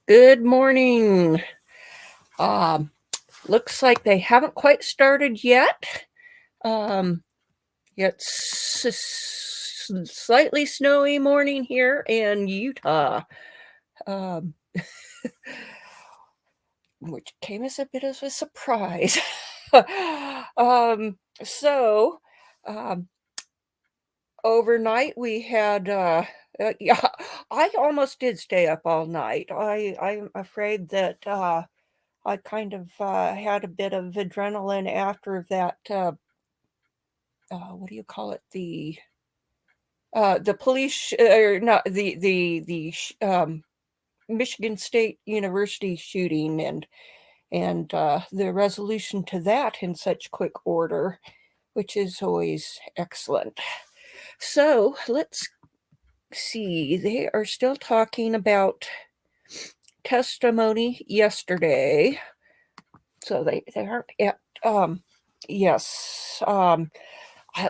Good morning. Um, Looks like they haven't quite started yet. Um, it's a slightly snowy morning here in Utah, um, which came as a bit of a surprise. um, so, um, Overnight we had. Yeah, I almost did stay up all night. I'm afraid that I kind of had a bit of adrenaline after that. What do you call it? The police, or not the Michigan State University shooting, and the resolution to that in such quick order, which is always excellent. So let's see. They are still talking about testimony yesterday, so they aren't at. Yes.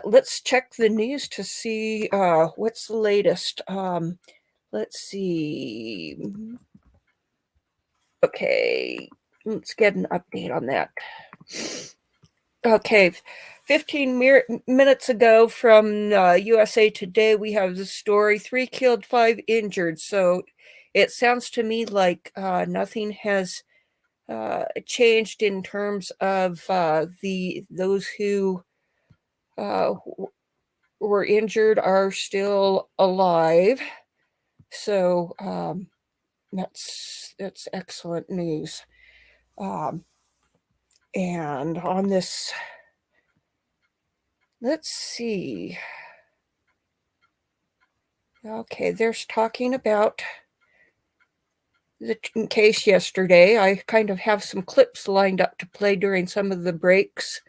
Let's check the news to see what's the latest. Let's see. Okay, let's get an update on that. Okay, 15 minutes ago from USA Today, we have the story 3 killed, 5 injured. So it sounds to me like nothing has changed in terms of those who uh, were injured are still alive. So that's excellent news. Um, and on this, let's see. Okay, there's talking about the case yesterday. I kind of have some clips lined up to play during some of the breaks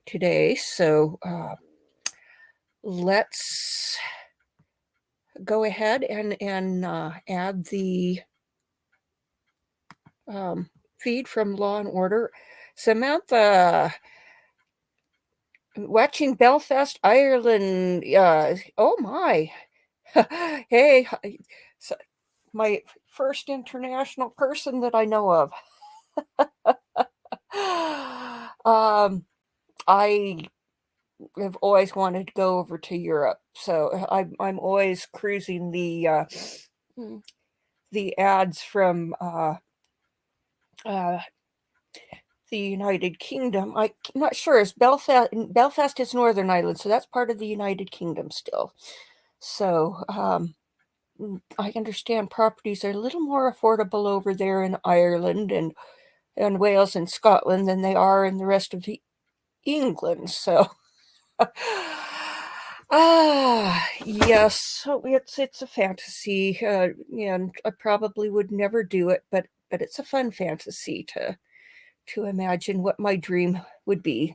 today. So let's go ahead and add the feed from Law and Order. Samantha, watching Belfast, Ireland. Oh my. Hey, so my first international person that I know of. I have always wanted to go over to Europe, so I'm always cruising the ads from uh, the United Kingdom. I'm not sure. Is Belfast is Northern Ireland, so that's part of the United Kingdom still. So I understand properties are a little more affordable over there in Ireland and Wales and Scotland than they are in the rest of England. So yes, so it's a fantasy, and I probably would never do it, but it's a fun fantasy to imagine what my dream would be.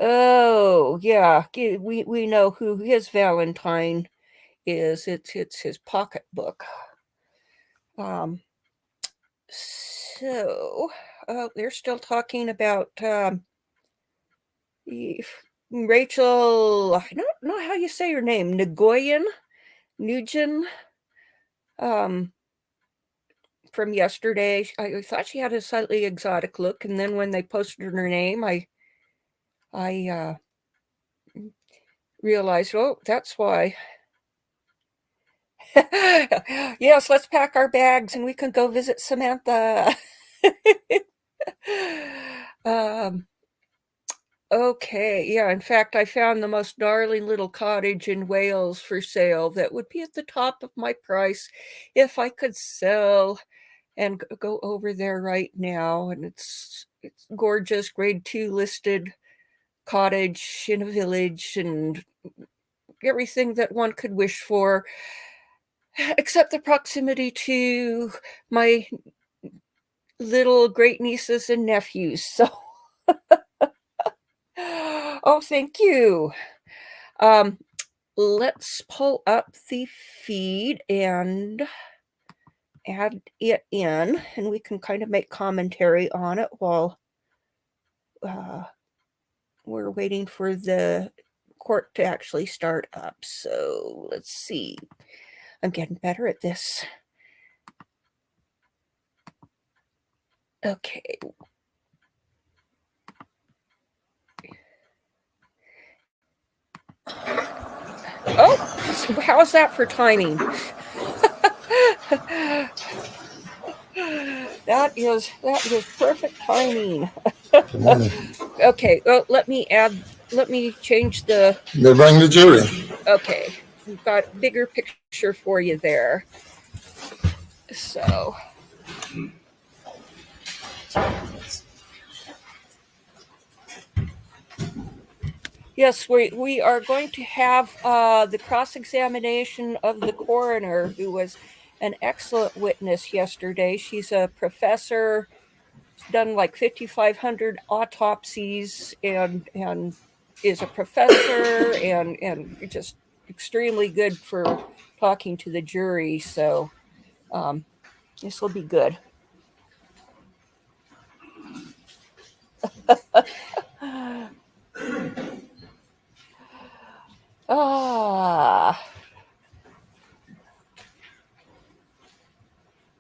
Oh, yeah, we know who his Valentine is. It's his pocketbook. Um, so they're still talking about Rachel. I don't know how you say her name. Nugent. Um, from yesterday. I thought she had a slightly exotic look, and then when they posted her name, I realized, oh, that's why. Yes, let's pack our bags and we can go visit Samantha. um, okay, yeah. In fact, I found the most darling little cottage in Wales for sale that would be at the top of my price if I could sell and go over there right now. And it's gorgeous, grade 2 listed cottage in a village and everything that one could wish for, except the proximity to my little great nieces and nephews. So, oh, thank you. Um, let's pull up the feed and add it in, and we can kind of make commentary on it while we're waiting for the court to actually start up. So let's see. I'm getting better at this. Okay. Oh, how's that for timing? That is perfect timing. Good morning. Okay, well, let me change the. They bring the jury. Okay, we've got a bigger picture for you there. So. Yes, we are going to have the cross-examination of the coroner, who was an excellent witness yesterday. She's a professor, done like 5,500 autopsies, and is a professor and just extremely good for talking to the jury. So this will be good.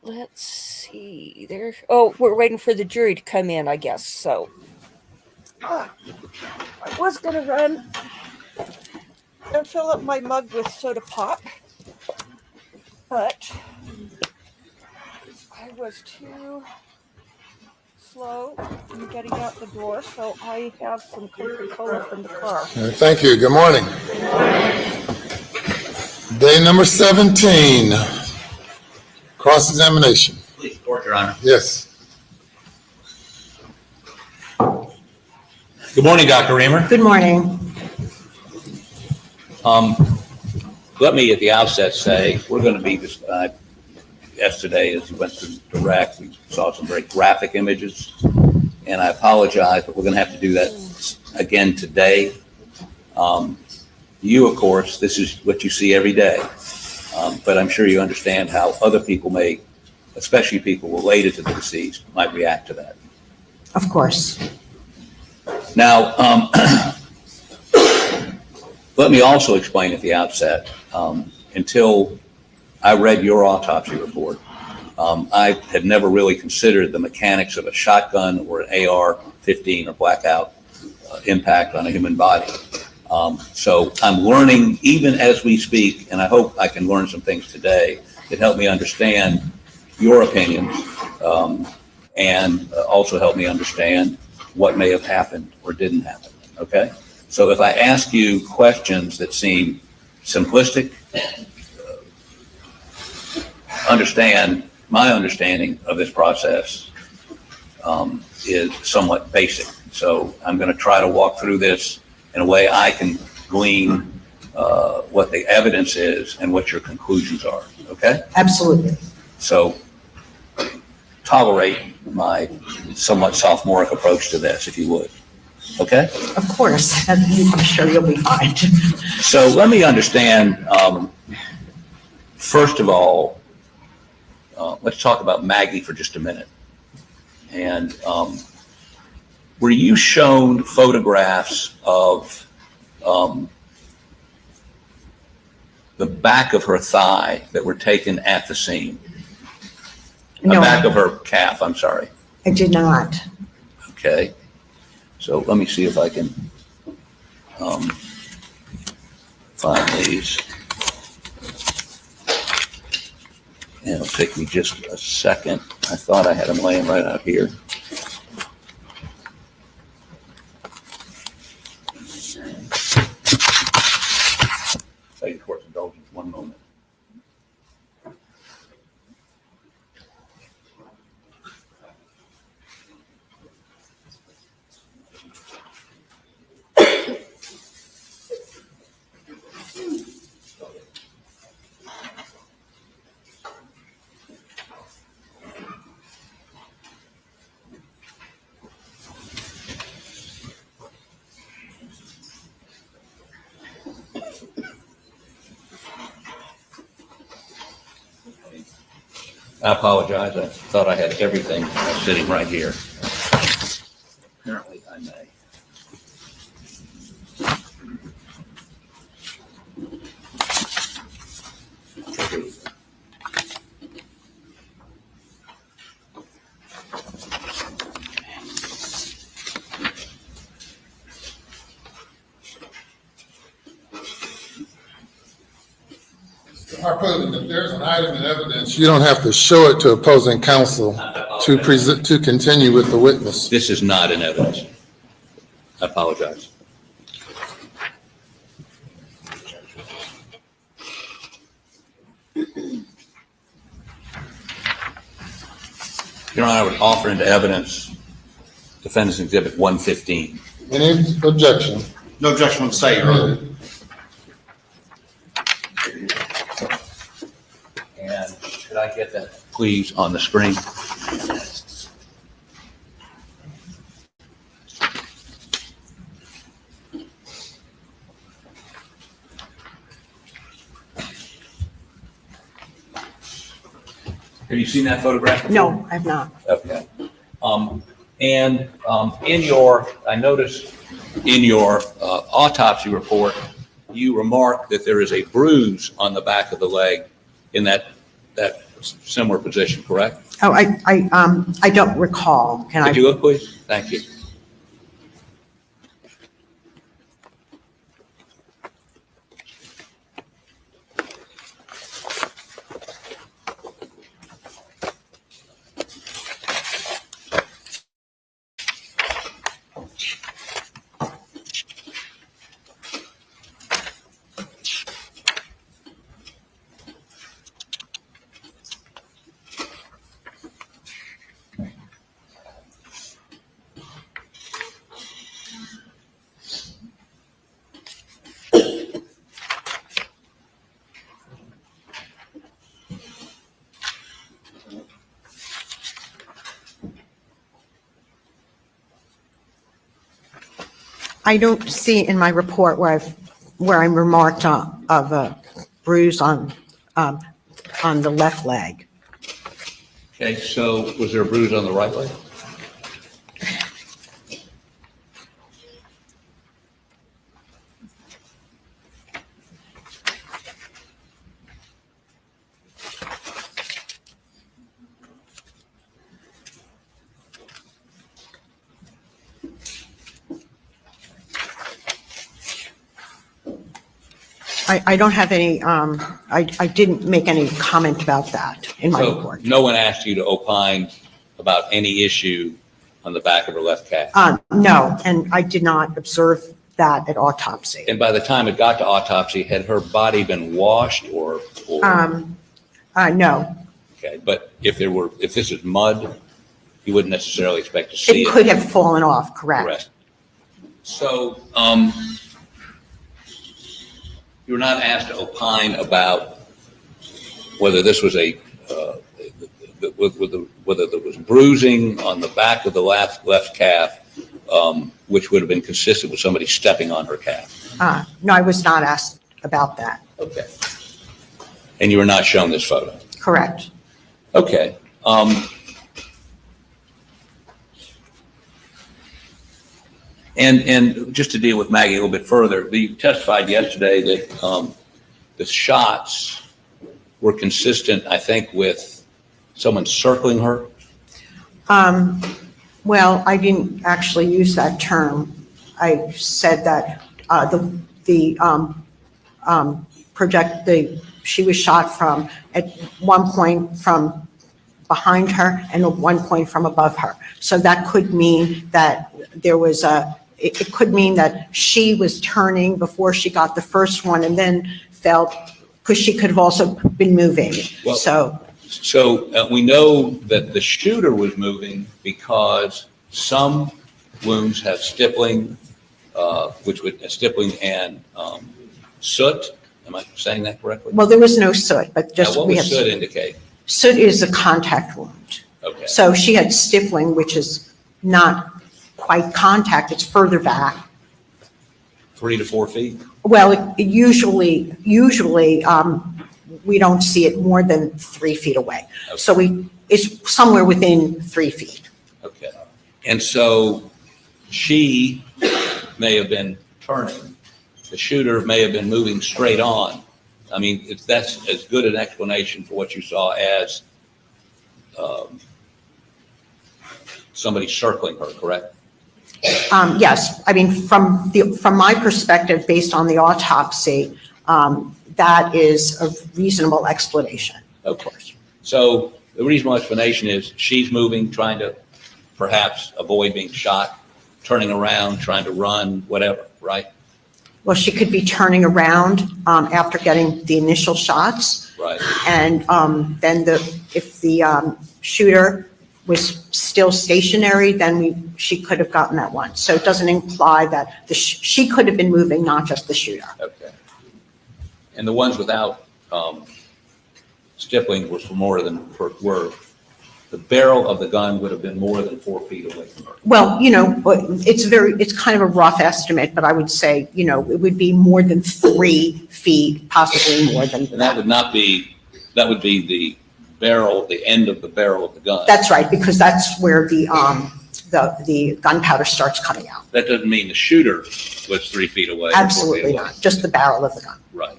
Let's see. We're waiting for the jury to come in, I guess. So I was gonna run and fill up my mug with soda pop, but I was too slow in getting out the door, so I have some Coca-Cola from the car. Thank you. Good morning. Day number 17. Cross-examination. Please report, Your Honor. Yes. Good morning, Dr. Reamer. Good morning. Let me at the outset say we're going to be yesterday, as you went through direct, we saw some very graphic images, and I apologize, but we're going to have to do that again today. You, of course, this is what you see every day, but I'm sure you understand how other people may, especially people related to the deceased, might react to that. Of course. Now, let me also explain at the outset, until I read your autopsy report, I had never really considered the mechanics of a shotgun or an AR-15 or blackout impact on a human body. So I'm learning even as we speak, and I hope I can learn some things today that help me understand your opinions, and also help me understand what may have happened or didn't happen, okay? So if I ask you questions that seem simplistic, understand my understanding of this process is somewhat basic. So I'm going to try to walk through this in a way I can glean what the evidence is and what your conclusions are, okay? Absolutely. So tolerate my somewhat sophomoric approach to this, if you would, okay? Of course. I'm sure you'll be fine. So let me understand, first of all, let's talk about Maggie for just a minute. And were you shown photographs of the back of her thigh that were taken at the scene? No, The back of her calf, I'm sorry. I did not. Okay. So let me see if I can find these. And it'll take me just a second. I thought I had them laying right out here. Thank you for indulgence. One moment. I apologize. I thought I had everything sitting right here. Apparently I may. Harpoon, if there's an item in evidence, you don't have to show it to opposing counsel to present, to continue with the witness. This is not in evidence. I apologize. Your Honor, I would offer into evidence Defendant's Exhibit 115. Any objection? No objection on the site, Your Honor. And could I get that, please, on the screen? Have you seen that photograph before? No, I've not. Okay. In your, I noticed in your autopsy report, you remarked that there is a bruise on the back of the leg in that similar position, correct? Oh, I don't recall. Can I? Could you look, please? Thank you. I don't see in my report where I'm remarked of a bruise on the left leg. Okay, so was there a bruise on the right leg? I don't have any, I didn't make any comment about that in my So report. no one asked you to opine about any issue on the back of her left calf? No, and I did not observe that at autopsy. And by the time it got to autopsy, had her body been washed or? No, Okay, but if this is mud, you wouldn't necessarily expect to see it it. could have fallen off, correct? Correct. So, you were not asked to opine about whether this was whether there was bruising on the back of the left calf, which would have been consistent with somebody stepping on her calf. No, I was not asked about that, Okay. And you were not shown this photo. correct? Okay. And just to deal with Maggie a little bit further, you testified yesterday that the shots were consistent, I think, with someone circling her. Well, I didn't actually use that term. I said that she was shot from, at one point from behind her and at one point from above her. So that could mean that there was it could mean that she was turning before she got the first one and then fell, because she could have also been moving. Well, So we know that the shooter was moving because some wounds have stippling, stippling and soot. Am I saying that correctly? well, there was no soot, but just Now, what we does have soot indicate? soot is a contact wound. Okay. So she had stippling, which is not quite contact, it's further back. 3 to 4 feet? Well, usually, we don't see it more than 3 feet away. Okay. So it's somewhere within 3 feet. Okay. And so she may have been turning. The shooter may have been moving straight on. I mean, that's as good an explanation for what you saw as somebody circling her, correct? Yes, I mean, from my perspective, based on the autopsy, that is a reasonable explanation. Of course. So the reasonable explanation is she's moving, trying to perhaps avoid being shot, turning around, trying to run, whatever, right? Well, she could be turning around after getting the initial shots. Right. And then if the shooter was still stationary, then she could have gotten that one. So it doesn't imply that she could have been moving, not just the shooter. Okay. And the ones without stippling were the barrel of the gun would have been more than 4 feet away from her. Well, it's kind of a rough estimate, but I would say, it would be more than 3 feet, possibly more than And that would be the barrel, the end of the barrel of the gun. That's right, because that's where the gunpowder starts coming out. That doesn't mean the shooter was 3 feet away. or 4 feet Absolutely away. not, just the barrel of the gun. Right.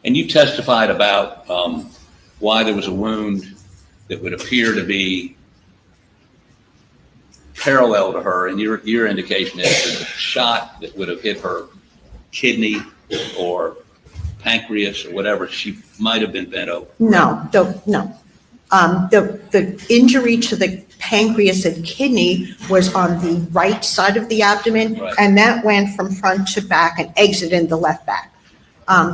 And you testified about why there was a wound that would appear to be parallel to her, and your indication is that the shot that would have hit her kidney or pancreas or whatever, she might have been bent over. No. The injury to the pancreas and kidney was on the right side of the abdomen, Right. and that went from front to back and exited the left back.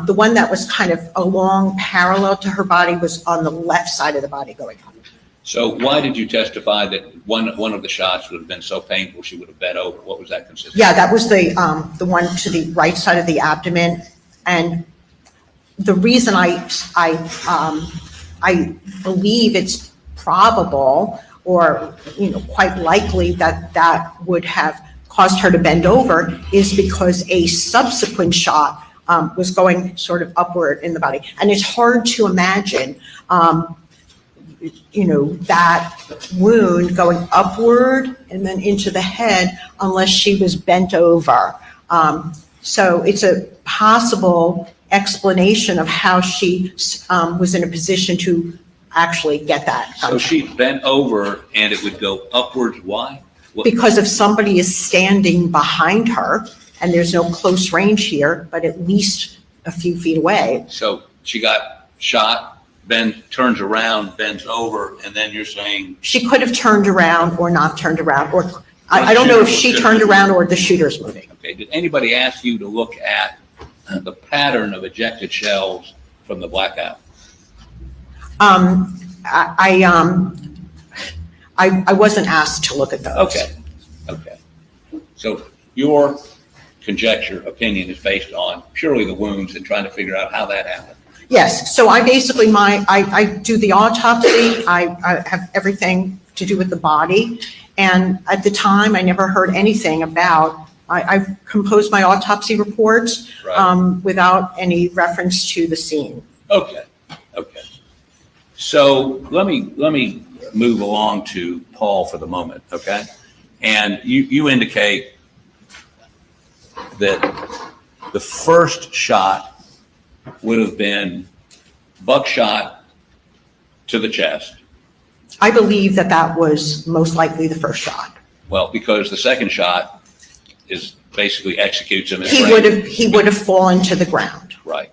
The one that was kind of along parallel to her body was on the left side of the body going up. So why did you testify that one of the shots would have been so painful she would have bent over? What was that consistent? Yeah, that was the one to the right side of the abdomen. And the reason I believe it's probable or, quite likely that would have caused her to bend over is because a subsequent shot was going sort of upward in the body. And it's hard to imagine, that wound going upward and then into the head unless she was bent over. So it's a possible explanation of how she was in a position to actually get that. So she bent over and it would go upwards. Why? Because if somebody is standing behind her, and there's no close range here, but at least a few feet away. So she got shot, turns around, bends over, and then you're saying? She could have turned around or not turned around, or I don't know if she turned around or the shooter's moving. Okay, did anybody ask you to look at the pattern of ejected shells from the blackout? I wasn't asked to look at those. Okay. So your conjecture, opinion is based on purely the wounds and trying to figure out how that happened. Yes, so I basically, I do the autopsy, I have everything to do with the body, and at the time, I never heard anything about, I composed my autopsy reports Right. without any reference to the scene. Okay. So let me move along to Paul for the moment, okay? And you indicate that the first shot would have been buckshot to the chest. I believe that was most likely the first shot. Well, because the second shot is basically executes him. He would have fallen to the ground. Right.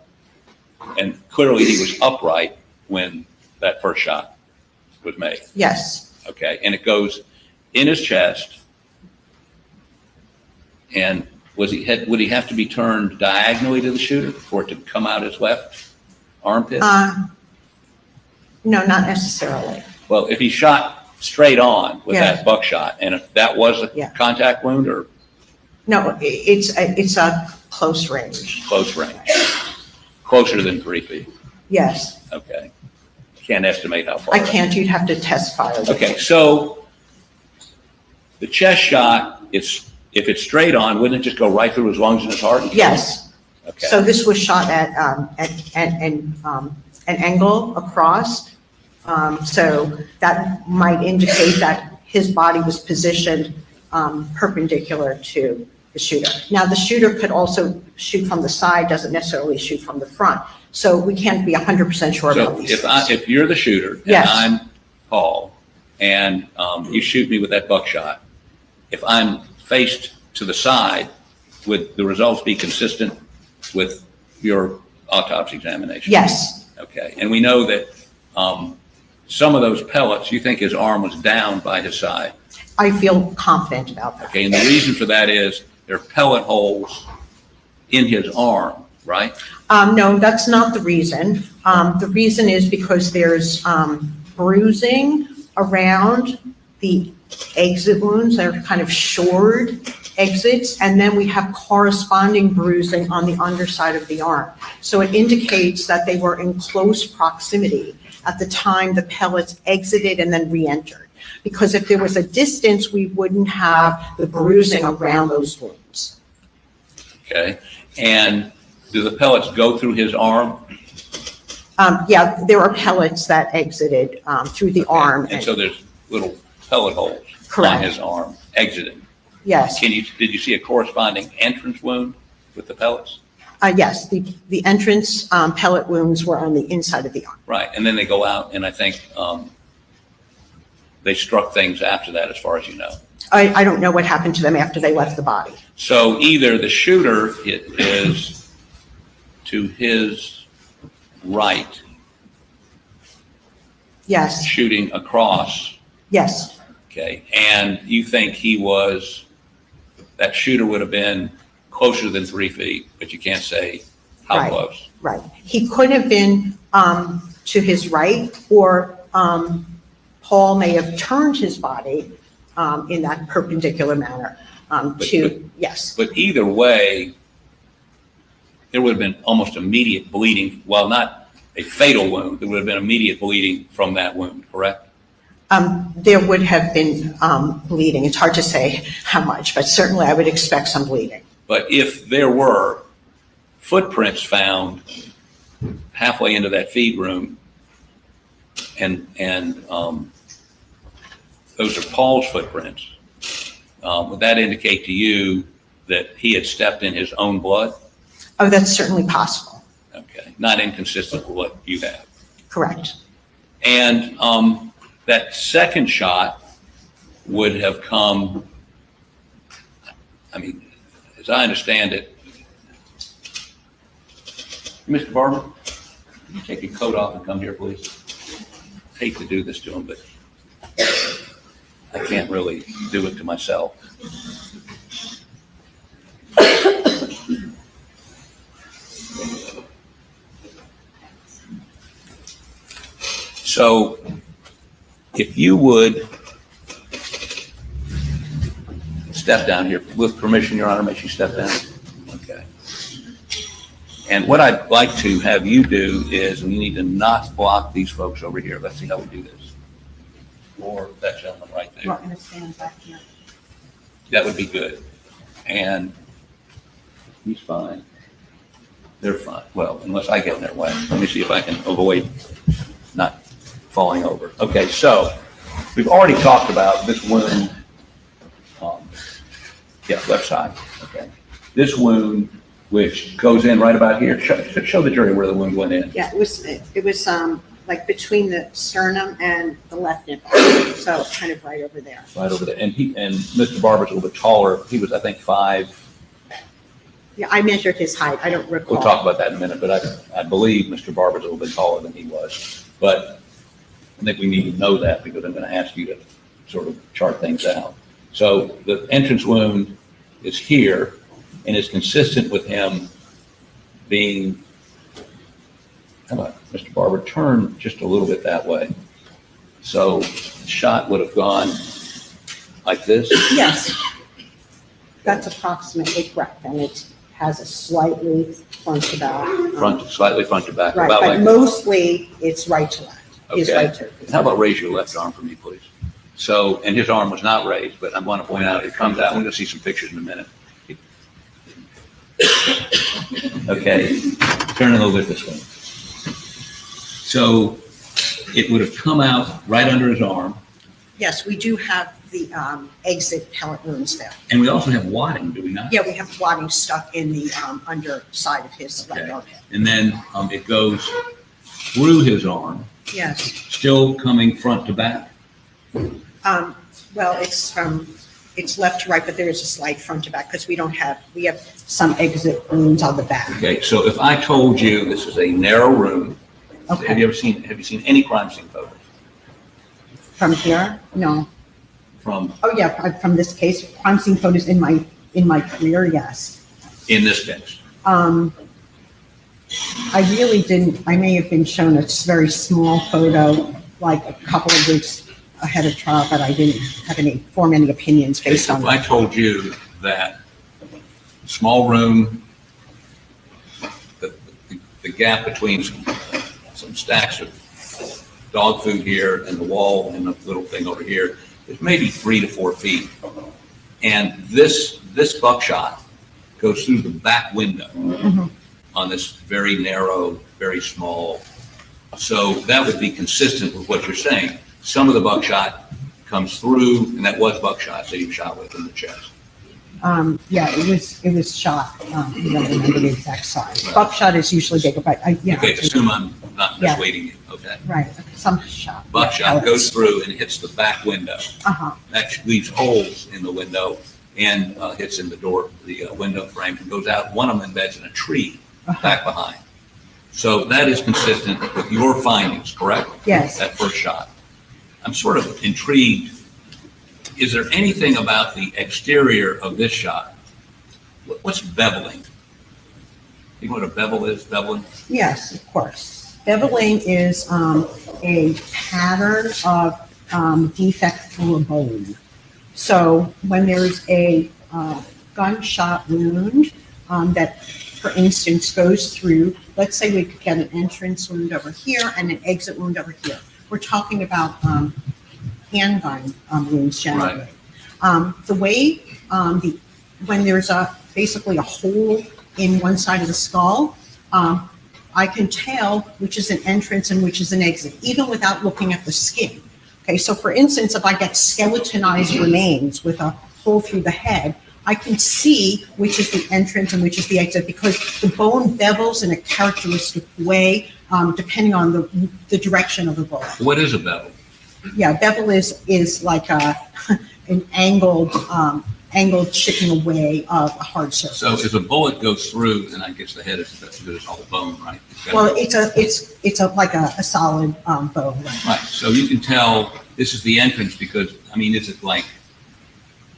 And clearly he was upright when that first shot was made. Yes. Okay. And it goes in his chest. And would he have to be turned diagonally to the shooter for it to come out his left armpit? No, not necessarily. Well, if he shot straight on with Yeah. that buckshot, and if that was a Yeah. contact wound or No, it's a close range. close range, closer than 3 feet. Yes. Okay. Can't estimate how far. I can't, you'd have to testify. Okay, so the chest shot, if it's straight on, wouldn't it just go right through his lungs and his heart? Yes. Okay. So this was shot at an angle across. So that might indicate that his body was positioned perpendicular to the shooter. Now, the shooter could also shoot from the side, doesn't necessarily shoot from the front. So we can't be 100% sure about So these things. if you're the shooter and Yes. I'm Paul and you shoot me with that buckshot, if I'm faced to the side would the results be consistent with your autopsy examination? Yes, Okay, and we know that some of those pellets, you think his arm was down by his side. I feel confident about that. Okay, and the reason for that is there are pellet holes in his arm, right? No, that's not the reason. The reason is because there's bruising around the exit wounds. They're kind of shored exits, and then we have corresponding bruising on the underside of the arm. So it indicates that they were in close proximity at the time the pellets exited and then re-entered. Because if there was a distance, we wouldn't have the bruising around those wounds. Okay, and do the pellets go through his arm? Yeah, there are pellets that exited through the arm. And so there's little pellet holes on Correct. his arm exiting. Yes, Did you see a corresponding entrance wound with the pellets? yes, the entrance pellet wounds were on the inside of the arm. Right, and then they go out, and I think they struck things after that, as far as you know. I don't know what happened to them after they left the body. So either the shooter is to his right, Yes, shooting across, yes, okay, and you think that shooter would have been closer than 3 feet, but you can't say how Right. close. right. He could have been to his right, or Paul may have turned his body in that perpendicular manner yes, But either way, there would have been almost immediate bleeding, well, not a fatal wound, there would have been immediate bleeding from that wound, correct? there would have been bleeding. It's hard to say how much, but certainly I would expect some bleeding. But if there were footprints found halfway into that feed room, and those are Paul's footprints, would that indicate to you that he had stepped in his own blood? Oh, that's certainly possible. Okay, not inconsistent with what you have. Correct. And that second shot would have come, I mean, as I understand it, Mr. Barber, can you take your coat off and come here, please? I hate to do this to him, but I can't really do it to myself. So if you would step down here, with permission, Your Honor, may she step down? Okay. And what I'd like to have you do is, we need to not block these folks over here. Let's see how we do this. Or that gentleman right there. You're going to stand back here. That would be good. And he's fine. They're fine. Well, unless I get in their way. Let me see if I can avoid not falling over. Okay, so we've already talked about this wound. Left side. Okay. This wound, which goes in right about here. Show the jury where the wound went in. Yeah, it was like between the sternum and the left nipple, so kind of right over there. Right over there. And Mr. Barber's a little bit taller. He was, I think, 5. Yeah, I measured his height. I don't recall. We'll talk about that in a minute, but I believe Mr. Barber's a little bit taller than he was. But I think we need to know that, because I'm going to ask you to sort of chart things out. So the entrance wound is here, and is consistent with him being, how about Mr. Barber, turn just a little bit that way. So the shot would have gone like this. Yes, that's approximately correct, and it has a slightly front to back. Slightly front to back. Right, about but like mostly it's right to left. Is Okay. right to. How about raise your left arm for me, please? So, and his arm was not raised, but I want to point out, it comes out, we're going to see some pictures in a minute. Okay, turn it a little bit this way. So it would have come out right under his arm, Yes, we do have the exit pellet wounds there. and we also have wadding, do we not? Yeah, we have wadding stuck in the underside of his left Okay. armpit. And then it goes through his arm, Yes. still coming front to back. Well, it's from it's left to right, but there is a slight front to back because we have some exit wounds on the back. Okay, so if I told you this is a narrow room, have Okay, you seen any crime scene photos from here? No. from, Oh, yeah, from this case, crime scene photos in my career, yes. in this case? I really didn't, I may have been shown a very small photo, like a couple of weeks ahead of trial, but I didn't form any opinions based on If I that. told you that small room, the gap between some stacks of dog food here and the wall and the little thing over here is maybe 3 to 4 feet. And this buckshot goes through the back window on this very narrow, very small. So that would be consistent with what you're saying. Some of the buckshot comes through, and that was buckshot that you shot with in the chest. Yeah, it was shot, you don't remember the exact size. Buckshot is usually bigger, but yeah. Okay, assume I'm not Yeah. misleading you, okay? Right, some shot. Buckshot goes through and hits the back window. Uh-huh, That leaves holes in the window and hits in the door, the window frame, and goes out. One of them embeds in a tree back behind. So that is consistent with your findings, correct? yes. That first shot. I'm sort of intrigued. Is there anything about the exterior of this shot? What's beveling? You know what a bevel is, beveling? Yes, of course. Beveling is a pattern of defect through a bone. So when there's a gunshot wound that, for instance, goes through, let's say we could get an entrance wound over here and an exit wound over here. We're talking about handgun wounds generally. The way, when there's basically a hole in one side of the skull, I can tell which is an entrance and which is an exit, even without looking at the skin. Okay, so for instance, if I get skeletonized remains with a hole through the head, I can see which is the entrance and which is the exit because the bone bevels in a characteristic way, depending on the direction of the bullet. What is a bevel? Yeah, bevel is like an angled chipping away of a hard surface. So if a bullet goes through, and I guess the head is all bone, right? Well, it's like a solid bone. Right? Right, so you can tell this is the entrance because, I mean, is it like,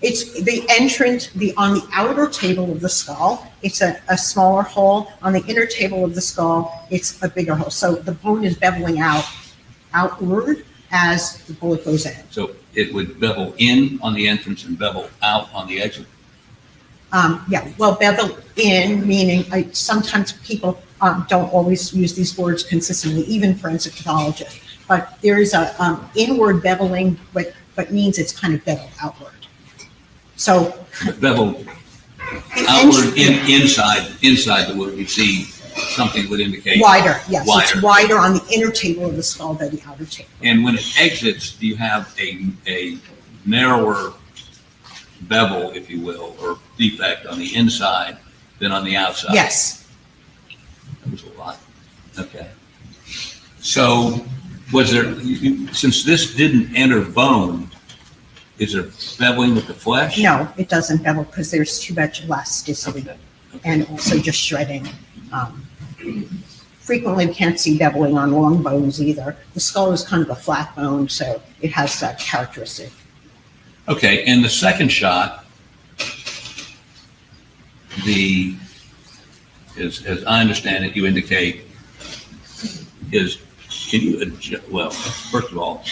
It's the entrance, on the outer table of the skull, it's a smaller hole. On the inner table of the skull, it's a bigger hole. So the bone is beveling outward as the bullet goes in. so it would bevel in on the entrance and bevel out on the exit? Yeah, well, bevel in, meaning sometimes people don't always use these words consistently, even forensic pathologists. But there is a inward beveling, but means it's kind of beveled outward. So Bevel the outward, entrance- inside the wound, you see something that would indicate. wider, yes, it's Wider. wider on the inner table of the skull than the outer table. And when it exits, do you have a narrower bevel, if you will, or defect on the inside than on the outside? Yes, That was a lot. Okay. So was there, since this didn't enter bone, is there beveling with the flesh? no, it doesn't bevel because there's too much elasticity Okay. and also just shredding. Frequently, we can't see beveling on long bones either. The skull is kind of a flat bone, so it has that characteristic. Okay, and the second shot, as I understand it, you indicate can you, well, first of all,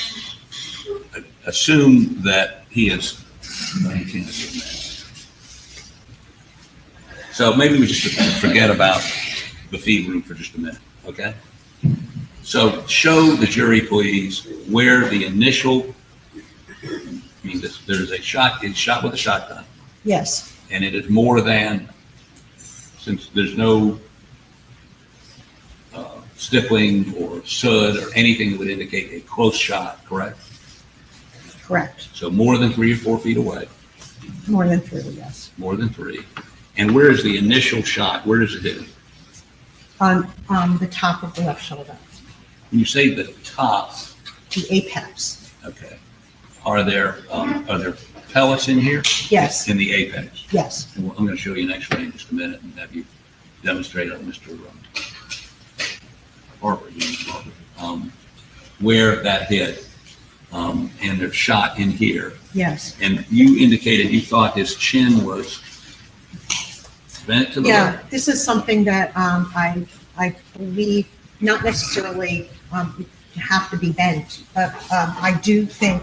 assume that he is, I can't assume that. So maybe we just forget about the feed room for just a minute, okay? So show the jury, please, where the initial, I mean, there's a shot, it's shot with a shotgun, Yes, and it is more than, since there's no stippling or soot or anything that would indicate a close shot, correct? correct. So more than 3 or 4 feet away, More than 3, yes. more than 3. And where is the initial shot? Where does it hit? On the top of the left shoulder, When you say the top, the apex. okay, are there pellets in here? Yes, In the apex? yes. And I'm going to show you an X-ray in just a minute and have you demonstrate on Mr. Harper, where that hit. And they're shot in here. Yes. And you indicated you thought his chin was bent to the Yeah, left? this is something that I believe not necessarily have to be bent, but I do think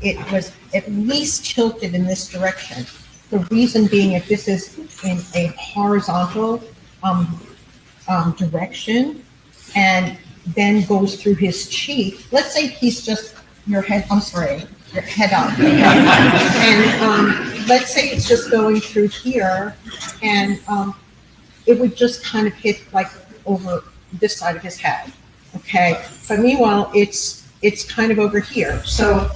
it was at least tilted in this direction. The reason being, if this is in a horizontal direction and then goes through his cheek, let's say he's just your head up. And let's say it's just going through here and it would just kind of hit like over this side of his head. Okay, but meanwhile, it's kind of over here. So,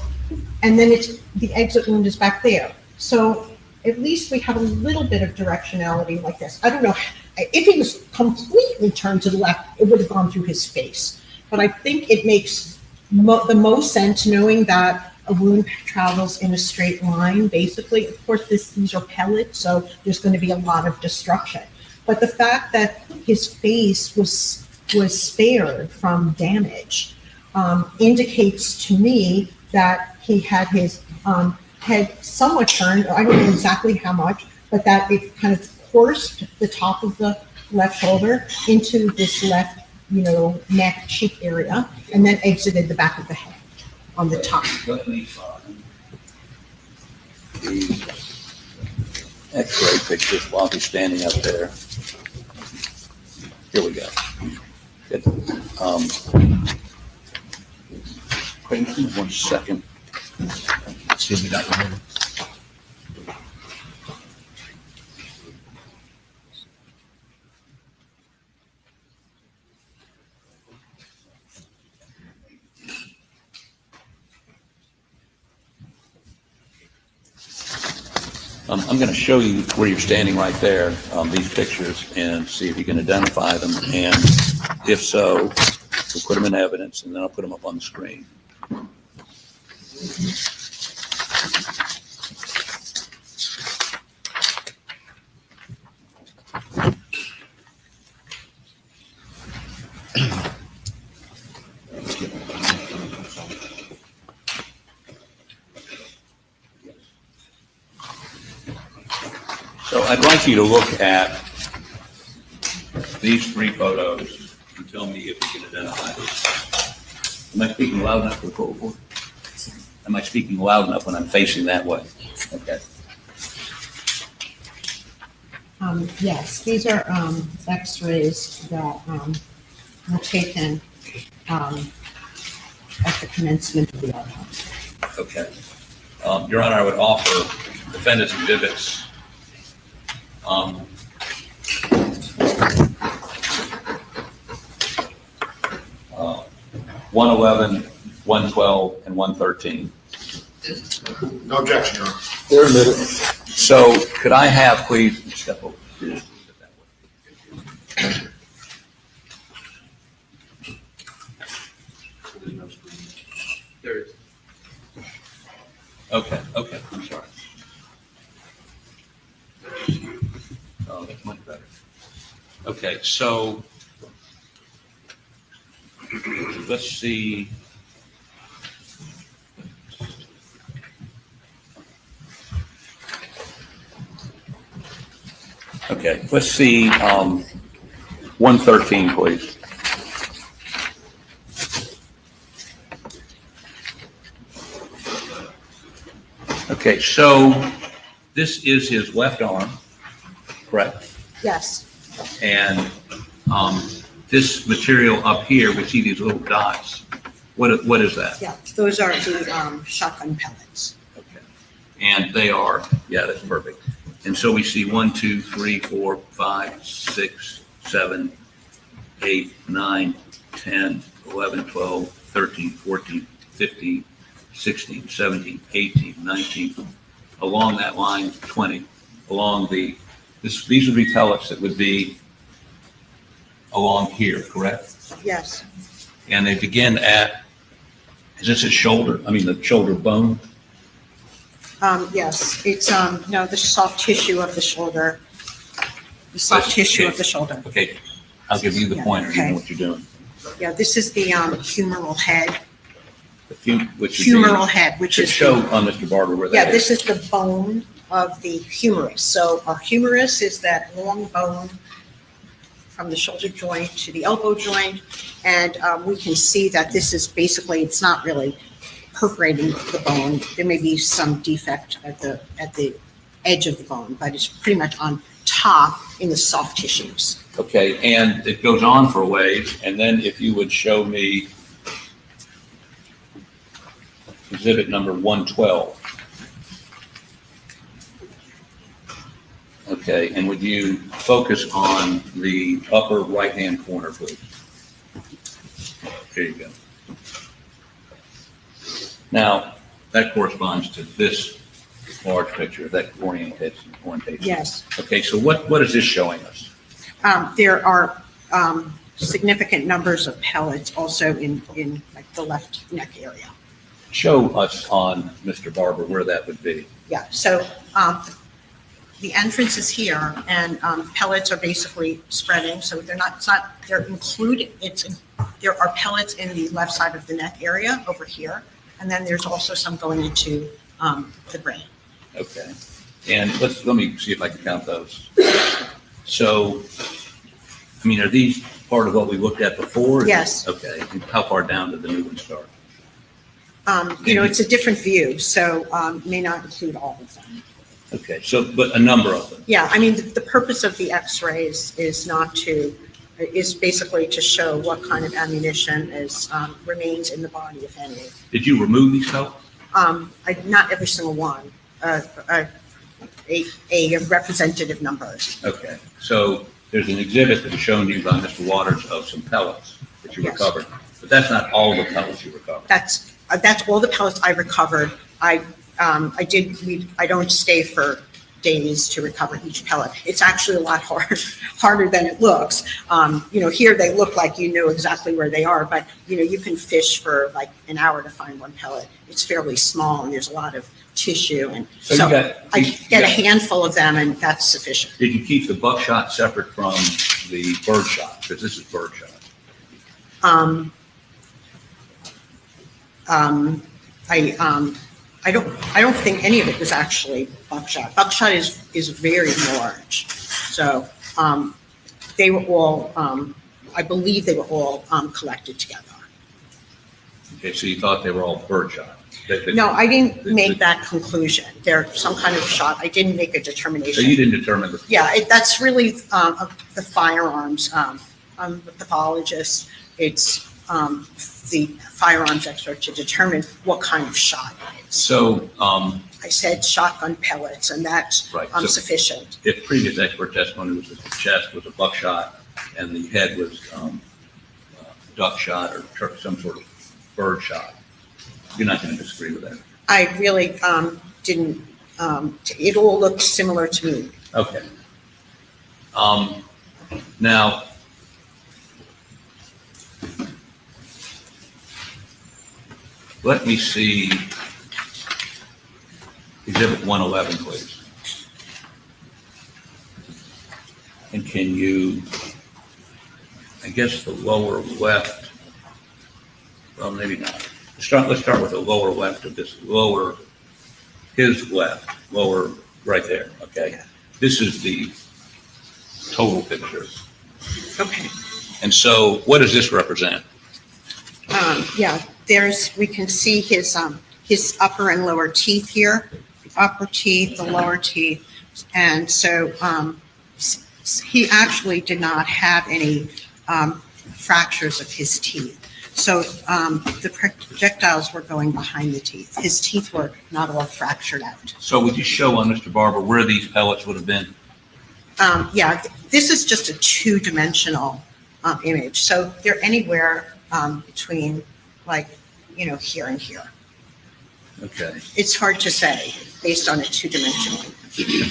and then the exit wound is back there. So at least we have a little bit of directionality like this. I don't know, if he was completely turned to the left, it would have gone through his face. But I think it makes the most sense knowing that a wound travels in a straight line, basically. Of course, these are pellets, so there's going to be a lot of destruction. But the fact that his face was spared from damage indicates to me that he had his head somewhat turned. I don't know exactly how much, but that it kind of coursed the top of the left shoulder into this left, neck, cheek area, and then exited the back of the head on the top. Let me find the X-ray pictures while he's standing up there. Here we go. Good. Wait 1 second. Let's see if we got one. I'm going to show you where you're standing right there, these pictures, and see if you can identify them. And if so, we'll put them in evidence, and then I'll put them up on the screen. So I'd like you to look at these 3 photos and tell me if you can identify these. Am I speaking loud enough for the court report? Am I speaking loud enough when I'm facing that way? Okay. Yes, these are X-rays that were taken at the commencement of the autopsy. Okay. Your Honor, I would offer defendant's exhibits 111, 112, and 113. No objection, Your Honor. They're admitted. So could I have, please, step over. There is. Okay, I'm sorry. Oh, that's much better. Okay, so let's see. Okay, let's see 113, please. Okay, so this is his left arm, correct? Yes, And this material up here, we see these little dots. What is that? yeah, those are the shotgun pellets. Okay. And they are, yeah, that's perfect. And so we see 1, 2, 3, 4, 5, 6, 7, 8, 9, 10, 11, 12, 13, 14, 15, 16, 17, 18, 19, along that line, 20, along these would be pellets that would be along here, correct? Yes, And they begin at, is this his shoulder? I mean, the shoulder bone? Yes, it's, no, the soft tissue of the shoulder. The soft tissue of the shoulder. Okay, I'll give you the Yeah, pointer, you okay. know what you're doing. Yeah, this is the humeral head. Which would be- Humeral head, which Should is. show on Mr. Barber where Yeah, that this is. is the bone of the humerus. So our humerus is that long bone from the shoulder joint to the elbow joint. And we can see that this is basically, it's not really perforating the bone. There may be some defect at the edge of the bone, but it's pretty much on top in the soft tissues. Okay, and it goes on for a ways, and then if you would show me exhibit number 112. Okay, and would you focus on the upper right-hand corner, please? There you go. Now, that corresponds to this large picture, that orientation. Yes. Okay, so what is this showing us? There are significant numbers of pellets also in like the left neck area. Show us on Mr. Barber where that would be. Yeah, so the entrance is here, and pellets are basically spreading, so they're included, there are pellets in the left side of the neck area over here, and then there's also some going into the brain. Okay, and let me see if I can count those. So, I mean, are these part of what we looked at before? Yes. Okay, and how far down did the new one start? It's a different view, so may not include all of them. Okay, so, but a number of them. Yeah, I mean, the purpose of the x-rays is basically to show what kind of ammunition remains in the body, if any. Did you remove these pellets? Not every single one, a representative number. Okay, so there's an exhibit that was shown to you by Mr. Waters of some pellets that you Yes. recovered, but that's not all the pellets you recovered. That's all the pellets I recovered. I don't stay for days to recover each pellet. It's actually a lot harder than it looks. Here they look like you know exactly where they are, but you can fish for like an hour to find one pellet. It's fairly small and there's a lot of tissue, and So so you got- I you get a got- handful of them and that's sufficient. Did you keep the buckshot separate from the bird shot? Because this is bird shot. I don't think any of it was actually buckshot. Buckshot is very large. So, they were all, I believe they were all, collected together. Okay, so you thought they were all bird shot? No, I didn't make that conclusion. They're some kind of shot. I didn't make a So determination. you didn't determine the. Yeah, that's really, the firearms. I'm a pathologist. It's, the firearms expert to determine what kind of shot it is. So, I said shotgun pellets, and that's Right, so- sufficient. if previous expert testimony was that the chest was a buckshot and the head was duck shot or some sort of bird shot, you're not going to disagree with that? I really didn't, it all looked similar to me. Okay. Now, let me see exhibit 111, please. And can you, I guess the lower left, well, maybe not. Let's start with the lower left of this, his left, lower, right there, okay? This is the total picture. Okay. And so what does this represent? Yeah, we can see his upper and lower teeth here, the upper teeth, the lower teeth. And so he actually did not have any fractures of his teeth. So the projectiles were going behind the teeth. His teeth were not all fractured out. So would you show on Mr. Barber where these pellets would have been? Yeah, this is just a two-dimensional image. So they're anywhere between here and here. Okay. It's hard to say based on a two-dimensional image.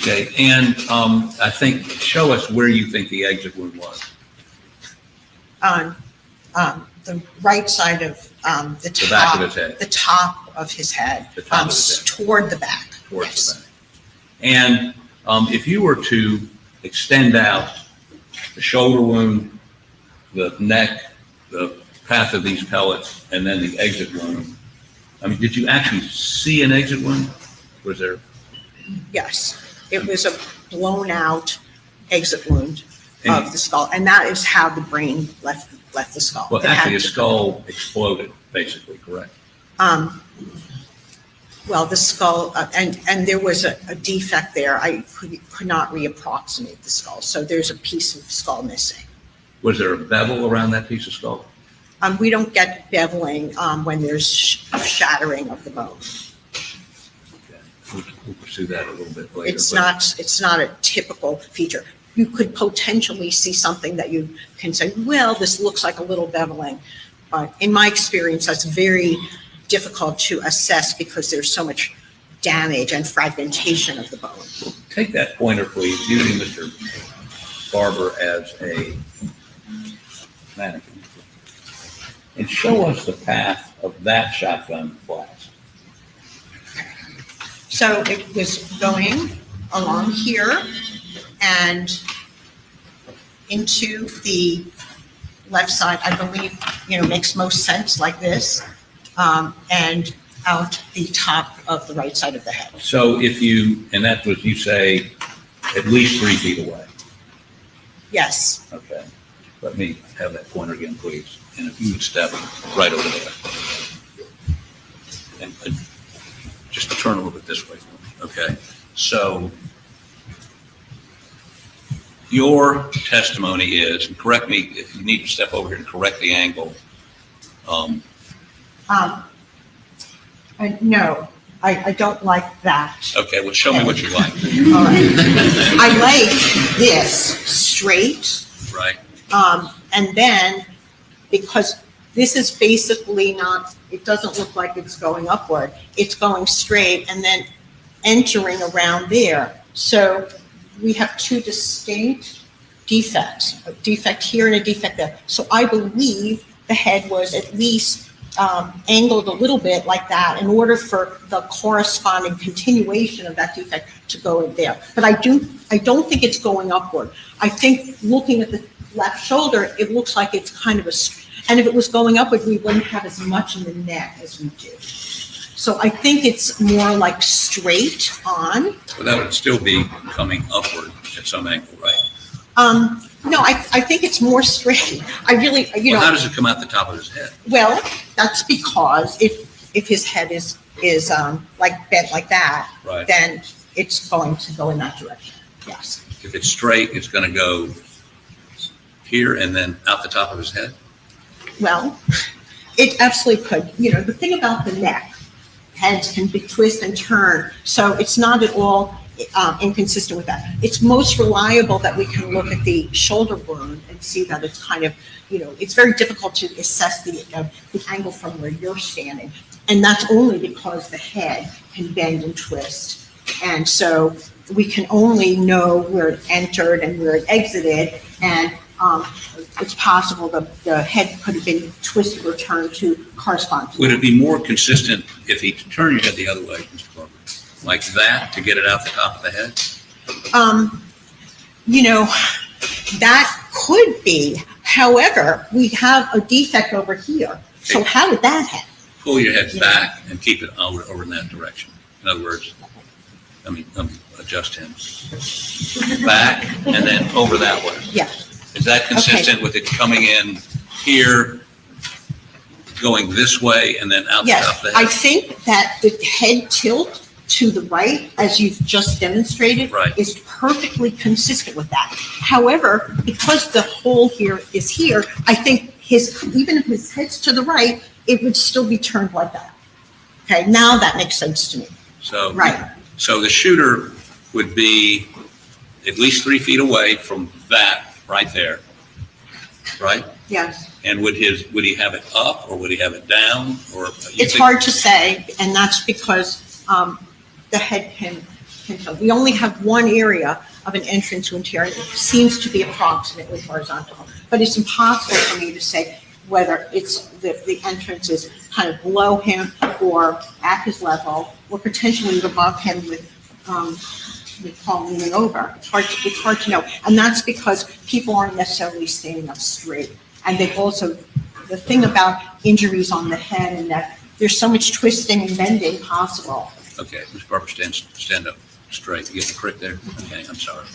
Okay, and I think, show us where you think the exit wound was. On the right side of the top. The back of his head. The top of his head. The top of his head. Toward the back. towards Yes. the back. And if you were to extend out the shoulder wound, the neck, the path of these pellets, and then the exit wound, I mean, did you actually see an exit wound? Was there? Yes, it was a blown out exit wound of the skull, and that is how the brain left the skull. Well, It had actually, the to- skull exploded, basically, correct? Well, the skull, and there was a defect there. I could not reapproximate the skull, so there's a piece of skull missing. Was there a bevel around that piece of skull? We don't get beveling when there's shattering of the bone. Okay. We'll pursue that a little bit later. It's but- not a typical feature. You could potentially see something that you can say, well, this looks like a little beveling. But in my experience, that's very difficult to assess because there's so much damage and fragmentation of the bone. Take that pointer, please, using Mr. Barber as a mannequin, and show us the path of that shotgun blast. So it was going along here and into the left side, I believe, makes most sense like this, and out the top of the right side of the head. So if you, and that was, you say, at least 3 feet away. Yes. Okay. Let me have that pointer again, please. And if you would step right over there. And just turn a little bit this way for me. Okay. So your testimony is, and correct me if you need to step over here and correct the angle. No, I don't like that. Okay, well, show me what you like, All right. I like this straight, right? and then because this is basically not, it doesn't look like it's going upward. It's going straight and then entering around there. So we have 2 distinct defects, a defect here and a defect there. So I believe the head was at least angled a little bit like that in order for the corresponding continuation of that defect to go in there. But I don't think it's going upward. I think looking at the left shoulder, it looks like it's kind of and if it was going upward, we wouldn't have as much in the neck as we do. So I think it's more like straight on. But that would still be coming upward at some angle, right? No, I think it's more straight. I really, Well, how does it come out the top of his head? well, that's because if his head is like bent like that, Right. then it's going to go in that direction. Yes. If it's straight, it's going to go here and then out the top of his head? Well, it absolutely could. The thing about the neck, heads can be twist and turn, so it's not at all inconsistent with that. It's most reliable that we can look at the shoulder wound and see that it's kind of, it's very difficult to assess the angle from where you're standing. And that's only because the head can bend and twist. And so we can only know where it entered and where it exited. And it's possible the head could have been twisted or turned to correspond to. Would it be more consistent if he turned your head the other way, Mr. Barber? Like that to get it out the top of the head? That could be. However, we have a defect over here. So how did that happen? Pull your head back and keep it over in that direction. In other words, let me adjust him. Back and then over that way. Yeah. Is that consistent with it coming in here, going this way, and then out the top Yes, of the I head? think that the head tilt to the right, as you've just demonstrated, Right. is perfectly consistent with that. However, because the hole here is here, I think even if his head's to the right, it would still be turned like that. Okay, now that makes sense to me. So, Right. So the shooter would be at least 3 feet away from that right there, right? Yes. And would he have it up or would he have it down or? It's hard to say, and that's because the head can tilt. We only have one area of an entrance wound here, and it seems to be approximately horizontal. But it's impossible for me to say whether it's the entrance is kind of below him or at his level, or potentially above him with Paul leaning over. It's hard to know. And that's because people aren't necessarily standing up straight. And they also, the thing about injuries on the head and neck, there's so much twisting and bending possible. Okay, Ms. Barber, stand up straight. You get the crick there? Okay, I'm sorry.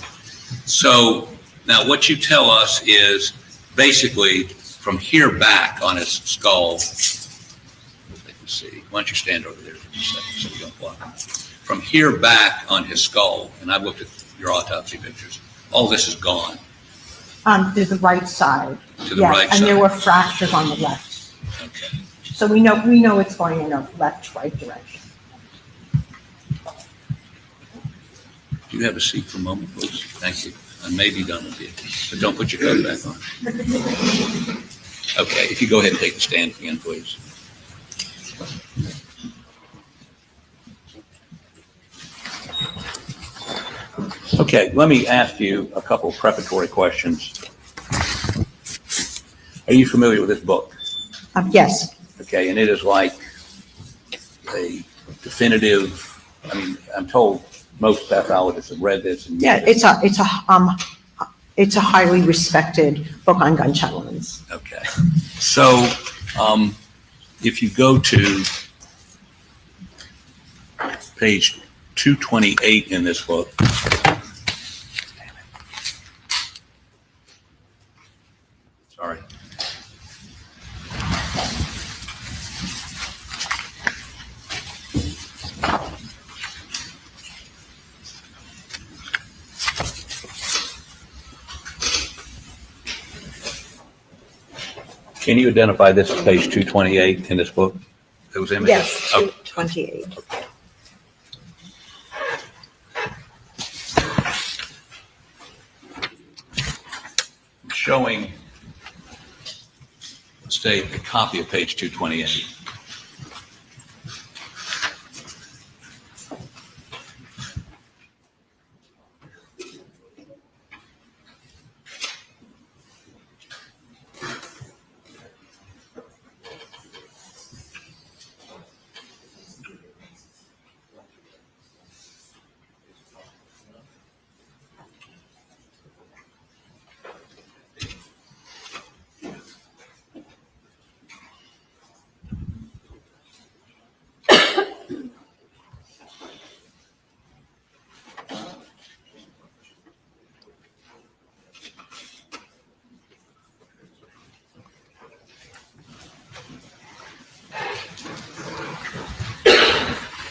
So now what you tell us is basically from here back on his skull, they can see. Why don't you stand over there for just a second so we don't block him. From here back on his skull, and I've looked at your autopsy pictures, all this is gone. To the right side. To the right and there side. were fractures on the left. Okay. So we know it's going in a left-right direction. Do you have a seat for a moment, please? Thank you. I may be done with you, but don't put your coat back on. Okay, if you go ahead and take the stand again, please. Okay, let me ask you a couple preparatory questions. Are you familiar with this book? Yes. Okay, and it is like a definitive, I mean, I'm told most pathologists have read this. And Yeah, it's a highly respected book on gunshot wounds. Okay, so if you go to page 228 in this book, sorry. Can you identify this as page 228 in this book? Those images? Yes, Oh, 28. showing, let's say, a copy of page 228.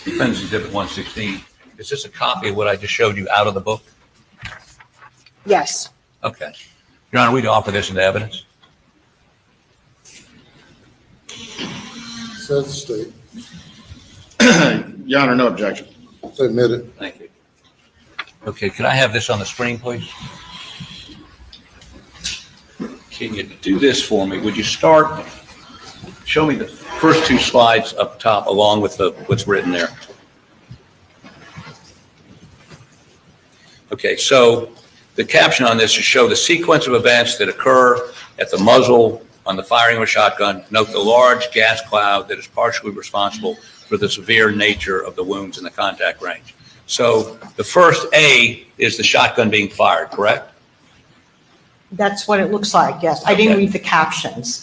Defense Exhibit 116. Is this a copy of what I just showed you out of the book? Yes. Okay. Your Honor, we'd offer this into evidence. Says state. Your Honor, no objection. Admit it. Thank you. Okay, could I have this on the screen, please? Can you do this for me? Would you start, show me the first two slides up top along with what's written there. Okay, so the caption on this is show the sequence of events that occur at the muzzle on the firing of a shotgun. Note the large gas cloud that is partially responsible for the severe nature of the wounds in the contact range. So the first A is the shotgun being fired, correct? That's what it looks like, yes. I didn't Okay. read the captions.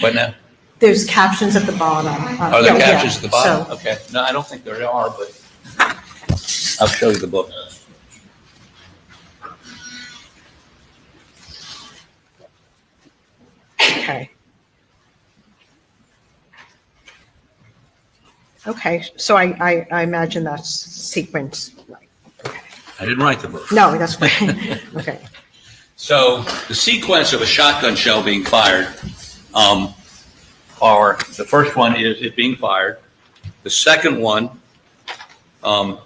What now? There's captions at the bottom. Are there Yeah, captions yeah. at the bottom? So, Okay. No, I don't think there are, but I'll show you the book. okay. Okay, so I imagine that's sequence, right? I didn't write the book. No, that's right. Okay. So the sequence of a shotgun shell being fired are, the first one is it being fired. The second one, note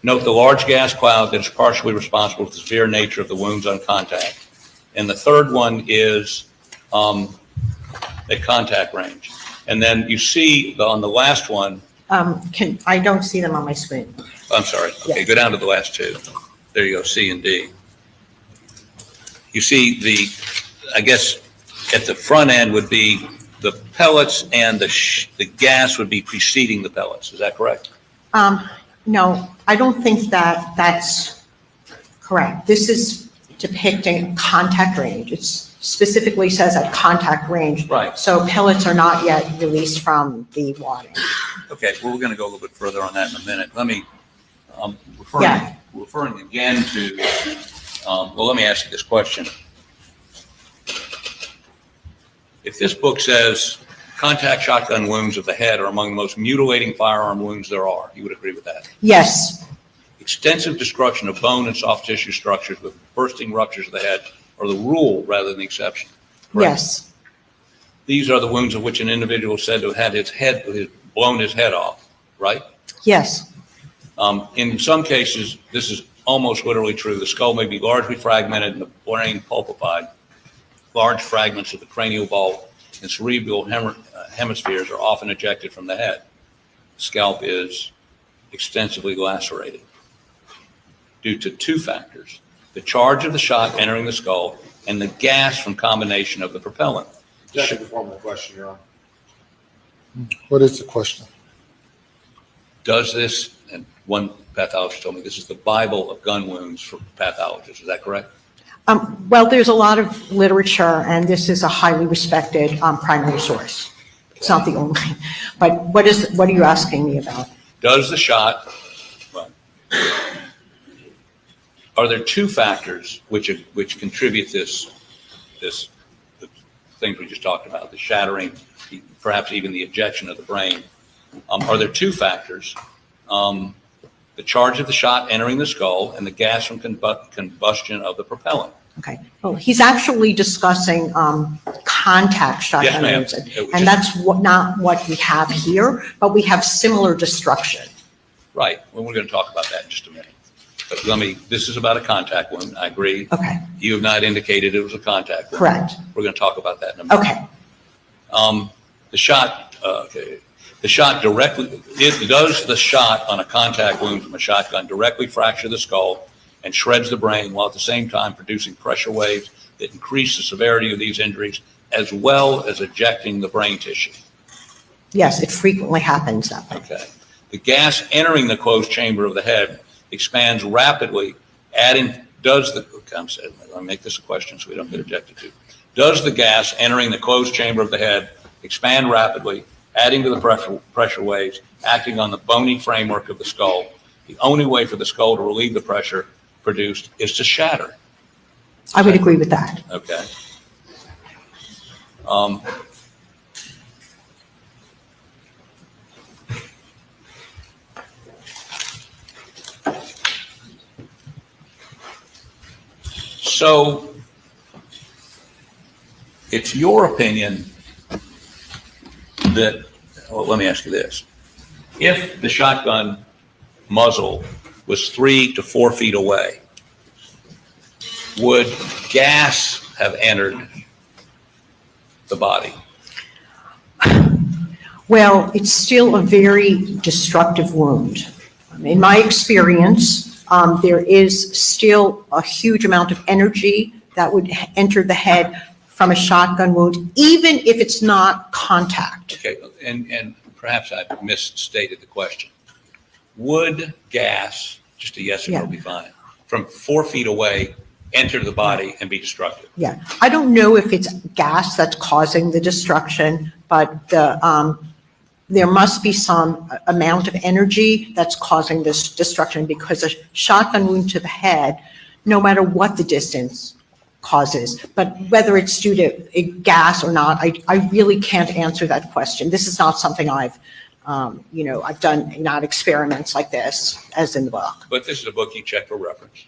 the large gas cloud that is partially responsible for the severe nature of the wounds on contact. And the third one is at contact range. And then you see on the last one, I don't see them on my screen. I'm sorry. Okay, Yeah. go down to the last two. There you go, C and D. You see I guess at the front end would be the pellets and the gas would be preceding the pellets. Is that correct? No, I don't think that that's correct. This is depicting contact range. It specifically says at contact range. Right. So pellets are not yet released from the wadding. Okay, well, we're going to go a little bit further on that in a minute. Let me, Yeah. referring again to, well, let me ask you this question. If this book says contact shotgun wounds of the head are among the most mutilating firearm wounds there are, you would agree with that? Yes, Extensive destruction of bone and soft tissue structures with bursting ruptures of the head are the rule rather than the exception. Correct? yes, These are the wounds of which an individual is said to have had blown his head off, right? yes, In some cases, this is almost literally true. The skull may be largely fragmented and the brain pulpified. Large fragments of the cranial bulb and cerebral hemispheres are often ejected from the head. The scalp is extensively lacerated due to two factors: the charge of the shot entering the skull and the gas from combination of the propellant. Objection to formal question, Your Honor. What is the question? Does this, and one pathologist told me this is the Bible of gun wounds for pathologists, is that correct? Well, there's a lot of literature, and this is a highly respected primary source. It's not the only, but what are you asking me about? Does the shot, well, are there two factors which contribute this the things we just talked about, the shattering, perhaps even the ejection of the brain? Are there two factors? The charge of the shot entering the skull and the gas from combustion of the propellant. Okay, well, he's actually discussing contact Yes, shotgun ma'am. wounds, and that's not what we have here, but we have similar destruction. Right, well, we're going to talk about that in just a minute. But this is about a contact wound, I agree. Okay, You have not indicated it was a contact wound. correct. We're going to talk about that in a minute. Okay, The shot directly, does the shot on a contact wound from a shotgun directly fracture the skull and shreds the brain while at the same time producing pressure waves that increase the severity of these injuries as well as ejecting the brain tissue? yes, it frequently happens that way. Okay. The gas entering the closed chamber of the head expands rapidly, let me make this a question so we don't get objected to. Does the gas entering the closed chamber of the head expand rapidly, adding to the pressure waves, acting on the bony framework of the skull? The only way for the skull to relieve the pressure produced is to shatter. I would agree with that. Okay. So it's your opinion that, well, let me ask you this. If the shotgun muzzle was 3 to 4 feet away, would gas have entered the body? Well, it's still a very destructive wound. In my experience, there is still a huge amount of energy that would enter the head from a shotgun wound, even if it's not contact. Okay, and perhaps I misstated the question. Would gas, just a yes or no Yeah. be fine, from 4 feet away enter the body and be destructive? Yeah, I don't know if it's gas that's causing the destruction, but there must be some amount of energy that's causing this destruction, because a shotgun wound to the head, no matter what the distance, causes. But whether it's due to a gas or not, I really can't answer that question. This is not something I've done not experiments like this as in the book. But this is a book you check for reference,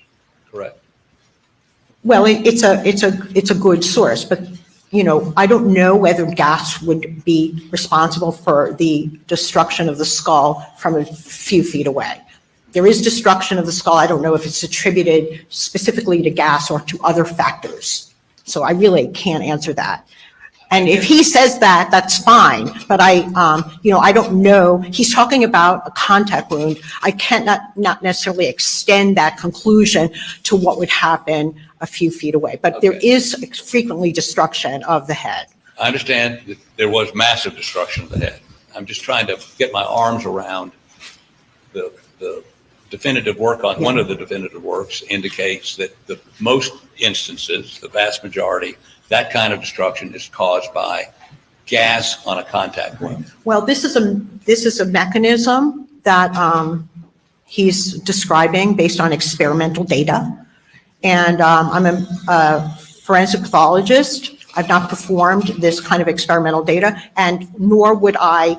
correct? Well, it's a good source, but I don't know whether gas would be responsible for the destruction of the skull from a few feet away. There is destruction of the skull. I don't know if it's attributed specifically to gas or to other factors. So I really can't answer that. And if he says that, that's fine. But I don't know. He's talking about a contact wound. I can't not necessarily extend that conclusion to what would happen a few feet away. But there Okay. is frequently destruction of the head. I understand that there was massive destruction of the head. I'm just trying to get my arms around the definitive work on, one of the definitive works indicates that the most instances, the vast majority, that kind of destruction is caused by gas on a contact wound. Well, this is a mechanism that he's describing based on experimental data. And I'm a forensic pathologist. I've not performed this kind of experimental data, and nor would I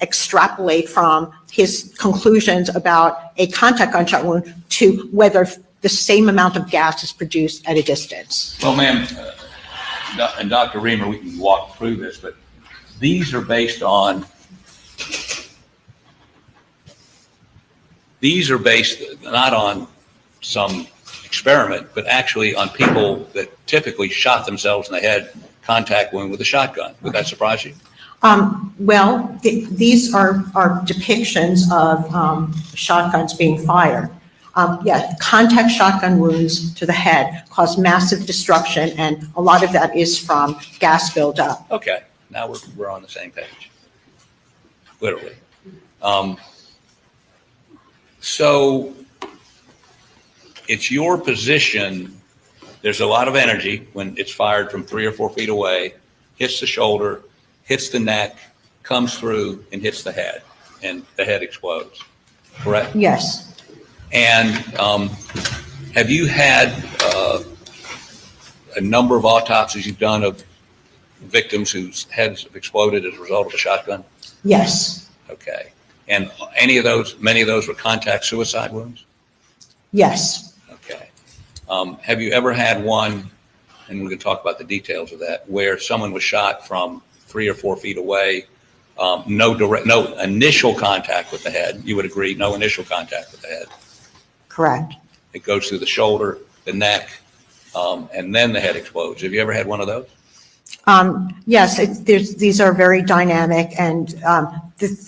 extrapolate from his conclusions about a contact gunshot wound to whether the same amount of gas is produced at a distance. Well, ma'am, and Dr. Reamer, we can walk through this, but these are based not on some experiment, but actually on people that typically shot themselves in the head, contact wound with a shotgun. Would that surprise you? Well, these are depictions of shotguns being fired. Yeah, contact shotgun wounds to the head cause massive destruction, and a lot of that is from gas buildup. Okay, now we're on the same page, literally. So it's your position, there's a lot of energy when it's fired from 3 or 4 feet away, hits the shoulder, hits the neck, comes through and hits the head, and the head explodes, correct? Yes. And have you had a number of autopsies you've done of victims whose heads have exploded as a result of a shotgun? Yes. Okay. And many of those were contact suicide wounds? Yes. Okay. Have you ever had one, and we can talk about the details of that, where someone was shot from 3 or 4 feet away, no initial contact with the head? You would agree, no initial contact with the head. Correct. It goes through the shoulder, the neck, and then the head explodes. Have you ever had one of those? Yes, these are very dynamic, and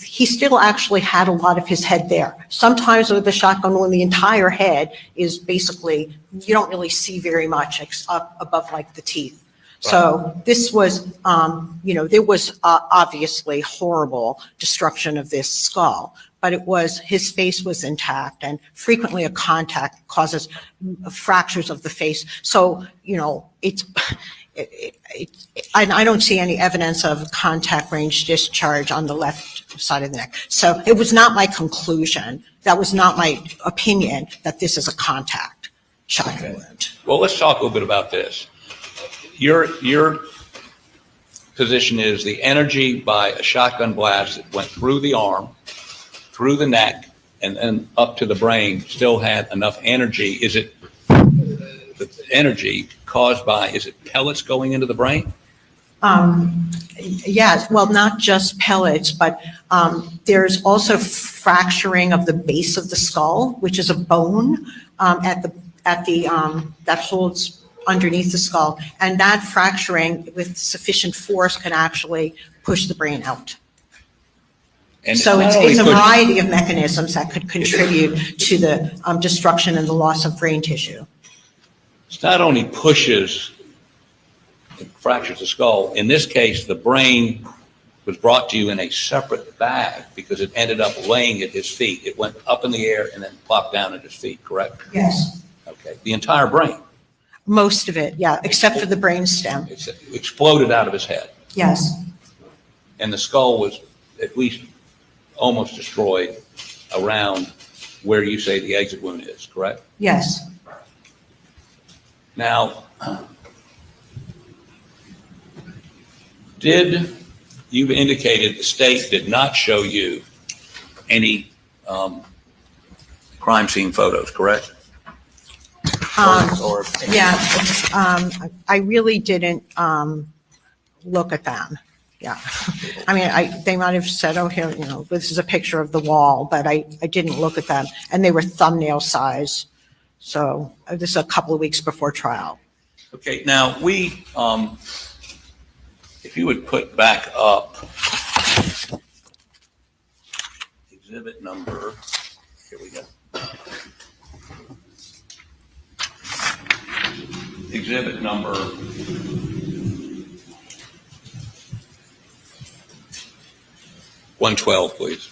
he still actually had a lot of his head there. Sometimes with the shotgun wound, the entire head is basically, you don't really see very much up above like the teeth. Right. So this was, there was obviously horrible destruction of this skull, but his face was intact, and frequently a contact causes fractures of the face. So, I don't see any evidence of contact range discharge on the left side of the neck. So it was not my conclusion. That was not my opinion that this is a contact shotgun wound. Well, let's talk a little bit about this. Your position is the energy by a shotgun blast that went through the arm, through the neck, and then up to the brain still had enough energy. Is it the energy caused by, is it pellets going into the brain? Yes, well, not just pellets, but there's also fracturing of the base of the skull, which is a bone that holds underneath the skull, and that fracturing with sufficient force can actually push the brain out. And so it's a variety of mechanisms that could contribute to the destruction and the loss of brain tissue. It's not only pushes, it fractures the skull. In this case, the brain was brought to you in a separate bag because it ended up laying at his feet. It went up in the air and then plopped down at his feet, correct? Yes. Okay. The entire brain? Most of it, yeah, except for the brain stem. It exploded out of his head. Yes. And the skull was at least almost destroyed around where you say the exit wound is, correct? Yes. Now, you've indicated the state did not show you any crime scene photos, correct? I really didn't look at them. Yeah. I mean, they might have said, oh, here, this is a picture of the wall, but I didn't look at them. And they were thumbnail size. So this is a couple of weeks before trial. Okay. Now, if you would put back up exhibit number, here we go. Exhibit number 112, please.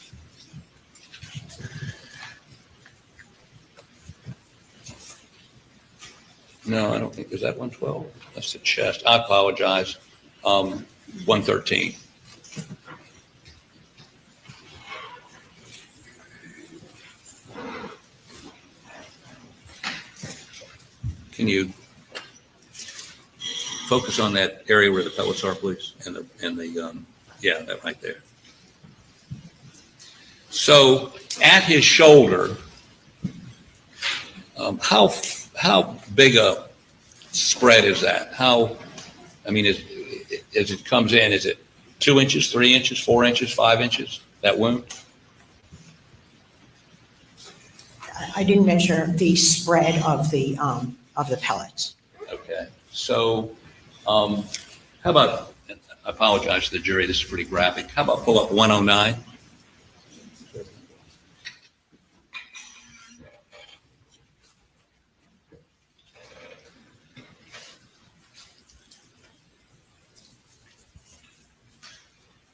No, I don't think, is that 112? That's the chest. I apologize. 113. Can you focus on that area where the pellets are, please? Yeah, that right there. So at his shoulder, how big a spread is that? I mean, as it comes in, is it 2 inches, 3 inches, 4 inches, 5 inches, that wound? I didn't measure the spread of the pellets. Okay, so how about, I apologize to the jury, this is pretty graphic. How about pull up 109?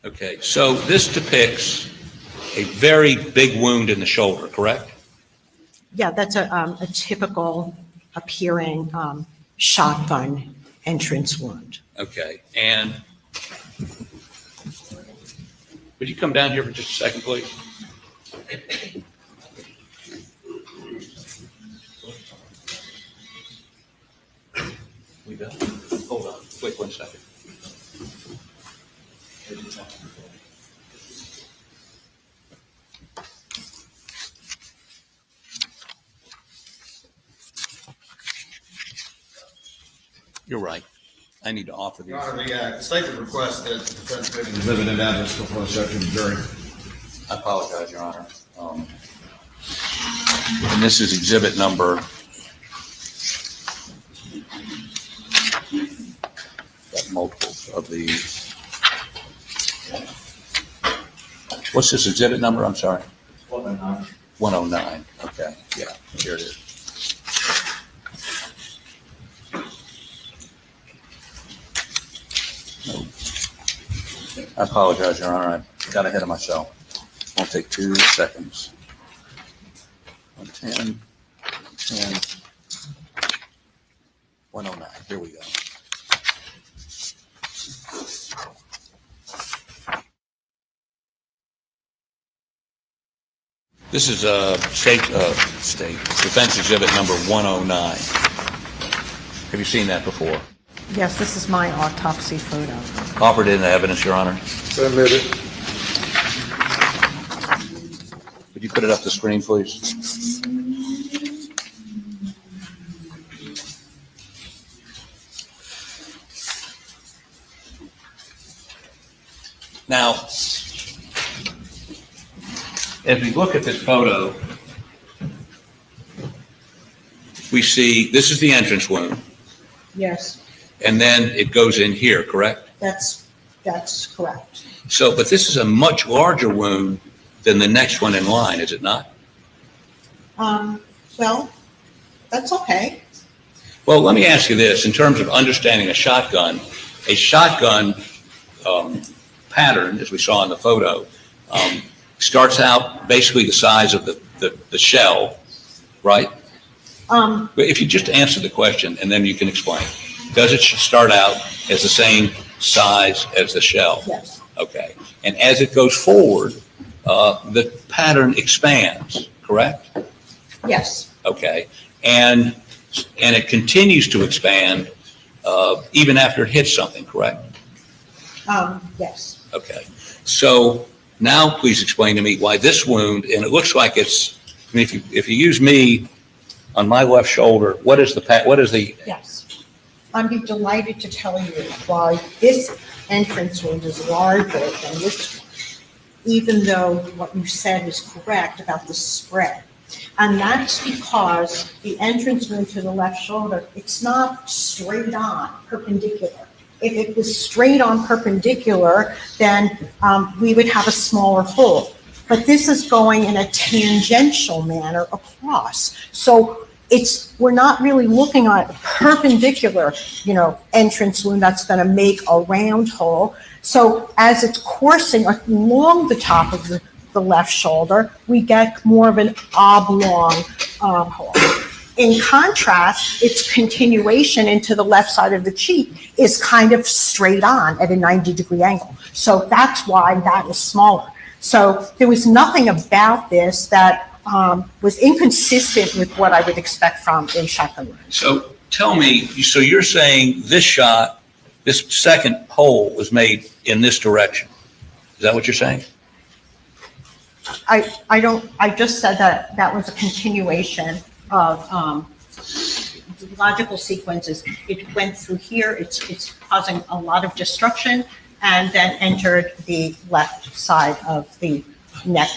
Okay, so this depicts a very big wound in the shoulder, correct? Yeah, that's a typical appearing shotgun entrance wound. Okay, and would you come down here for just a second, please? We done? Hold on, wait 1 second. You're right. I need to offer these. Your Honor, the statement requests that the defense make an exhibit and address before the section of the jury. I apologize, Your Honor. And this is exhibit number. Got multiples of these. What's this exhibit number? I'm sorry. 109. 109. Okay. Yeah, here it is. I apologize, Your Honor. I got ahead of myself. Won't take 2 seconds. 110, 109. Here we go. This is state defense exhibit number 109. Have you seen that before? Yes, this is my autopsy photo. Offered in evidence, Your Honor. Submitted. Would you put it up the screen, please? Now, as we look at this photo, we see this is the entrance wound, Yes, and then it goes in here, correct? that's correct. So, but this is a much larger wound than the next one in line, is it not? Well, that's okay. Well, let me ask you this, in terms of understanding a shotgun pattern, as we saw in the photo, starts out basically the size of the shell, right? If you just answer the question and then you can explain. Does it start out as the same size as the shell? Yes. Okay. And as it goes forward, the pattern expands, correct? Yes. Okay. And it continues to expand even after it hits something, correct? Yes. Okay. So now please explain to me why this wound, and it looks like it's, I mean, if you use me on my left shoulder, what is the, Yes. I'd be delighted to tell you why this entrance wound is larger than this one, even though what you said is correct about the spread. And that's because the entrance wound to the left shoulder, it's not straight on, perpendicular. If it was straight on perpendicular, then we would have a smaller hole. But this is going in a tangential manner across. So we're not really looking at a perpendicular, entrance wound that's going to make a round hole. So as it's coursing along the top of the left shoulder, we get more of an oblong hole. In contrast, its continuation into the left side of the cheek is kind of straight on at a 90-degree angle. So that's why that is smaller. So there was nothing about this that was inconsistent with what I would expect from a shotgun wound. So tell me, so you're saying this shot, this second hole was made in this direction. Is that what you're saying? I just said that was a continuation of the logical sequences. It went through here, it's causing a lot of destruction, and then entered the left side of the neck.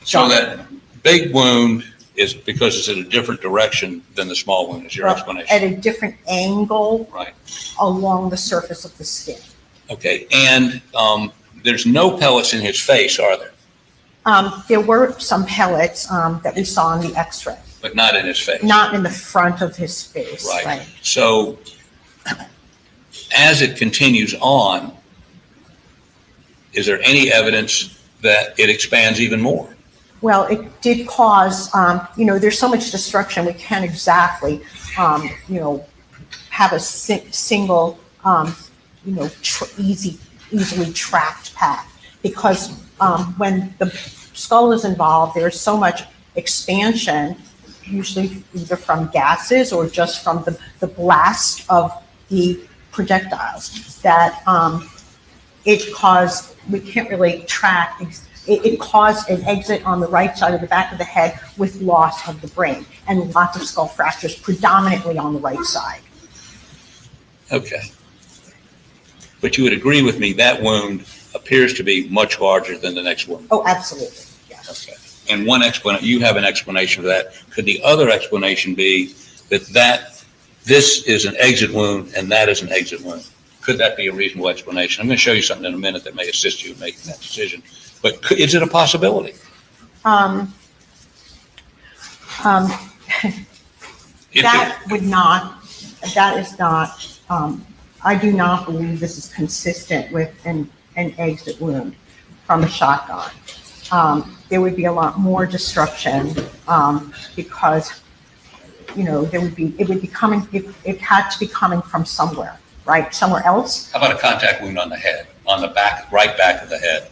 So that big wound is because it's in a different direction than the small wound, is your explanation? At a different angle, right, along the surface of the skin. Okay, and there's no pellets in his face, are there? There were some pellets that we saw in the x-ray. But not in his face? Not in the front of his face. Right. So as it continues on, is there any evidence that it expands even more? Well, it did cause, there's so much destruction, we can't exactly, have a single, easily tracked path. Because when the skull is involved, there's so much expansion, usually either from gases or just from the blast of the projectiles, that we can't really track. It caused an exit on the right side of the back of the head with loss of the brain and lots of skull fractures, predominantly on the right side. Okay. But you would agree with me that wound appears to be much larger than the next wound? Oh, absolutely, yes. Okay. And you have an explanation for that. Could the other explanation be that this is an exit wound and that is an exit wound? Could that be a reasonable explanation? I'm going to show you something in a minute that may assist you in making that decision. But is it a possibility? That is not, I do not believe this is consistent with an exit wound from a shotgun. There would be a lot more destruction because, it had to be coming from somewhere, right? Somewhere else. How about a contact wound on the head, on the back, right back of the head?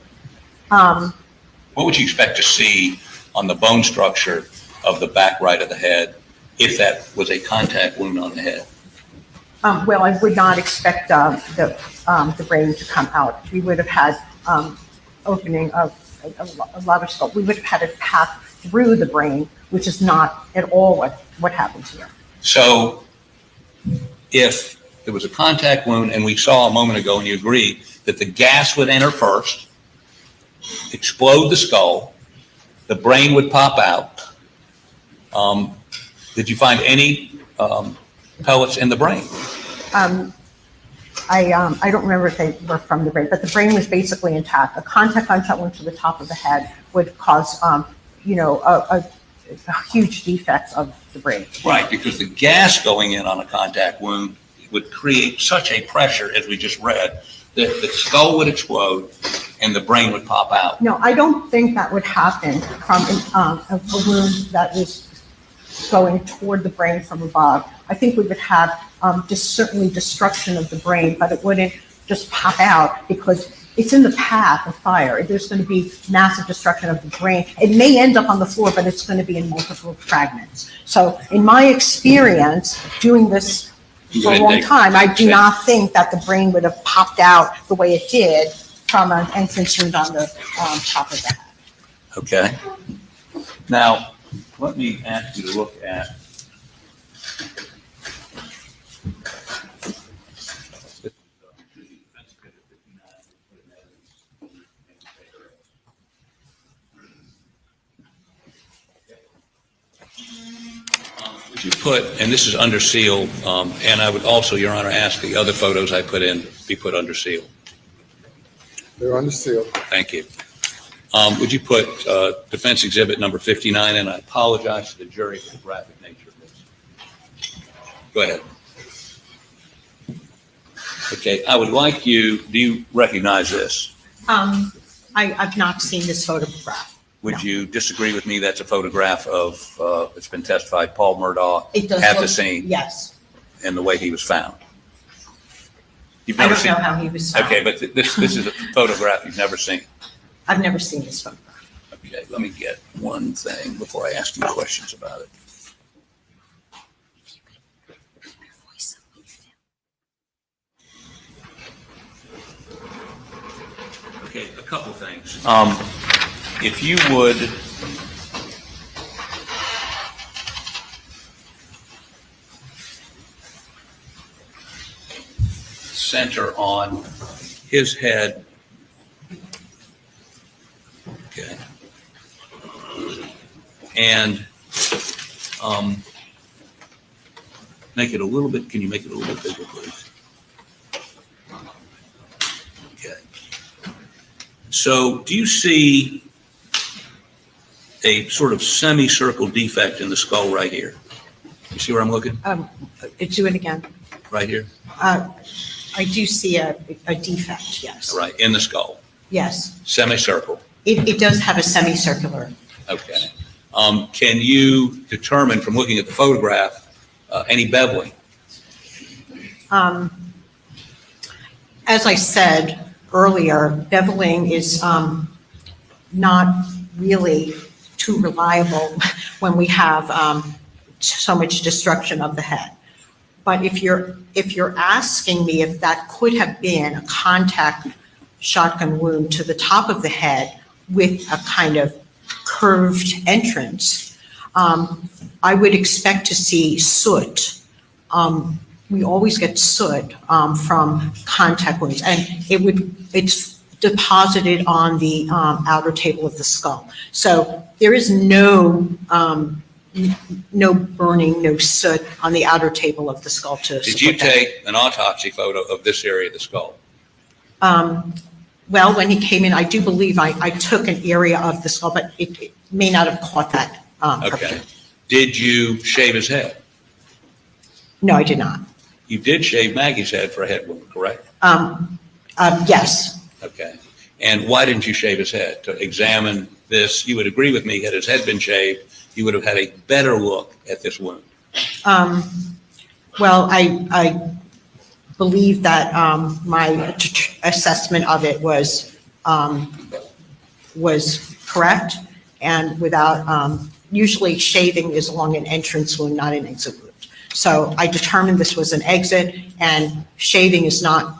What would you expect to see on the bone structure of the back right of the head if that was a contact wound on the head? Well, I would not expect the brain to come out. We would have had opening of a lot of skull. We would have had a path through the brain, which is not at all what happens here. So if there was a contact wound, and we saw a moment ago, and you agree that the gas would enter first, explode the skull, the brain would pop out. Did you find any pellets in the brain? I don't remember if they were from the brain, but the brain was basically intact. A contact gunshot wound to the top of the head would cause, a huge defect of the brain. Right, because the gas going in on a contact wound would create such a pressure, as we just read, that the skull would explode and the brain would pop out. No, I don't think that would happen from a wound that was going toward the brain from above. I think we would have certainly destruction of the brain, but it wouldn't just pop out because it's in the path of fire. There's going to be massive destruction of the brain. It may end up on the floor, but it's going to be in multiple fragments. So in my experience, doing this for a long time, I do not think that the brain would have popped out the way it did from an entrance wound on the top of the head. Okay. Now, let me ask you to look at would you put, and this is under seal, and I would also, Your Honor, ask the other photos I put in be put under seal. They're under seal. Thank you. Would you put defense exhibit number 59, and I apologize to the jury for the graphic nature of this. Go ahead. Okay, I would like you, do you recognize this? I've not seen this photograph. Would No. you disagree with me that's a photograph of, it's been testified, Paul Murdaugh It does at the look- scene Yes. and the way he was found? You've I never don't seen? know how he was found. Okay, but this is a photograph you've never seen. I've never seen this photograph. Okay, let me get one thing before I ask you questions about it. Okay, a couple things. If you would center on his head. Okay. And make it a little bit, can you make it a little bit bigger, please? Okay. So do you see a sort of semicircle defect in the skull right here? You see where I'm looking? Do it again. Right here? I do see a defect, yes. Right, in the skull, Yes. semicircle. It does have a semicircular. Okay. Can you determine from looking at the photograph any beveling? As I said earlier, beveling is not really too reliable when we have so much destruction of the head. But if you're asking me if that could have been a contact shotgun wound to the top of the head with a kind of curved entrance, I would expect to see soot. We always get soot from contact wounds, and it's deposited on the outer table of the skull. So there is no burning, no soot on the outer table of the skull to Did you support that. take an autopsy photo of this area of the skull? Well, when he came in, I do believe I took an area of the skull, but it may not have caught that. Okay. perfectly. Did you shave his head? No, I did not. You did shave Maggie's head for a head wound, correct? Yes. Okay. And why didn't you shave his head? To examine this, you would agree with me, had his head been shaved, you would have had a better look at this wound. Well, I believe that my assessment of it was correct, and without, usually shaving is along an entrance wound, not an exit wound. So I determined this was an exit, and shaving is not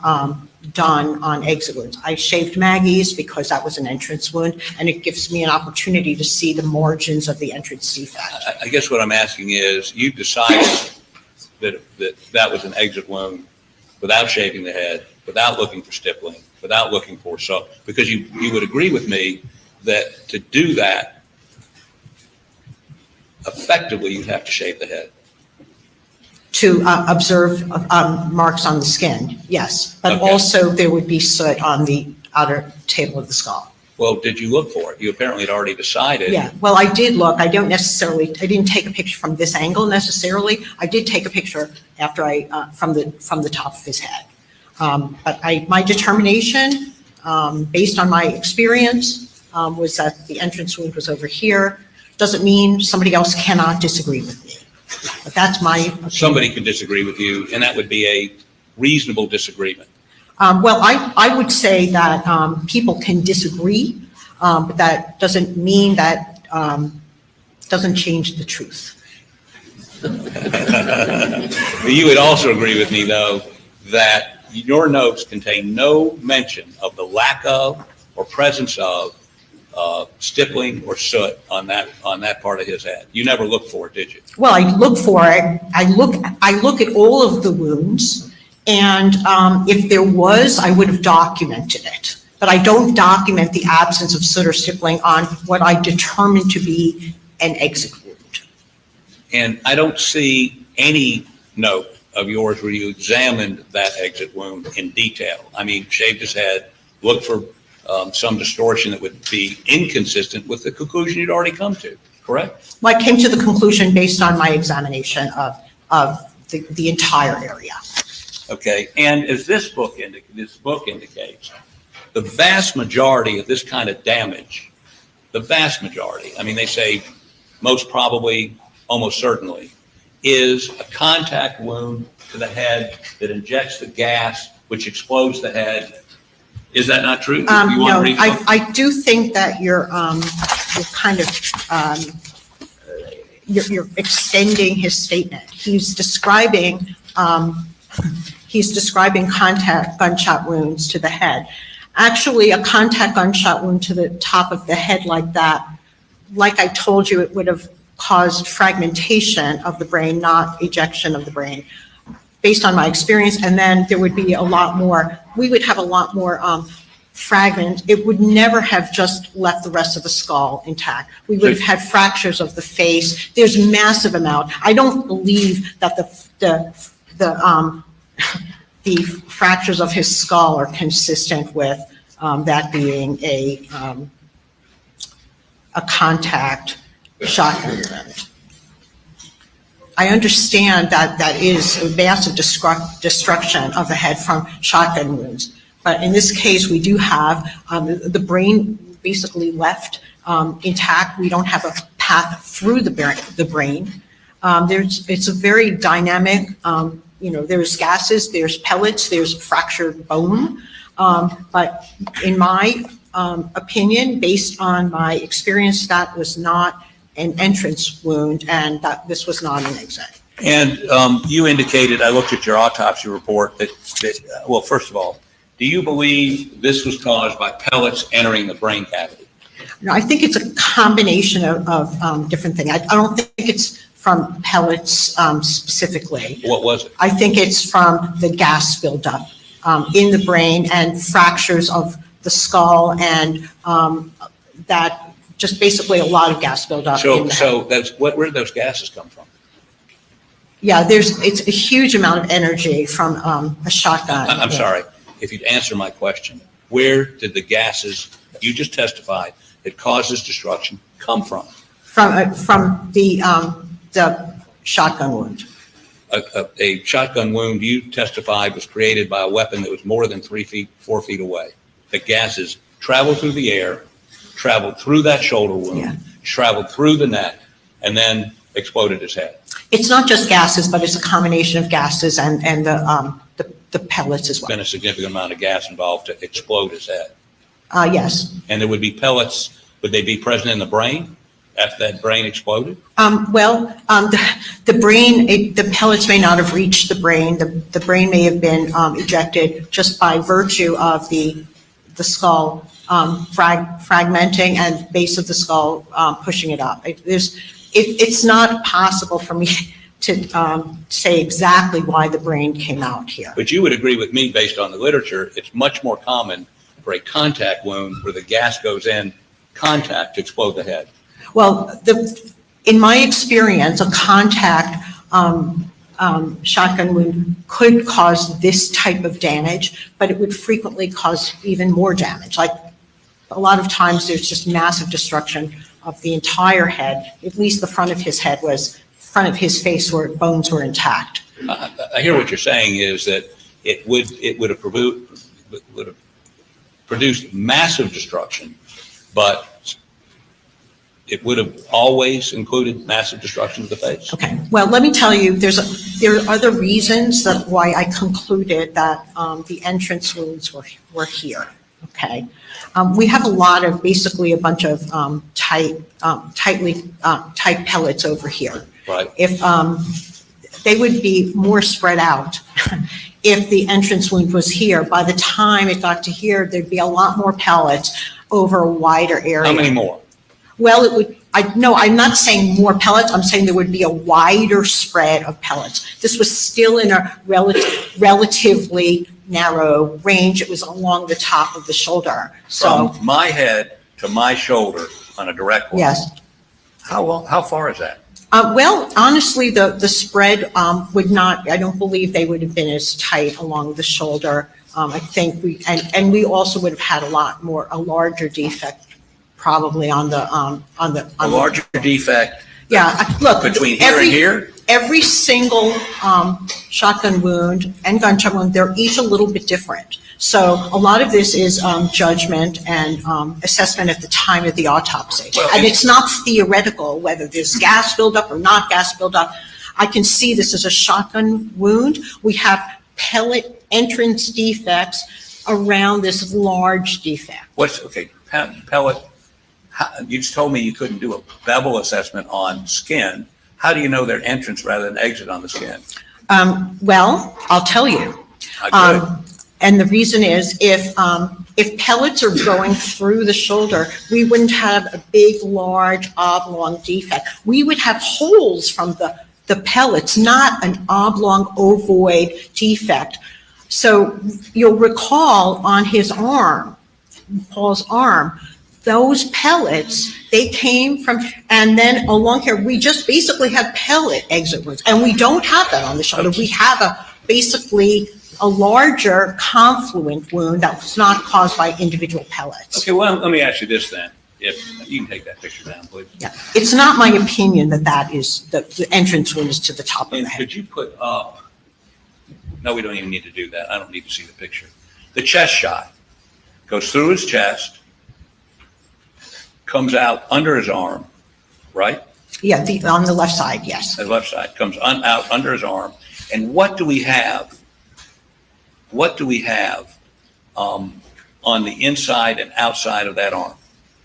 done on exit wounds. I shaved Maggie's because that was an entrance wound, and it gives me an opportunity to see the margins of the entrance defect. I guess what I'm asking is, you decided that was an exit wound without shaving the head, without looking for stippling, without looking for, so, because you would agree with me that to do that, effectively, you'd have to shave the head. To observe marks on the skin, yes. But Okay. also there would be soot on the outer table of the skull. Well, did you look for it? You apparently had already decided. Yeah, well, I did look. I didn't take a picture from this angle necessarily. I did take a picture after from the top of his head. But my determination, based on my experience, was that the entrance wound was over here. Doesn't mean somebody else cannot disagree with me. But that's my opinion. Somebody could disagree with you, and that would be a reasonable disagreement. Well, I would say that people can disagree, but that doesn't mean that, doesn't change the truth. You would also agree with me, though, that your notes contain no mention of the lack of or presence of stippling or soot on that part of his head. You never looked for it, did you? Well, I look for it. I look at all of the wounds, and if there was, I would have documented it. But I don't document the absence of soot or stippling on what I determined to be an exit wound. And I don't see any note of yours where you examined that exit wound in detail. I mean, shaved his head, looked for some distortion that would be inconsistent with the conclusion you'd already come to, correct? Well, I came to the conclusion based on my examination of the entire area. Okay, and as this book indicates, the vast majority of this kind of damage, the vast majority, I mean, they say most probably, almost certainly, is a contact wound to the head that injects the gas, which explodes the head. Is that not true? No, I do think that you're kind of, you're extending his statement. He's describing contact gunshot wounds to the head. Actually, a contact gunshot wound to the top of the head like that, like I told you, it would have caused fragmentation of the brain, not ejection of the brain, based on my experience. And then there would be a lot more, we would have a lot more fragments. It would never have just left the rest of the skull intact. We would have had fractures of the face. There's massive amount. I don't believe that the fractures of his skull are consistent with that being a contact shotgun wound. I understand that that is a massive destruction of the head from shotgun wounds. But in this case, we do have the brain basically left intact. We don't have a path through the brain. It's a very dynamic, there's gases, there's pellets, there's fractured bone. But in my opinion, based on my experience, that was not an entrance wound and that this was not an exit. And you indicated, I looked at your autopsy report, that well, first of all, do you believe this was caused by pellets entering the brain cavity? No, I think it's a combination of different things. I don't think it's from pellets specifically. What was it? I think it's from the gas buildup in the brain and fractures of the skull and that just basically a lot of gas buildup. So where did those gases come from? Yeah, it's a huge amount of energy from a shotgun. I'm sorry, if you'd answer my question, where did the gases you just testified that causes destruction come from? From the shotgun wound. A shotgun wound you testified was created by a weapon that was more than 4 feet away. The gases traveled through the air, traveled through that shoulder wound, traveled through the neck, and then exploded his head. It's not just gases, but it's a combination of gases and the pellets as well. There's been a significant amount of gas involved to explode his head. Yes. And there would be pellets, would they be present in the brain after that brain exploded? The brain, the pellets may not have reached the brain. The brain may have been ejected just by virtue of the skull fragmenting and base of the skull pushing it up. It's not possible for me to say exactly why the brain came out here. But you would agree with me, based on the literature, it's much more common for a contact wound where the gas goes in contact to explode the head. Well, in my experience, a contact shotgun wound could cause this type of damage, but it would frequently cause even more damage. Like a lot of times there's just massive destruction of the entire head. At least the front of his face where bones were intact. I hear what you're saying is that it would have produced massive destruction, but it would have always included massive destruction of the face. Okay, well, let me tell you, there are other reasons that why I concluded that the entrance wounds were here. Okay, we have basically a bunch of tight pellets over here. Right. If they would be more spread out, if the entrance wound was here, by the time it got to here, there'd be a lot more pellets over a wider area. How many more? Well, I'm not saying more pellets. I'm saying there would be a wider spread of pellets. This was still in a relatively narrow range. It was along the top of the shoulder. So from my head to my shoulder on a direct line. Yes. How far is that? Well, honestly, the spread would not. I don't believe they would have been as tight along the shoulder. I think we also would have had a larger defect. Probably on the larger defect Yeah, look. Between here and here? Every single shotgun wound and gunshot wound, they're each a little bit different. So a lot of this is judgment and assessment at the time of the autopsy. Well, and it's not theoretical whether there's gas buildup or not gas buildup. I can see this as a shotgun wound. We have pellet entrance defects around this large defect. Pellet, you just told me you couldn't do a bevel assessment on skin. How do you know their entrance rather than exit on the skin? Well, I'll tell you. And the reason is if pellets are going through the shoulder, we wouldn't have a big, large, oblong defect. We would have holes from the pellets, not an oblong ovoid defect. So you'll recall on his arm, Paul's arm, those pellets, they came from, and then along here, we just basically have pellet exit wounds, and we don't have that on the shoulder. We have basically a larger confluent wound that was not caused by individual pellets. Okay, well, let me ask you this then. If you can take that picture down, please. Yeah, it's not my opinion that is the entrance wound is to the top of And the head. could you put up, no, we don't even need to do that. I don't need to see the picture. The chest shot goes through his chest, comes out under his arm, right? Yeah, on the left side, yes. The left side comes out under his arm. And what do we have? What do we have on the inside and outside of that arm?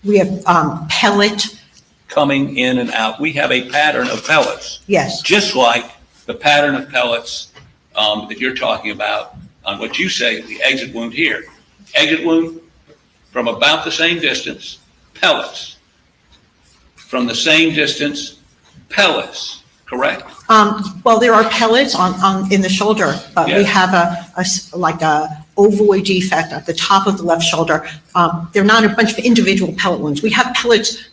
We have pellet. Coming in and out. We have a pattern of pellets. Yes. Just like the pattern of pellets that you're talking about on what you say the exit wound here. Exit wound from about the same distance, pellets. From the same distance, pellets, correct? Well, there are pellets in the shoulder, but we have a ovoid defect at the top of the left shoulder. They're not a bunch of individual pellet wounds. We have pellets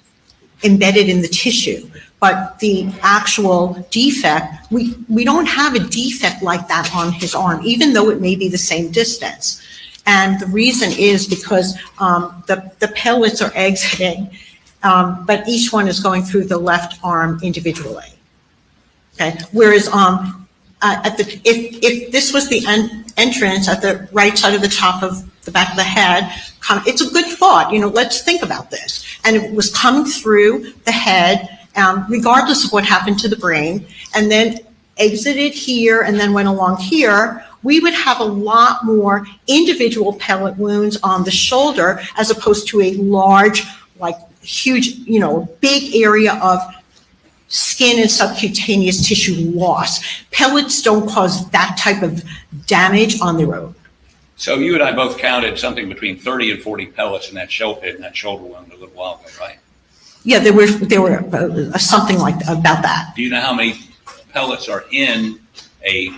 embedded in the tissue, but the actual defect, we don't have a defect like that on his arm, even though it may be the same distance. And the reason is because the pellets are exiting, but each one is going through the left arm individually. Okay. Whereas if this was the entrance at the right side of the top of the back of the head, it's a good thought. Let's think about this. And it was coming through the head, regardless of what happened to the brain, and then exited here and then went along here. We would have a lot more individual pellet wounds on the shoulder as opposed to a large, huge, big area of skin and subcutaneous tissue loss. Pellets don't cause that type of damage on their own. So you and I both counted something between 30 and 40 pellets in that shoulder wound a little while ago, right? Yeah, there were something like about that. Do you know how many pellets are in a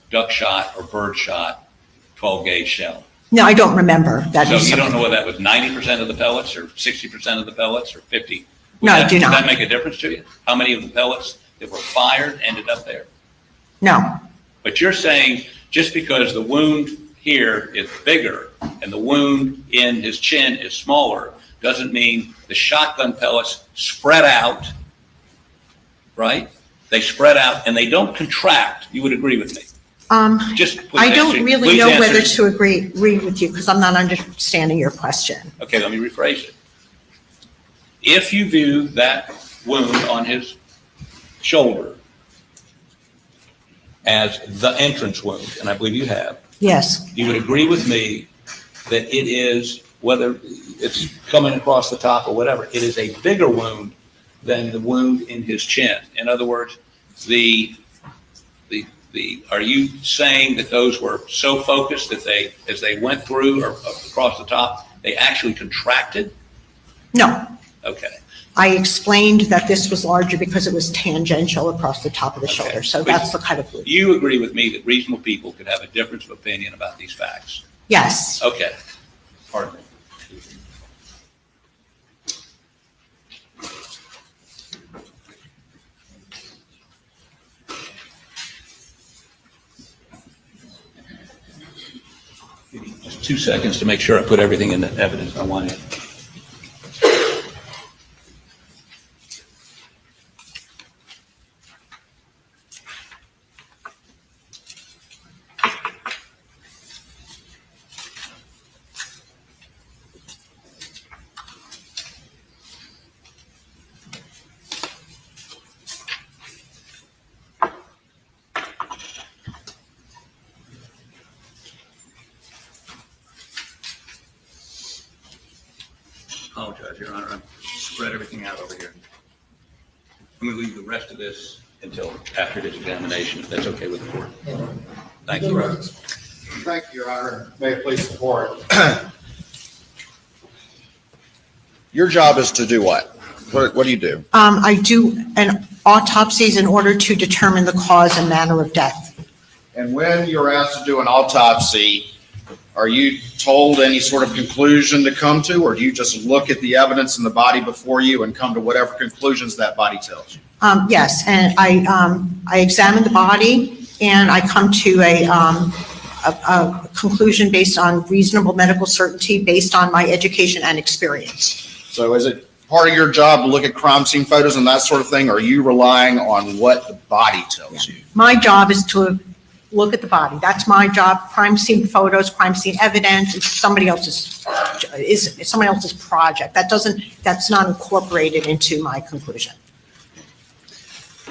duck shot or bird shot 12 gauge shell? No, I don't remember. So you don't know whether that was 90% of the pellets or 60% of the pellets or 50? No, I do not. Does that make a difference to you? How many of the pellets that were fired ended up there? No. But you're saying just because the wound here is bigger and the wound in his chin is smaller doesn't mean the shotgun pellets spread out, right? They spread out and they don't contract. You would agree with me? I don't really know whether to agree with you because I'm not understanding your question. Okay, let me rephrase it. If you view that wound on his shoulder as the entrance wound, and I believe you have. Yes. You would agree with me that it is, whether it's coming across the top or whatever, it is a bigger wound than the wound in his chin. In other words, are you saying that those were so focused that as they went through or across the top, they actually contracted? No. Okay. I explained that this was larger because it was tangential across the top of the shoulder. So that's the kind of wound. You agree with me that reasonable people could have a difference of opinion about these facts? Yes. Okay. Pardon me. Just 2 seconds to make sure I put everything in the evidence I wanted. apologize, Your Honor. I've spread everything out over here. I'm going to leave the rest of this until after his examination, if that's okay with the court. Thank you. Thank you, Your Honor. May it please the court. Your job is to do what? What do you do? I do an autopsies in order to determine the cause and manner of death. And when you're asked to do an autopsy, are you told any sort of conclusion to come to, or do you just look at the evidence in the body before you and come to whatever conclusions that body tells you? Yes, and I examine the body and I come to a conclusion based on reasonable medical certainty based on my education and experience. So is it part of your job to look at crime scene photos and that sort of thing, or are you relying on what the body tells you? My job is to look at the body. That's my job. Crime scene photos, crime scene evidence, it's somebody else's project. That's not incorporated into my conclusion.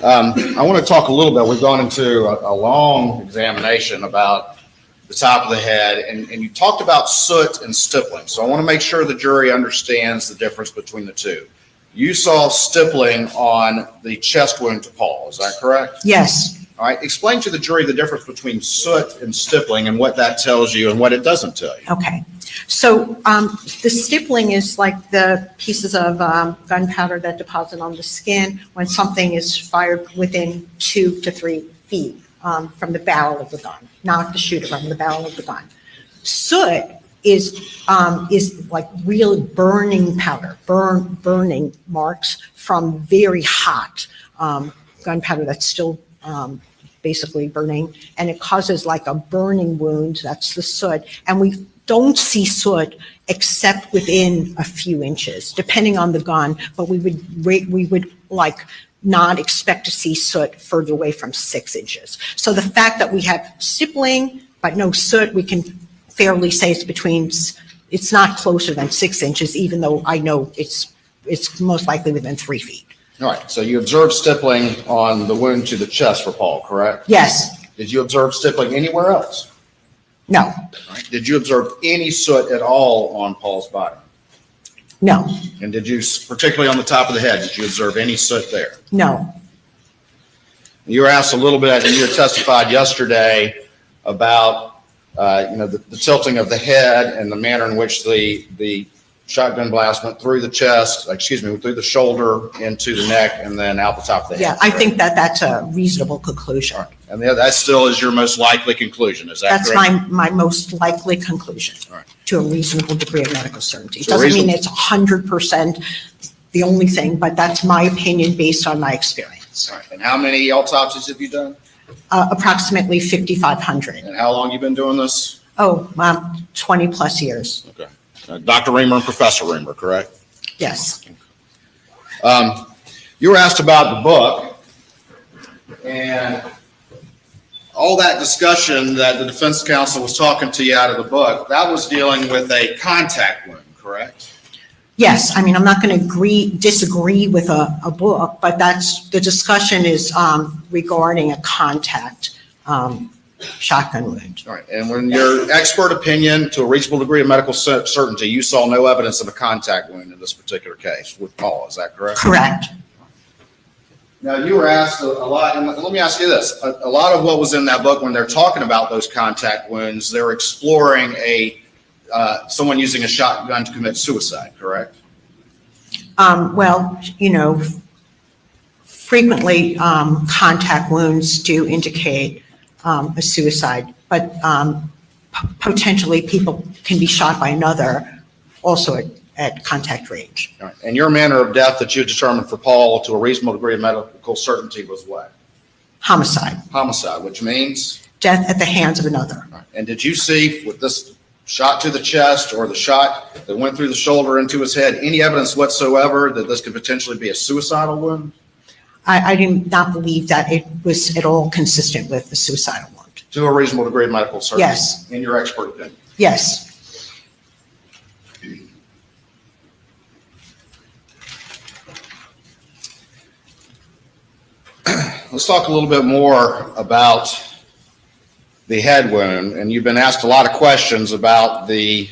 I want to talk a little bit. We've gone into a long examination about the top of the head, and you talked about soot and stippling. So I want to make sure the jury understands the difference between the two. You saw stippling on the chest wound to Paul, is that correct? Yes. All right, explain to the jury the difference between soot and stippling and what that tells you and what it doesn't tell you. Okay. So the stippling is like the pieces of gunpowder that deposit on the skin when something is fired within 2 to 3 feet from the barrel of the gun, not the shooter, from the barrel of the gun. Soot is like real burning powder, burning marks from very hot gunpowder that's still basically burning, and it causes like a burning wound. That's the soot, and we don't see soot except within a few inches, depending on the gun. But we would like not expect to see soot further away from 6 inches. So the fact that we have stippling but no soot, we can fairly say it's not closer than 6 inches, even though I know it's most likely within 3 feet. All right, so you observed stippling on the wound to the chest for Paul, correct? Yes. Did you observe stippling anywhere else? No. All right. Did you observe any soot at all on Paul's body? No. And did you, particularly on the top of the head, did you observe any soot there? No. You were asked a little bit, and you had testified yesterday about, the tilting of the head and the manner in which the shotgun blast went through the chest, through the shoulder, into the neck, and then out the top of the head. Yeah, I think that's a reasonable conclusion. All right. And that still is your most likely conclusion, is that correct? That's my most likely conclusion, All right. to a reasonable degree of medical certainty. It So doesn't mean it's 100% the only thing, but that's my opinion based on my experience. All right. And how many autopsies have you done? Approximately 5,500. And how long you been doing this? 20 plus years. Okay. Dr. Reamer and Professor Reamer, correct? Yes. You were asked about the book, and all that discussion that the defense counsel was talking to you out of the book, that was dealing with a contact wound, correct? Yes. I mean, I'm not going to disagree with a book, but the discussion is regarding a contact shotgun wound. All right. And when your expert opinion, to a reasonable degree of medical certainty, you saw no evidence of a contact wound in this particular case with Paul, is that correct? Correct. Now, you were asked a lot, and let me ask you this. A lot of what was in that book, when they're talking about those contact wounds, they're exploring someone using a shotgun to commit suicide, correct? Well, frequently contact wounds do indicate a suicide, but potentially people can be shot by another also at contact range. All right. And your manner of death that you determined for Paul to a reasonable degree of medical certainty was what? Homicide. Homicide, which means? Death at the hands of another. All right. And did you see with this shot to the chest or the shot that went through the shoulder into his head, any evidence whatsoever that this could potentially be a suicidal wound? I did not believe that it was at all consistent with a suicidal wound. To a reasonable degree of medical certainty? Yes. In your expert opinion? Yes. Let's talk a little bit more about the head wound. And you've been asked a lot of questions about the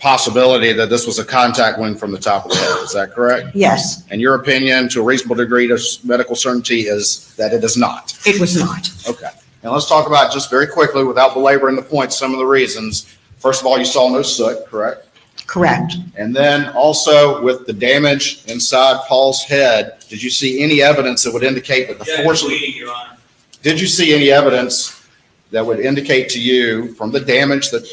possibility that this was a contact wound from the top of the head. Is that correct? Yes, And your opinion, to a reasonable degree of medical certainty, is that it is not? it was not. Okay. Now let's talk about, just very quickly, without belaboring the point, some of the reasons. First of all, you saw no soot, correct? Correct. And then also with the damage inside Paul's head, did you see any evidence that would indicate that the force? Your Honor. Did you see any evidence that would indicate to you from the damage that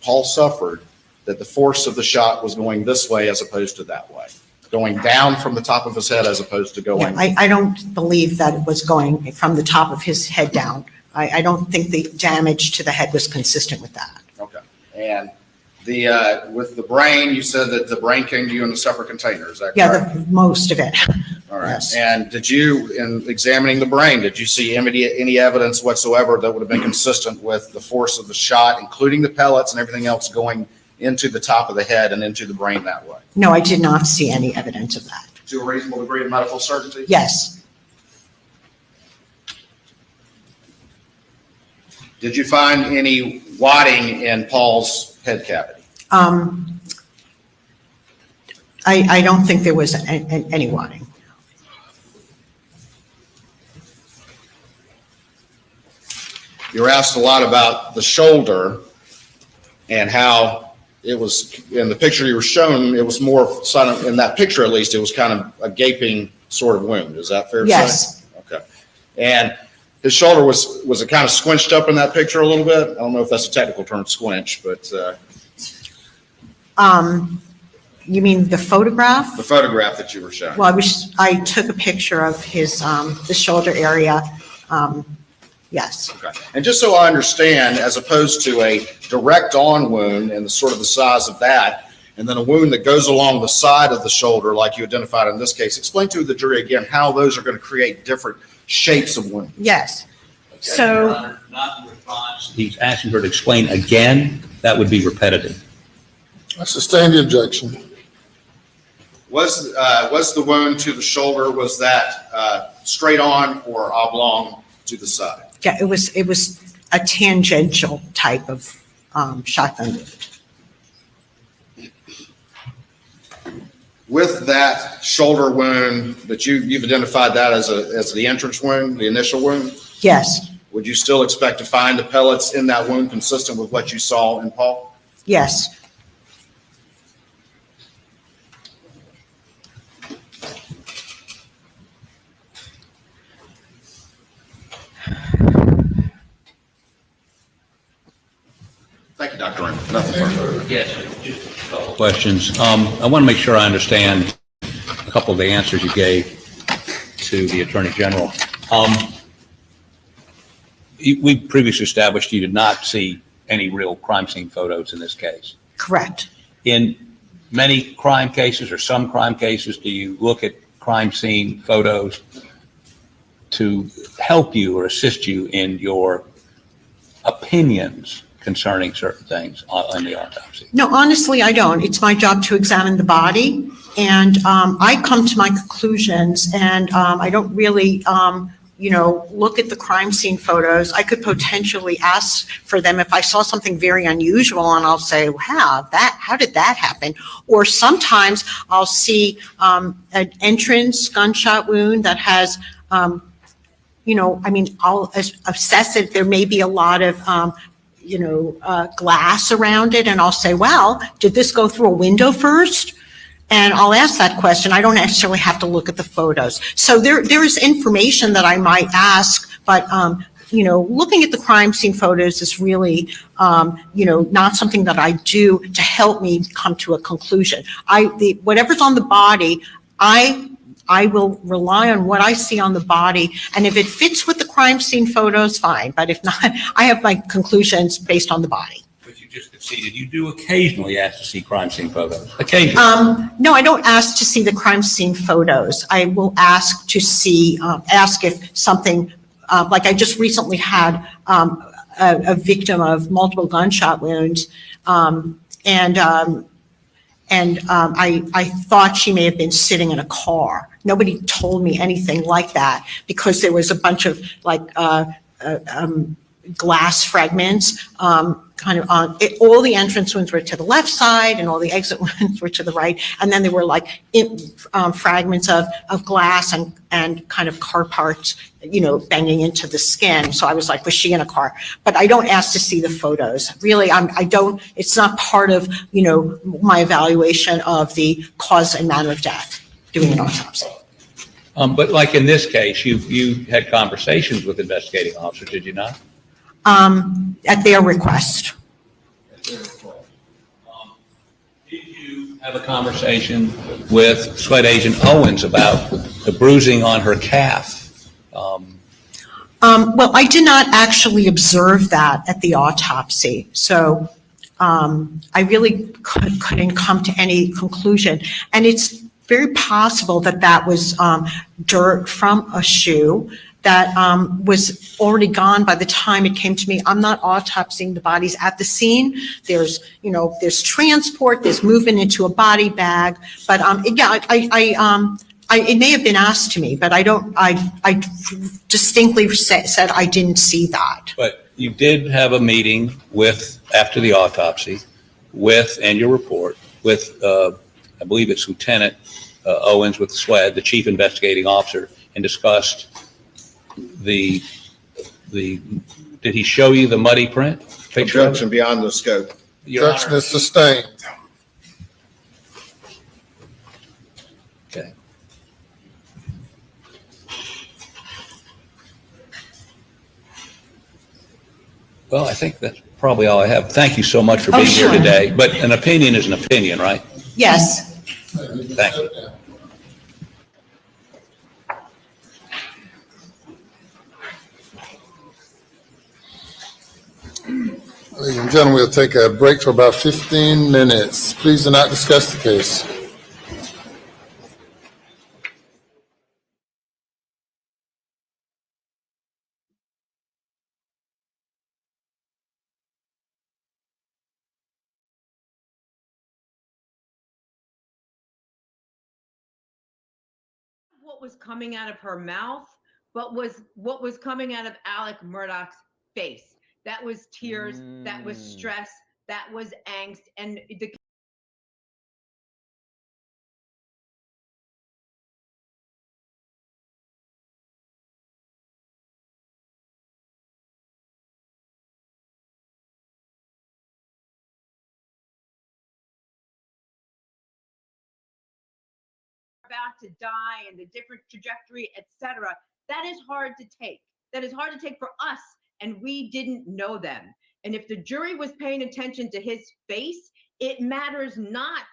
Paul suffered that the force of the shot was going this way as opposed to that way? Going down from the top of his head as opposed to going? Yeah, I don't believe that it was going from the top of his head down. I don't think the damage to the head was consistent with that. Okay. And with the brain, you said that the brain came to you in a separate container, is that correct? Yeah, most of it. All right. Yes. And did you, in examining the brain, did you see any evidence whatsoever that would have been consistent with the force of the shot, including the pellets and everything else going into the top of the head and into the brain that way? No, I did not see any evidence of that. To a reasonable degree of medical certainty? Yes, Did you find any wadding in Paul's head cavity? I don't think there was any wadding. You were asked a lot about the shoulder and how it was, in the picture you were shown, it was more, in that picture at least, it was kind of a gaping sort of wound. Is that fair to say? Yes. Okay. And his shoulder was it kind of squinched up in that picture a little bit? I don't know if that's a technical term, squinch, but You mean the photograph? the photograph that you were showing. Well, I took a picture of his, the shoulder area. Yes. Okay. And just so I understand, as opposed to a direct on wound and the sort of the size of that, and then a wound that goes along the side of the shoulder, like you identified in this case, explain to the jury again how those are going to create different shapes of wounds. Yes. Your So, Honor, not in response. He's asking her to explain again. That would be repetitive. I sustain the objection. Was the wound to the shoulder, was that straight on or oblong to the side? yeah, it was a tangential type of shotgun wound. With that shoulder wound that you've identified that as the entrance wound, the initial wound, Yes, would you still expect to find the pellets in that wound consistent with what you saw in Paul? yes. Thank you, Dr. Raymond. Nothing further. Yes, just a couple of questions. I want to make sure I understand a couple of the answers you gave to the Attorney General. We previously established you did not see any real crime scene photos in this case. Correct. In many crime cases or some crime cases, do you look at crime scene photos to help you or assist you in your opinions concerning certain things on the autopsy? No, honestly, I don't. It's my job to examine the body, and I come to my conclusions, and I don't really, look at the crime scene photos. I could potentially ask for them if I saw something very unusual, and I'll say, wow, how did that happen? Or sometimes I'll see an entrance gunshot wound that has, I'll assess it. There may be a lot of glass around it, and I'll say, well, did this go through a window first? And I'll ask that question. I don't necessarily have to look at the photos. So there is information that I might ask, but, looking at the crime scene photos is really, not something that I do to help me come to a conclusion. Whatever's on the body, I will rely on what I see on the body, and if it fits with the crime scene photos, fine. But if not, I have my conclusions based on the body. But you just conceded you do occasionally ask to see crime scene photos. Occasionally. No, I don't ask to see the crime scene photos. I will ask to see, ask if something, like I just recently had a victim of multiple gunshot wounds, and I thought she may have been sitting in a car. Nobody told me anything like that because there was a bunch of glass fragments, kind of on it. All the entrance wounds were to the left side and all the exit wounds were to the right. And then there were like fragments of glass and kind of car parts, banging into the skin. So I was like, was she in a car? But I don't ask to see the photos. Really, it's not part of, my evaluation of the cause and manner of death, doing an autopsy. But like in this case, you had conversations with investigating officers, did you not? At their request. Did you have a conversation with Sweat Agent Owens about the bruising on her calf? Well, I did not actually observe that at the autopsy, so I really couldn't come to any conclusion. And it's very possible that was dirt from a shoe that was already gone by the time it came to me. I'm not autopsying the bodies at the scene. There's transport, there's movement into a body bag, but it may have been asked to me, but I distinctly said I didn't see that. But you did have a meeting after the autopsy and your report with, I believe it's Lieutenant Owens with SWED, the chief investigating officer, and discussed did he show you the muddy print? Objection beyond the scope. Objection is sustained. Okay. Well, I think that's probably all I have. Thank you so much for being here today. But an opinion is an opinion, right? Yes. Thank you. Ladies and gentlemen, we'll take a break for about 15 minutes. Please do not discuss the case. What was coming out of her mouth, but what was coming out of Alec Murdaugh's face. That was tears, that was stress, that was angst, and the about to die and the different trajectory, etc. That is hard to take. That is hard to take for us, and we didn't know them. And if the jury was paying attention to his face, it matters not,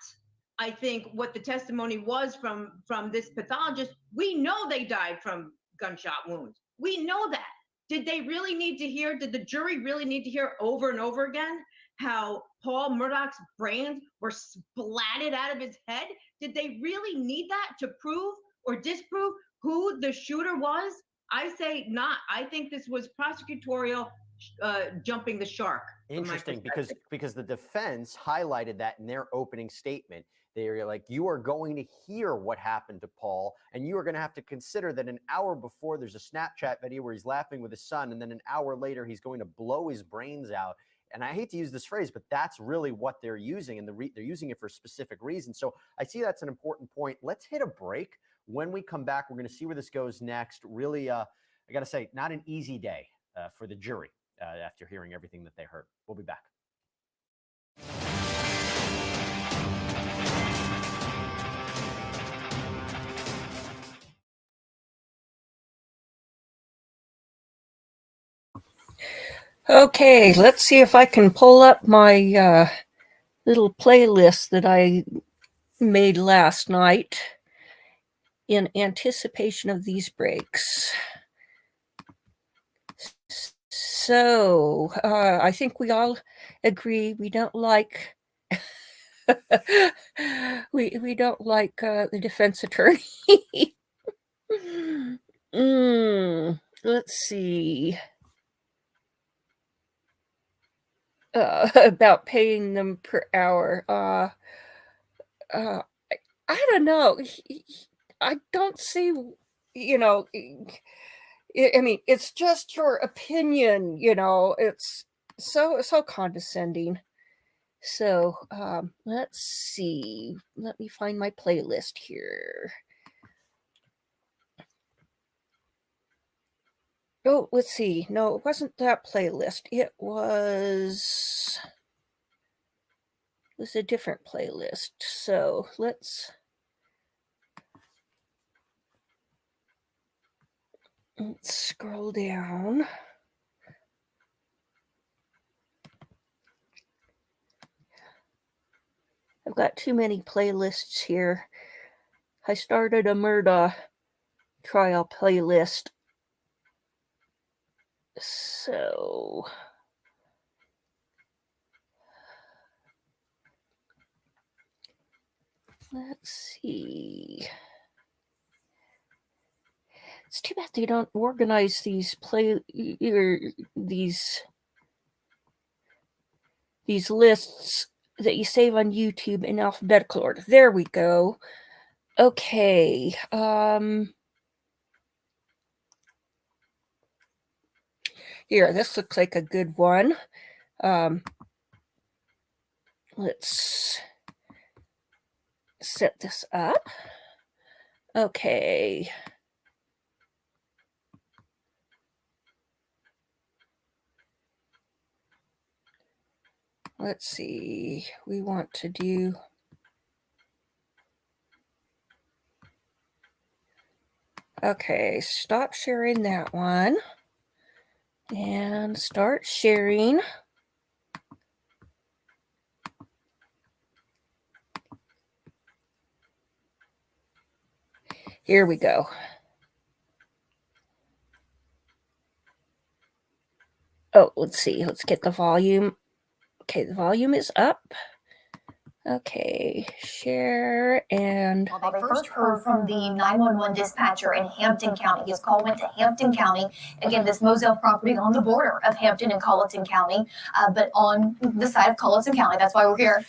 I think, what the testimony was from this pathologist. We know they died from gunshot wounds. We know that. Did they really need to hear, did the jury really need to hear over and over again how Paul Murdaugh's brains were splatted out of his head? Did they really need that to prove or disprove who the shooter was? I say not. I think this was prosecutorial jumping the shark. Interesting, because the defense highlighted that in their opening statement. They're like, you are going to hear what happened to Paul, and you are going to have to consider that an hour before there's a Snapchat video where he's laughing with his son, and then an hour later he's going to blow his brains out. And I hate to use this phrase, but that's really what they're using, and they're using it for a specific reason. So I see that's an important point. Let's hit a break. When we come back, we're going to see where this goes next. Really, I got to say, not an easy day for the jury after hearing everything that they heard. We'll be back. Okay, let's see if I can pull up my little playlist that I made last night in anticipation of these breaks. So I think we all agree we don't like we don't like the defense attorney. Let's see. About paying them per hour. I don't know. I don't see, I mean, it's just your opinion, you know. It's so condescending. So, let's see. Let me find my playlist here. Oh, let's see. No, it wasn't that playlist. It was a different playlist. So let's scroll down. I've got too many playlists here. I started a Murdaugh trial playlist. So let's see. It's too bad they don't organize these these lists that you save on YouTube in alphabetical order. There we go. Okay. Here, this looks like a good one. Let's set this up. Okay. Let's see. We want to do... Okay, stop sharing that one. And start sharing. Here we go. Oh, let's see. Let's get the volume. Okay, the volume is up. Okay, share and... Well, they first heard from the 911 dispatcher in Hampton County. His call went to Hampton County. Again, this Moselle property on the border of Hampton and Colleton County, but on the side of Colleton County. That's why we're here.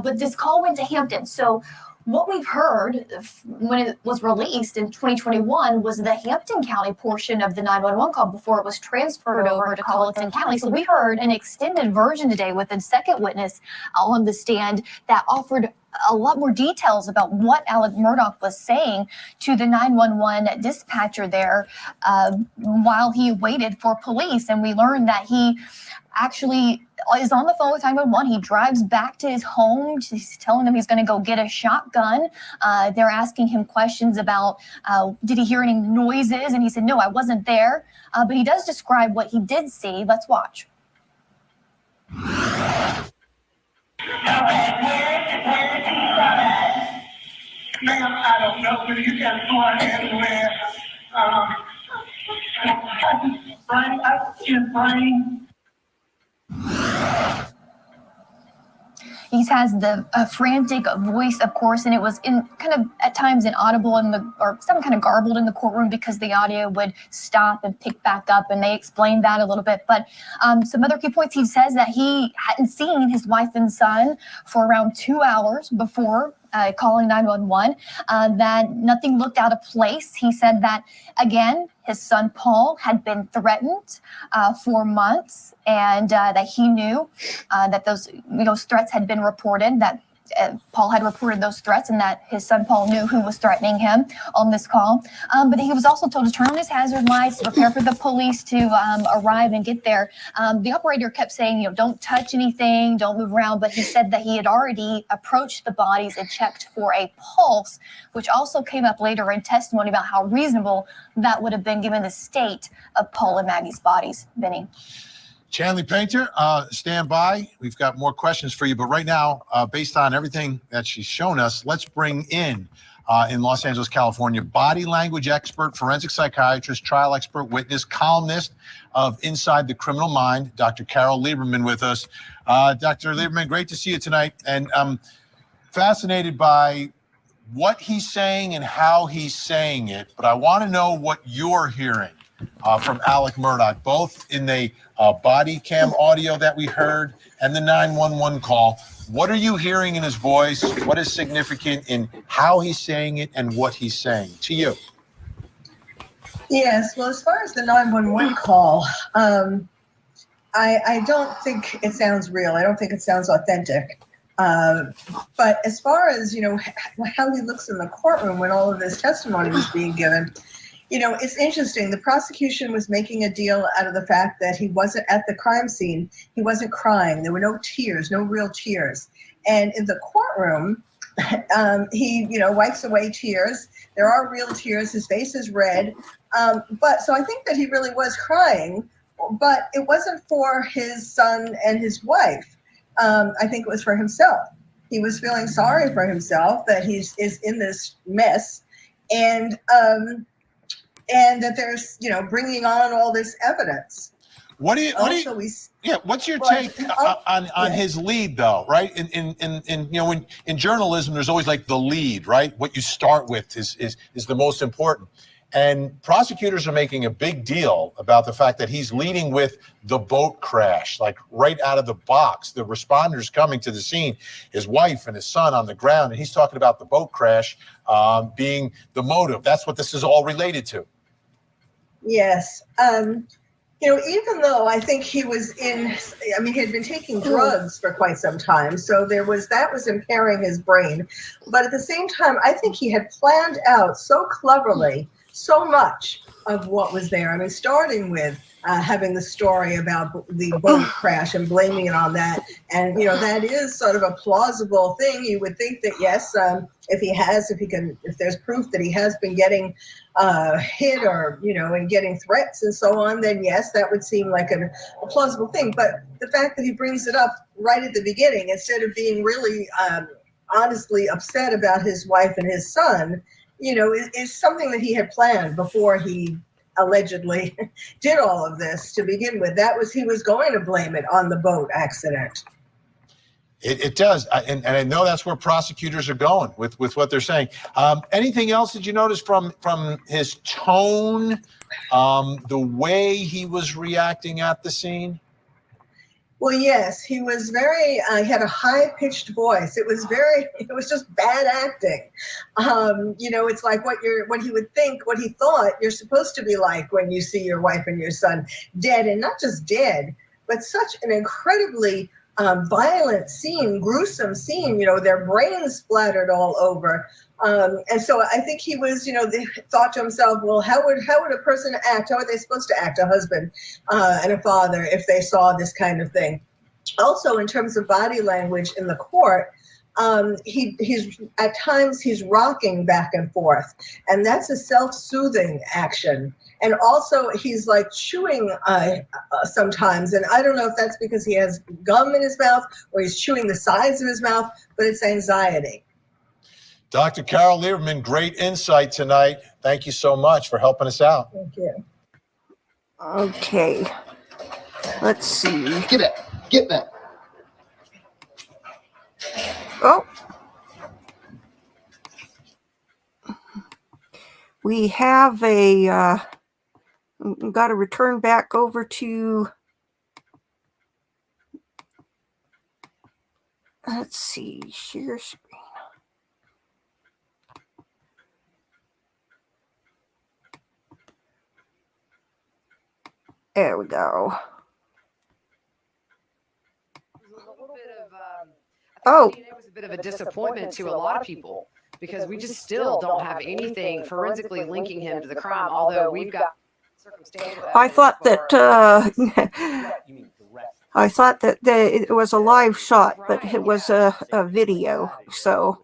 But this call went to Hampton. So what we've heard when it was released in 2021 was the Hampton County portion of the 911 call before it was transferred over to Colleton County. So we heard an extended version today with a second witness on the stand that offered a lot more details about what Alex Murdaugh was saying to the 911 dispatcher there while he waited for police. And we learned that he actually is on the phone with 911. He drives back to his home. He's telling them he's going to go get a shotgun. They're asking him questions about, did he hear any noises? And he said, no, I wasn't there. But he does describe what he did see. Let's watch. Where is he from at? Ma'am, I don't know, but you can find everywhere. Brain. He has the frantic voice, of course, and it was in kind of at times inaudible or some kind of garbled in the courtroom because the audio would stop and pick back up, and they explained that a little bit. But some other key points, he says that he hadn't seen his wife and son for around 2 hours before calling 911, that nothing looked out of place. He said that, again, his son Paul had been threatened for months, and that he knew that those threats had been reported, that Paul had reported those threats, and that his son Paul knew who was threatening him on this call. But he was also told to turn on his hazard lights, prepare for the police to arrive and get there. The operator kept saying, don't touch anything, don't move around. But he said that he had already approached the bodies and checked for a pulse, which also came up later in testimony about how reasonable that would have been given the state of Paul and Maggie's bodies. Benny. Chanley Painter, stand by. We've got more questions for you, but right now, based on everything that she's shown us, let's bring in Los Angeles, California, body language expert, forensic psychiatrist, trial expert, witness, columnist of Inside the Criminal Mind, Dr. Carol Lieberman with us. Dr. Lieberman, great to see you tonight, and I'm fascinated by what he's saying and how he's saying it, but I want to know what you're hearing from Alex Murdaugh, both in the body cam audio that we heard and the 911 call. What are you hearing in his voice? What is significant in how he's saying it and what he's saying to you? Yes, well, as far as the 911 call, I don't think it sounds real. I don't think it sounds authentic. But as far as, how he looks in the courtroom when all of this testimony was being given, it's interesting. The prosecution was making a deal out of the fact that he wasn't at the crime scene. He wasn't crying. There were no tears, no real tears. And in the courtroom, he, wipes away tears. There are real tears. His face is red. But so I think that he really was crying, but it wasn't for his son and his wife. I think it was for himself. He was feeling sorry for himself that he is in this mess, and that there's, bringing on all this evidence. What's your take on his lead, though, right? In journalism, there's always like the lead, right? What you start with is the most important. And prosecutors are making a big deal about the fact that he's leading with the boat crash, like right out of the box. The responders coming to the scene, his wife and his son on the ground, and he's talking about the boat crash being the motive. That's what this is all related to. Yes. Even though I think he was he had been taking drugs for quite some time, so that was impairing his brain. But at the same time, I think he had planned out so cleverly so much of what was there. Starting with having the story about the boat crash and blaming it on that. And, that is sort of a plausible thing. You would think that, yes, if there's proof that he has been getting hit or, and getting threats and so on, then yes, that would seem like a plausible thing. But the fact that he brings it up right at the beginning, instead of being really honestly upset about his wife and his son, is something that he had planned before he allegedly did all of this to begin with. He was going to blame it on the boat accident. It does. And I know that's where prosecutors are going with what they're saying. Anything else did you notice from his tone, the way he was reacting at the scene? Well, yes, he was he had a high-pitched voice. It was just bad acting. It's like what he thought you're supposed to be like when you see your wife and your son dead, and not just dead, but such an incredibly violent scene, gruesome scene, their brains splattered all over. And so I think he was, thought to himself, well, how would a person act? How are they supposed to act, a husband and a father, if they saw this kind of thing? Also, in terms of body language in the court, he's at times he's rocking back and forth, and that's a self-soothing action. And also, he's like chewing sometimes, and I don't know if that's because he has gum in his mouth or he's chewing the sides of his mouth, but it's anxiety. Dr. Carol Lieberman, great insight tonight. Thank you so much for helping us out. Thank you. Okay. Let's see. Get that. Oh. We have got to return back over to, let's see, share screen. There we go. It was a bit of a disappointment to a lot of people because we just still don't have anything forensically linking him to the crime, although we've got circumstantial evidence. I thought that it was a live shot, but it was a video. So,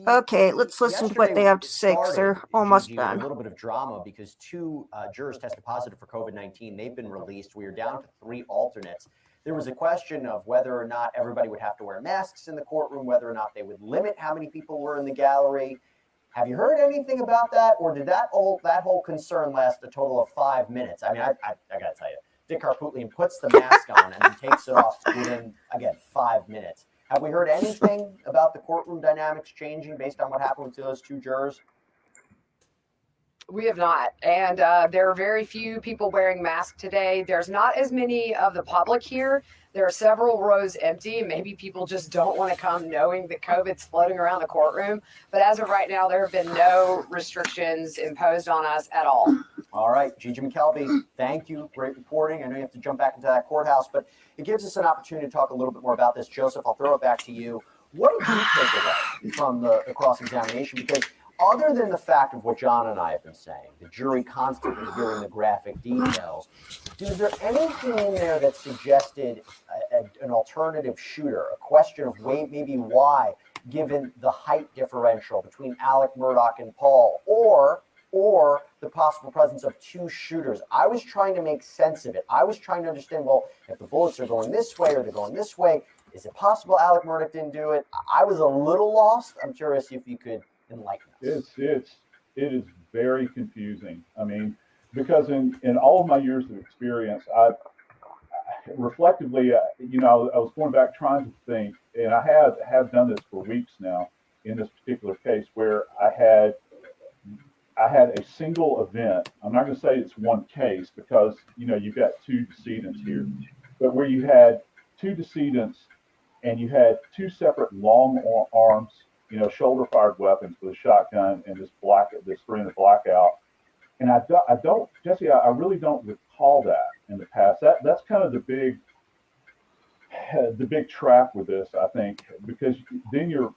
okay, let's listen to what they have to say because they're almost done. A little bit of drama because 2 jurors tested positive for COVID-19. They've been released. We are down to 3 alternates. There was a question of whether or not everybody would have to wear masks in the courtroom, whether or not they would limit how many people were in the gallery. Have you heard anything about that, or did that whole concern last a total of 5 minutes? I got to tell you, Dick Harpootlian puts the mask on and then takes it off within, again, 5 minutes. Have we heard anything about the courtroom dynamics changing based on what happened to those 2 jurors? We have not. And there are very few people wearing masks today. There's not as many of the public here. There are several rows empty. Maybe people just don't want to come knowing that COVID's floating around the courtroom. But as of right now, there have been no restrictions imposed on us at all. All right, Gigi McKelvey, thank you. Great reporting. I know you have to jump back into that courthouse, but it gives us an opportunity to talk a little bit more about this. Joseph, I'll throw it back to you. What did you take away from the cross-examination? Because other than the fact of what John and I have been saying, the jury constantly hearing the graphic details, is there anything in there that suggested an alternative shooter, a question of maybe why, given the height differential between Alec Murdaugh and Paul, or the possible presence of two shooters? I was trying to make sense of it. I was trying to understand, well, if the bullets are going this way or they're going this way, is it possible Alec Murdaugh didn't do it? I was a little lost. I'm curious if you could enlighten us. It is very confusing. I mean, because in all of my years of experience, I reflectively, I was going back trying to think, and I have done this for weeks now in this particular case, where I had a single event. I'm not going to say it's one case because, you've got two decedents here, but where you had two decedents and you had two separate long arms, shoulder fired weapons with a shotgun and this screen of blackout. And I don't, Jesse, I really don't recall that in the past. That's kind of the big trap with this, I think, because then you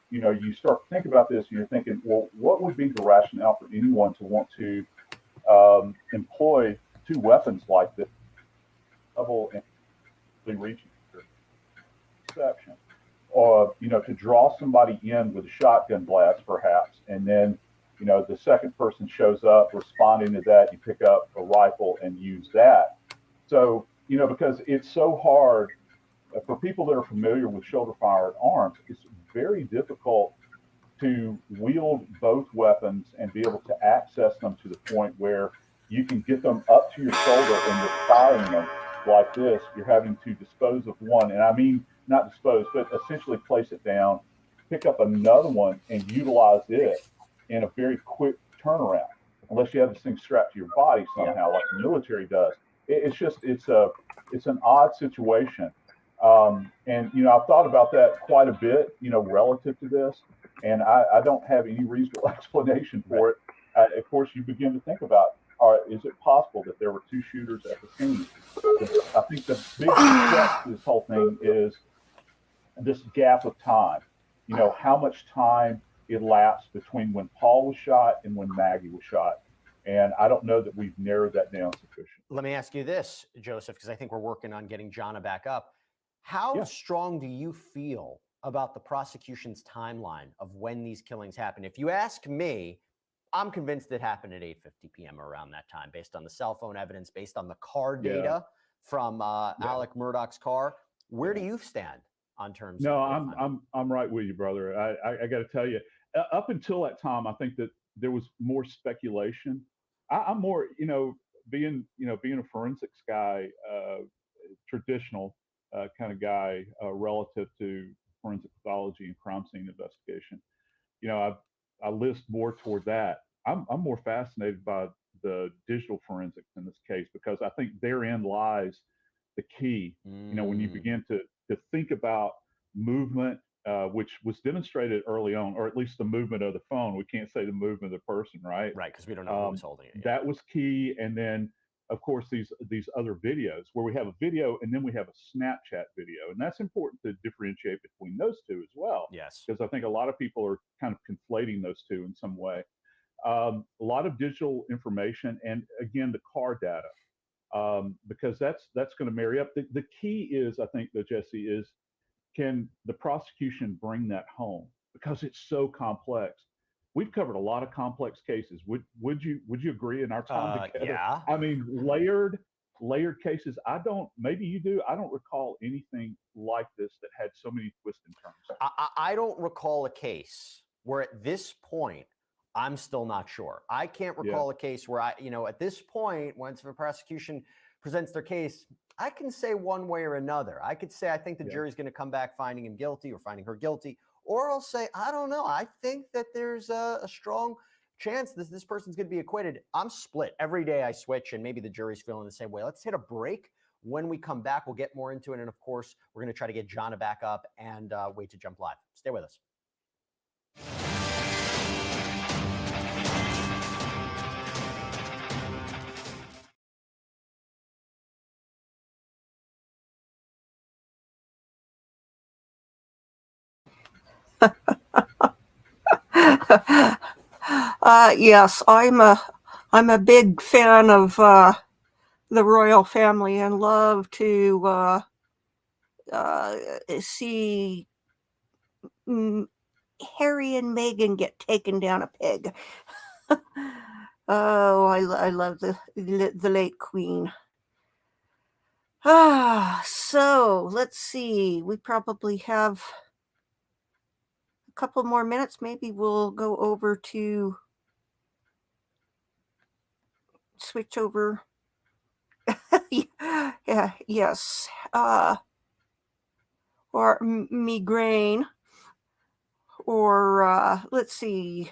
start to think about this and you're thinking, well, what would be the rationale for anyone to want to employ two weapons like this, level and reaching perception, or to draw somebody in with a shotgun blast, perhaps, and then the second person shows up responding to that, you pick up a rifle and use that. So because it's so hard for people that are familiar with shoulder fired arms, it's very difficult to wield both weapons and be able to access them to the point where you can get them up to your shoulder and you're firing them like this. You're having to dispose of one, and I mean not dispose, but essentially place it down, pick up another one, and utilize it in a very quick turnaround. Unless you have this thing strapped to your body somehow, like the military does. It's an odd situation. And I've thought about that quite a bit, relative to this, and I don't have any reasonable explanation for it. Of course, you begin to think about, is it possible that there were two shooters at the scene? I think the big threat to this whole thing is this gap of time. How much time elapsed between when Paul was shot and when Maggie was shot. And I don't know that we've narrowed that down sufficiently. Let me ask you this, Joseph, because I think we're working on getting Jonna back up. How strong do you feel about the prosecution's timeline of when these killings happen? If you ask me, I'm convinced it happened at 8:50 p.m. around that time, based on the cell phone evidence, based on the car data from Alec Murdaugh's car. Where do you stand on terms? No, I'm right with you, brother. I got to tell you, up until that time, I think that there was more speculation. I'm more, being a forensics guy, traditional kind of guy relative to forensic pathology and crime scene investigation. I list more toward that. I'm more fascinated by the digital forensics in this case, because I think therein lies the key. When you begin to think about movement, which was demonstrated early on, or at least the movement of the phone. We can't say the movement of the person, right? Right, because we don't know who was holding it. That was key. And then, of course, these other videos where we have a video and then we have a Snapchat video. And that's important to differentiate between those two as well. Yes. Because I think a lot of people are kind of conflating those two in some way. A lot of digital information, and again, the car data, because that's going to marry up. The key is, I think, though, Jesse, is, can the prosecution bring that home? Because it's so complex. We've covered a lot of complex cases. Would you agree in our time together? Yeah. I mean, layered cases. Maybe you do. I don't recall anything like this that had so many twists and turns. I don't recall a case where at this point, I'm still not sure. I can't recall a case where at this point, once the prosecution presents their case, I can say one way or another. I could say, I think the jury's going to come back finding him guilty or finding her guilty. Or I'll say, I don't know. I think that there's a strong chance this person's going to be acquitted. I'm split. Every day I switch, and maybe the jury's feeling the same way. Let's hit a break. When we come back, we'll get more into it. And of course, we're going to try to get Jonna back up and wait to jump live. Stay with us. Yes, I'm a big fan of the royal family and love to see Harry and Meghan get taken down a peg. Oh, I love the late Queen. So let's see. We probably have a couple more minutes. Maybe we'll go over to switch over. Yeah, yes. Or migraine. Or let's see.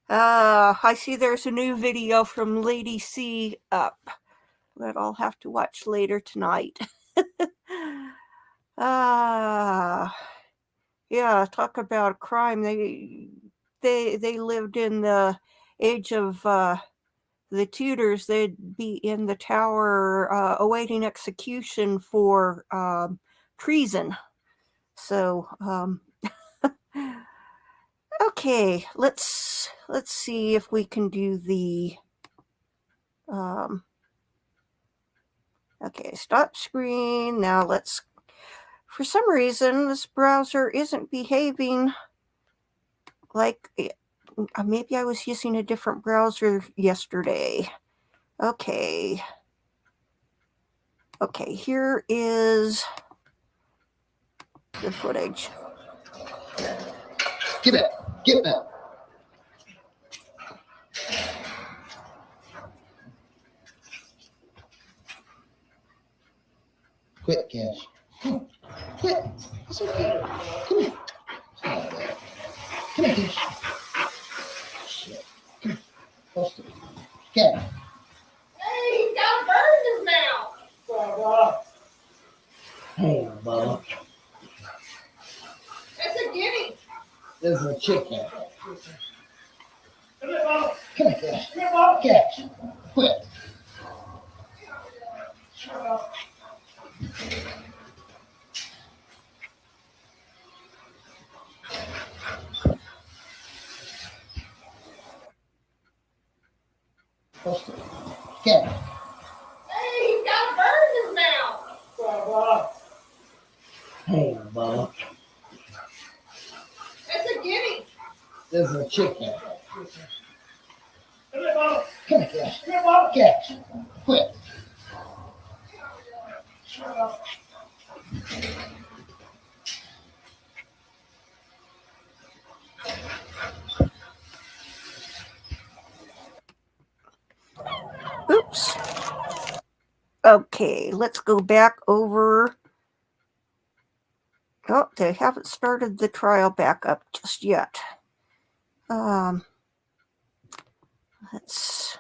I see there's a new video from Lady C up that I'll have to watch later tonight. Yeah, talk about crime. They lived in the age of the Tudors. They'd be in the tower awaiting execution for treason. So okay, let's see if we can do the okay, stop screen. Now let's, for some reason this browser isn't behaving like maybe I was using a different browser yesterday. Okay, here is the footage. Get it. Quit, Cash. Come on. Quit. It's okay. Come here. It's not bad. Come here, Cash. Shit. Come here. Close to me. Cash. Hey, he's got a bird in his mouth. Hey, Bubba. It's a guinea. This is a chicken. Come here, Bubba. Come here, Cash. Come here, Bubba. Cash. Quit. Close to me. Cash. Hey, he's got a bird in his mouth. Hey, Bubba. It's a guinea. This is a chicken. Come here, Bubba. Come here, Cash. Come here, Bubba. Cash. Quit. Oops. Okay, let's go back over. Oh, they haven't started the trial back up just yet. Let's.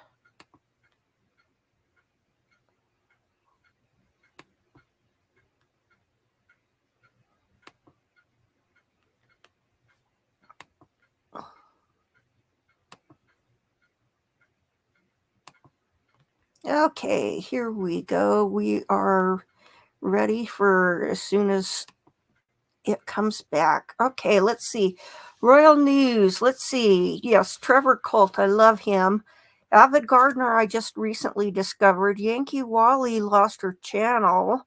Okay, here we go. We are ready for as soon as it comes back. Okay, let's see. Royal News. Let's see. Yes, Trevor Colt. I love him. Avid Gardner, I just recently discovered. Yankee Wally lost her channel.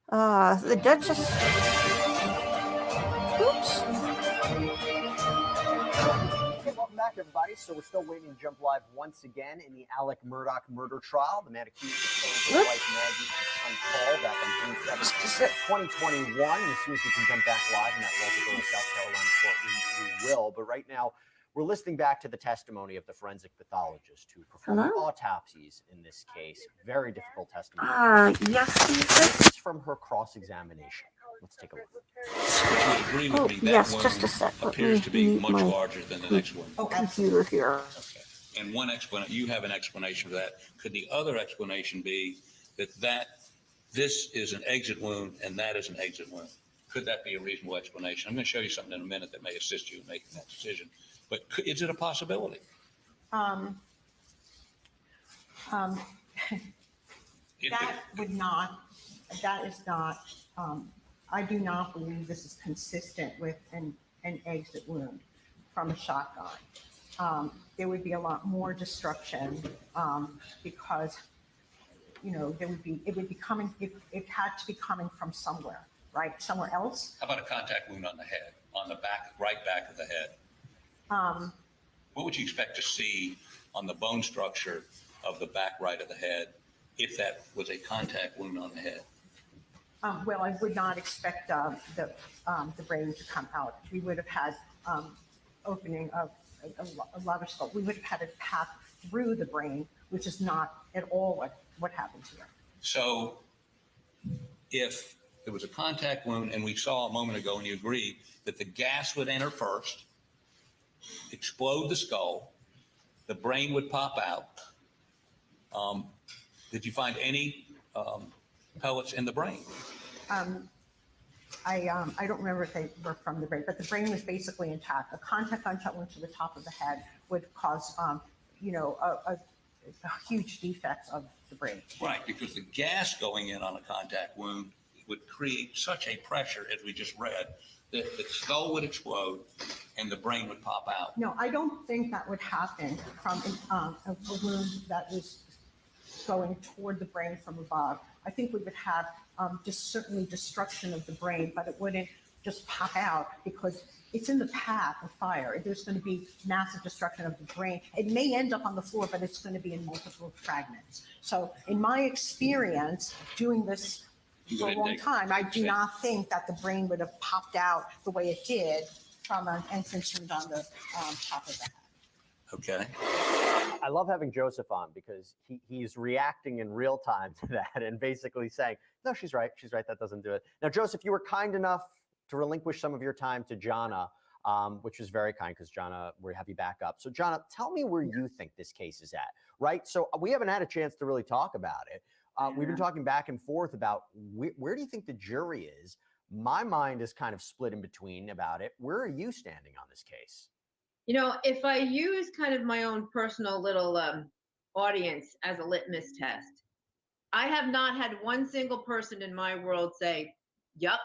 The Duchess. Oops. Okay, welcome back, everybody. So we're still waiting to jump live once again in the Alec Murdaugh murder trial. The man accused of killing his wife Maggie and son Paul back on June 7th, 2021. As soon as we can jump back live in that Walterboro, South Carolina court, we will. But right now, we're listening back to the testimony of the forensic pathologist who performed autopsies in this case. Very difficult testimony. Yes, This is from her cross-examination. Let's take a look. But you would agree with me, that yes, wound just a sec. Let appears me to be mute much my larger than the next one. computer here. Okay. And one explanation, you have an explanation for that. Could the other explanation be that this is an exit wound and that is an exit wound? Could that be a reasonable explanation? I'm going to show you something in a minute that may assist you in making that decision. But is it a possibility? Um, um, that is not, I do not believe this is consistent with an exit wound from a shotgun. There would be a lot more destruction because, it would be coming, it had to be coming from somewhere, right? Somewhere else. How about a contact wound on the head, on the back, right back of the head? What would you expect to see on the bone structure of the back right of the head if that was a contact wound on the head? Well, I would not expect the brain to come out. We would have had opening of a lot of skull. We would have had a path through the brain, which is not at all what happens here. So if there was a contact wound, and we saw a moment ago, and you agreed that the gas would enter first, explode the skull, the brain would pop out. Did you find any pellets in the brain? I don't remember if they were from the brain, but the brain was basically intact. A contact gunshot wound to the top of the head would cause, a huge defect of the brain. Right, because the gas going in on a contact wound would create such a pressure, as we just read, that the skull would explode and the brain would pop out. No, I don't think that would happen from a wound that was going toward the brain from above. I think we would have just certainly destruction of the brain, but it wouldn't just pop out because it's in the path of fire. There's going to be massive destruction of the brain. It may end up on the floor, but it's going to be in multiple fragments. So in my experience doing this for a long time, I do not think that the brain would have popped out the way it did from an entrance wound on the top of the head. Okay. I love having Joseph on because he's reacting in real time to that and basically saying, no, she's right. She's right. That doesn't do it. Now, Joseph, you were kind enough to relinquish some of your time to Jana, which was very kind because Jana, we have you back up. So Jana, tell me where you think this case is at, right? So we haven't had a chance to really talk about it. We've been talking back and forth about where do you think the jury is? My mind is kind of split in between about it. Where are you standing on this case? If I use kind of my own personal little audience as a litmus test, I have not had one single person in my world say, yup,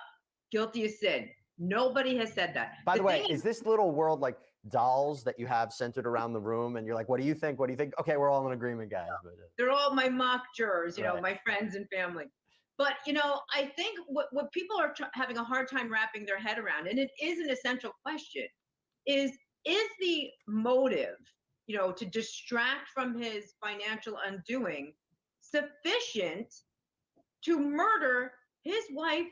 guilty as sin. Nobody has said that. By the way, is this little world like dolls that you have centered around the room and you're like, what do you think? What do you think? Okay, we're all in agreement, guys. But, they're all my mock jurors, right. My friends and family. But, I think what people are having a hard time wrapping their head around, and it is an essential question, is the motive, to distract from his financial undoing sufficient to murder his wife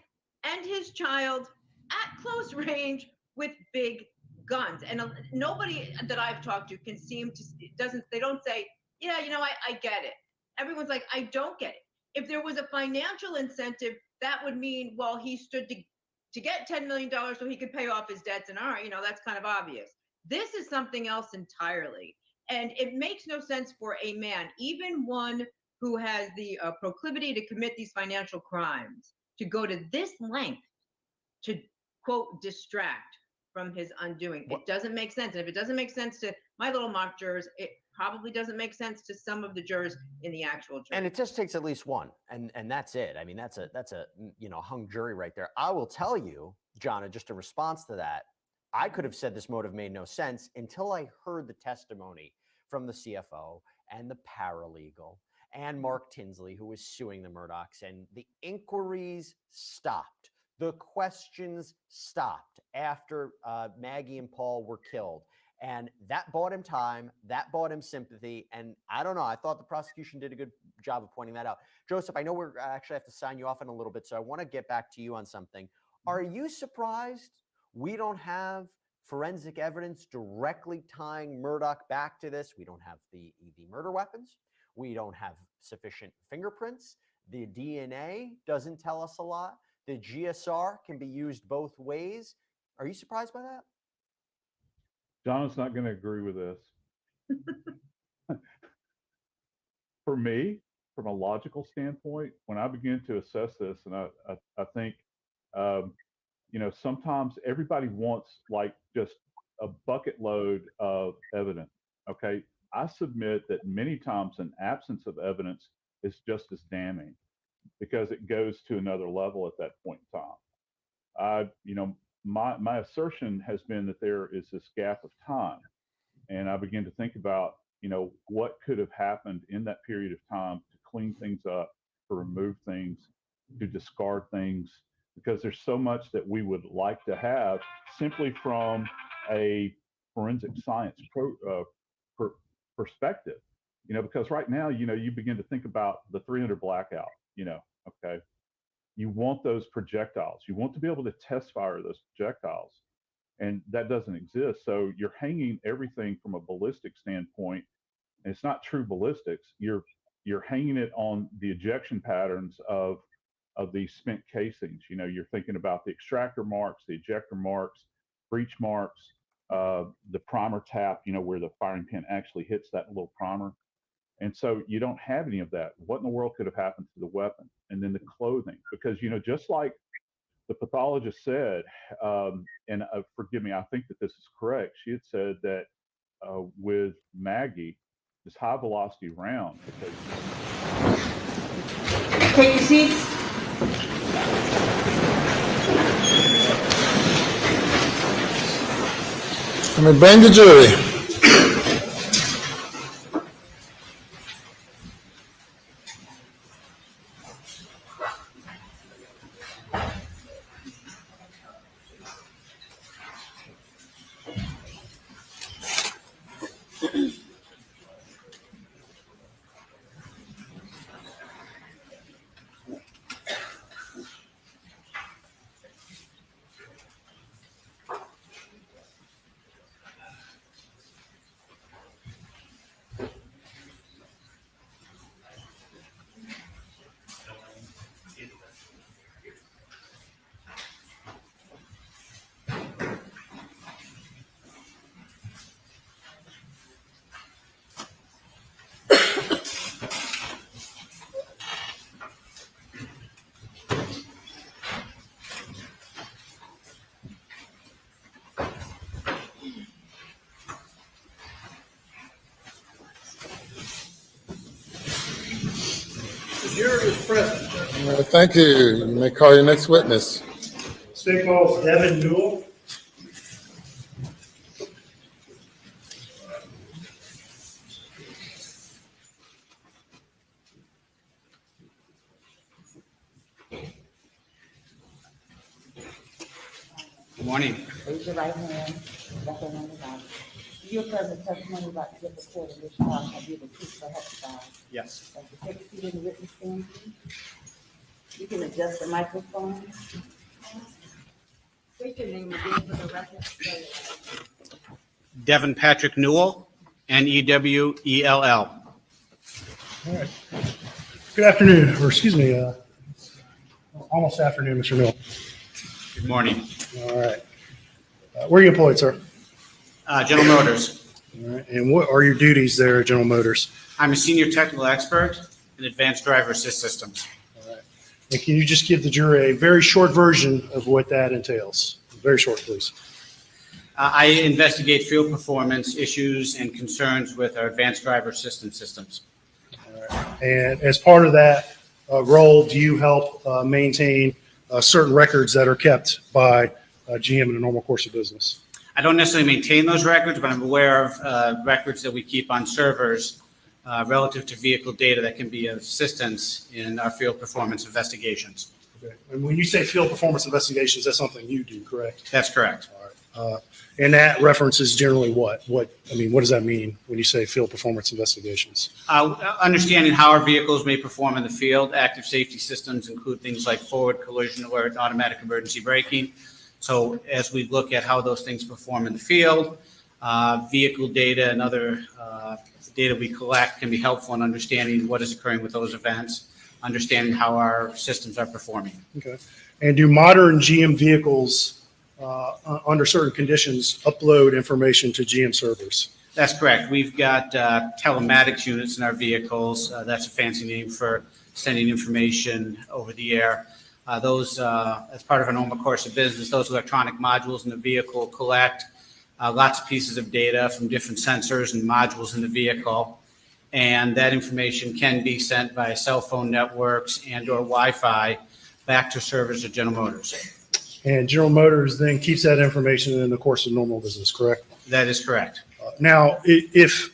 and his child at close range with big guns? And nobody that I've talked to can seem to, they don't say, yeah, I get it. Everyone's like, I don't get it. If there was a financial incentive, that would mean, well, he stood to get $10 million so he could pay off his debts. And all right, that's kind of obvious. This is something else entirely. And it makes no sense for a man, even one who has the proclivity to commit these financial crimes, to go to this length to, quote, distract from his undoing. It doesn't make sense. And if it doesn't make sense to my little mock jurors, it probably doesn't make sense to some of the jurors in the actual jury. And it just takes at least one, and that's it. I mean, that's a hung jury right there. I will tell you, Jana, just in response to that, I could have said this motive made no sense until I heard the testimony from the CFO and the paralegal and Mark Tinsley, who was suing the Murdaughs, and the inquiries stopped. The questions stopped after Maggie and Paul were killed. And that bought him time. That bought him sympathy. And I don't know. I thought the prosecution did a good job of pointing that out. Joseph, I know we're actually have to sign you off in a little bit, so I want to get back to you on something. Are you surprised we don't have forensic evidence directly tying Murdaugh back to this? We don't have the murder weapons. We don't have sufficient fingerprints. The DNA doesn't tell us a lot. The GSR can be used both ways. Are you surprised by that? John's not going to agree with this. For me, from a logical standpoint, when I begin to assess this, and I think, sometimes everybody wants like just a bucket load of evidence. Okay. I submit that many times an absence of evidence is just as damning because it goes to another level at that point in time. My assertion has been that there is this gap of time. And I begin to think about, what could have happened in that period of time to clean things up, to remove things, to discard things, because there's so much that we would like to have simply from a forensic science perspective, because right now, you begin to think about the 300 blackout, okay. You want those projectiles. You want to be able to test fire those projectiles. And that doesn't exist. So you're hanging everything from a ballistic standpoint. And it's not true ballistics. You're hanging it on the ejection patterns of these spent casings. You're thinking about the extractor marks, the ejector marks, breach marks, the primer tap, where the firing pin actually hits that little primer. And so you don't have any of that. What in the world could have happened to the weapon? And then the clothing, because, just like the pathologist said, and forgive me, I think that this is correct. She had said that with Maggie, this high velocity round. Take your seats. I mean, bring the jury. Jury is present. Thank you. You may call your next witness. State calls Devin Newell. Good morning. Raise your right hand, left hand on the right. Your present testimony about to give the court in this trial shall be the truth so help you God. Yes. Thank you. Take a seat in the witness stand, please. You can adjust the microphone. State your name again for the record. Devin Patrick Newell, Newell. All right. Good afternoon, or excuse me, almost afternoon, Mr. Newell. Good morning. All right. Where are you employed, sir? General Motors. All right. And what are your duties there at General Motors? I'm a senior technical expert in advanced driver assist systems. All right. And can you just give the jury a very short version of what that entails? Very short, please. I investigate field performance issues and concerns with our advanced driver assistance systems. All right. And as part of that role, do you help maintain certain records that are kept by GM in a normal course of business? I don't necessarily maintain those records, but I'm aware of records that we keep on servers relative to vehicle data that can be of assistance in our field performance investigations. Okay. And when you say field performance investigations, that's something you do, correct? That's correct. All right. And that references generally what? What does that mean when you say field performance investigations? Understanding how our vehicles may perform in the field. Active safety systems include things like forward collision alert, automatic emergency braking. So as we look at how those things perform in the field, vehicle data and other data we collect can be helpful in understanding what is occurring with those events. understanding how our systems are performing. Okay. And do modern GM vehicles, under certain conditions, upload information to GM servers? That's correct. We've got telematics units in our vehicles. That's a fancy name for sending information over the air. Those, as part of a normal course of business, those electronic modules in the vehicle collect lots of pieces of data from different sensors and modules in the vehicle. And that information can be sent via cell phone networks and or Wi-Fi back to servers at General Motors. And General Motors then keeps that information in the course of normal business, correct? That is correct. Now, if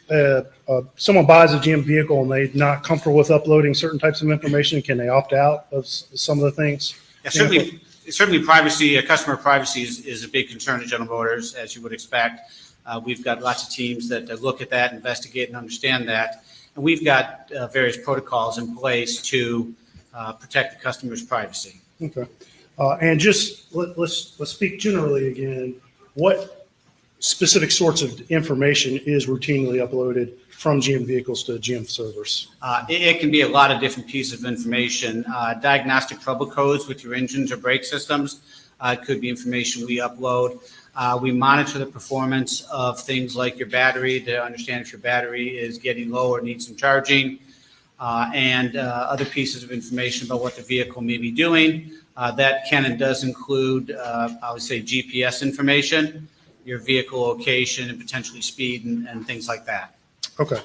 someone buys a GM vehicle and they're not comfortable with uploading certain types of information, can they opt out of some of the things? Yeah, certainly privacy, customer privacy is a big concern at General Motors, as you would expect. We've got lots of teams that look at that, investigate, and understand that. And we've got various protocols in place to protect the customer's privacy. Okay. And just let's speak generally again. What specific sorts of information is routinely uploaded from GM vehicles to GM servers? It can be a lot of different pieces of information. Diagnostic trouble codes with your engines or brake systems could be information we upload. We monitor the performance of things like your battery to understand if your battery is getting low or needs some charging, and other pieces of information about what the vehicle may be doing. That can and does include, I would say, GPS information, your vehicle location, and potentially speed and things like that. Okay.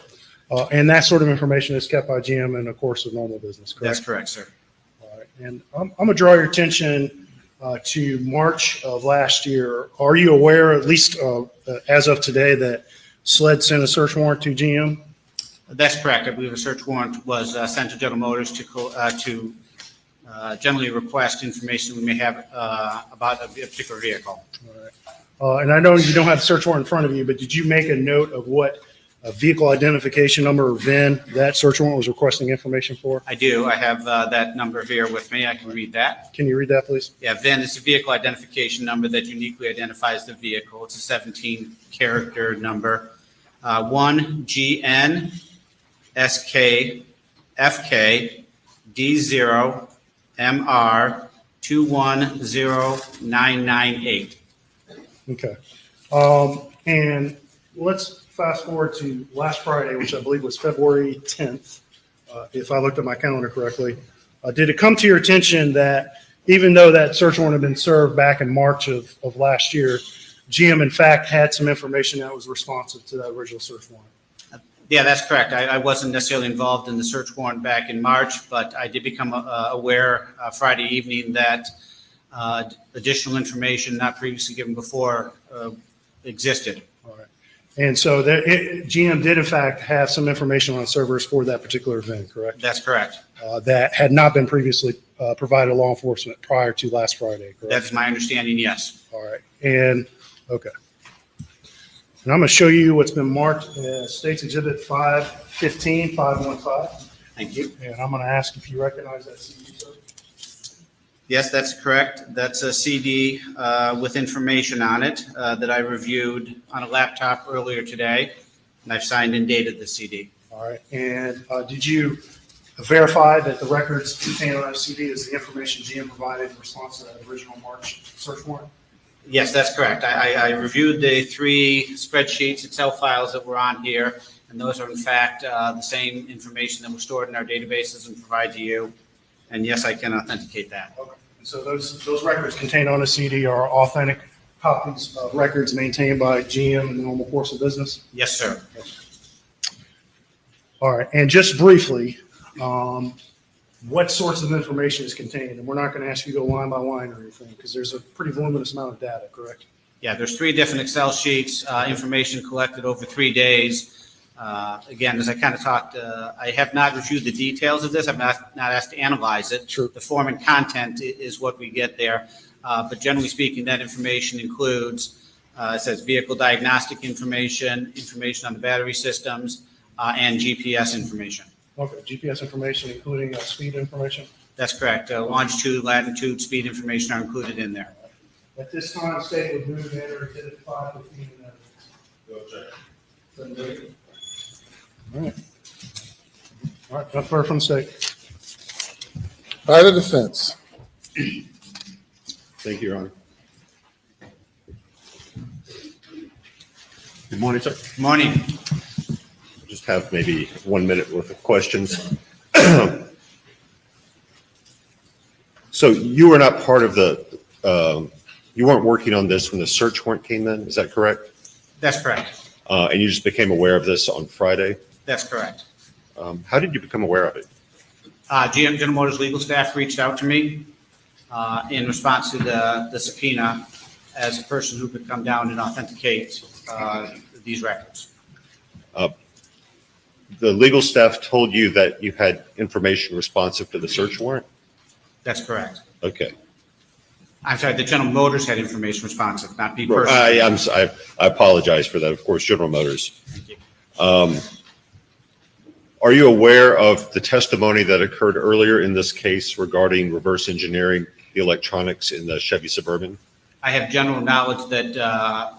And that sort of information is kept by GM in the course of normal business, correct? That's correct, sir. All right. And I'm going to draw your attention to March of last year. Are you aware, at least as of today, that SLED sent a search warrant to GM? That's correct. I believe a search warrant was sent to General Motors to generally request information we may have about a particular vehicle. All right. And I know you don't have the search warrant in front of you, but did you make a note of what vehicle identification number or VIN that search warrant was requesting information for? I do. I have that number here with me. I can read that. Can you read that, please? Yeah, VIN is a vehicle identification number that uniquely identifies the vehicle. It's a 17-character number. 1GN SK FK D0 MR 210998. Okay. And let's fast forward to last Friday, which I believe was February 10th, if I looked at my calendar correctly. Did it come to your attention that even though that search warrant had been served back in March of last year, GM in fact had some information that was responsive to that original search warrant? Yeah, that's correct. I wasn't necessarily involved in the search warrant back in March, but I did become aware Friday evening that additional information not previously given before existed. All right. And so GM did in fact have some information on servers for that particular event, correct? That's correct. That had not been previously provided to law enforcement prior to last Friday, correct? That's my understanding, yes. All right. And, okay. And I'm going to show you what's been marked as States Exhibit 515, 515. Thank you. And I'm going to ask if you recognize that CD, sir. Yes, that's correct. That's a CD with information on it that I reviewed on a laptop earlier today, and I've signed and dated the CD. All right. And did you verify that the records contained on that CD is the information GM provided in response to that original March search warrant? Yes, that's correct. I reviewed the 3 spreadsheets, Excel files that were on here, and those are in fact the same information that was stored in our databases and provide to you. And yes, I can authenticate that. Okay. And so those records contained on a CD are authentic copies of records maintained by GM in the normal course of business? Yes, sir. All right. And just briefly, what sorts of information is contained? And we're not going to ask you to go line by line or anything because there's a pretty voluminous amount of data, correct? Yeah, there's 3 different Excel sheets, information collected over 3 days. Again, as I kind of talked, I have not reviewed the details of this. I'm not asked to analyze it. Sure. The form and content is what we get there. But generally speaking, that information includes, it says vehicle diagnostic information, information on the battery systems, and GPS information. Okay, GPS information, including speed information? That's correct. Longitude, latitude, speed information are included in there. At this time, state would move to enter exhibit 515. Go check. All right. All right, not far from the state. By the defense. Thank you, Your Honor. Good morning, sir. Good morning. Just have maybe 1 minute worth of questions. So you were not part of you weren't working on this when the search warrant came in, is that correct? That's correct. And you just became aware of this on Friday? That's correct. How did you become aware of it? General Motors legal staff reached out to me in response to the subpoena as a person who could come down and authenticate these records. The legal staff told you that you had information responsive to the search warrant? That's correct. Okay. I'm sorry, the General Motors had information responsive, not me personally. I apologize for that. Of course, General Motors. Thank you. Are you aware of the testimony that occurred earlier in this case regarding reverse engineering the electronics in the Chevy Suburban? I have general knowledge that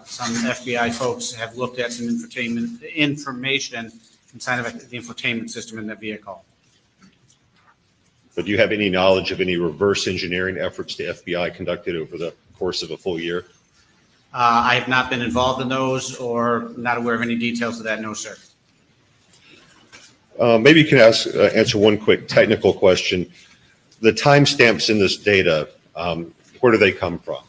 some FBI folks have looked at some information inside of the infotainment system in the vehicle. But do you have any knowledge of any reverse engineering efforts the FBI conducted over the course of a full year? I have not been involved in those or not aware of any details of that, no, sir. Maybe you can answer one quick technical question. The timestamps in this data, where do they come from?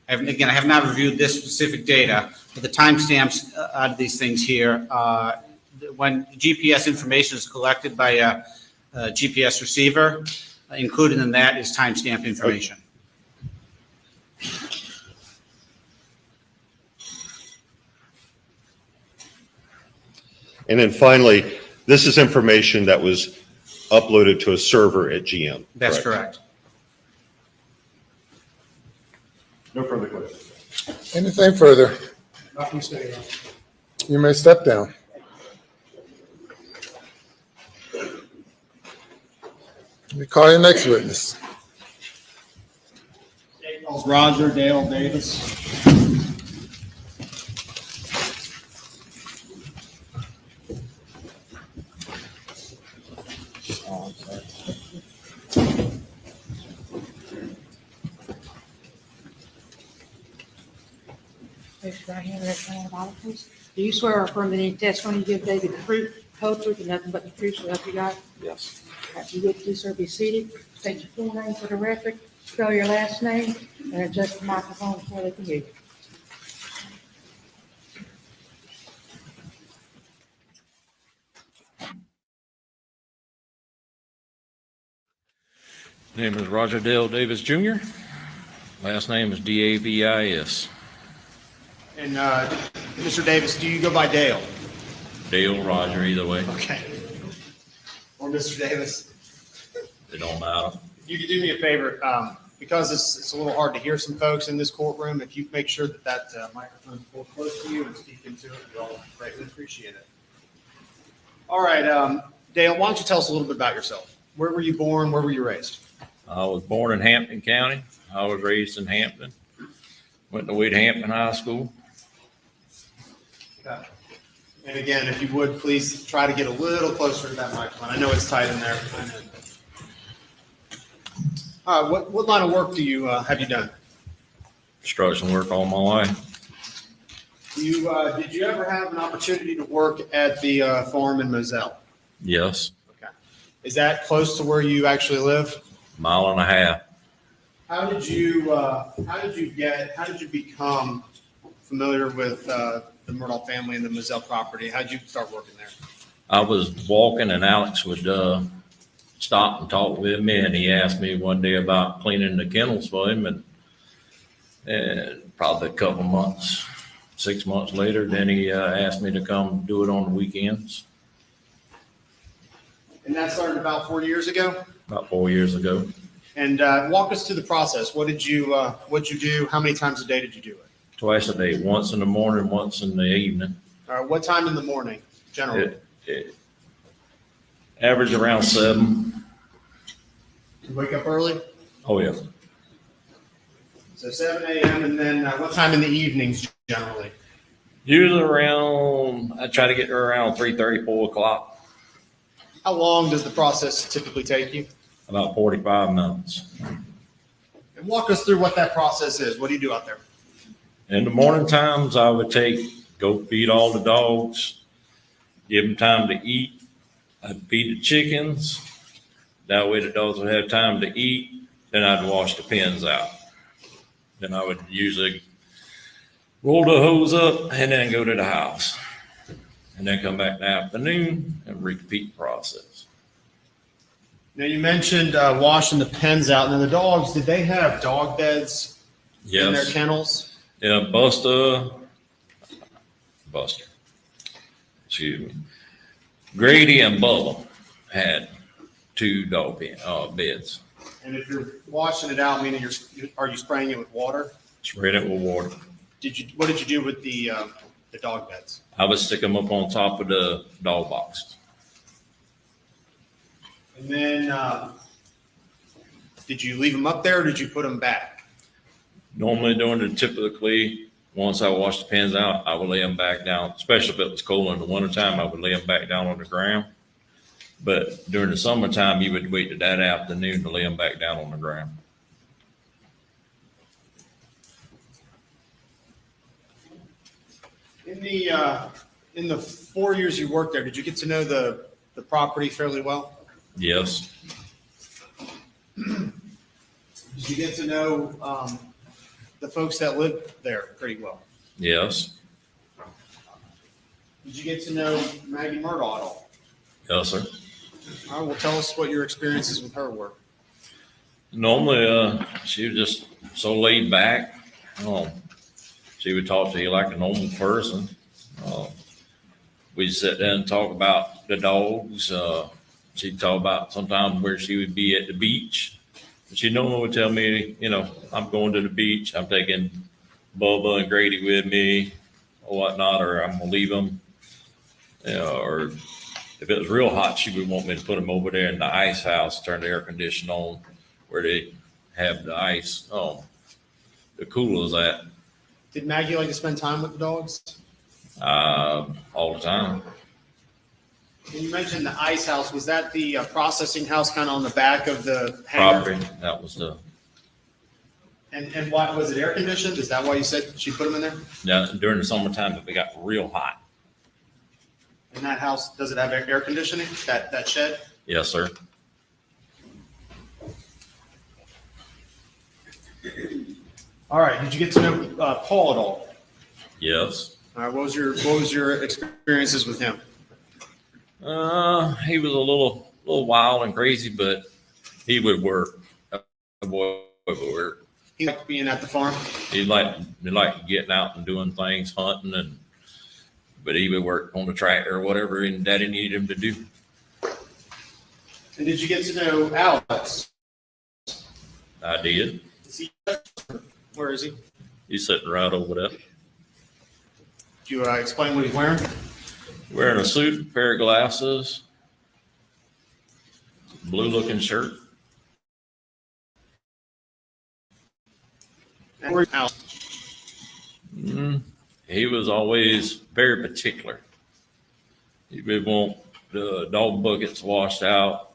Again, I have not reviewed this specific data, but the timestamps out of these things here, when GPS information is collected by a GPS receiver, included in that is timestamp information. And then finally, this is information that was uploaded to a server at GM. That's correct. No further questions. Anything further? Nothing stated. You may step down. We call your next witness. Roger Dale Davis. Oh, I'm sorry. Raise your right hand and raise your hand Bible, please. Do you swear or affirm that any testimony you give today be the truth, whole truth, and nothing but the truth, so help you God? Yes. After you get to, sir, be seated. State your full name for the record. Spell your last name and adjust the microphone so they can hear you. Name is Roger Dale Davis Jr. Last name is Davis. And Mr. Davis, do you go by Dale? Dale, Roger, either way. Okay. Or Mr. Davis? It don't matter. You could do me a favor, because it's a little hard to hear some folks in this courtroom. If you make sure that microphone's pulled close to you and speak into it, we all greatly appreciate it. All right, Dale, why don't you tell us a little bit about yourself? Where were you born? Where were you raised? I was born in Hampton County. I was raised in Hampton. Went to Hampton High School. Okay. And again, if you would, please try to get a little closer to that microphone. I know it's tight in there. What line of work do you have you done? Construction work all my life. Did you ever have an opportunity to work at the farm in Moselle? Yes. Okay. Is that close to where you actually live? Mile and a half. How did you become familiar with the Murdaugh family and the Moselle property? How did you start working there? I was walking and Alex would stop and talk with me, and he asked me one day about cleaning the kennels for him, and probably a couple months, 6 months later, then he asked me to come do it on the weekends. And that started about 4 years ago? About 4 years ago. And walk us through the process. What you do? How many times a day did you do it? Twice a day, once in the morning, once in the evening. What time in the morning, generally? Average around 7. You wake up early? Oh, yeah. So 7 a.m. and then what time in the evenings, generally? Usually around, I try to get there around 3:30, 4 o'clock. How long does the process typically take you? About 45 minutes. And walk us through what that process is. What do you do out there? In the morning times, I would go feed all the dogs, give them time to eat. I'd feed the chickens. That way the dogs would have time to eat. Then I'd wash the pens out. Then I would usually roll the hose up and then go to the house. And then come back in the afternoon and repeat the process. Now you mentioned washing the pens out. Now the dogs, did they have dog beds in their Yes. kennels? Yeah, Buster. Excuse me. Grady and Bubba had 2 dog beds. And if you're washing it out, meaning are you spraying it with water? Sprayed it with water. What did you do with the dog beds? I would stick them up on top of the dog boxes. And then did you leave them up there or did you put them back? Normally typically, once I wash the pens out, I would lay them back down, especially if it was cold in the wintertime, I would lay them back down on the ground. But during the summertime, you would wait to that afternoon to lay them back down on the ground. In the 4 years you worked there, did you get to know the property fairly well? Yes. Did you get to know the folks that lived there pretty well? Yes. Did you get to know Maggie Murdaugh at all? Yes, sir. All right, well, tell us what your experiences with her were. Normally, she was just so laid back. She would talk to you like a normal person. We'd sit there and talk about the dogs. She'd talk about sometimes where she would be at the beach. She normally would tell me, I'm going to the beach. I'm taking Bubba and Grady with me or whatnot, or I'm going to leave them. Or if it was real hot, she would want me to put them over there in the ice house, turn the air conditioner on where they have the ice, the coolers at. Did Maggie like to spend time with the dogs? All the time. And you mentioned the ice house. Was that the processing house kind of on the back of the hangar? Property. That was the. And why was it air conditioned? Is that why you said she put them in there? Yeah, during the summertime, if it got real hot. And that house, does it have air conditioning? That shed? Yes, sir. All right. Did you get to know Paul at all? Yes. All right. What was your experiences with him? He was a little wild and crazy, but he would work. The boy would work. He liked being at the farm. He liked getting out and doing things, hunting, but he would work on the tractor or whatever, and Daddy needed him to do. And did you get to know Alex? I did. Where is he? He's sitting right over there. Could you explain what he's wearing? Wearing a suit, pair of glasses, blue-looking shirt. And where's Alex? He was always very particular. He would want the dog buckets washed out.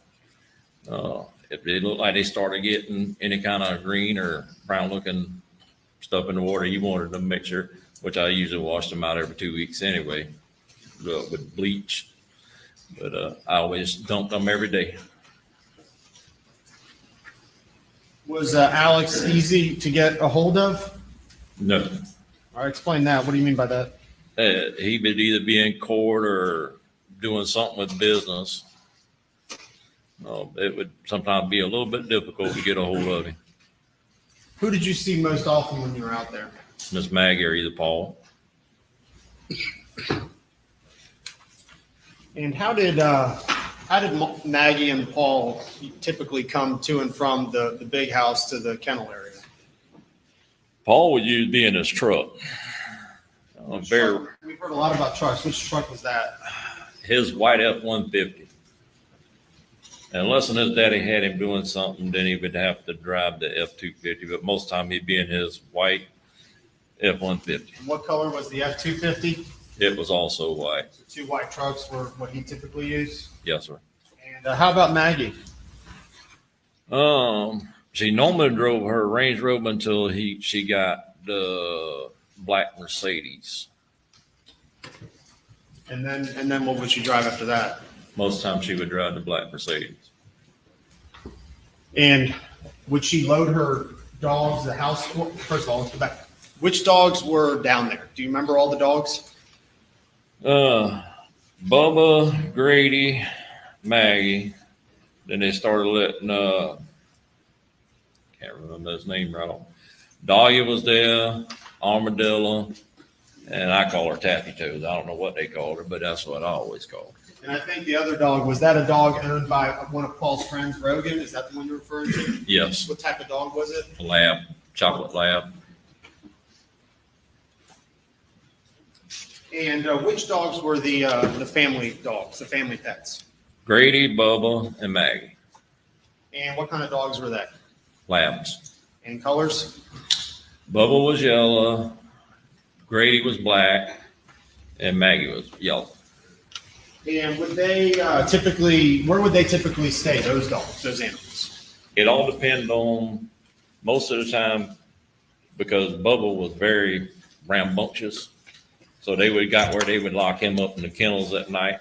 If they looked like they started getting any kind of green or brown looking stuff in the water, you wanted to make sure, which I usually wash them out every 2 weeks anyway, with bleach. But I always dumped them every day. Was Alex easy to get a hold of? No. All right, explain that. What do you mean by that? He would either be in court or doing something with business. It would sometimes be a little bit difficult to get a hold of him. Who did you see most often when you were out there? Miss Maggie or either Paul. And how did Maggie and Paul typically come to and from the big house to the kennel area? Paul would usually be in his truck. We've heard a lot about trucks. Which truck was that? His white F-150. Unless his daddy had him doing something, then he would have to drive the F-250. But most of the time he'd be in his white F-150. What color was the F-250? It was also white. So 2 white trucks were what he typically used. Yes, sir. And how about Maggie? She normally drove her Range Rover until she got the black Mercedes. And then what would she drive after that? Most of the time she would drive the black Mercedes. And would she load her dogs, the house? First of all, let's go back. Which dogs were down there? Do you remember all the dogs? Bubba, Grady, Maggie. Then they started letting, can't remember his name right on. Dahlia was there, Armadillo, and I call her Taffy Toes. I don't know what they called her, but that's what I always called her. And I think the other dog, was that a dog owned by one of Paul's friends, Rogan? Is that the one you're referring to? Yes. What type of dog was it? A lab, chocolate lab. And which dogs were the family dogs, the family pets? Grady, Bubba, and Maggie. And what kind of dogs were they? Labs. And colors? Bubba was yellow, Grady was black, and Maggie was yellow. And would they where would they typically stay, those dogs, those animals? It all depended on, most of the time, because Bubba was very rambunctious, so they would got where they would lock him up in the kennels at night.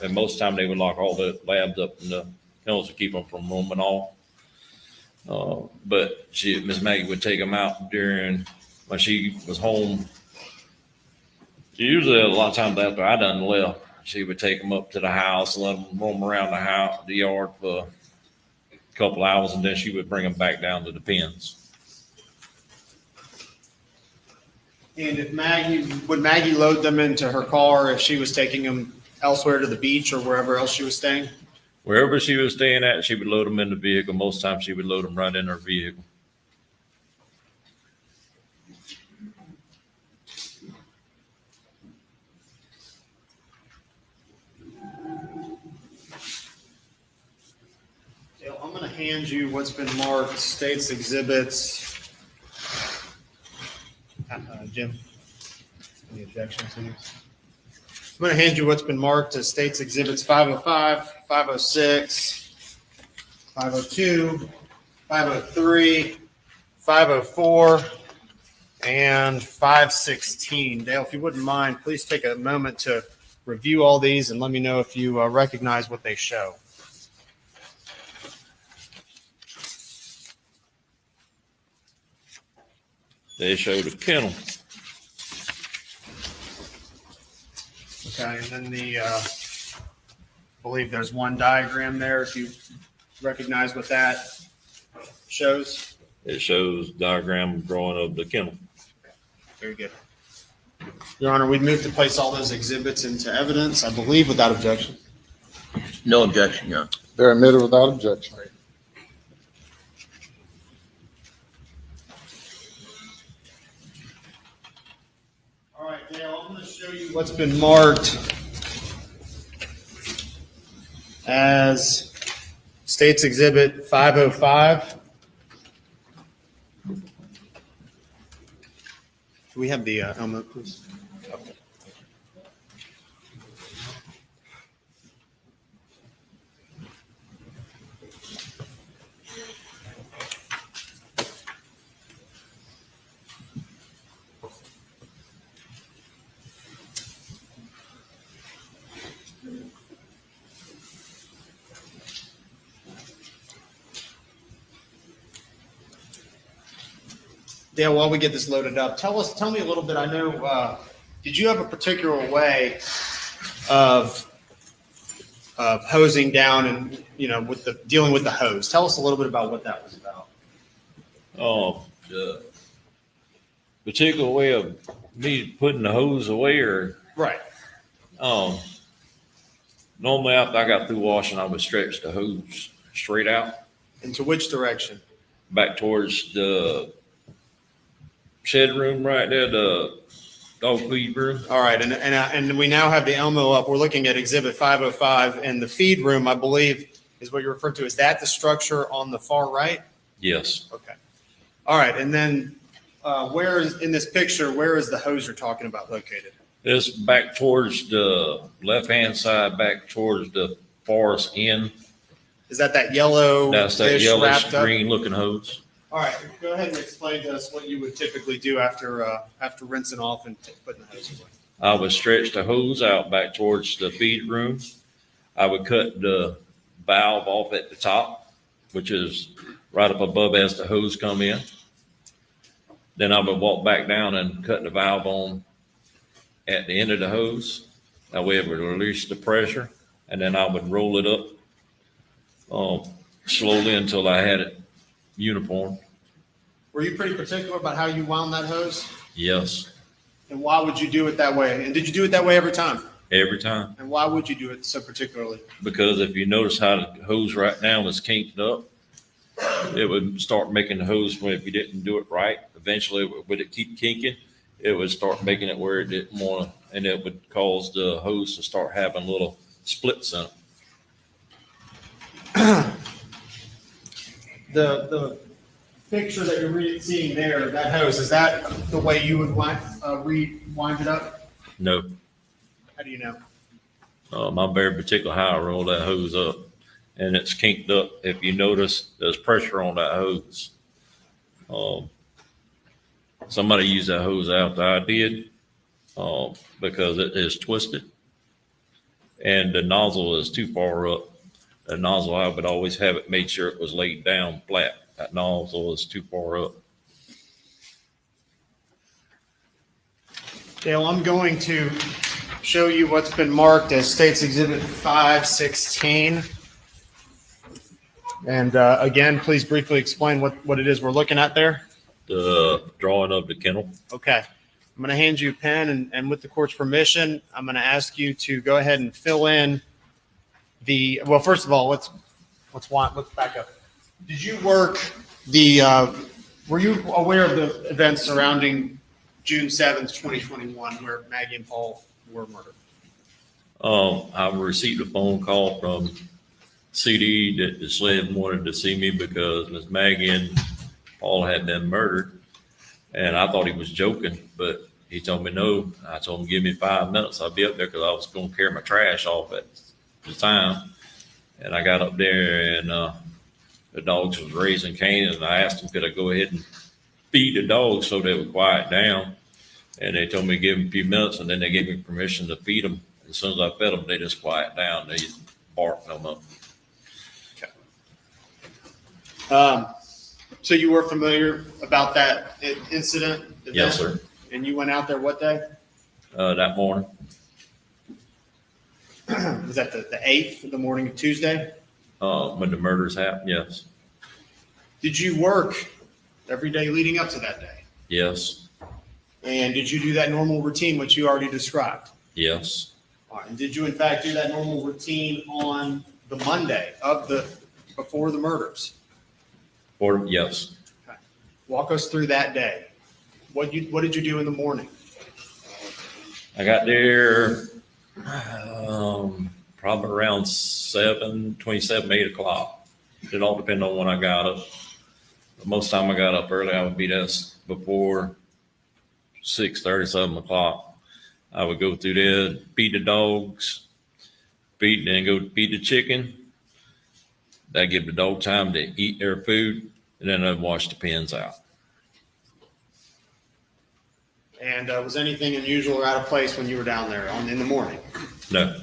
And most of the time they would lock all the labs up in the kennels to keep them from roaming off. But Miss Maggie would take them out when she was home. Usually a lot of times after I done left, she would take them up to the house, let them roam around the yard for a couple hours, and then she would bring them back down to the pens. And would Maggie load them into her car if she was taking them elsewhere to the beach or wherever else she was staying? Wherever she was staying at, she would load them in the vehicle. Most times she would load them right in her vehicle. Dale, I'm going to hand you what's been marked State's Exhibits. Jim, any objections to these? I'm going to hand you what's been marked as State's Exhibits 505, 506, 502, 503, 504, and 516. Dale, if you wouldn't mind, please take a moment to review all these and let me know if you recognize what they show. They showed a kennel. Okay, and then I believe there's one diagram there, if you recognize what that shows. It shows diagram drawing of the kennel. Very good. Your Honor, we'd move to place all those exhibits into evidence, I believe, without objection. No objection, Your Honor. They're admitted without objection. All right, Dale, I'm going to show you what's been marked as State's Exhibit 505. Do we have the helmet, please? Okay. Dale, while we get this loaded up, tell me a little bit. I know, did you have a particular way of hosing down and, with dealing with the hose? Tell us a little bit about what that was about. Oh, the particular way of me putting the hose away, or right. Normally after I got through washing, I would stretch the hose straight out. Into which direction? Back towards the shed room right there, the dog feed room. All right, and we now have the Elmo up. We're looking at Exhibit 505, and the feed room, I believe, is what you're referring to. Is that the structure on the far right? Yes. Okay. All right, and then where is in this picture? Where is the hose you're talking about located? It's back towards the left-hand side, back towards the forest end. Is that yellow? That's that yellowish wrapped up? green looking hose. All right, go ahead and explain to us what you would typically do after rinsing off and putting the hose away. I would stretch the hose out back towards the feed room. I would cut the valve off at the top, which is right up above as the hose come in. Then I would walk back down and cut the valve on at the end of the hose. That way it would release the pressure, and then I would roll it up slowly until I had it uniform. Were you pretty particular about how you wound that hose? Yes, And why would you do it that way? And did you do it that way every time? every time. And why would you do it so particularly? Because if you notice how the hose right now is kinked up, it would start making the hose, if you didn't do it right, eventually would it keep kinking, it would start making it where it didn't want to, and it would cause the hose to start having little splits in it. The picture that you're seeing there, that hose, is that the way you would wind it up? No, How do you know? I'm very particular how I roll that hose up, and it's kinked up. If you notice, there's pressure on that hose. Somebody used that hose after I did, because it is twisted, and the nozzle is too far up. The nozzle, I would always have it made sure it was laid down flat. That nozzle is too far up. Dale, I'm going to show you what's been marked as State's Exhibit 516. And again, please briefly explain what it is we're looking at there. The drawing of the kennel. Okay. I'm going to hand you a pen, and with the court's permission, I'm going to ask you to go ahead and fill in well, first of all, let's back up. Did you work were you aware of the events surrounding June 7th, 2021, where Maggie and Paul were murdered? I received a phone call from CD that the sled wanted to see me because Miss Maggie and Paul had been murdered. And I thought he was joking, but he told me no. I told him, give me 5 minutes. I'll be up there because I was going to carry my trash off at the time. And I got up there, and the dogs was raising Cain, and I asked them, could I go ahead and feed the dogs so they would quiet down? And they told me to give them a few minutes, and then they gave me permission to feed them. As soon as I fed them, they just quiet down. They bark no more. Okay. So you were familiar about that incident? Event? Yes, sir. And you went out there what day? That morning. Was that the 8th, the morning of Tuesday? When the murders happened, yes. Did you work every day leading up to that day? Yes. And did you do that normal routine, which you already described? Yes. All right. And did you in fact do that normal routine on the Monday before the murders? Yes. Okay. Walk us through that day. What did you do in the morning? I got there probably around 7:27, 8 o'clock. It all depended on when I got up. But most time I got up early. I would be there before 6:30, 7 o'clock. I would go through there, feed the dogs, then go feed the chicken. That give the dog time to eat their food, and then I'd wash the pens out. And was anything unusual or out of place when you were down there in the morning? No.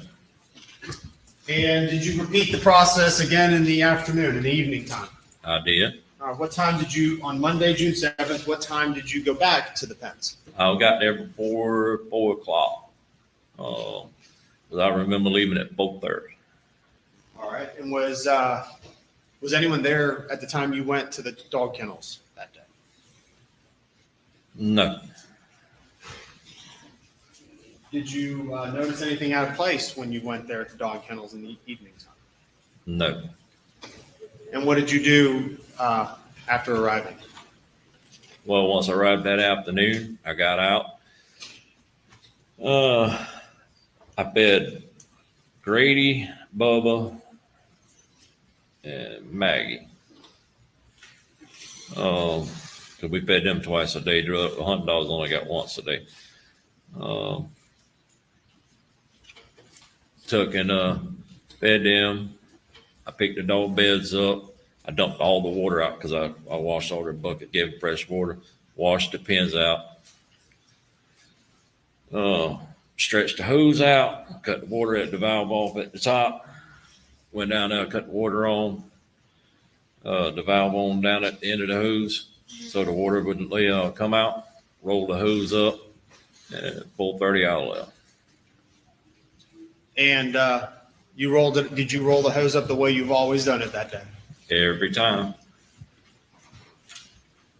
And did you repeat the process again in the afternoon, in the evening time? I did. What time did you, on Monday, June 7th, what time did you go back to the pens? I got there before 4 o'clock. I remember leaving at 4:30. All right. And was anyone there at the time you went to the dog kennels that day? No. Did you notice anything out of place when you went there at the dog kennels in the evening time? No. And what did you do after arriving? Well, once I arrived that afternoon, I got out. I fed Grady, Bubba, and Maggie. Because we fed them twice a day. The hunting dogs only got once a day. Took and fed them. I picked the dog beds up. I dumped all the water out because I washed all their bucket, gave it fresh water, washed the pens out. Stretched the hose out, cut the water at the valve off at the top, went down there, cut the water on, the valve on down at the end of the hose so the water wouldn't come out, roll the hose up, and pull 30 out of there. And you rolled it. Did you roll the hose up the way you've always done it that day? Every time.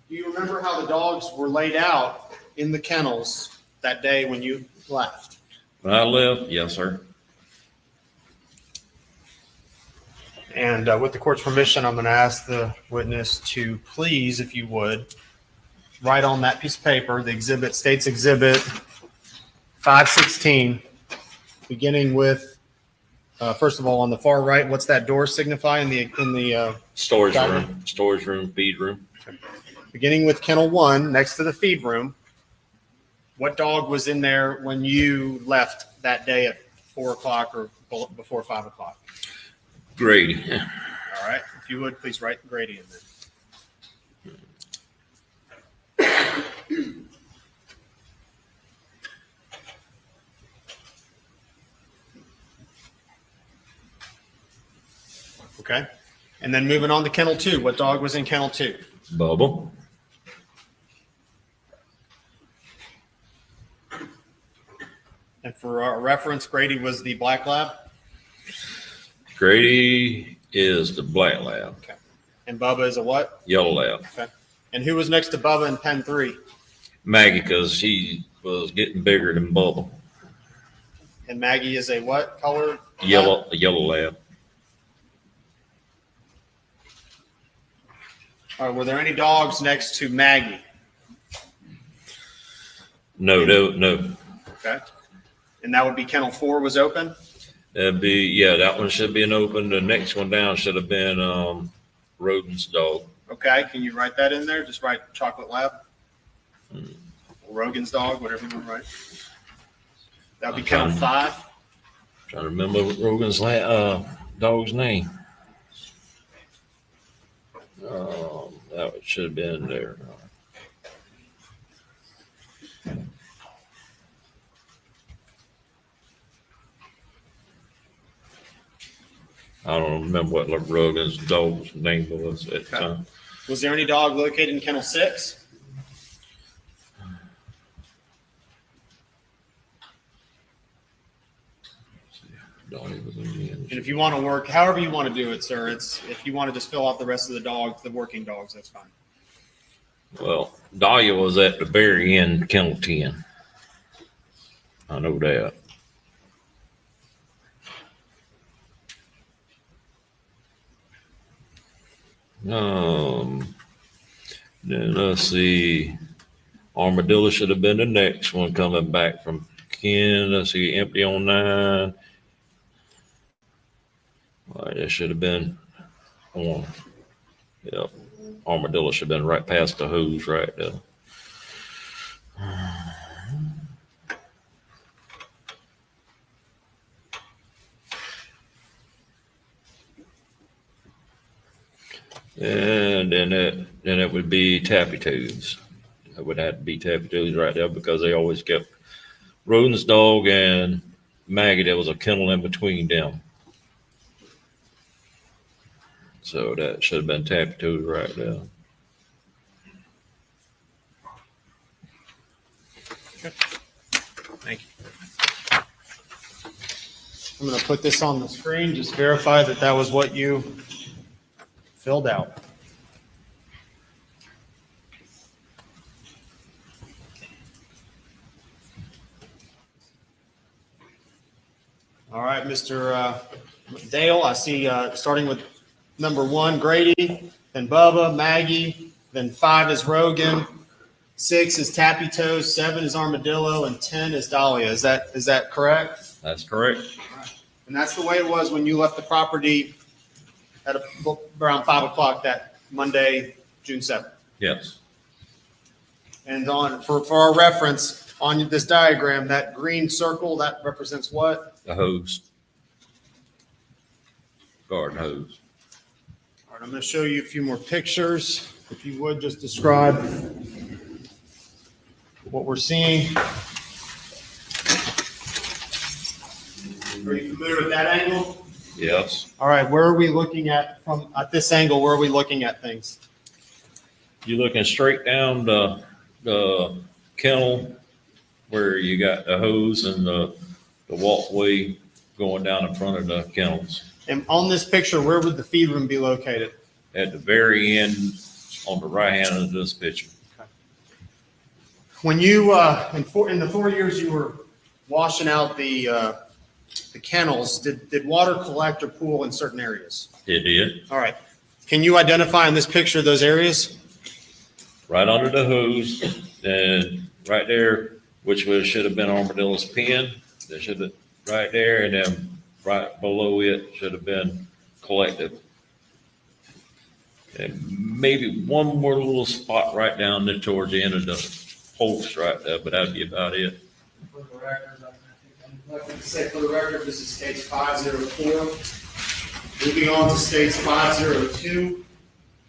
Do you remember how the dogs were laid out in the kennels that day when you left? When I left, yes, sir. And with the court's permission, I'm going to ask the witness to please, if you would, write on that piece of paper the exhibit, state's exhibit 516, beginning with, first of all, on the far right, what's that door signify in the Storage diagram? room, feed room. Beginning with kennel 1 next to the feed room. What dog was in there when you left that day at 4 o'clock or before 5 o'clock? Grady. All right. If you would, please write Grady in there. Okay. And then moving on to kennel 2. What dog was in kennel 2? Bubba. And for our reference, Grady was the black lab. Grady is the black lab. Okay. And Bubba is a what? Yellow lab. Okay. And who was next to Bubba in pen 3? Maggie, because he was getting bigger than Bubba. And Maggie is a what color? A yellow lab. All right. Were there any dogs next to Maggie? No. Okay. And that would be kennel 4 was open? That'd be, that one should be an open. The next one down should have been Rodin's dog. Okay. Can you write that in there? Just write chocolate lab. Or Rogan's dog, whatever you want to write. That would be kennel 5. Trying to remember Rogan's dog's name. That should have been there. I don't remember what Rogan's dog's name was at the time. Was there any dog located in kennel 6? And if you want to work, however you want to do it, sir, if you want to just fill out the rest of the dogs, the working dogs, that's fine. Well, Dahlia was at the very end, kennel 10. I know that. Then let's see. Armadillo should have been the next one coming back from Ken. Let's see, empty on 9. All right, that should have been on. Yep. Armadillo should have been right past the hose right there. And then it would be Tappy Toes. It would have to be Tappy Toes right there because they always kept Rodin's dog and Maggie. There was a kennel in between them. So that should have been Tappy Toes right there. Okay. Thank you. I'm going to put this on the screen. Just verify that that was what you filled out. All right, Mr. Dale, I see starting with number 1, Grady, then Bubba, Maggie, then 5 is Rogan, 6 is Tappy Toes, 7 is Armadillo, and 10 is Dahlia. Is that correct? That's correct. Right. And that's the way it was when you left the property at around 5 o'clock that Monday, June 7th. Yes. And for our reference, on this diagram, that green circle, that represents what? The hose. garden hose. All right, I'm going to show you a few more pictures. If you would just describe what we're seeing. Are you familiar with that angle? Yes. All right, where are we looking at from at this angle? Where are we looking at things? You're looking straight down the kennel where you got the hose and the walkway going down in front of the kennels. And on this picture, where would the feed room be located? At the very end on the right hand of this picture. When you in the 4 years you were washing out the kennels, did water collect or pool in certain areas? It did. All right. Can you identify in this picture those areas? Right under the hose and right there, which should have been Armadillo's pen. There should have right there, and then right below it should have been collective. And maybe one more little spot right down there towards the end of the post right there, but that'd be about it. For the record, I'd like to say for the record, this is stage 504. Moving on to stage 502,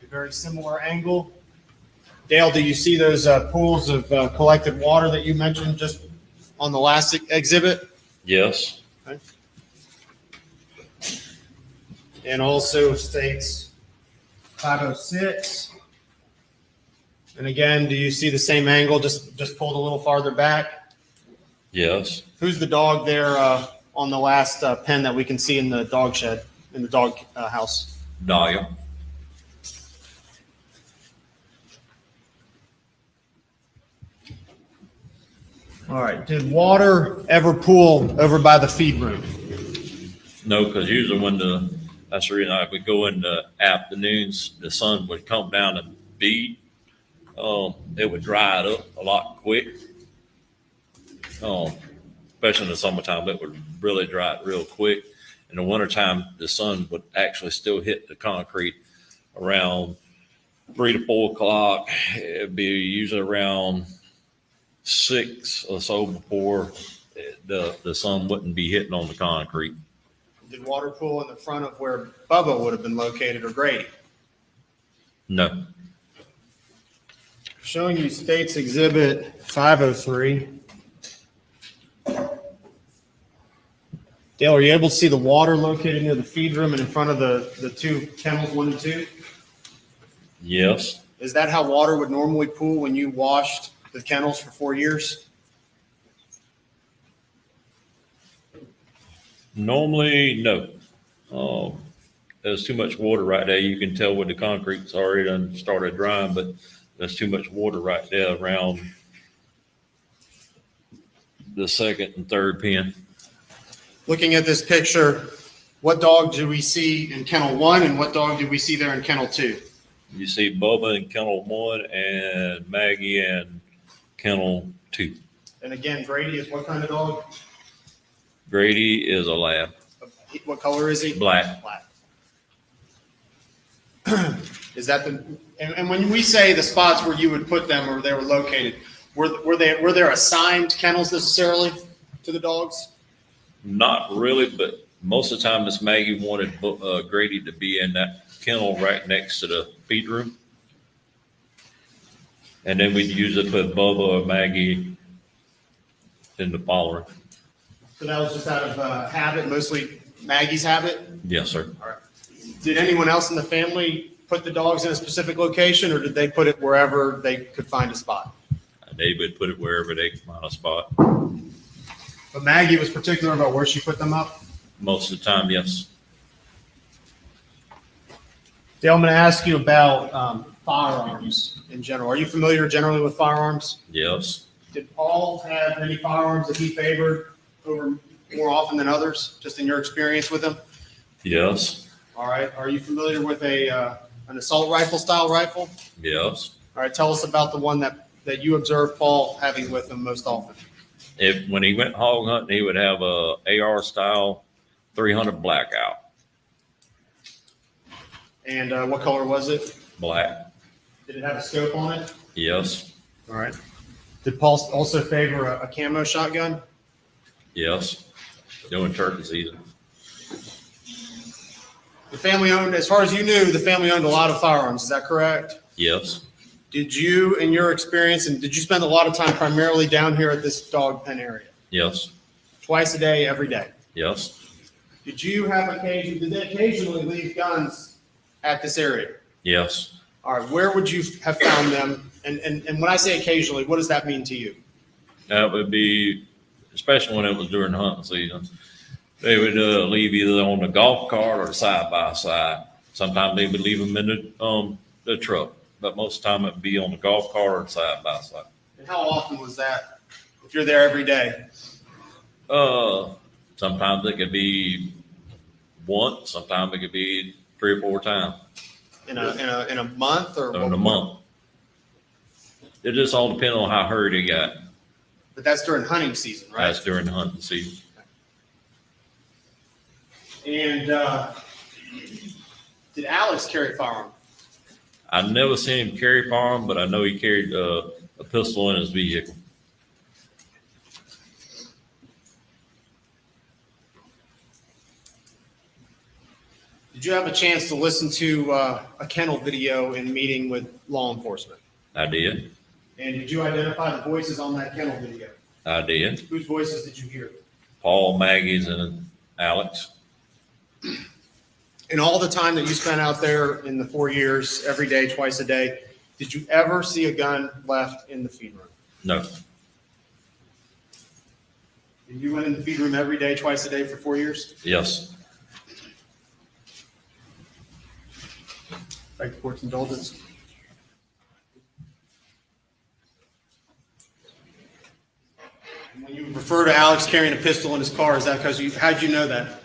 a very similar angle. Dale, do you see those pools of collected water that you mentioned just on the last exhibit? Yes. Okay. And also states 506. And again, do you see the same angle, just pulled a little farther back? Yes. Who's the dog there on the last pen that we can see in the dog shed, in the dog house? Dahlia. All right. Did water ever pool over by the feed room? No, because usually that's the reason I would go in the afternoons, the sun would come down and beat. It would dry it up a lot quick. Especially in the summertime, it would really dry it real quick. In the wintertime, the sun would actually still hit the concrete around 3 to 4 o'clock. It'd be usually around 6 or so before the sun wouldn't be hitting on the concrete. Did water pool in the front of where Bubba would have been located or Grady? No. Showing you States Exhibit 503. Dale, are you able to see the water located near the feed room and in front of the two kennels, 1 and 2? Yes. Is that how water would normally pool when you washed the kennels for 4 years? Normally, no. There's too much water right there. You can tell when the concrete's already done started drying, but there's too much water right there around the second and third pen. Looking at this picture, what dog do we see in kennel 1 and what dog do we see there in kennel 2? You see Bubba in kennel 1 and Maggie in kennel 2. And again, Grady is what kind of dog? Grady is a lab. What color is he? Black. Black. Is that and when we say the spots where you would put them or they were located, were there assigned kennels necessarily to the dogs? Not really, but most of the time Miss Maggie wanted Grady to be in that kennel right next to the feed room. And then we'd usually put Bubba or Maggie in the parlor. So that was just out of habit, mostly Maggie's habit? Yes, sir. All right. Did anyone else in the family put the dogs in a specific location or did they put it wherever they could find a spot? They would put it wherever they could find a spot. But Maggie was particular about where she put them up? Most of the time, yes. Dale, I'm going to ask you about firearms in general. Are you familiar generally with firearms? Yes. Did Paul have any firearms that he favored over more often than others, just in your experience with him? Yes. All right. Are you familiar with an assault rifle style rifle? Yes. All right. Tell us about the one that you observed Paul having with him most often. When he went hog hunting, he would have a AR style 300 blackout. And what color was it? Black. Did it have a scope on it? Yes. All right. Did Paul also favor a camo shotgun? Yes. Doing turkey season. The family owned, as far as you knew, the family owned a lot of firearms. Is that correct? Yes. Did you, in your experience, and did you spend a lot of time primarily down here at this dog pen area? Yes. Twice a day, every day? Yes. Did you have occasion, did they occasionally leave guns at this area? Yes. All right, where would you have found them? And when I say occasionally, what does that mean to you? That would be, especially when it was during hunting season, they would leave either on the golf cart or side by side. Sometimes they would leave them in the truck, but most of the time it'd be on the golf cart or side by side. And how often was that? If you're there every day? Sometimes it could be once, sometimes it could be 3 or 4 times. In a month or? In a month. It just all depends on how hurt he got. But that's during hunting season, right? That's during the hunting season. And did Alex carry a firearm? I never seen him carry a firearm, but I know he carried a pistol in his vehicle. Did you have a chance to listen to a kennel video in meeting with law enforcement? I did. And did you identify the voices on that kennel video? I did. Whose voices did you hear? Paul, Maggie's, and Alex. In all the time that you spent out there in the 4 years, every day, twice a day, did you ever see a gun left in the feed room? No. And you went in the feed room every day, twice a day for 4 years? Yes. Thank you, court's indulgence. And when you refer to Alex carrying a pistol in his car, is that because how'd you know that?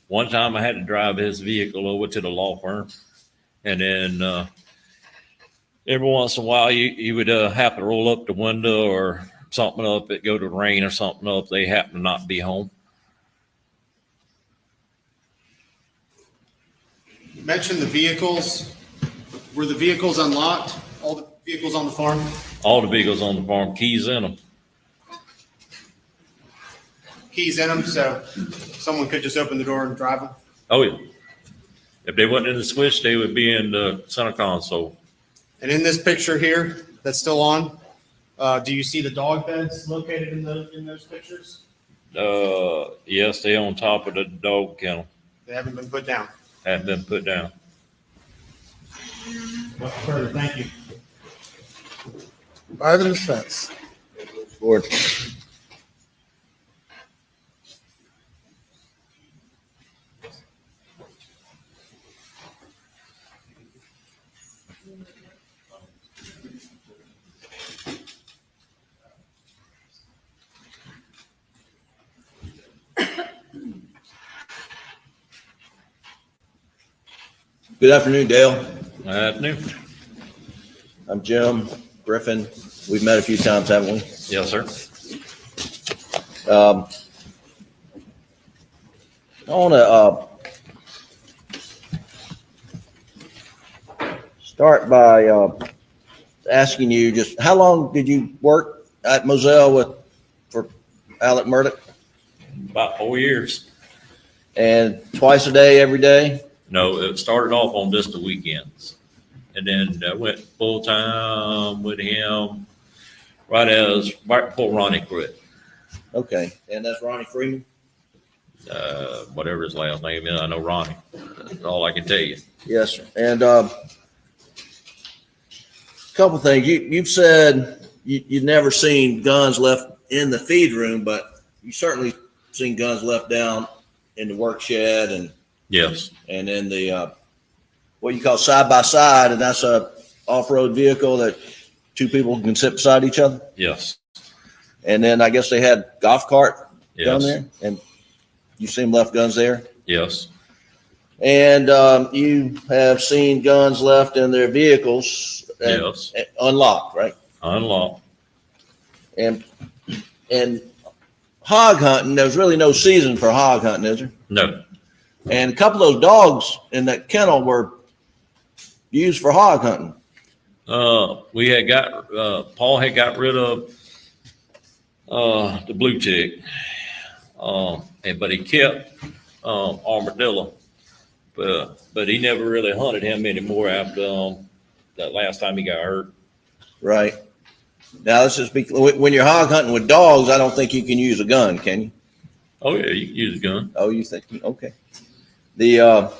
One time I had to drive his vehicle over to the law firm, and then every once in a while he would have to roll up the window or something up. It go to rain or something up. They happen to not be home. You mentioned the vehicles. Were the vehicles unlocked? All the vehicles on the farm? All the vehicles on the farm, keys in them. Keys in them, so someone could just open the door and drive them? Oh, yeah. If they wasn't in the switch, they would be in the center console. And in this picture here, that's still on, do you see the dog beds located in those pictures? Yes, they on top of the dog kennel. They haven't been put down? Haven't been put down. Nothing further, thank you. By the defense. Board. Good afternoon, Dale. Good afternoon. I'm Jim Griffin. We've met a few times, haven't we? Yes, sir. I want to start by asking you just how long did you work at Moselle for Alec Murdaugh? About 4 years. And twice a day, every day? No, it started off on just the weekends. And then I went full time with him right before Ronnie quit. Okay. And that's Ronnie Freeman? Whatever his last name is, I know Ronnie. That's all I can tell you. Yes, sir. And couple things. You've said you've never seen guns left in the feed room, but you certainly seen guns left down in the work shed and yes, and in the what you call side by side, and that's a off-road vehicle that two people can sit beside each other. Yes. And then I guess they had golf cart down Yes. there, and you seen left guns there. Yes. And you have seen guns left in their vehicles. Yes. Unlocked, right? Unlocked. And hog hunting, there's really no season for hog hunting, is there? No. And a couple of those dogs in that kennel were used for hog hunting. We had got Paul had got rid of the blue tick, but he kept Armadillo, But he never really hunted him anymore after that last time he got hurt. Right. Now, let's just be, when you're hog hunting with dogs, I don't think you can use a gun, can you? Oh yeah, you can use a gun. Oh, you think, okay. The,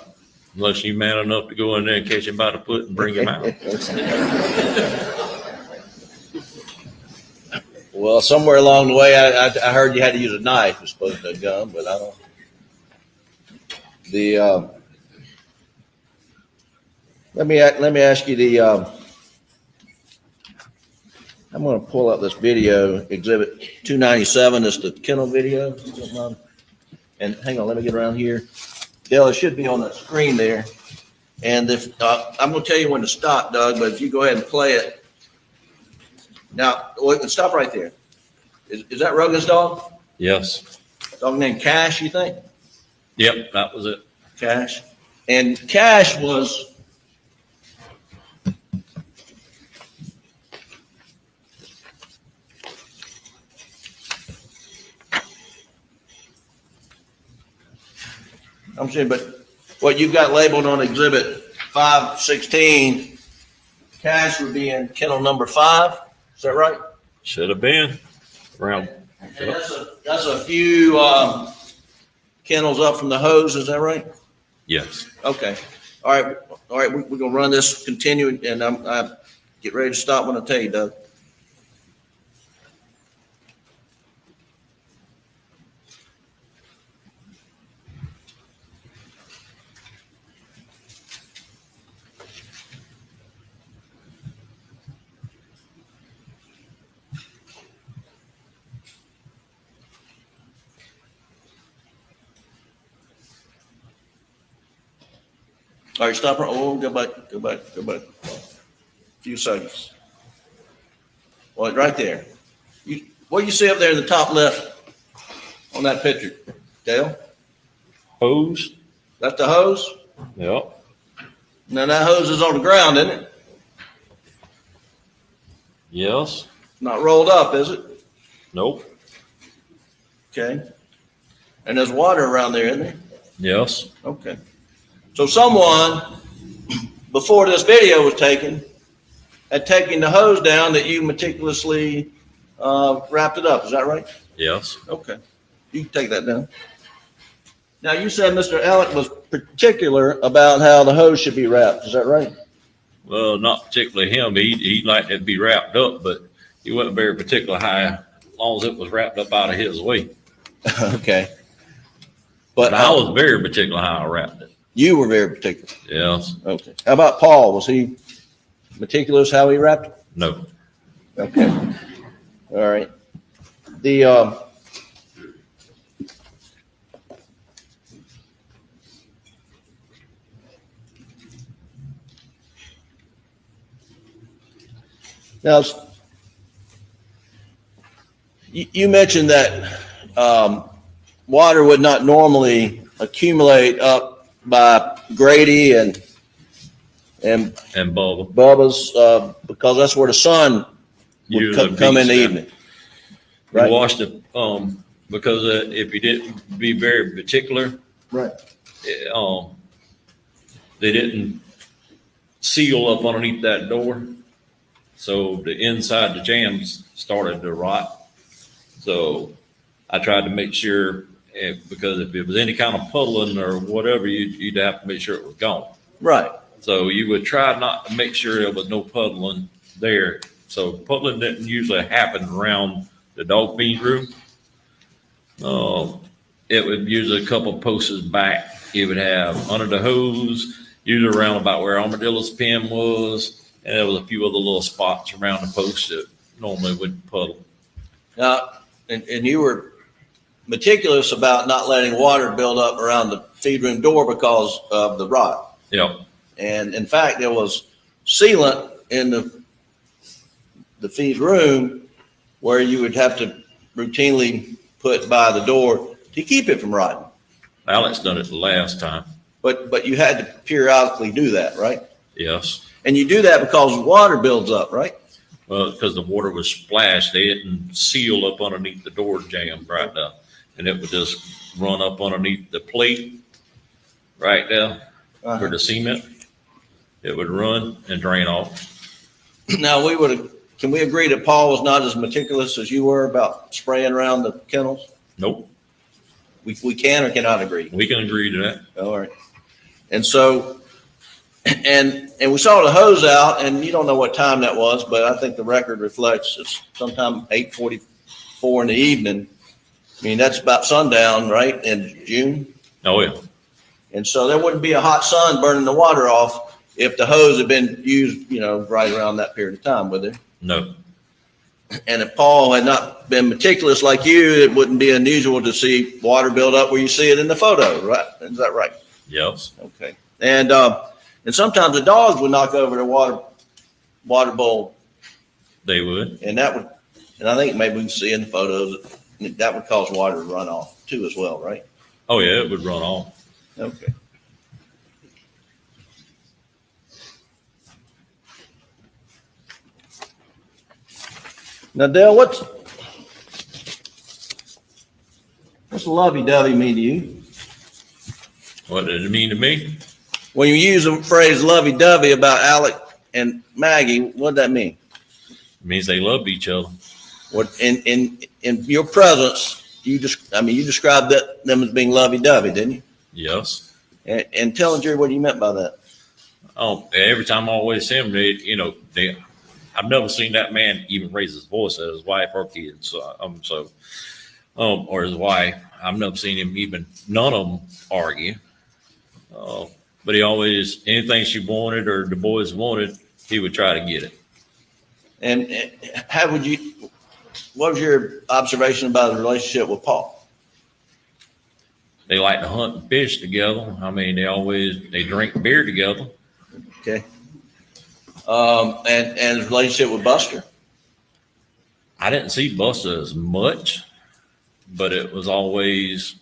Unless you're man enough to go in there and catch him by the foot and bring him out. Well, somewhere along the way, I heard you had to use a knife as opposed to a gun, but I don't. Let me ask you I'm going to pull up this video, exhibit 297. It's the kennel video. And hang on, let me get around here. Dale, it should be on the screen there. And if I'm going to tell you when to stop, Doug, but if you go ahead and play it. Now, stop right there. Is that Rogan's dog? Yes. Dog named Cash, you think? Yep, that was it. Cash. And Cash was I'm saying, but what you've got labeled on exhibit 516, Cash would be in kennel number 5. Is that right? Should have been around. And that's a few kennels up from the hose. Is that right? Yes. Okay. All right. We're gonna run this continue, and I get ready to stop when I tell you, Doug. All right, stop. Oh, go back. A few seconds. Well, right there. What do you see up there in the top left on that picture, Dale? Hose. That's the hose? Yep. Now that hose is on the ground, isn't it? Yes. Not rolled up, is it? Nope. Okay. And there's water around there, isn't there? Yes. Okay. So someone, before this video was taken, had taken the hose down that you meticulously wrapped it up. Is that right? Yes. Okay. You can take that down. Now, you said Mr. Alec was particular about how the hose should be wrapped. Is that right? Well, not particularly him. He liked it to be wrapped up, but he wasn't very particular how, as long as it was wrapped up out of his way. Okay. But I was very particular how I wrapped it. You were very particular. Yes. Okay. How about Paul? Was he meticulous how he wrapped it? No. Okay. All right. The now you mentioned that water would not normally accumulate up by Grady and Bubba's because that's where the sun would come in the evening. Right. You washed it because if you didn't be very particular, right? They didn't seal up underneath that door, so the inside the jams started to rot. So I tried to make sure. Because if it was any kind of puddling or whatever, you'd have to make sure it was gone. Right. So you would try not to make sure there was no puddling there. So puddling didn't usually happen around the dog feed room. It would usually a couple of posts back. You would have under the hose, usually around about where Armadillo's pen was, and there was a few other little spots around the post that normally would puddle. And you were meticulous about not letting water build up around the feed room door because of the rot. Yep. And in fact, there was sealant in the feed room where you would have to routinely put by the door to keep it from rotting. Alex done it the last time. But you had to periodically do that, right? Yes. And you do that because water builds up, right? Well, because the water was splashed, they didn't seal up underneath the door jam right now. And it would just run up underneath the plate right there. for the cement. It would run and drain off. Now, can we agree that Paul was not as meticulous as you were about spraying around the kennels? Nope. We can or cannot agree? We can agree to that. All right. And so, and we saw the hose out, and you don't know what time that was, but I think the record reflects it's sometime 8:44 in the evening. I mean, that's about sundown, right, in June? Oh, yeah. And so there wouldn't be a hot sun burning the water off if the hose had been used, right around that period of time, would there? No. And if Paul had not been meticulous like you, it wouldn't be unusual to see water build up where you see it in the photo, right? Is that right? Yes. Okay. And sometimes the dogs would knock over the water bowl. They would. And I think maybe we can see in the photos that would cause water to run off too as well, right? Oh, yeah, it would run off. Okay. Now, Dale, what's lovey-dovey mean to you? What did it mean to me? When you use the phrase lovey-dovey about Alec and Maggie, what does that mean? It means they loved each other. What in your presence, you described them as being lovey-dovey, didn't you? Yes. And tell the jury what you meant by that. Oh, every time I always see him, I've never seen that man even raise his voice at his wife or kids. Or his wife. I've never seen him none of them argue. But he always, anything she wanted or the boys wanted, he would try to get it. And what was your observation about the relationship with Paul? They like to hunt and fish together. I mean, they drink beer together. Okay. And his relationship with Buster? I didn't see Buster as much, but it was always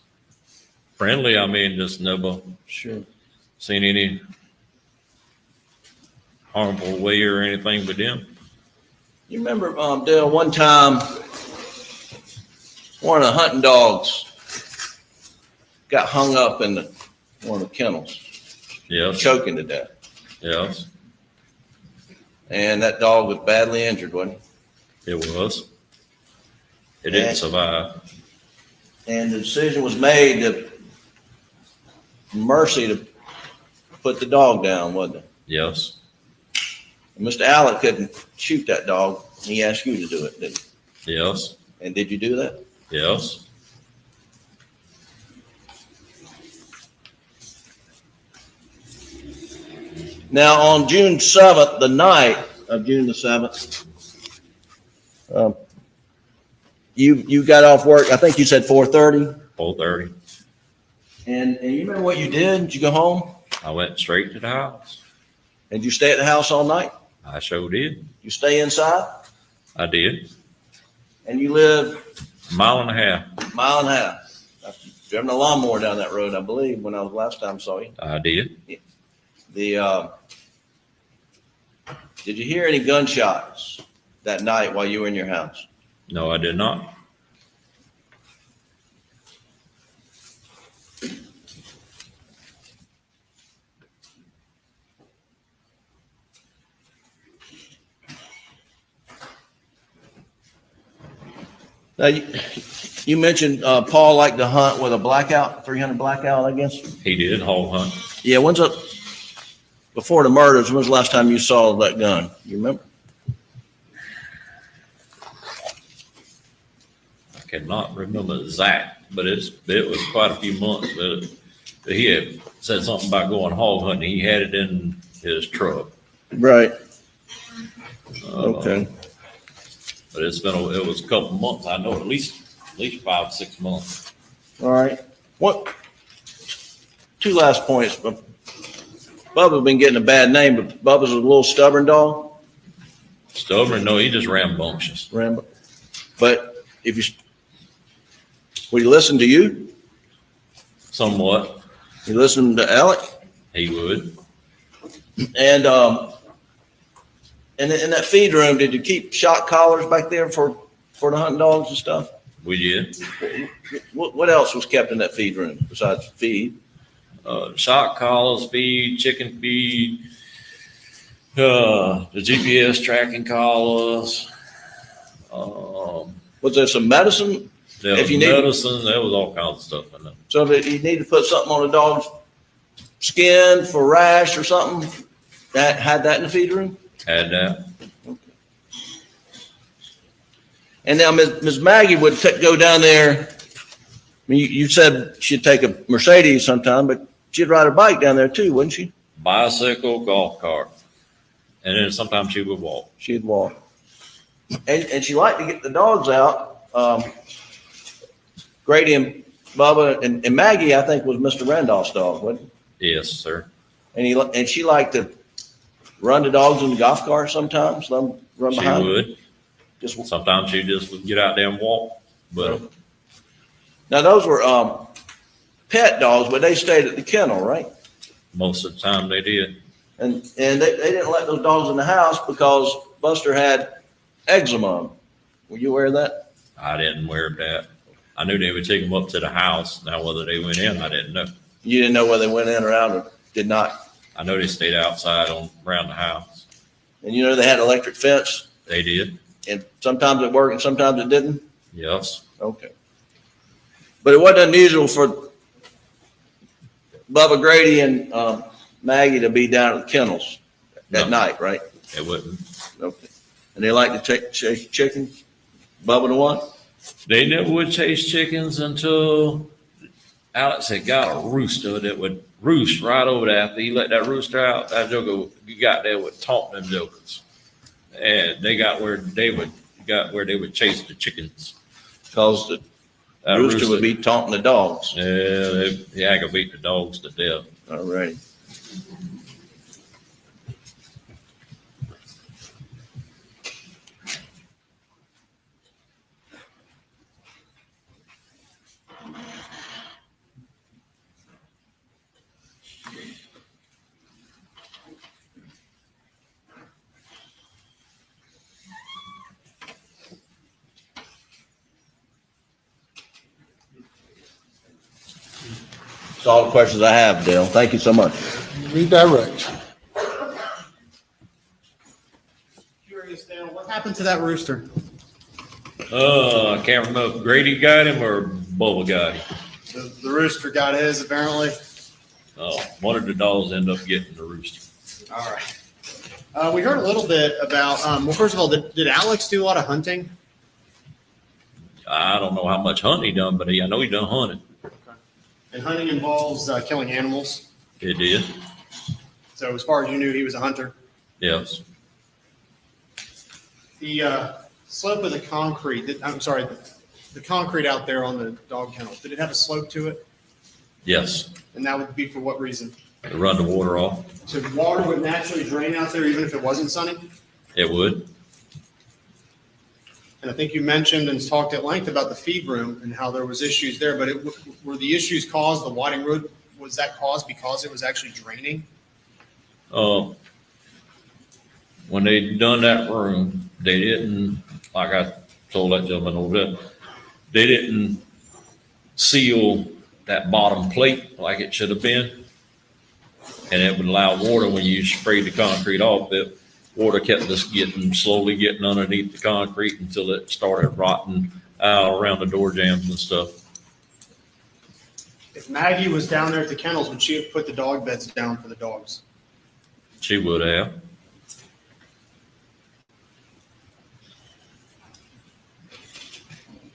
friendly. I mean, just never seen any harmful way or anything with them. You remember, Dale, one time, one of the hunting dogs got hung up in one of the kennels. Yes. Choking to death. Yes. And that dog was badly injured, wasn't he? It was. It didn't survive. And the decision was made to mercy to put the dog down, wasn't it? Yes. And Mr. Allen couldn't shoot that dog. He asked you to do it, didn't he? Yes. And did you do that? Yes. Now, on June 7th, the night of June the 7th, you got off work, I think you said 4:30? 4:30. And you remember what you did? Did you go home? I went straight to the house. And you stay at the house all night? I sure did. You stay inside? I did. And you live? Mile and a half. Mile and a half. I've driven a lawnmower down that road, I believe, when I was last time saw you. I did. Did you hear any gunshots that night while you were in your house? No, I did not. Now, you mentioned Paul liked to hunt with a blackout, 300 blackout, I guess? He did hog hunt. Yeah, before the murders, when was the last time you saw that gun? You remember? I cannot remember exact, but it was quite a few months. But he had said something about going hog hunting. He had it in his truck. Right. Okay. But it was a couple months. I know at least 5 or 6 months. All right. Two last points. Bubba's been getting a bad name, but Bubba's a little stubborn dog. Stubborn? No, he just rambunctious. But would he listen to you? Somewhat. You listen to Alec? He would. And in that feed room, did you keep shock collars back there for the hunting dogs and stuff? We did. What else was kept in that feed room besides feed? Shock collars, feed, chicken feed, the GPS tracking collars. Was there some medicine? There If was you need- medicine, there was all kinds of stuff in there. So if you need to put something on a dog's skin for rash or something, that had that in the feed room? Had that. And now Ms. Maggie would go down there. I mean, you said she'd take a Mercedes sometime, but she'd ride a bike down there too, wouldn't she? Bicycle, golf cart. And then sometimes she would walk. She'd walk. And she liked to get the dogs out. Grady and Bubba and Maggie, I think, was Mr. Randolph's dog, wasn't it? Yes, sir. And she liked to run the dogs in the golf cart sometimes, let them run She behind. would. Sometimes she just would get out there and walk. But Now those were pet dogs, but they stayed at the kennel, right? most of the time they did. And they didn't let those dogs in the house because Buster had eczema. Were you aware of that? I didn't wear that. I knew they would take them up to the house. Now, whether they went in, I didn't know. You didn't know whether they went in or out or did not? I know they stayed outside around the house. And you know they had electric fence? They did. And sometimes it worked and sometimes it didn't? Yes. Okay. But it wasn't unusual for Bubba, Grady, and Maggie to be down at the kennels at night, right? It wouldn't. Okay. And they like to chase chickens? Bubba the one? They never would chase chickens until Alex had got a rooster that would roost right over there. After he let that rooster out, that joker got there with taunting them jokers. And they got where they would chase the chickens. Because the rooster would be taunting the dogs. Yeah, they aggravate the dogs to death. All right. That's all the questions I have, Dale. Thank you so much. Redirect. Curious, Dale, what happened to that rooster? I can't remember if Grady got him or Bubba got him. The rooster got his, apparently. One of the dogs ended up getting the rooster. All right. We heard a little bit about, well, first of all, did Alex do a lot of hunting? I don't know how much hunting he done, but I know he done hunting. And hunting involves killing animals. It did. So as far as you knew, he was a hunter. Yes. The slope of the concrete, the concrete out there on the dog kennel, did it have a slope to it? Yes. And that would be for what reason? To run the water off. So water would naturally drain out there even if it wasn't sunny? It would. And I think you mentioned and talked at length about the feed room and how there was issues there, but were the issues caused, the wadding road, was that caused because it was actually draining? When they done that room, they didn't, like I told that gentleman over there, they didn't seal that bottom plate like it should have been. And it would allow water when you sprayed the concrete off, that water kept just slowly getting underneath the concrete until it started rotting out around the door jambs and stuff. If Maggie was down there at the kennels, would she have put the dog beds down for the dogs? She would have.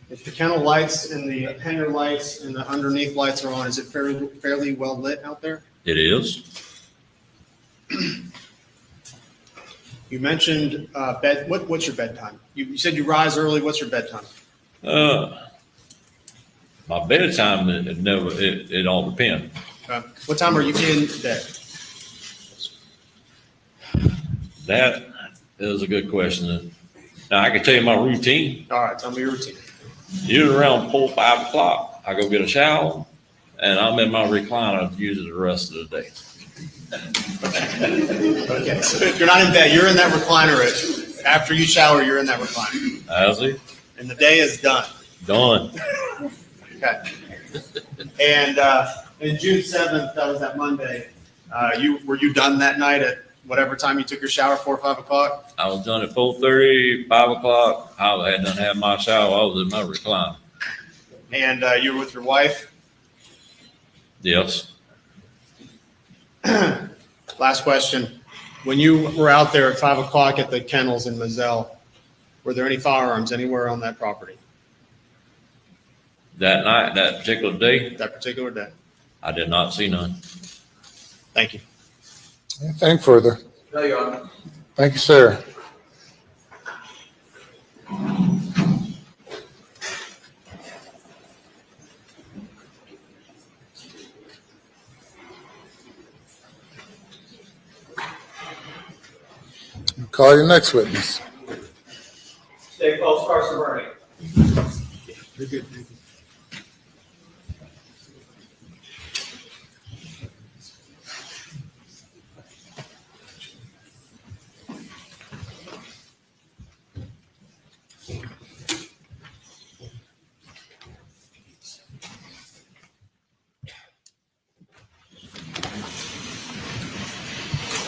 If the kennel lights and the hanger lights and the underneath lights are on, is it fairly well lit out there? It is. You mentioned bed. What's your bedtime? You said you rise early. What's your bedtime? My bedtime, it all depends. What time are you in bed? That is a good question. Now I can tell you my routine. All right, tell me your routine. Usually around 4, 5 o'clock, I go get a shower, and I'm in my recliner usually the rest of the day. Okay, so if you're not in bed, you're in that recliner, Rich. After you shower, you're in that recliner. How's it? And the day is done. Done. Okay. And And June 7th, that was that Monday. Were you done that night at whatever time you took your shower, 4 or 5 o'clock? I was done at 4:30, 5 o'clock. I had done had my shower. I was in my recliner. And you were with your wife? Yes. Last question. When you were out there at 5 o'clock at the kennels in Moselle, were there any firearms anywhere on that property? That night, that particular day, That particular day? I did not see none. Thank you. Anything further? No, Your Honor. Thank you, sir. Call your next witness. State Post Carson Burney. You're good. Thank you.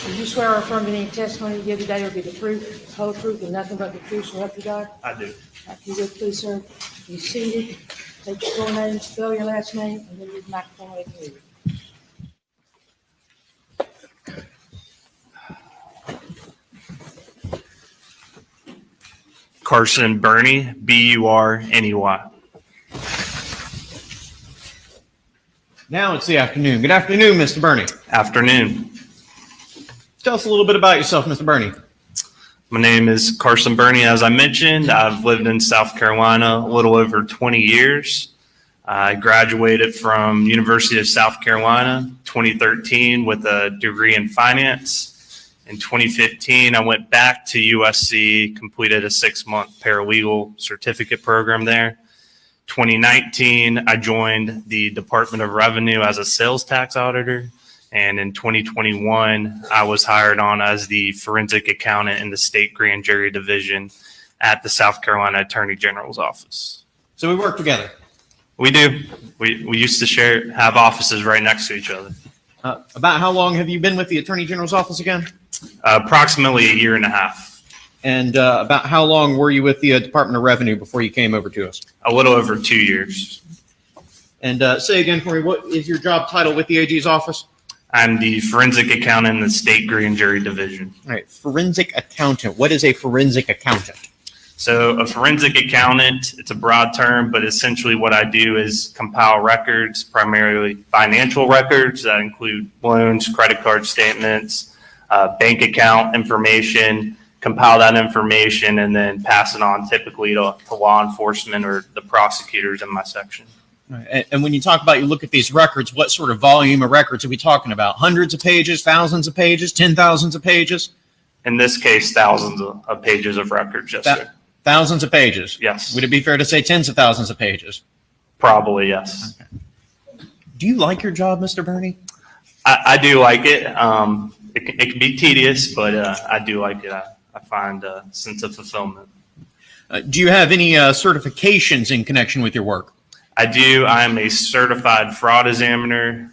Do you swear or affirm that any testimony you give today will be the truth, the whole truth, and nothing but the truth, so help you God? I do. If you would, please, sir, be seated, take your full name, spell your last name, and then use the microphone away from you. Carson Burney, Burney. Now it's the afternoon. Good afternoon, Mr. Burney. Afternoon. Tell us a little bit about yourself, Mr. Burney. My name is Carson Burney. As I mentioned, I've lived in South Carolina a little over 20 years. I graduated from University of South Carolina 2013 with a degree in finance. In 2015, I went back to USC, completed a 6-month paralegal certificate program there. 2019, I joined the Department of Revenue as a sales tax auditor. And in 2021, I was hired on as the forensic accountant in the state grand jury division at the South Carolina Attorney General's office. So we work together. We do. We used to have offices right next to each other. About how long have you been with the Attorney General's office again? Approximately a year and a half. And about how long were you with the Department of Revenue before you came over to us? A little over 2 years. And say again for me, what is your job title with the AG's office? I'm the forensic accountant in the state grand jury division. All right, forensic accountant. What is a forensic accountant? So a forensic accountant, it's a broad term, but essentially what I do is compile records, primarily financial records that include loans, credit card statements, bank account information, compile that information, and then pass it on typically to law enforcement or the prosecutors in my section. And when you talk about, you look at these records, what sort of volume of records are we talking about? Hundreds of pages, thousands of pages, 10,000s of pages? In this case, thousands of pages of records, yes, sir. Thousands of pages? Yes. Would it be fair to say tens of thousands of pages? Probably, yes. Okay. Do you like your job, Mr. Burney? I do like it. It can be tedious, but I do like it. I find a sense of fulfillment. Do you have any certifications in connection with your work? I do. I am a certified fraud examiner,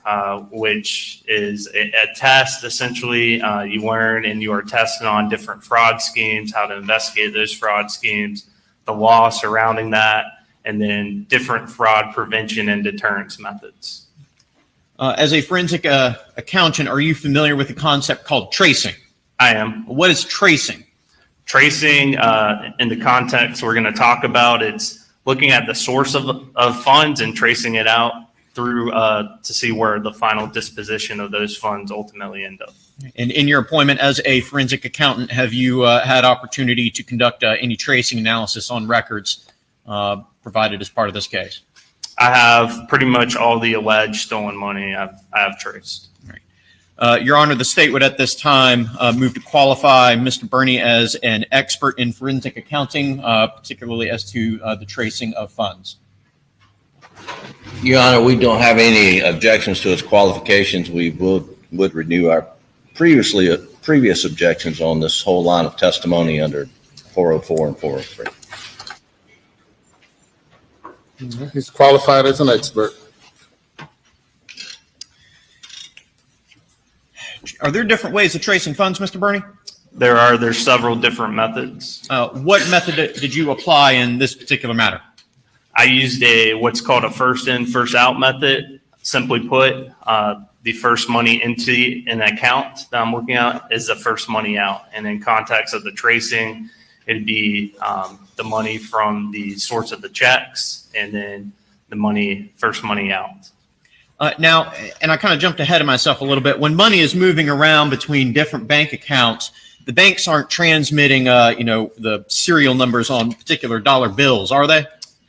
which is a test. Essentially, you learn and you are tested on different fraud schemes, how to investigate those fraud schemes, the law surrounding that, and then different fraud prevention and deterrence methods. As a forensic accountant, are you familiar with the concept called tracing? I am. What is tracing? Tracing, in the context we're going to talk about, it's looking at the source of funds and tracing it out through to see where the final disposition of those funds ultimately end up. And in your appointment as a forensic accountant, have you had opportunity to conduct any tracing analysis on records provided as part of this case? I have pretty much all the alleged stolen money I have traced. Your Honor, the state would at this time move to qualify Mr. Burney as an expert in forensic accounting, particularly as to the tracing of funds. Your Honor, we don't have any objections to his qualifications. We would renew our previous objections on this whole line of testimony under 404 and 403. He's qualified as an expert. Are there different ways of tracing funds, Mr. Burney? There's several different methods. What method did you apply in this particular matter? I used what's called a first in, first out method. Simply put, the first money into an account that I'm looking at is the first money out. And in context of the tracing, it'd be the money from the source of the checks and then the first money out. Now, and I kind of jumped ahead of myself a little bit. When money is moving around between different bank accounts, the banks aren't transmitting, the serial numbers on particular dollar bills, are they?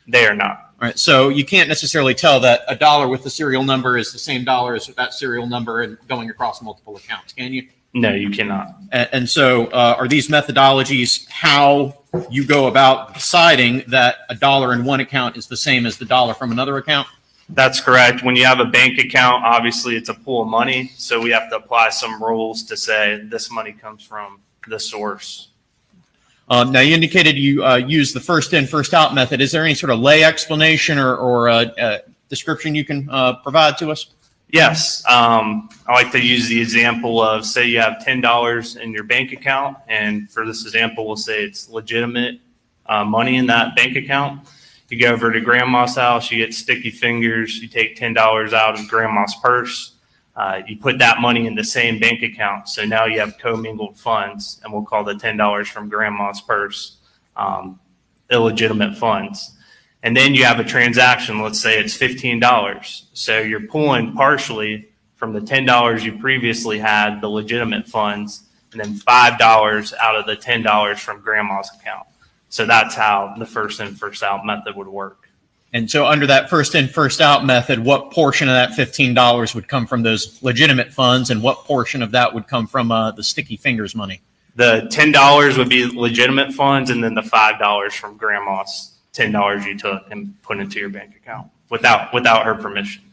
They are not. All right. So you can't necessarily tell that a dollar with the serial number is the same dollar as that serial number and going across multiple accounts, can you? No, you cannot. And so are these methodologies how you go about deciding that a dollar in one account is the same as the dollar from another account? That's correct. When you have a bank account, obviously it's a pool of money. So we have to apply some rules to say this money comes from this source. Now, you indicated you use the first in, first out method. Is there any sort of lay explanation or description you can provide to us? Yes. I like to use the example of, say you have $10 in your bank account. And for this example, we'll say it's legitimate money in that bank account. You go over to grandma's house, you get sticky fingers, you take $10 out of grandma's purse, you put that money in the same bank account. So now you have commingled funds, and we'll call the $10 from grandma's purse illegitimate funds. And then you have a transaction, let's say it's $15. So you're pulling partially from the $10 you previously had, the legitimate funds, and then $5 out of the $10 from grandma's account. So that's how the first in, first out method would work. And so under that first in, first out method, what portion of that $15 would come from those legitimate funds and what portion of that would come from the sticky fingers money? The $10 would be legitimate funds, and then the $5 from grandma's $10 you took and put into your bank account without her permission.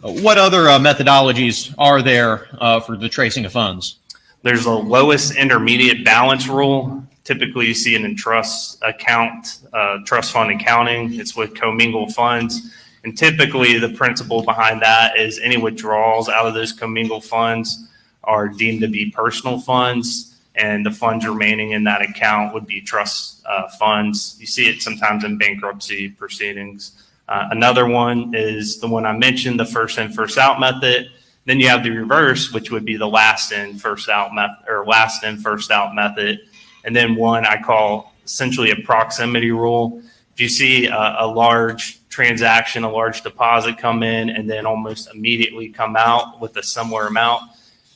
What other methodologies are there for the tracing of funds? There's a lowest intermediate balance rule. Typically, you see it in trust fund accounting. It's with commingled funds. And typically, the principle behind that is any withdrawals out of those commingled funds are deemed to be personal funds, and the funds remaining in that account would be trust funds. You see it sometimes in bankruptcy proceedings. Another one is the one I mentioned, the first in, first out method. Then you have the reverse, which would be the last in, first out method, or last in, first out method. And then one I call essentially a proximity rule. If you see a large transaction, a large deposit come in and then almost immediately come out with a similar amount,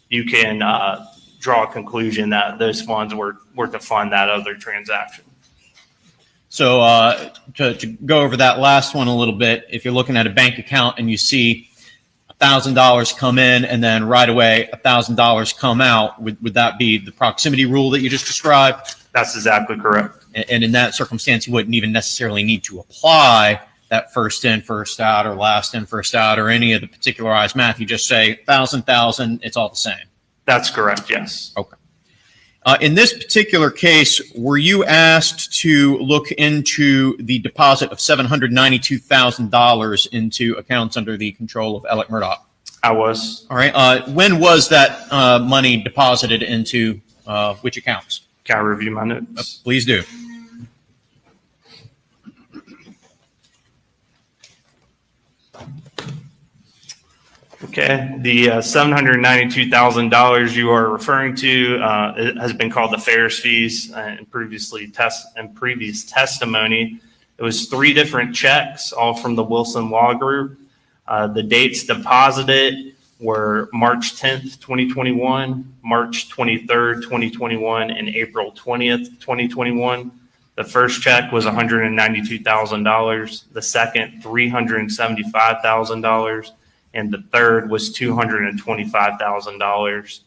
you can draw a conclusion that those funds were to fund that other transaction. So to go over that last one a little bit, if you're looking at a bank account and you see $1,000 come in and then right away $1,000 come out, would that be the proximity rule that you just described? That's exactly correct. And in that circumstance, you wouldn't even necessarily need to apply that first in, first out, or last in, first out, or any of the particularized math. You just say 1,000, it's all the same. That's correct, yes. Okay. In this particular case, were you asked to look into the deposit of $792,000 into accounts under the control of Alec Murdaugh? I was. All right. When was that money deposited into which accounts? Can I review my notes? Please do. Okay, the $792,000 you are referring to it has been called the Ferris fees in previous testimony. It was 3 different checks, all from the Wilson Law Group. The dates deposited were March 10th, 2021, March 23rd, 2021, and April 20th, 2021. The first check was $192,000. The second, $375,000. And the third was $225,000,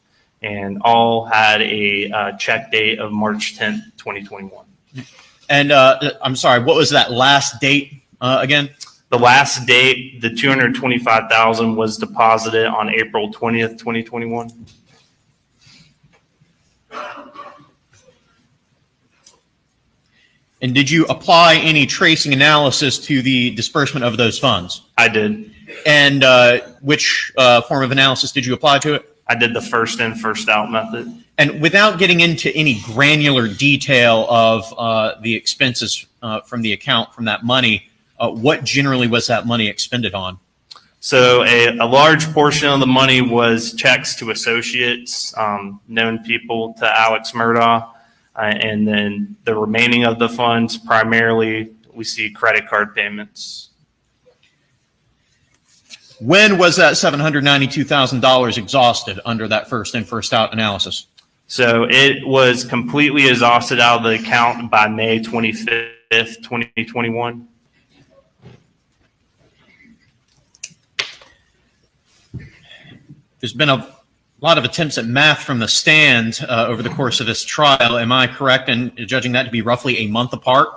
and all had a check date of March 10th, 2021. And I'm sorry, what was that last date again? The last date, the $225,000 was deposited on April 20th, 2021. And did you apply any tracing analysis to the disbursement of those funds? I did. And which form of analysis did you apply to it? I did the first in, first out method. And without getting into any granular detail of the expenses from the account from that money, what generally was that money expended on? So a large portion of the money was checks to associates, known people to Alex Murdaugh. And then the remaining of the funds, primarily we see credit card payments. When was that $792,000 exhausted under that first in, first out analysis? So it was completely exhausted out of the account by May 25th, 2021. There's been a lot of attempts at math from the stand over the course of this trial. Am I correct in judging that to be roughly a month apart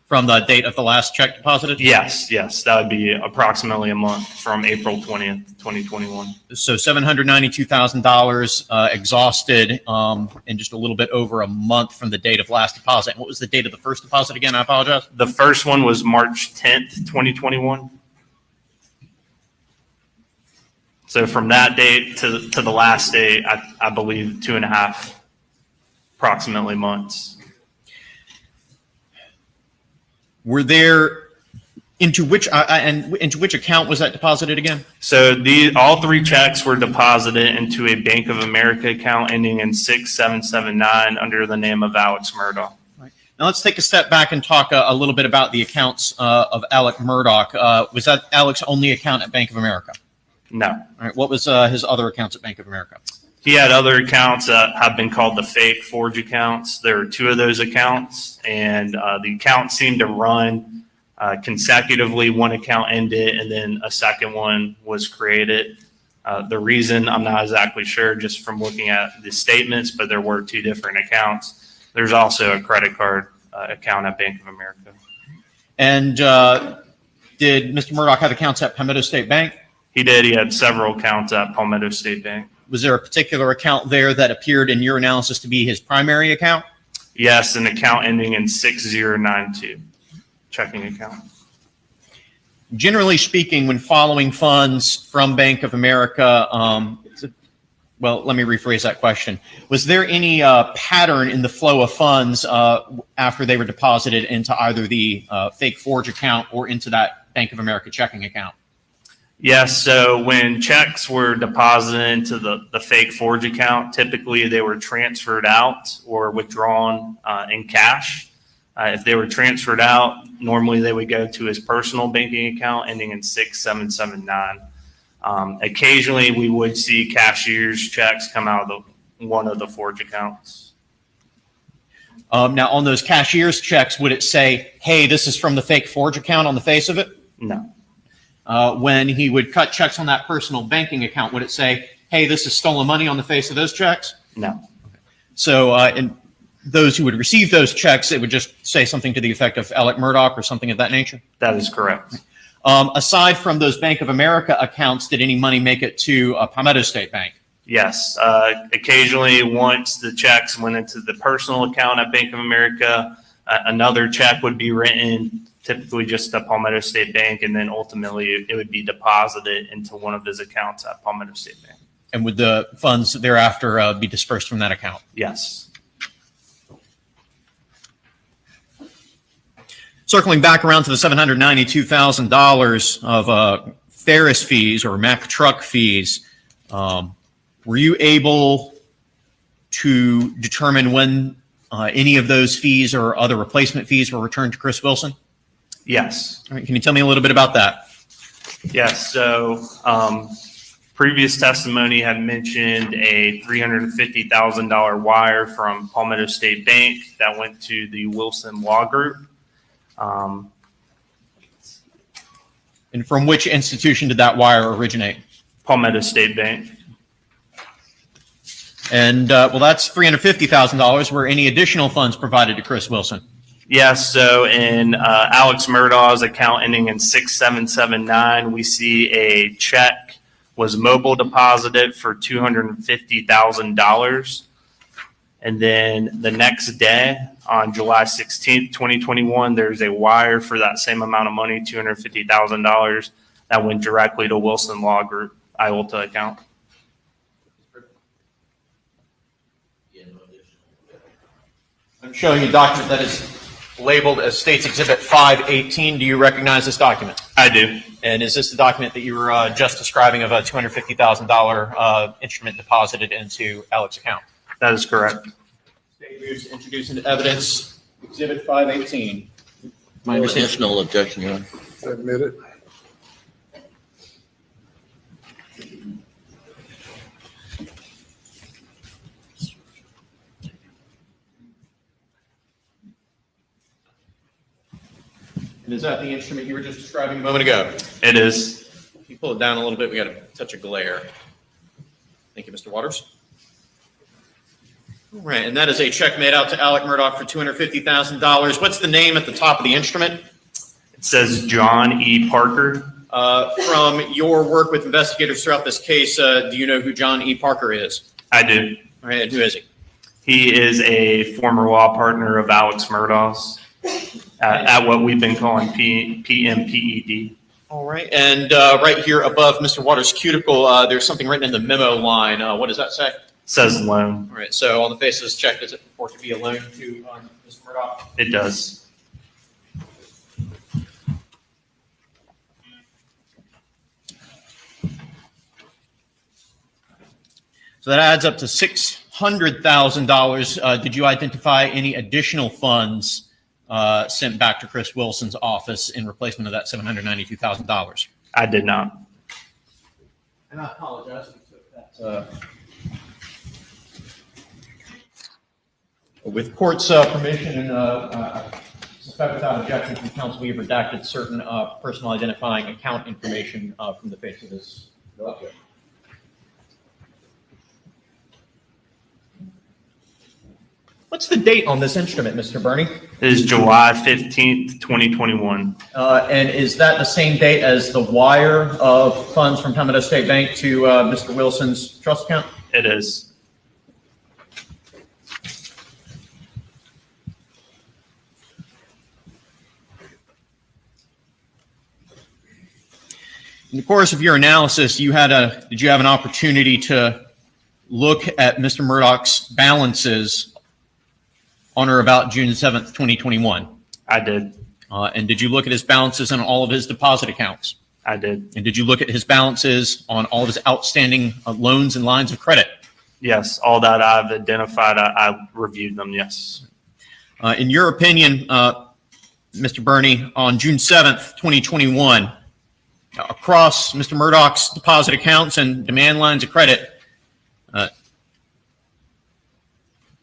from the date of the last check deposited? Yes, that would be approximately a month from April 20th, 2021. So $792,000 exhausted in just a little bit over a month from the date of last deposit. And what was the date of the first deposit again? I apologize. The first one was March 10th, 2021. So from that date to the last date, I believe 2.5 approximately months. Were there into which account was that deposited again? So all three checks were deposited into a Bank of America account ending in 6779 under the name of Alex Murdaugh. Right. Now let's take a step back and talk a little bit about the accounts of Alex Murdaugh. Was that Alex's only account at Bank of America? No. All right. What was his other accounts at Bank of America? He had other accounts that have been called the fake forge accounts. There are 2 of those accounts, and the accounts seemed to run consecutively. One account ended, and then a second one was created. The reason, I'm not exactly sure just from looking at the statements, but there were 2 different accounts. There's also a credit card account at Bank of America. And did Mr. Murdaugh have accounts at Palmetto State Bank? He did. He had several accounts at Palmetto State Bank. Was there a particular account there that appeared in your analysis to be his primary account? Yes, an account ending in 6092, checking account. Generally speaking, when following funds from Bank of America, well, let me rephrase that question. Was there any pattern in the flow of funds after they were deposited into either the fake forge account or into that Bank of America checking account? Yes, so when checks were deposited into the fake forge account, typically they were transferred out or withdrawn in cash. If they were transferred out, normally they would go to his personal banking account ending in 6779. Occasionally, we would see cashier's checks come out of one of the forge accounts. Now, on those cashier's checks, would it say, hey, this is from the fake forge account on the face of it? No. When he would cut checks on that personal banking account, would it say, hey, this is stolen money on the face of those checks? No. So in those who would receive those checks, it would just say something to the effect of Alex Murdaugh or something of that nature? That is correct. Aside from those Bank of America accounts, did any money make it to Palmetto State Bank? Yes. Occasionally, once the checks went into the personal account at Bank of America, another check would be written, typically just to Palmetto State Bank, and then ultimately it would be deposited into one of his accounts at Palmetto State Bank. And would the funds thereafter be dispersed from that account? Yes. Circling back around to the $792,000 of Ferris fees or Mack truck fees, were you able to determine when any of those fees or other replacement fees were returned to Chris Wilson? Yes. All right, can you tell me a little bit about that? Yes. So previous testimony had mentioned a $350,000 wire from Palmetto State Bank that went to the Wilson Law Group. And from which institution did that wire originate? Palmetto State Bank. And well, that's $350,000. Were any additional funds provided to Chris Wilson? Yes. So in Alex Murdaugh's account ending in 6779, we see a check was mobile deposited for $250,000. And then the next day, on July 16th, 2021, there's a wire for that same amount of money, $250,000, that went directly to Wilson Law Group IOLTA account. I'm showing you a document that is labeled as States Exhibit 518. Do you recognize this document? I do. And is this the document that you were just describing of a $250,000 instrument deposited into Alex's account? That is correct. State moves to introduce into evidence Exhibit 518. My intentional objection, Your Honor. Admitted. And is that the instrument you were just describing a moment ago? It is. If you pull it down a little bit, we got a touch of glare. Thank you, Mr. Waters. All right, and that is a check made out to Alec Murdaugh for $250,000. What's the name at the top of the instrument? It says John E. Parker. From your work with investigators throughout this case, do you know who John E. Parker is? I do. All right, and who is he? He is a former law partner of Alex Murdaugh's at what we've been calling PMPED. All right, and right here above Mr. Waters' cuticle, there's something written in the memo line. What does that say? It says loan. All right, so on the face of this check, does it purport to be a loan to Mr. Murdaugh? It does. So that adds up to $600,000. Did you identify any additional funds sent back to Chris Wilson's office in replacement of that $792,000? I did not. And I apologize. We took that. With court's permission and suspect without objection from counsel, we have redacted certain personal identifying account information from the face of this document. What's the date on this instrument, Mr. Burney? It is July 15th, 2021. And is that the same date as the wire of funds from Palmetto State Bank to Mr. Wilson's trust account? It is. In the course of your analysis, did you have an opportunity to look at Mr. Murdaugh's balances on or about June 7th, 2021? I did. And did you look at his balances on all of his deposit accounts? I did. And did you look at his balances on all of his outstanding loans and lines of credit? Yes, all that I've identified, I reviewed them, yes. In your opinion, Mr. Burney, on June 7th, 2021, across Mr. Murdaugh's deposit accounts and demand lines of credit,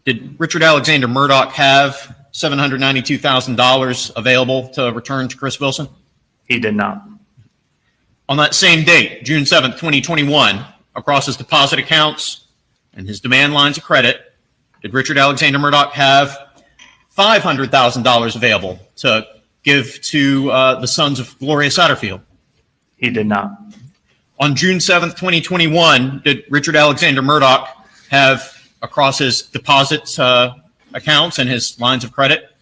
did Richard Alexander Murdaugh have $792,000 available to return to Chris Wilson? He did not. On that same date, June 7th, 2021, across his deposit accounts and his demand lines of credit, did Richard Alexander Murdaugh have $500,000 available to give to the sons of Gloria Satterfield? He did not. On June 7th, 2021, did Richard Alexander Murdaugh have, across his deposits accounts and his lines of credit,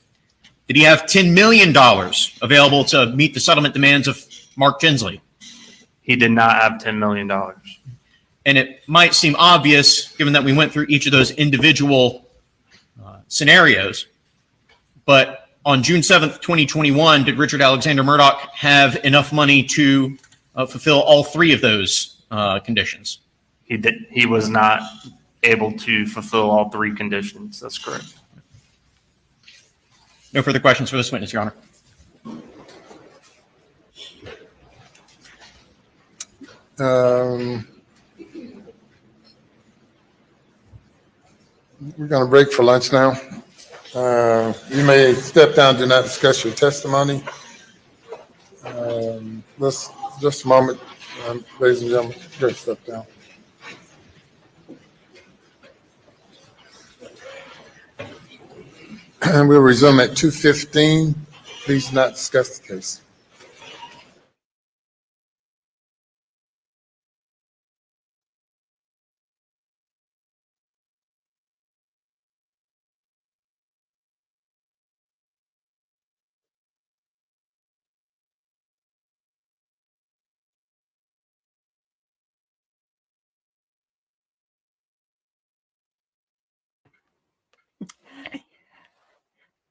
did he have $10 million available to meet the settlement demands of Mark Gensley? He did not have $10 million. And it might seem obvious, given that we went through each of those individual scenarios, but on June 7th, 2021, did Richard Alexander Murdaugh have enough money to fulfill all three of those conditions? He did. He was not able to fulfill all three conditions. That's correct. No further questions for this witness, Your Honor. We're going to break for lunch now. You may step down, do not discuss your testimony. Let's just a moment, ladies and gentlemen. Great, step down. And we'll resume at 2:15. Please do not discuss the case.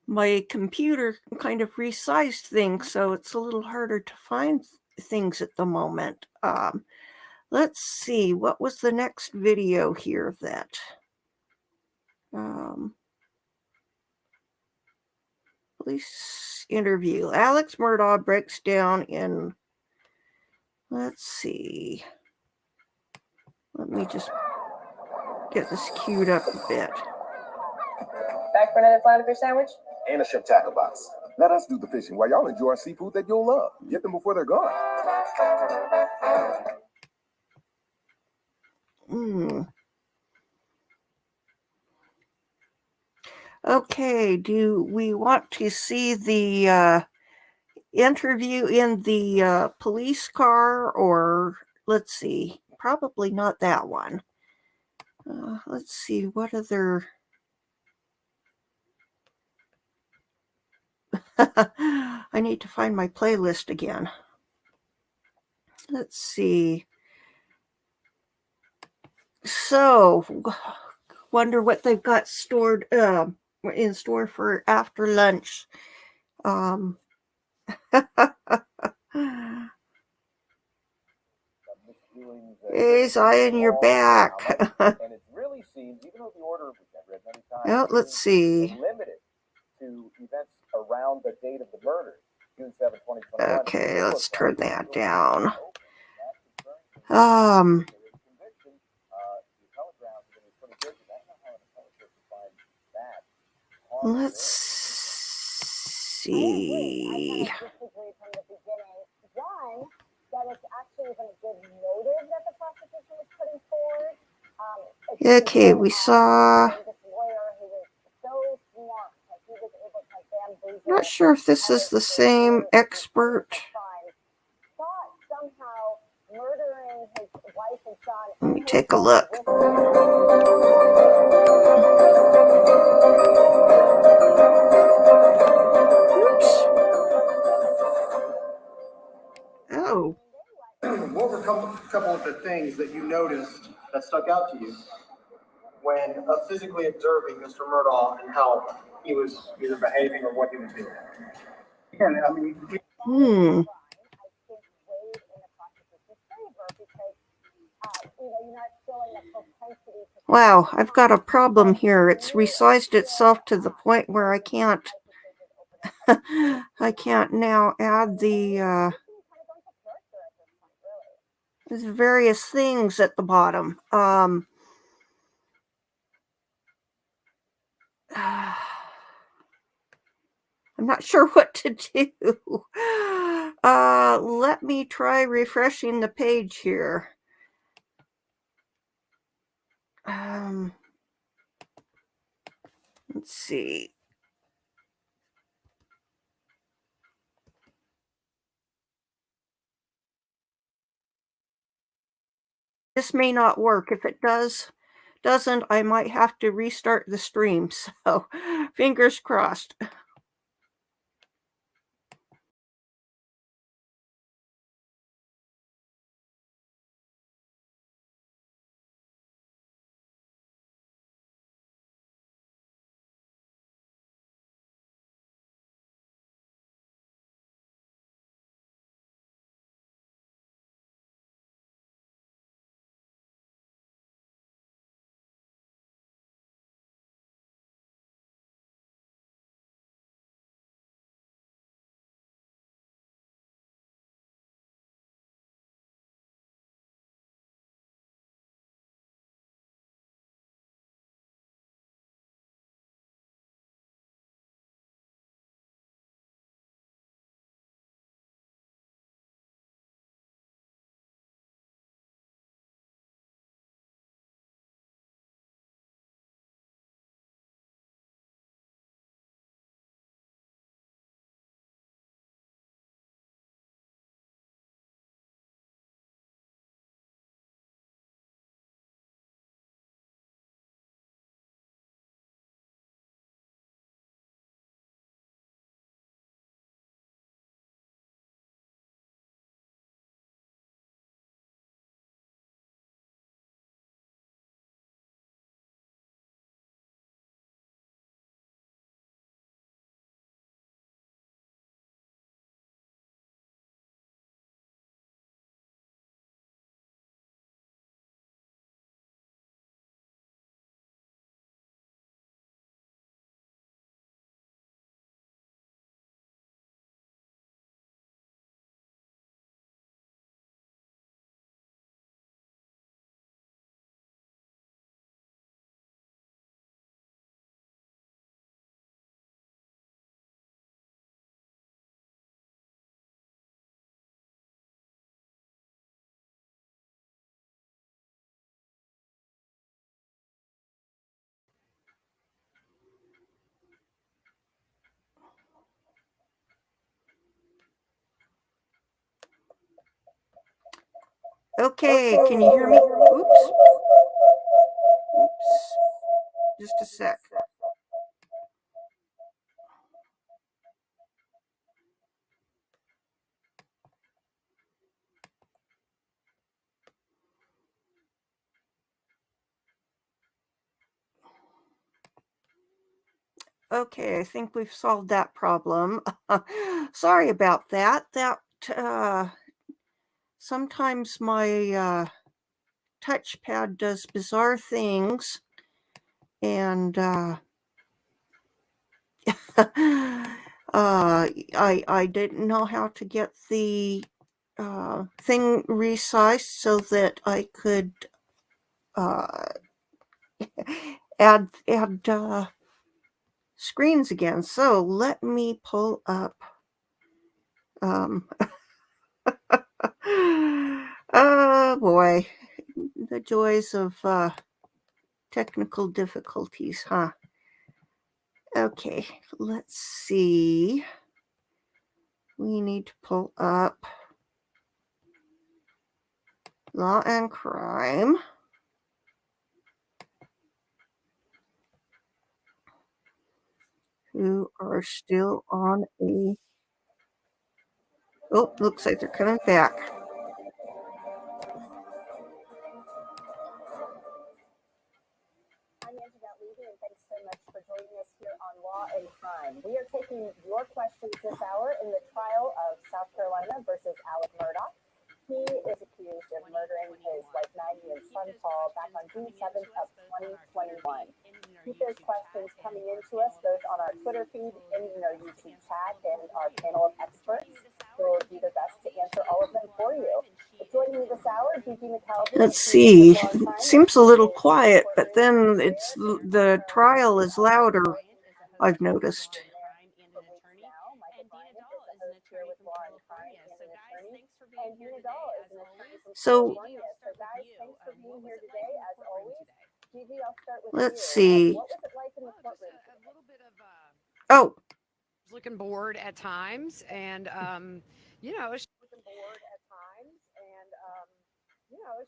my computer kind of resized things, so it's a little harder to find things at the moment. Let's see, what was the next video here that police interview. Alex Murdaugh breaks down in, let's see. Let me just get this queued up a bit. Back for another flat of your sandwich? And a shrimp tackle box. Let us do the fishing while y'all enjoy seafood that you'll love. Get them before they're gone. Okay, do we want to see the interview in the police car, or let's see, probably not that one. Let's see, what other... I need to find my playlist again. Let's see. So, wonder what they've got stored in store for after lunch. Is I in your back? And it really seems, even though the order we've read many times, Well, let's see. limited to events around the date of the murder, June 7, 2021. Okay, let's turn that down. Let's see. Okay, we saw... Not sure if this is the same expert. Let me take a look. Oops. Oh. What were a couple of the things that you noticed that stuck out to you when physically observing Mr. Murdaugh and how he was either behaving or what he was doing? Again, I mean, Wow, I've got a problem here. It's resized itself to the point where I can't I can't now add the there's various things at the bottom. I'm not sure what to do. Let me try refreshing the page here. Let's see. This may not work. If it doesn't, I might have to restart the stream. So, fingers crossed. Okay, can you hear me? Oops. Oops. Just a sec. Okay, I think we've solved that problem. Sorry about that. Sometimes my touchpad does bizarre things, and I didn't know how to get the thing resized so that I could add screens again. So let me pull up. Oh boy, the joys of technical difficulties, huh? Okay, let's see. We need to pull up Law and Crime. Who are still on a... Oh, looks like they're coming back. Thanks so much for joining us here on Law and Crime. We are taking your questions this hour in the trial of South Carolina versus Alec Murdaugh. He is accused of murdering his wife Maggie and son Paul back on June 7th of 2021. Keep those questions coming into us both on our Twitter feed and in our YouTube chat, and our panel of experts will do their best to answer all of them for you. Joining me this hour, DP McAlvin. Let's see. It seems a little quiet, but then the trial is louder, I've noticed. So let's see. Oh, looking bored at times, and it's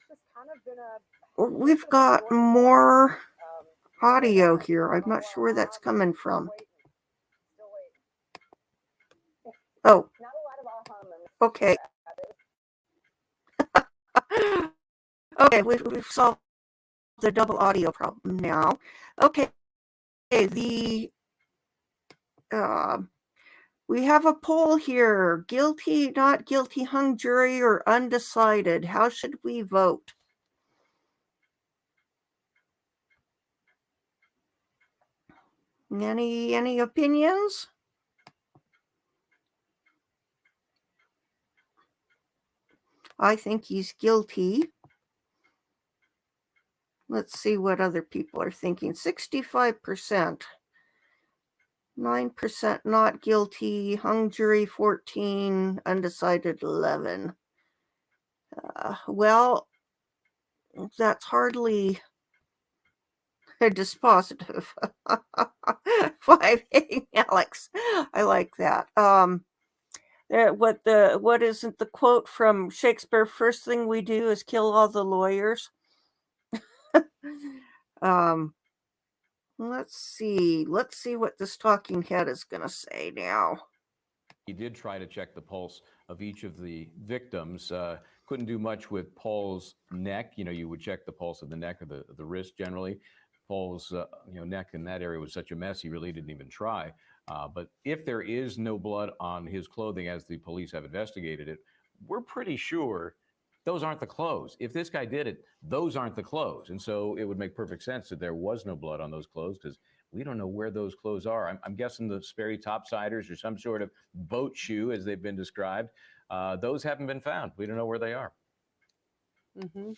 just kind of been a... we've got more audio here. I'm not sure where that's coming from. Oh, okay. Okay, we've solved the double audio problem now. Okay, we have a poll here. Guilty, not guilty, hung jury, or undecided. How should we vote? Any opinions? I think he's guilty. Let's see what other people are thinking. 65%. 9% not guilty. Hung jury 14. Undecided 11. Well, that's hardly a dispositive. 5 Alex. I like that. What isn't the quote from Shakespeare? First thing we do is kill all the lawyers. Let's see what this talking head is going to say now. He did try to check the pulse of each of the victims. Couldn't do much with Paul's neck. You would check the pulse of the neck or the wrist generally. Paul's neck in that area was such a mess, he really didn't even try. But if there is no blood on his clothing, as the police have investigated it, we're pretty sure those aren't the clothes. If this guy did it, those aren't the clothes. And so it would make perfect sense that there was no blood on those clothes, because we don't know where those clothes are. I'm guessing the Sperry topsiders or some sort of boat shoe, as they've been described. Those haven't been found. We don't know where they are. Mm-hmm.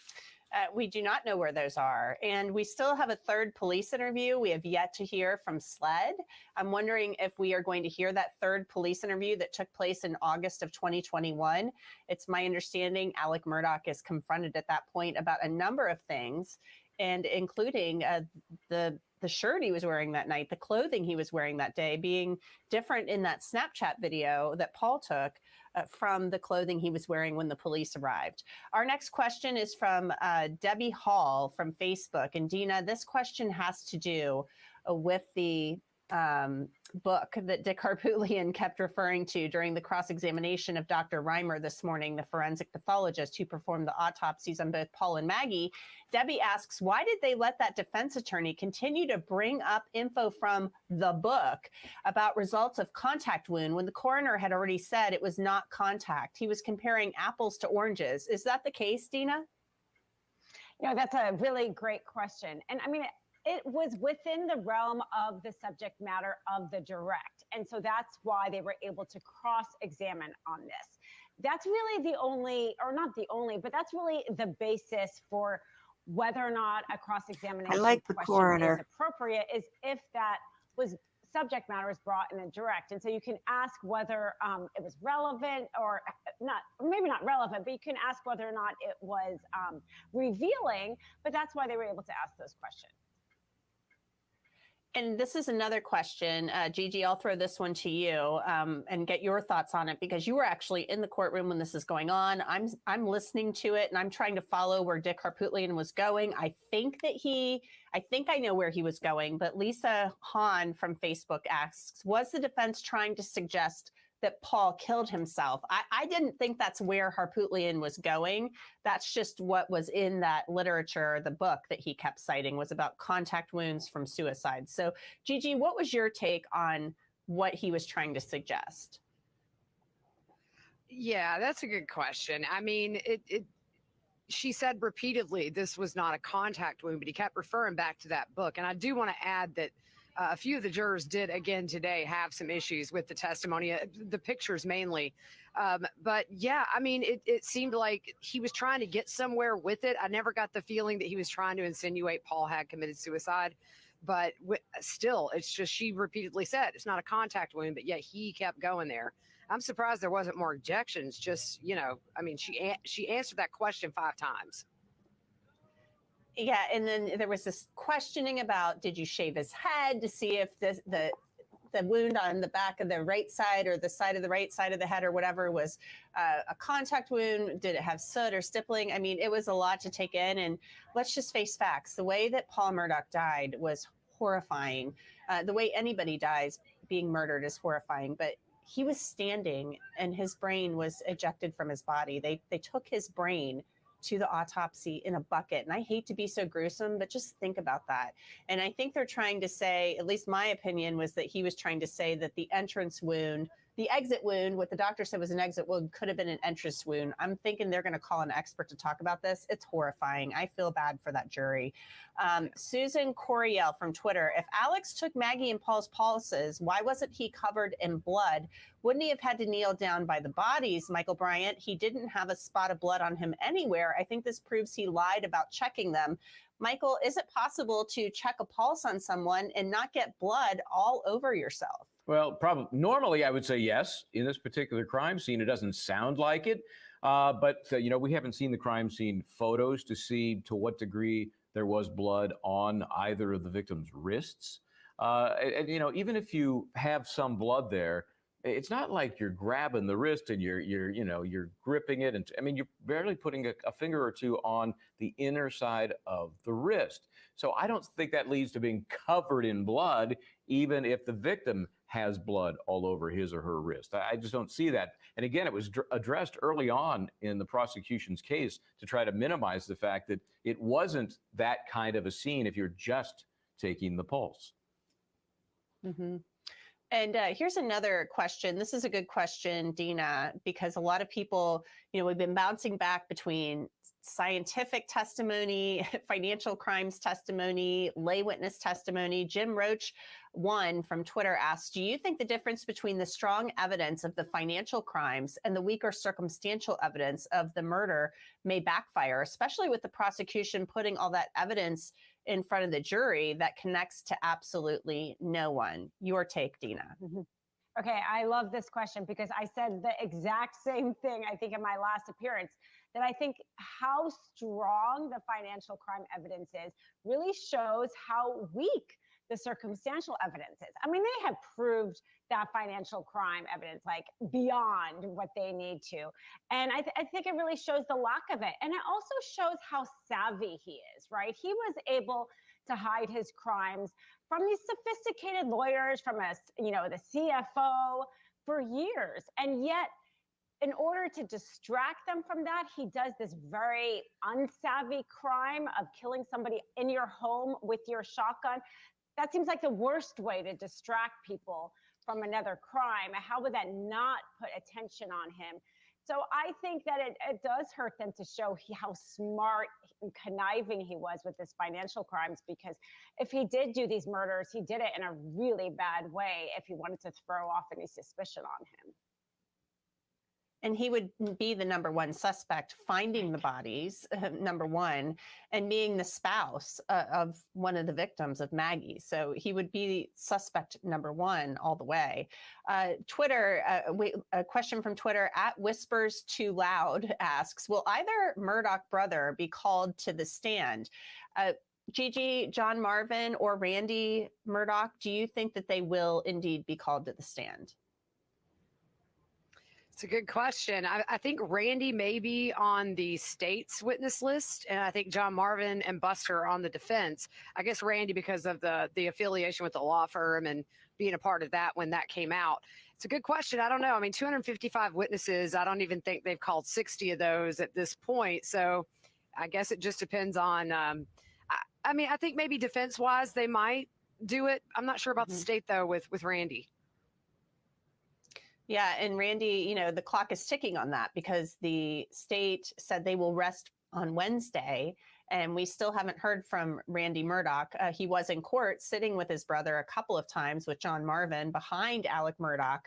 We do not know where those are. And we still have a third police interview. We have yet to hear from SLED. I'm wondering if we are going to hear that third police interview that took place in August of 2021. It's my understanding Alec Murdaugh is confronted at that point about a number of things, and including the shirt he was wearing that night, the clothing he was wearing that day being different in that Snapchat video that Paul took from the clothing he was wearing when the police arrived. Our next question is from Debbie Hall from Facebook. And Dina, this question has to do with the book that Dick Harpootlian kept referring to during the cross-examination of Dr. Reimer this morning, the forensic pathologist who performed the autopsies on both Paul and Maggie. Debbie asks, why did they let that defense attorney continue to bring up info from the book about results of contact wound when the coroner had already said it was not contact? He was comparing apples to oranges. Is that the case, Dina? That's a really great question. And I mean, it was within the realm of the subject matter of the direct. And so that's why they were able to cross-examine on this. That's really the only, or not the only, but that's really the basis for whether or not a cross-examination question is appropriate, is if that was subject matter is brought in a direct. And so you can ask whether it was relevant or not, maybe not relevant, but you can ask whether or not it was revealing, but that's why they were able to ask those questions. And this is another question. Gigi, I'll throw this one to you and get your thoughts on it, because you were actually in the courtroom when this is going on. I'm listening to it and I'm trying to follow where Dick Harpootlian was going. I think I know where he was going, but Lisa Hahn from Facebook asks, was the defense trying to suggest that Paul killed himself? I didn't think that's where Harpootlian was going. That's just what was in that literature. The book that he kept citing was about contact wounds from suicide. So Gigi, what was your take on what he was trying to suggest? Yeah, that's a good question. I mean, she said repeatedly this was not a contact wound, but he kept referring back to that book. And I do want to add that a few of the jurors did again today have some issues with the testimony, the pictures mainly. But yeah, I mean, it seemed like he was trying to get somewhere with it. I never got the feeling that he was trying to insinuate Paul had committed suicide. But still, it's just, she repeatedly said it's not a contact wound, but yet he kept going there. I'm surprised there wasn't more objections. Just, I mean, she answered that question 5 times. Yeah, and then there was this questioning about, did you shave his head to see if the wound on the back of the right side or the side of the right side of the head or whatever was a contact wound? Did it have soot or stippling? I mean, it was a lot to take in. And let's just face facts. The way that Paul Murdaugh died was horrifying. The way anybody dies being murdered is horrifying. But he was standing and his brain was ejected from his body. They took his brain to the autopsy in a bucket. And I hate to be so gruesome, but just think about that. And I think they're trying to say, at least my opinion was that he was trying to say that the entrance wound, the exit wound, what the doctor said was an exit wound, could have been an entrance wound. I'm thinking they're going to call an expert to talk about this. It's horrifying. I feel bad for that jury. Susan Coriel from Twitter, if Alex took Maggie and Paul's pulses, why wasn't he covered in blood? Wouldn't he have had to kneel down by the bodies? Michael Bryant, he didn't have a spot of blood on him anywhere. I think this proves he lied about checking them. Michael, is it possible to check a pulse on someone and not get blood all over yourself? Well, probably normally I would say yes. In this particular crime scene, it doesn't sound like it. But we haven't seen the crime scene photos to see to what degree there was blood on either of the victim's wrists. Even if you have some blood there, it's not like you're grabbing the wrist and you're gripping it. And I mean, you're barely putting a finger or two on the inner side of the wrist. So I don't think that leads to being covered in blood, even if the victim has blood all over his or her wrist. I just don't see that. And again, it was addressed early on in the prosecution's case to try to minimize the fact that it wasn't that kind of a scene if you're just taking the pulse. Mm-hmm. And here's another question. This is a good question, Dina, because a lot of people, we've been bouncing back between scientific testimony, financial crimes testimony, lay witness testimony. Jim Roach, one from Twitter, asked, do you think the difference between the strong evidence of the financial crimes and the weaker circumstantial evidence of the murder may backfire, especially with the prosecution putting all that evidence in front of the jury that connects to absolutely no one? Your take, Dina. Mm-hmm. Okay, I love this question because I said the exact same thing, I think, in my last appearance, that I think how strong the financial crime evidence is really shows how weak the circumstantial evidence is. I mean, they have proved that financial crime evidence like beyond what they need to. And I think it really shows the lack of it. And it also shows how savvy he is, right? He was able to hide his crimes from these sophisticated lawyers, from the CFO for years. And yet, in order to distract them from that, he does this very unsavvy crime of killing somebody in your home with your shotgun. That seems like the worst way to distract people from another crime. How would that not put attention on him? So I think that it does hurt them to show how smart and conniving he was with his financial crimes, because if he did do these murders, he did it in a really bad way if he wanted to throw off any suspicion on him. And he would be the number one suspect, finding the bodies, number one, and being the spouse of one of the victims of Maggie. So he would be suspect number one all the way. Twitter, a question from Twitter, @whispers2loud asks, will either Murdaugh brother be called to the stand? Gigi, John Marvin, or Randy Murdaugh, do you think that they will indeed be called to the stand? It's a good question. I think Randy may be on the state's witness list, and I think John Marvin and Buster are on the defense. I guess Randy because of the affiliation with the law firm and being a part of that when that came out. It's a good question. I don't know. I mean, 255 witnesses. I don't even think they've called 60 of those at this point. So I guess it just depends on, I mean, I think maybe defense-wise they might do it. I'm not sure about the state, though, with Randy. Yeah, and Randy, the clock is ticking on that because the state said they will rest on Wednesday, and we still haven't heard from Randy Murdaugh. He was in court sitting with his brother a couple of times with John Marvin behind Alec Murdaugh,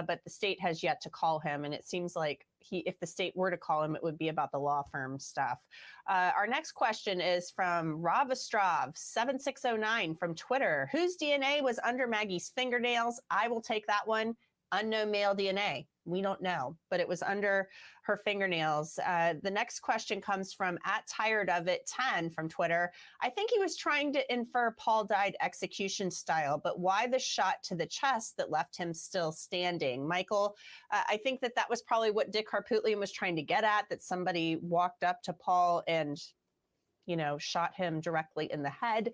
but the state has yet to call him, and it seems like if the state were to call him, it would be about the law firm stuff. Our next question is from Ravastrav 7609 from Twitter. Whose DNA was under Maggie's fingernails? I will take that one. Unknown male DNA. We don't know, but it was under her fingernails. The next question comes from @tiredofit10 from Twitter. I think he was trying to infer Paul died execution style, but why the shot to the chest that left him still standing? Michael, I think that was probably what Dick Harpootlian was trying to get at, that somebody walked up to Paul and shot him directly in the head.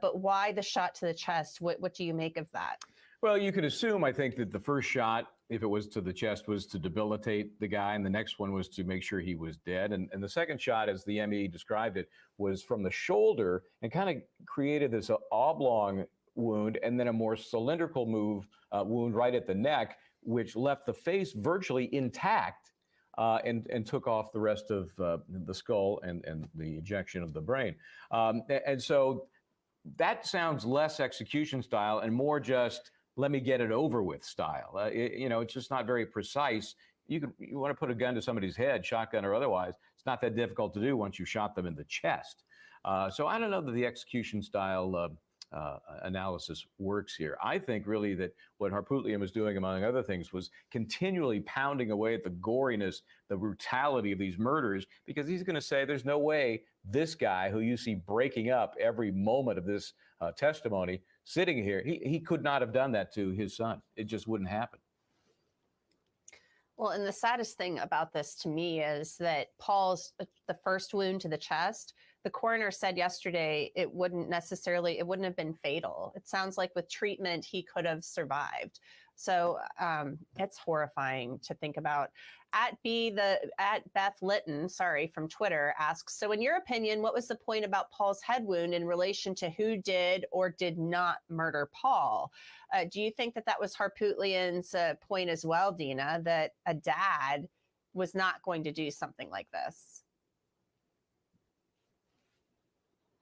But why the shot to the chest? What do you make of that? Well, you could assume, I think, that the first shot, if it was to the chest, was to debilitate the guy, and the next one was to make sure he was dead. And the second shot, as the ME described it, was from the shoulder and kind of created this oblong wound and then a more cylindrical wound right at the neck, which left the face virtually intact and took off the rest of the skull and the ejection of the brain. And so that sounds less execution style and more just let me get it over with style. It's just not very precise. You want to put a gun to somebody's head, shotgun or otherwise, it's not that difficult to do once you shot them in the chest. So I don't know that the execution style analysis works here. I think really that what Harpootlian was doing, among other things, was continually pounding away at the goriness, the brutality of these murders, because he's going to say there's no way this guy who you see breaking up every moment of this testimony sitting here, he could not have done that to his son. It just wouldn't happen. Well, and the saddest thing about this to me is that the first wound to the chest, the coroner said yesterday it wouldn't have been fatal. It sounds like with treatment, he could have survived. So it's horrifying to think about. Beth Litton, from Twitter asks, so in your opinion, what was the point about Paul's head wound in relation to who did or did not murder Paul? Do you think that was Harpootlian's point as well, Dina, that a dad was not going to do something like this?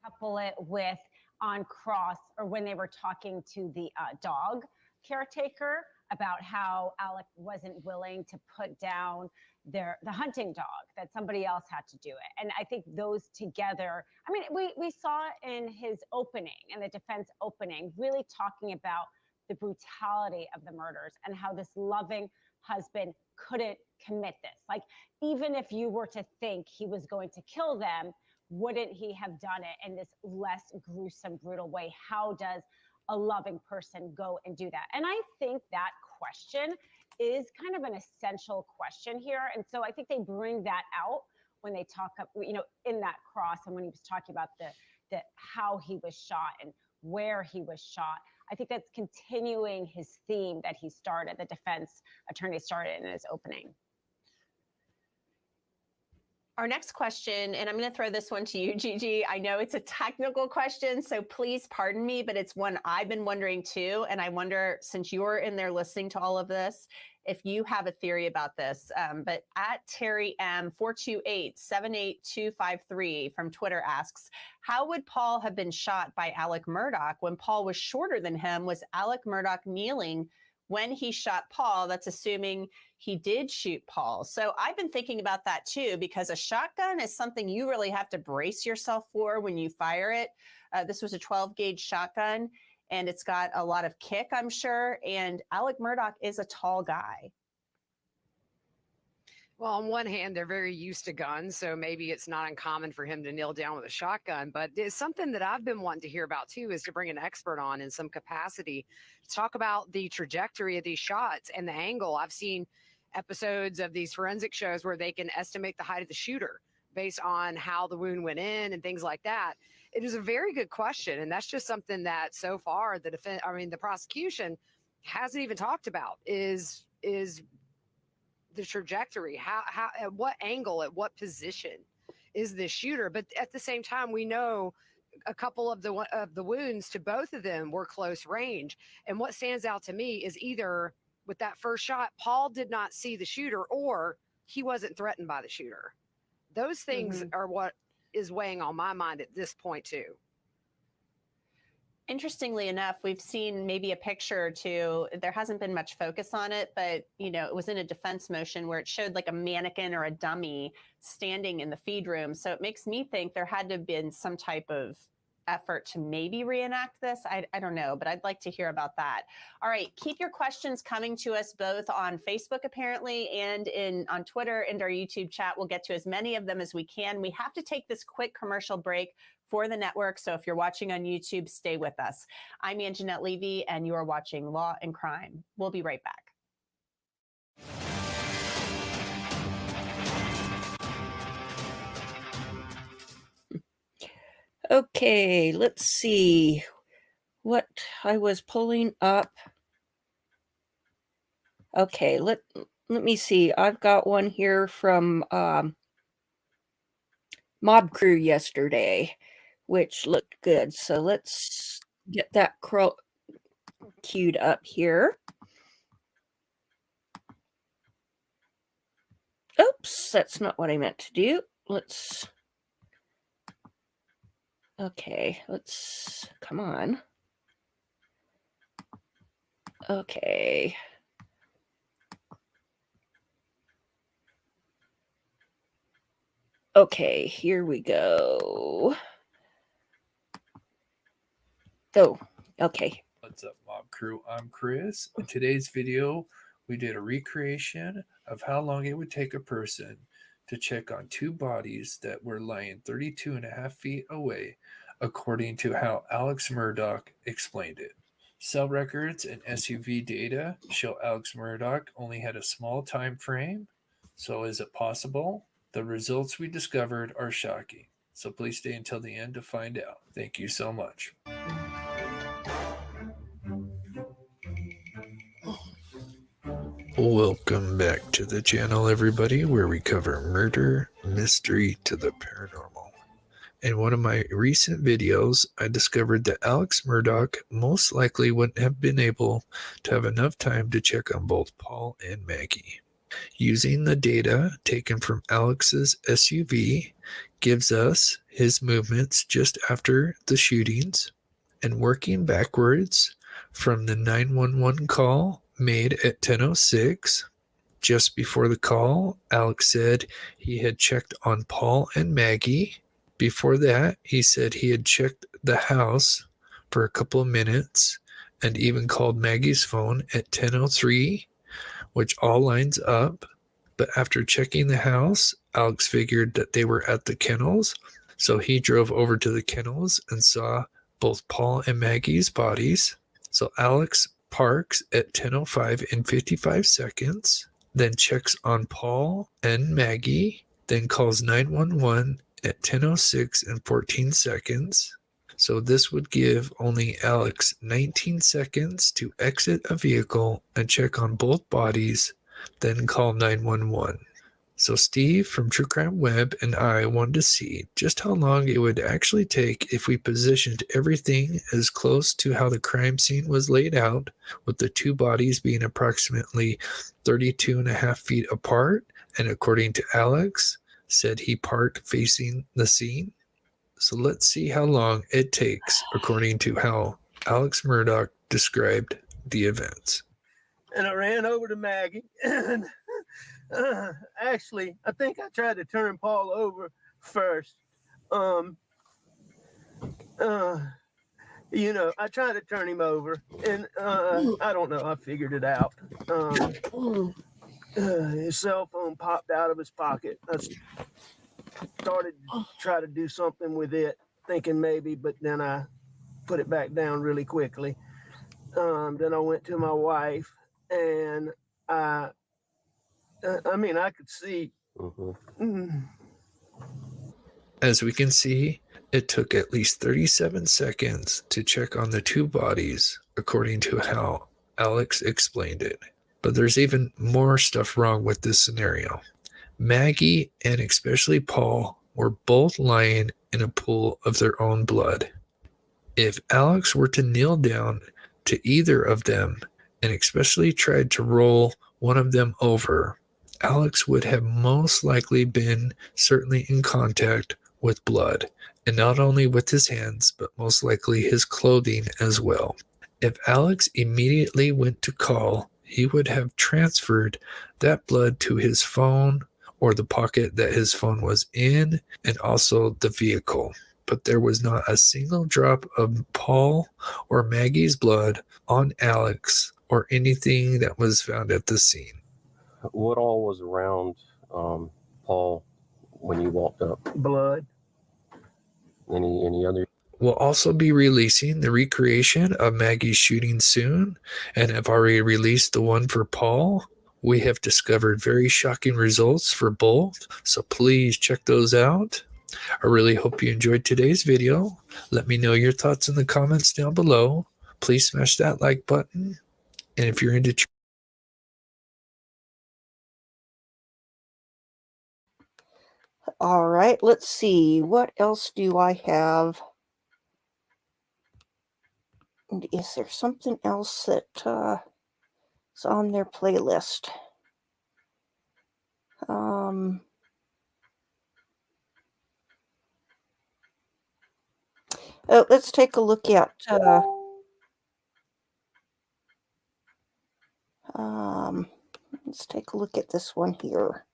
Couple it with on cross, or when they were talking to the dog caretaker about how Alec wasn't willing to put down the hunting dog, that somebody else had to do it. And I think those together, I mean, we saw in his opening, in the defense opening, really talking about the brutality of the murders and how this loving husband couldn't commit this. Like, even if you were to think he was going to kill them, wouldn't he have done it in this less gruesome, brutal way? How does a loving person go and do that? And I think that question is kind of an essential question here. And so I think they bring that out when they talk up, in that cross, and when he was talking about the how he was shot and where he was shot. I think that's continuing his theme that he started, the defense attorney started in his opening. Our next question, and I'm going to throw this one to you, Gigi. I know it's a technical question, so please pardon me, but it's one I've been wondering too. And I wonder, since you're in there listening to all of this, if you have a theory about this. But at Terry M 428-78253 from Twitter asks, how would Paul have been shot by Alec Murdaugh when Paul was shorter than him? Was Alec Murdaugh kneeling when he shot Paul? That's assuming he did shoot Paul. So I've been thinking about that too, because a shotgun is something you really have to brace yourself for when you fire it. This was a 12 gauge shotgun, and it's got a lot of kick, I'm sure. And Alec Murdaugh is a tall guy. Well, on one hand, they're very used to guns, so maybe it's not uncommon for him to kneel down with a shotgun. But it's something that I've been wanting to hear about too, is to bring an expert on in some capacity to talk about the trajectory of these shots and the angle. I've seen episodes of these forensic shows where they can estimate the height of the shooter based on how the wound went in and things like that. It is a very good question, and that's just something that so far the prosecution hasn't even talked about. Is the trajectory, how at what angle, at what position is this shooter? But at the same time, we know a couple of the wounds to both of them were close range. And what stands out to me is either with that first shot, Paul did not see the shooter, or he wasn't threatened by the shooter. Those things are what is weighing on my mind at this point too. Interestingly enough, we've seen maybe a picture or two. There hasn't been much focus on it, but it was in a defense motion where it showed like a mannequin or a dummy standing in the feed room. So it makes me think there had to have been some type of effort to maybe reenact this. I don't know, but I'd like to hear about that. All right, keep your questions coming to us both on Facebook apparently and on Twitter and our YouTube chat. We'll get to as many of them as we can. We have to take this quick commercial break for the network, so if you're watching on YouTube, stay with us. I'm Anjanette Levy, and you are watching Law and Crime. We'll be right back. Okay, let's see what I was pulling up. Okay, let me see. I've got one here from Mob Crew yesterday, which looked good. So let's get that queued up here. Oops, that's not what I meant to do. Come on. Okay. Okay, here we go. Go. Okay. What's up, Mob Crew? I'm Chris. In today's video, we did a recreation of how long it would take a person to check on two bodies that were lying 32.5 feet away, according to how Alex Murdaugh explained it. Cell records and SUV data show Alex Murdaugh only had a small time frame. So is it possible? The results we discovered are shocking. So please stay until the end to find out. Thank you so much. Welcome back to the channel, everybody, where we cover murder, mystery to the paranormal. In one of my recent videos, I discovered that Alex Murdaugh most likely wouldn't have been able to have enough time to check on both Paul and Maggie. Using the data taken from Alex's SUV gives us his movements just after the shootings, and working backwards from the 911 call made at 10:06. Just before the call, Alex said he had checked on Paul and Maggie. Before that, he said he had checked the house for a couple of minutes and even called Maggie's phone at 10:03, which all lines up. But after checking the house, Alex figured that they were at the kennels, so he drove over to the kennels and saw both Paul and Maggie's bodies. So Alex parks at 10:05 and 55 seconds, then checks on Paul and Maggie, then calls 911 at 10:06 and 14 seconds. So this would give only Alex 19 seconds to exit a vehicle and check on both bodies, then call 911. So Steve from True Crime Web and I wanted to see just how long it would actually take if we positioned everything as close to how the crime scene was laid out, with the two bodies being approximately 32.5 feet apart, and according to Alex, said he parked facing the scene. So let's see how long it takes according to how Alex Murdaugh described the events. And I ran over to Maggie, and actually, I think I tried to turn Paul over first. I tried to turn him over, and I don't know, I figured it out. His cell phone popped out of his pocket. I started to try to do something with it, thinking maybe, but then I put it back down really quickly. Then I went to my wife, and I could see. As we can see, it took at least 37 seconds to check on the two bodies, according to how Alex explained it. But there's even more stuff wrong with this scenario. Maggie and especially Paul were both lying in a pool of their own blood. If Alex were to kneel down to either of them and especially tried to roll one of them over, Alex would have most likely been certainly in contact with blood, and not only with his hands, but most likely his clothing as well. If Alex immediately went to call, he would have transferred that blood to his phone or the pocket that his phone was in, and also the vehicle. But there was not a single drop of Paul or Maggie's blood on Alex or anything that was found at the scene. What all was around Paul when you walked up? Blood. Any other? We'll also be releasing the recreation of Maggie's shooting soon, and have already released the one for Paul. We have discovered very shocking results for both, so please check those out. I really hope you enjoyed today's video. Let me know your thoughts in the comments down below. Please smash that like button, and if you're into All right, let's see. What else do I have? Is there something else that is on their playlist? Let's take a look at let's take a look at this one here.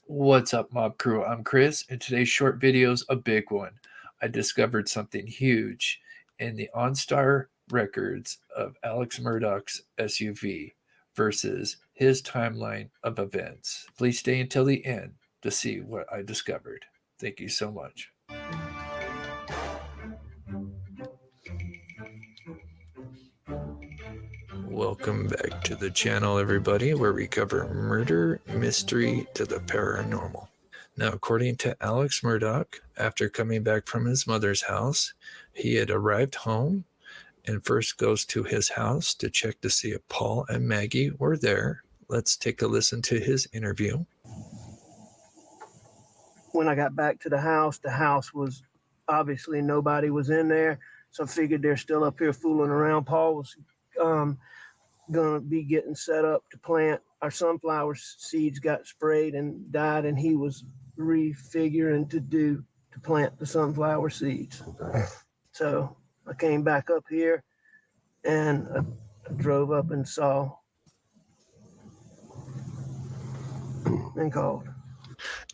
What's up, Mob Crew? I'm Chris, and today's short video is a big one. I discovered something huge in the OnStar records of Alex Murdaugh's SUV versus his timeline of events. Please stay until the end to see what I discovered. Thank you so much. Welcome back to the channel, everybody, where we cover murder, mystery to the paranormal. Now, according to Alex Murdaugh, after coming back from his mother's house, he had arrived home and first goes to his house to check to see if Paul and Maggie were there. Let's take a listen to his interview. When I got back to the house was obviously nobody was in there. So I figured they're still up here fooling around. Paul was gonna be getting set up to plant. Our sunflower seeds got sprayed and died, and he was refiguring to plant the sunflower seeds. So I came back up here and I drove up and saw and called.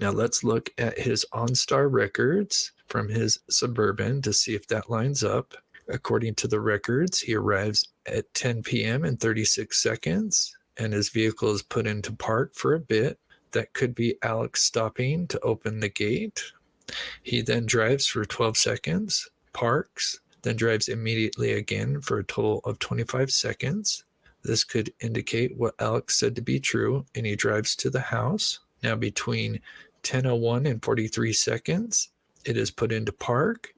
Now let's look at his OnStar records from his Suburban to see if that lines up. According to the records, he arrives at 10 p.m. and 36 seconds, and his vehicle is put into park for a bit. That could be Alex stopping to open the gate. He then drives for 12 seconds, parks, then drives immediately again for a total of 25 seconds. This could indicate what Alex said to be true, and he drives to the house. Now between 10:01 and 43 seconds, it is put into park,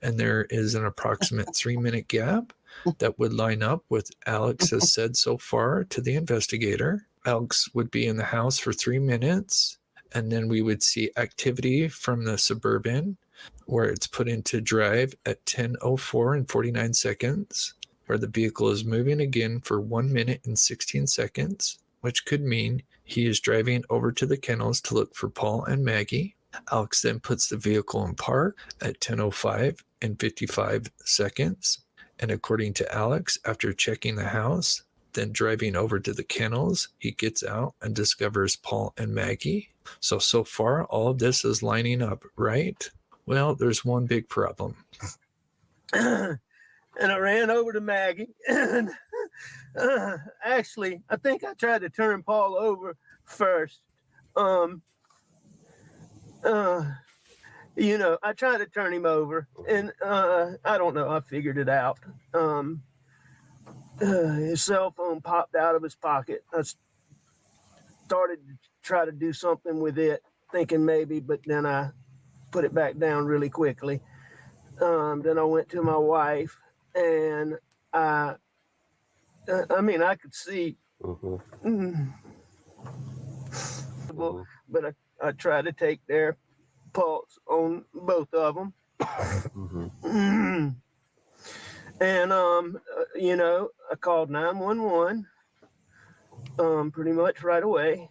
and there is an approximate 3-minute gap that would line up with Alex has said so far to the investigator. Alex would be in the house for 3 minutes, and then we would see activity from the Suburban where it's put into drive at 10:04 and 49 seconds, where the vehicle is moving again for 1 minute and 16 seconds, which could mean he is driving over to the kennels to look for Paul and Maggie. Alex then puts the vehicle in park at 10:05 and 55 seconds. And according to Alex, after checking the house, then driving over to the kennels, he gets out and discovers Paul and Maggie. So far, all of this is lining up, right? Well, there's one big problem. And I ran over to Maggie. And actually, I think I tried to turn Paul over first. You know, I tried to turn him over, and I don't know. I figured it out. His cell phone popped out of his pocket. I started to try to do something with it, thinking maybe, but then I put it back down really quickly. Then I went to my wife, and I mean, I could see, but I tried to take their pulse on both of them. And, you know, I called 911 pretty much right away.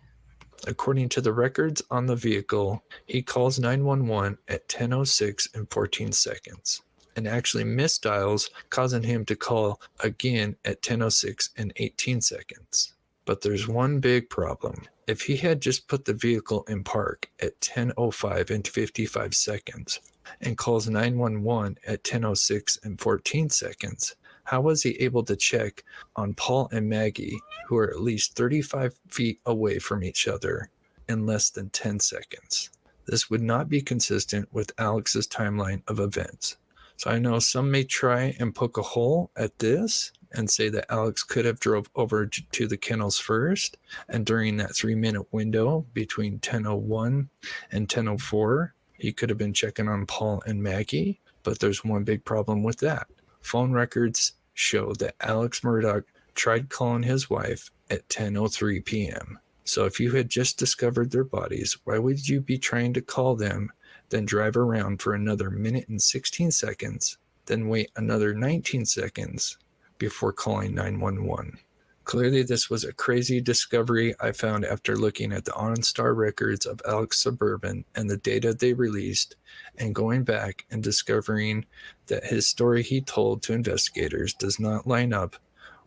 According to the records on the vehicle, he calls 911 at 10:06 and 14 seconds, and actually misdials, causing him to call again at 10:06 and 18 seconds. But there's one big problem. If he had just put the vehicle in park at 10:05 and 55 seconds and calls 911 at 10:06 and 14 seconds, how was he able to check on Paul and Maggie, who are at least 35 feet away from each other, in less than 10 seconds? This would not be consistent with Alex's timeline of events. So I know some may try and poke a hole at this and say that Alex could have drove over to the kennels first, and during that 3-minute window between 10:01 and 10:04, he could have been checking on Paul and Maggie. But there's one big problem with that. Phone records show that Alex Murdaugh tried calling his wife at 10:03 p.m. So if you had just discovered their bodies, why would you be trying to call them, then drive around for another minute and 16 seconds, then wait another 19 seconds before calling 911? Clearly, this was a crazy discovery I found after looking at the OnStar records of Alex Suburban and the data they released, and going back and discovering that his story he told to investigators does not line up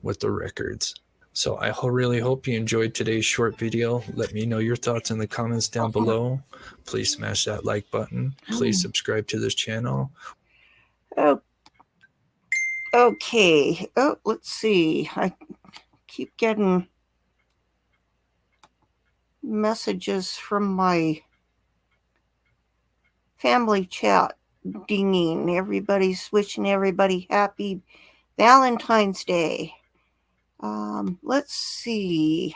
with the records. So I really hope you enjoyed today's short video. Let me know your thoughts in the comments down below. Please smash that like button. Please subscribe to this channel. Oh, okay. Oh, let's see. I keep getting messages from my family chat dinging. Everybody's wishing everybody happy Valentine's Day. Let's see.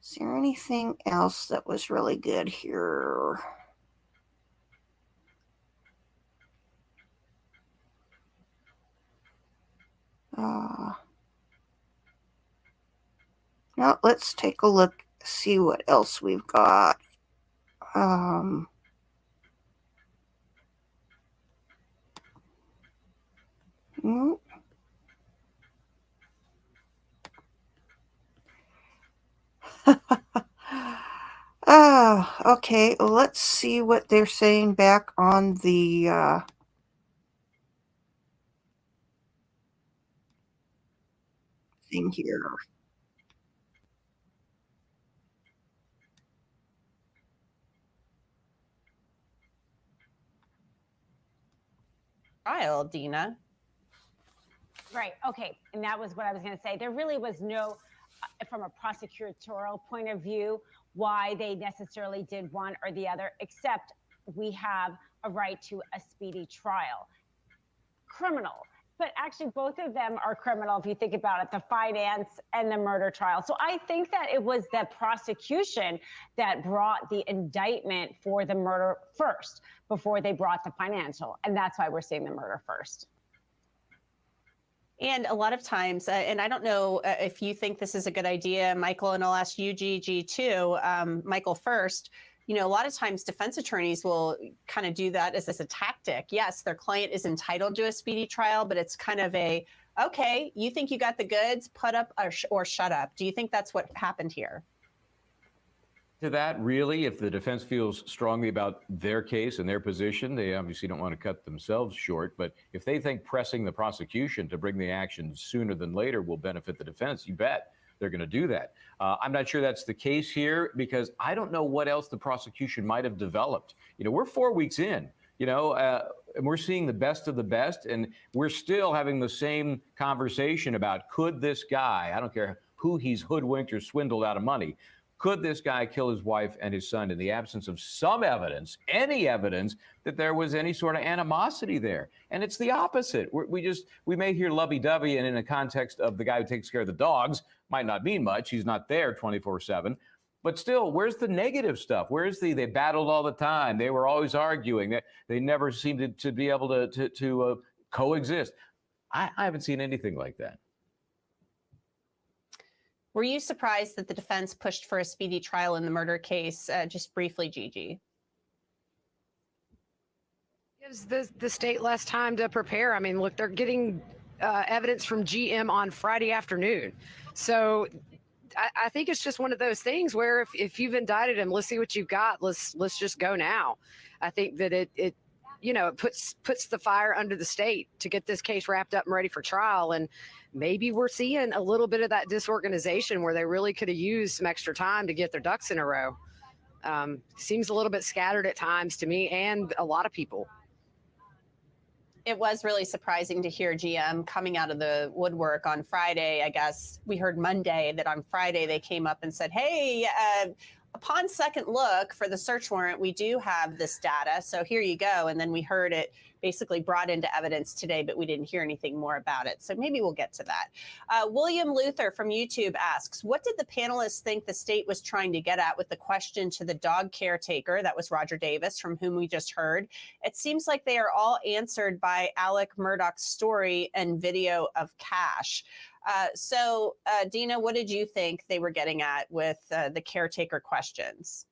Is there anything else that was really good here? Now let's take a look, see what else we've got. Nope. Okay, let's see what they're saying back on the thing here. Trial, Dina. Right. Okay. And that was what I was going to say. There really was no, from a prosecutorial point of view, why they necessarily did one or the other, except we have a right to a speedy trial. Criminal. But actually, both of them are criminal if you think about it, the finance and the murder trial. So I think that it was the prosecution that brought the indictment for the murder first before they brought the financial. And that's why we're seeing the murder first. And a lot of times, and I don't know if you think this is a good idea, Michael, and I'll ask you, Gigi, too. Michael first. You know, a lot of times defense attorneys will kind of do that as a tactic. Yes, their client is entitled to a speedy trial, but it's kind of a, okay, you think you got the goods, put up or shut up. Do you think that's what happened here? To that, really, if the defense feels strongly about their case and their position, they obviously don't want to cut themselves short. But if they think pressing the prosecution to bring the action sooner than later will benefit the defense, you bet they're going to do that. I'm not sure that's the case here because I don't know what else the prosecution might have developed. You know, we're 4 weeks in, and we're seeing the best of the best, and we're still having the same conversation about could this guy, I don't care who he's hoodwinked or swindled out of money, could this guy kill his wife and his son in the absence of some evidence, any evidence that there was any sort of animosity there? And it's the opposite. We may hear lovey-dovey, and in the context of the guy who takes care of the dogs, might not mean much. He's not there 24/7. But still, where's the negative stuff? Where's they battled all the time. They were always arguing. They never seemed to be able to coexist. I haven't seen anything like that. Were you surprised that the defense pushed for a speedy trial in the murder case? Just briefly, Gigi. Gives the state less time to prepare. I mean, look, they're getting evidence from GM on Friday afternoon. So I think it's just one of those things where if you've indicted him, let's see what you've got. Let's just go now. I think that it puts the fire under the state to get this case wrapped up and ready for trial. And maybe we're seeing a little bit of that disorganization where they really could have used some extra time to get their ducks in a row. Seems a little bit scattered at times to me and a lot of people. It was really surprising to hear GM coming out of the woodwork on Friday. I guess we heard Monday that on Friday they came up and said, hey, upon second look for the search warrant, we do have this data. So here you go. And then we heard it basically brought into evidence today, but we didn't hear anything more about it. So maybe we'll get to that. William Luther from YouTube asks, what did the panelists think the state was trying to get at with the question to the dog caretaker? That was Roger Davis, from whom we just heard. It seems like they are all answered by Alec Murdaugh's story and video of cash. So, Dina, what did you think they were getting at with the caretaker questions?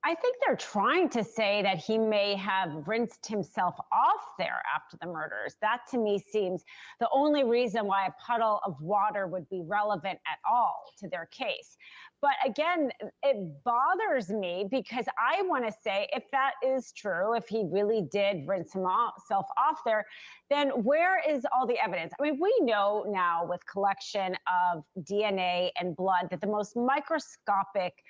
I think they're trying to say that he may have rinsed himself off there after the murders. That to me seems the only reason why a puddle of water would be relevant at all to their case. But again, it bothers me because I want to say if that is true, if he really did rinse himself off there, then where is all the evidence? I mean, we know now with collection of DNA and blood that the most microscopic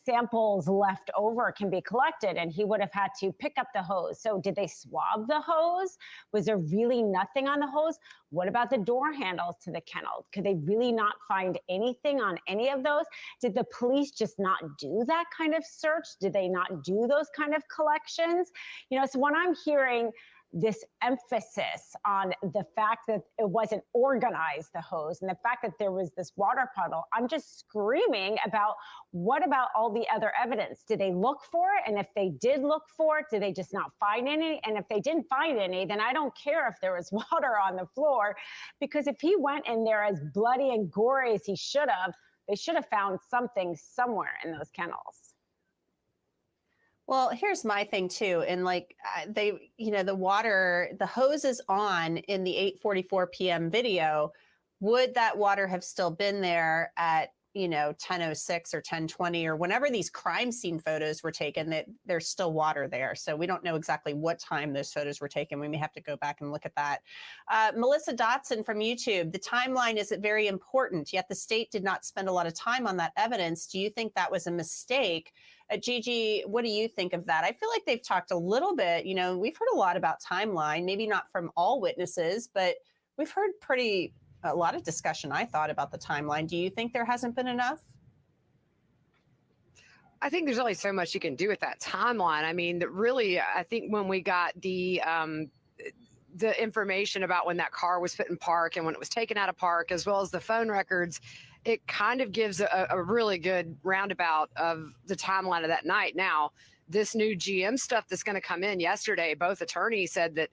samples left over can be collected, and he would have had to pick up the hose. So did they swab the hose? Was there really nothing on the hose? What about the door handles to the kennel? Could they really not find anything on any of those? Did the police just not do that kind of search? Did they not do those kind of collections? So when I'm hearing this emphasis on the fact that it wasn't organized, the hose, and the fact that there was this water puddle, I'm just screaming about what about all the other evidence? Did they look for it? And if they did look for it, did they just not find any? And if they didn't find any, then I don't care if there was water on the floor, because if he went in there as bloody and gory as he should have, they should have found something somewhere in those kennels. Well, here's my thing too. And the hose is on in the 8:44 p.m. video. Would that water have still been there at 10:06 or 10:20 or whenever these crime scene photos were taken? That there's still water there. So we don't know exactly what time those photos were taken. We may have to go back and look at that. Melissa Dotson from YouTube, the timeline is very important, yet the state did not spend a lot of time on that evidence. Do you think that was a mistake? Gigi, what do you think of that? I feel like they've talked a little bit, we've heard a lot about timeline, maybe not from all witnesses, but we've heard a lot of discussion, I thought, about the timeline. Do you think there hasn't been enough? I think there's only so much you can do with that timeline. I mean, really, I think when we got the information about when that car was put in park and when it was taken out of park, as well as the phone records, it kind of gives a really good roundabout of the timeline of that night. Now, this new GM stuff that's going to come in yesterday, both attorneys said that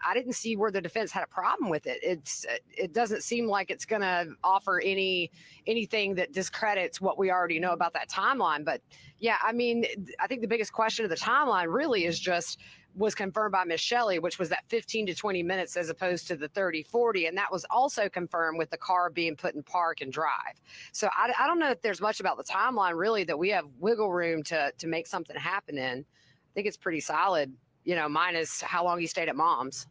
I didn't see where the defense had a problem with it. It doesn't seem like it's going to offer anything that discredits what we already know about that timeline. But yeah, I mean, I think the biggest question of the timeline really is just was confirmed by Miss Shelley, which was that 15 to 20 minutes as opposed to the 30, 40. And that was also confirmed with the car being put in park and drive. So I don't know if there's much about the timeline really that we have wiggle room to make something happen in. I think it's pretty solid, you know, minus how long he stayed at mom's.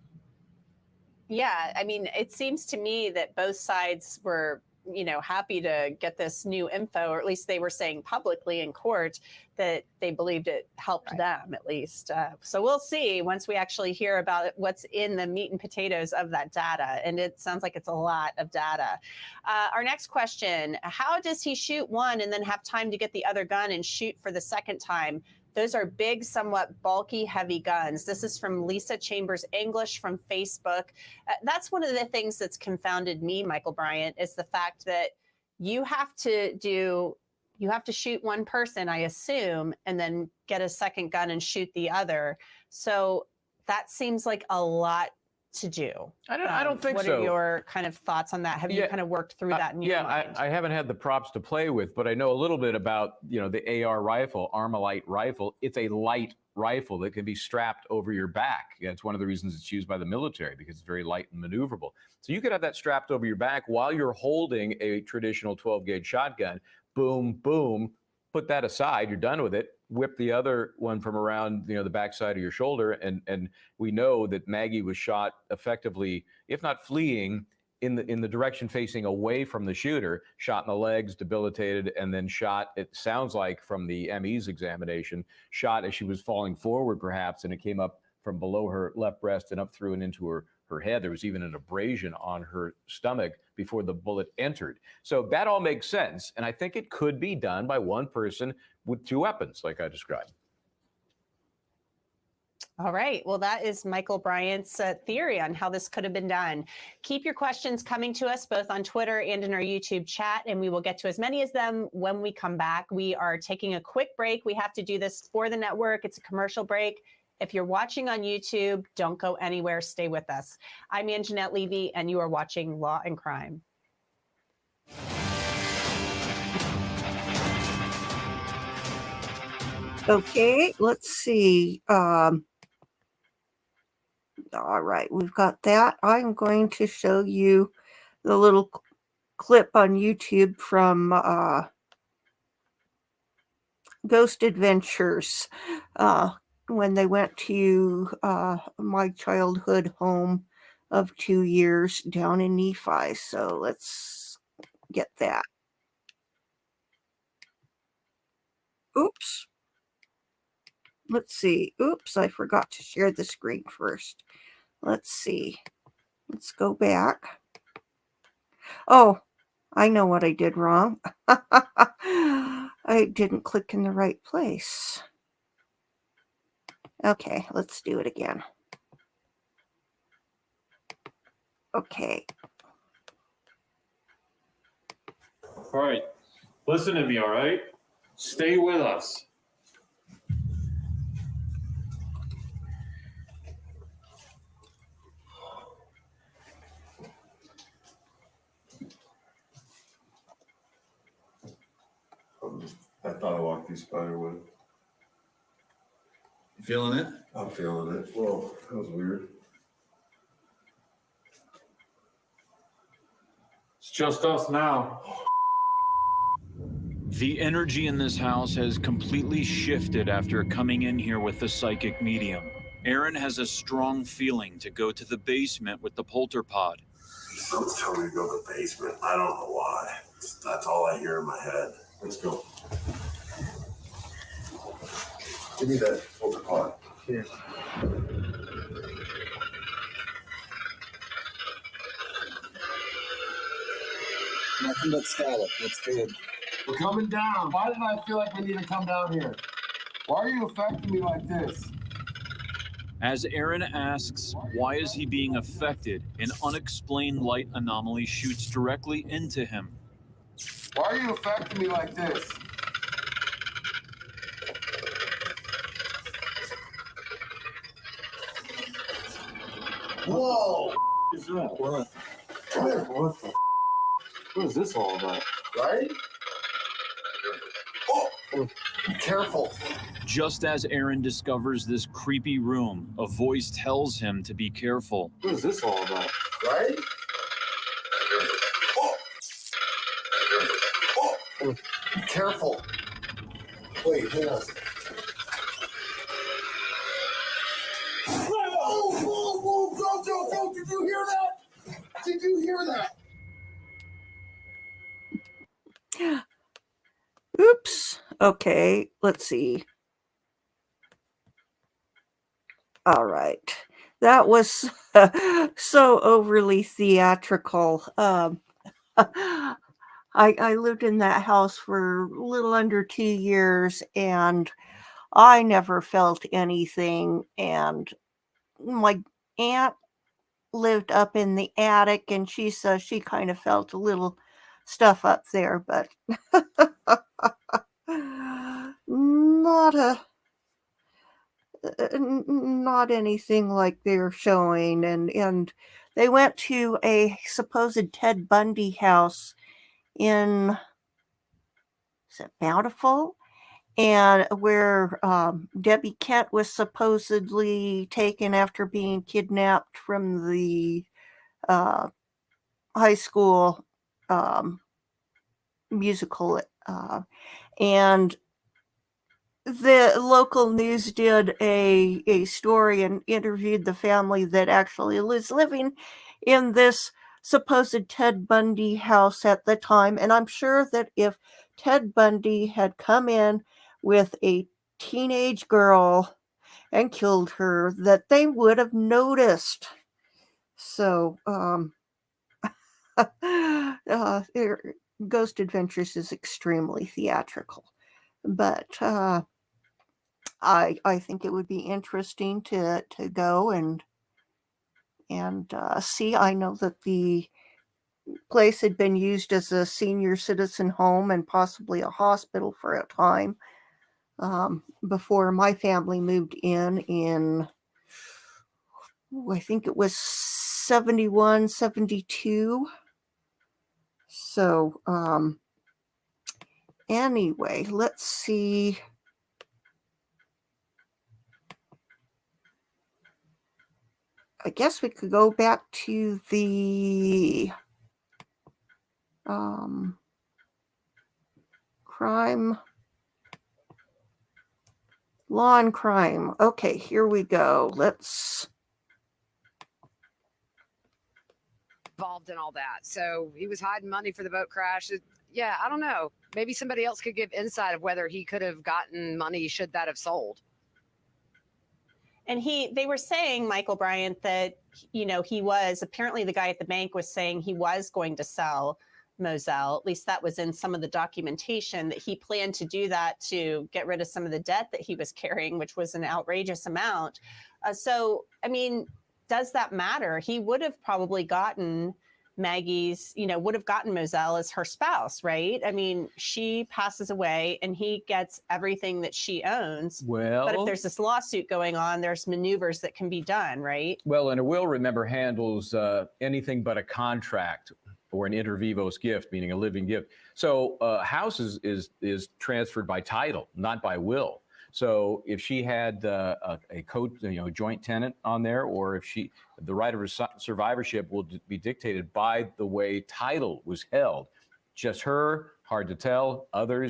Yeah, I mean, it seems to me that both sides were, you know, happy to get this new info, or at least they were saying publicly in court that they believed it helped them at least. So we'll see once we actually hear about what's in the meat and potatoes of that data. And it sounds like it's a lot of data. Our next question, how does he shoot one and then have time to get the other gun and shoot for the second time? Those are big, somewhat bulky, heavy guns. This is from Lisa Chambers English from Facebook. That's one of the things that's confounded me, Michael Bryant, is the fact that you have to shoot one person, I assume, and then get a second gun and shoot the other. So that seems like a lot to do. I don't think so. What are your kind of thoughts on that? Have you kind of worked through that in your mind? I haven't had the props to play with, but I know a little bit about, you know, the AR rifle, Armalite rifle. It's a light rifle that can be strapped over your back. Yeah, it's one of the reasons it's used by the military, because it's very light and maneuverable. So you could have that strapped over your back while you're holding a traditional 12-gauge shotgun. Boom, boom. Put that aside. You're done with it. Whip the other one from around, you know, the backside of your shoulder, and we know that Maggie was shot effectively, if not fleeing, in the direction facing away from the shooter, shot in the legs, debilitated, and then shot, it sounds like from the ME's examination, shot as she was falling forward perhaps, and it came up from below her left breast and up through and into her head. There was even an abrasion on her stomach before the bullet entered. So that all makes sense. And I think it could be done by one person with two weapons, like I described. All right. Well, that is Michael Bryant's theory on how this could have been done. Keep your questions coming to us both on Twitter and in our YouTube chat, and we will get to as many as them when we come back. We are taking a quick break. We have to do this for the network. It's a commercial break. If you're watching on YouTube, don't go anywhere. Stay with us. I'm Anjanette Levy, and you are watching Law and Crime. Okay, let's see. All right, we've got that. I'm going to show you the little clip on YouTube from Ghost Adventures when they went to my childhood home of 2 years down in Nephi. So let's get that. Oops. Let's see. Oops, I forgot to share the screen first. Let's see. Let's go back. Oh, I know what I did wrong. I didn't click in the right place. Okay, let's do it again. Okay. All right. Listen to me, all right? Stay with us. I thought I walked through Spiderwood. You feeling it? I'm feeling it. Whoa, that was weird. It's just us now. The energy in this house has completely shifted after coming in here with the psychic medium. Aaron has a strong feeling to go to the basement with the polterpod. Someone's telling me to go to the basement. I don't know why. That's all I hear in my head. Let's go. Give me that polterpod. Here. Nothing but scallop. That's good. We're coming down. Why did I feel like we need to come down here? Why are you affecting me like this? As Aaron asks, why is he being affected? An unexplained light anomaly shoots directly into him. Why are you affecting me like this? Whoa! What is that? What? What is this all about? Right? Oh! Be careful. Just as Aaron discovers this creepy room, a voice tells him to be careful. What is this all about? Right? Oh! Oh! Be careful. Wait, hang on. Whoa, whoa, whoa, go. Did you hear that? Did you hear that? Oops. Okay, let's see. All right. That was so overly theatrical. I lived in that house for a little under 2 years, and I never felt anything. And my aunt lived up in the attic, and she says she kind of felt a little stuff up there, but not anything like they're showing. And they went to a supposed Ted Bundy house in, is it Bountiful? And where Debbie Kent was supposedly taken after being kidnapped from the high school musical. And the local news did a story and interviewed the family that actually was living in this supposed Ted Bundy house at the time. And I'm sure that if Ted Bundy had come in with a teenage girl and killed her, that they would have noticed. So, Ghost Adventures is extremely theatrical, but I think it would be interesting to go and see. I know that the place had been used as a senior citizen home and possibly a hospital for a time before my family moved in I think it was 71, 72. So anyway, let's see. I guess we could go back to the crime, law and crime. Okay, here we go. Let's. Involved in all that. So he was hiding money for the boat crash. Yeah, I don't know. Maybe somebody else could give insight of whether he could have gotten money should that have sold. And they were saying, Michael Bryant, that, he was, apparently the guy at the bank was saying he was going to sell Moselle. At least that was in some of the documentation, that he planned to do that to get rid of some of the debt that he was carrying, which was an outrageous amount. So, I mean, does that matter? He would have probably gotten Maggie's, would have gotten Moselle as her spouse, right? I mean, she passes away and he gets everything that she owns. Well, but if there's this lawsuit going on, there's maneuvers that can be done, right? Well, and a will, remember, handles anything but a contract or an inter vivos gift, meaning a living gift. So house is transferred by title, not by will. So if she had a joint tenant on there, or if the right of survivorship will be dictated by the way title was held. Just her, hard to tell. Other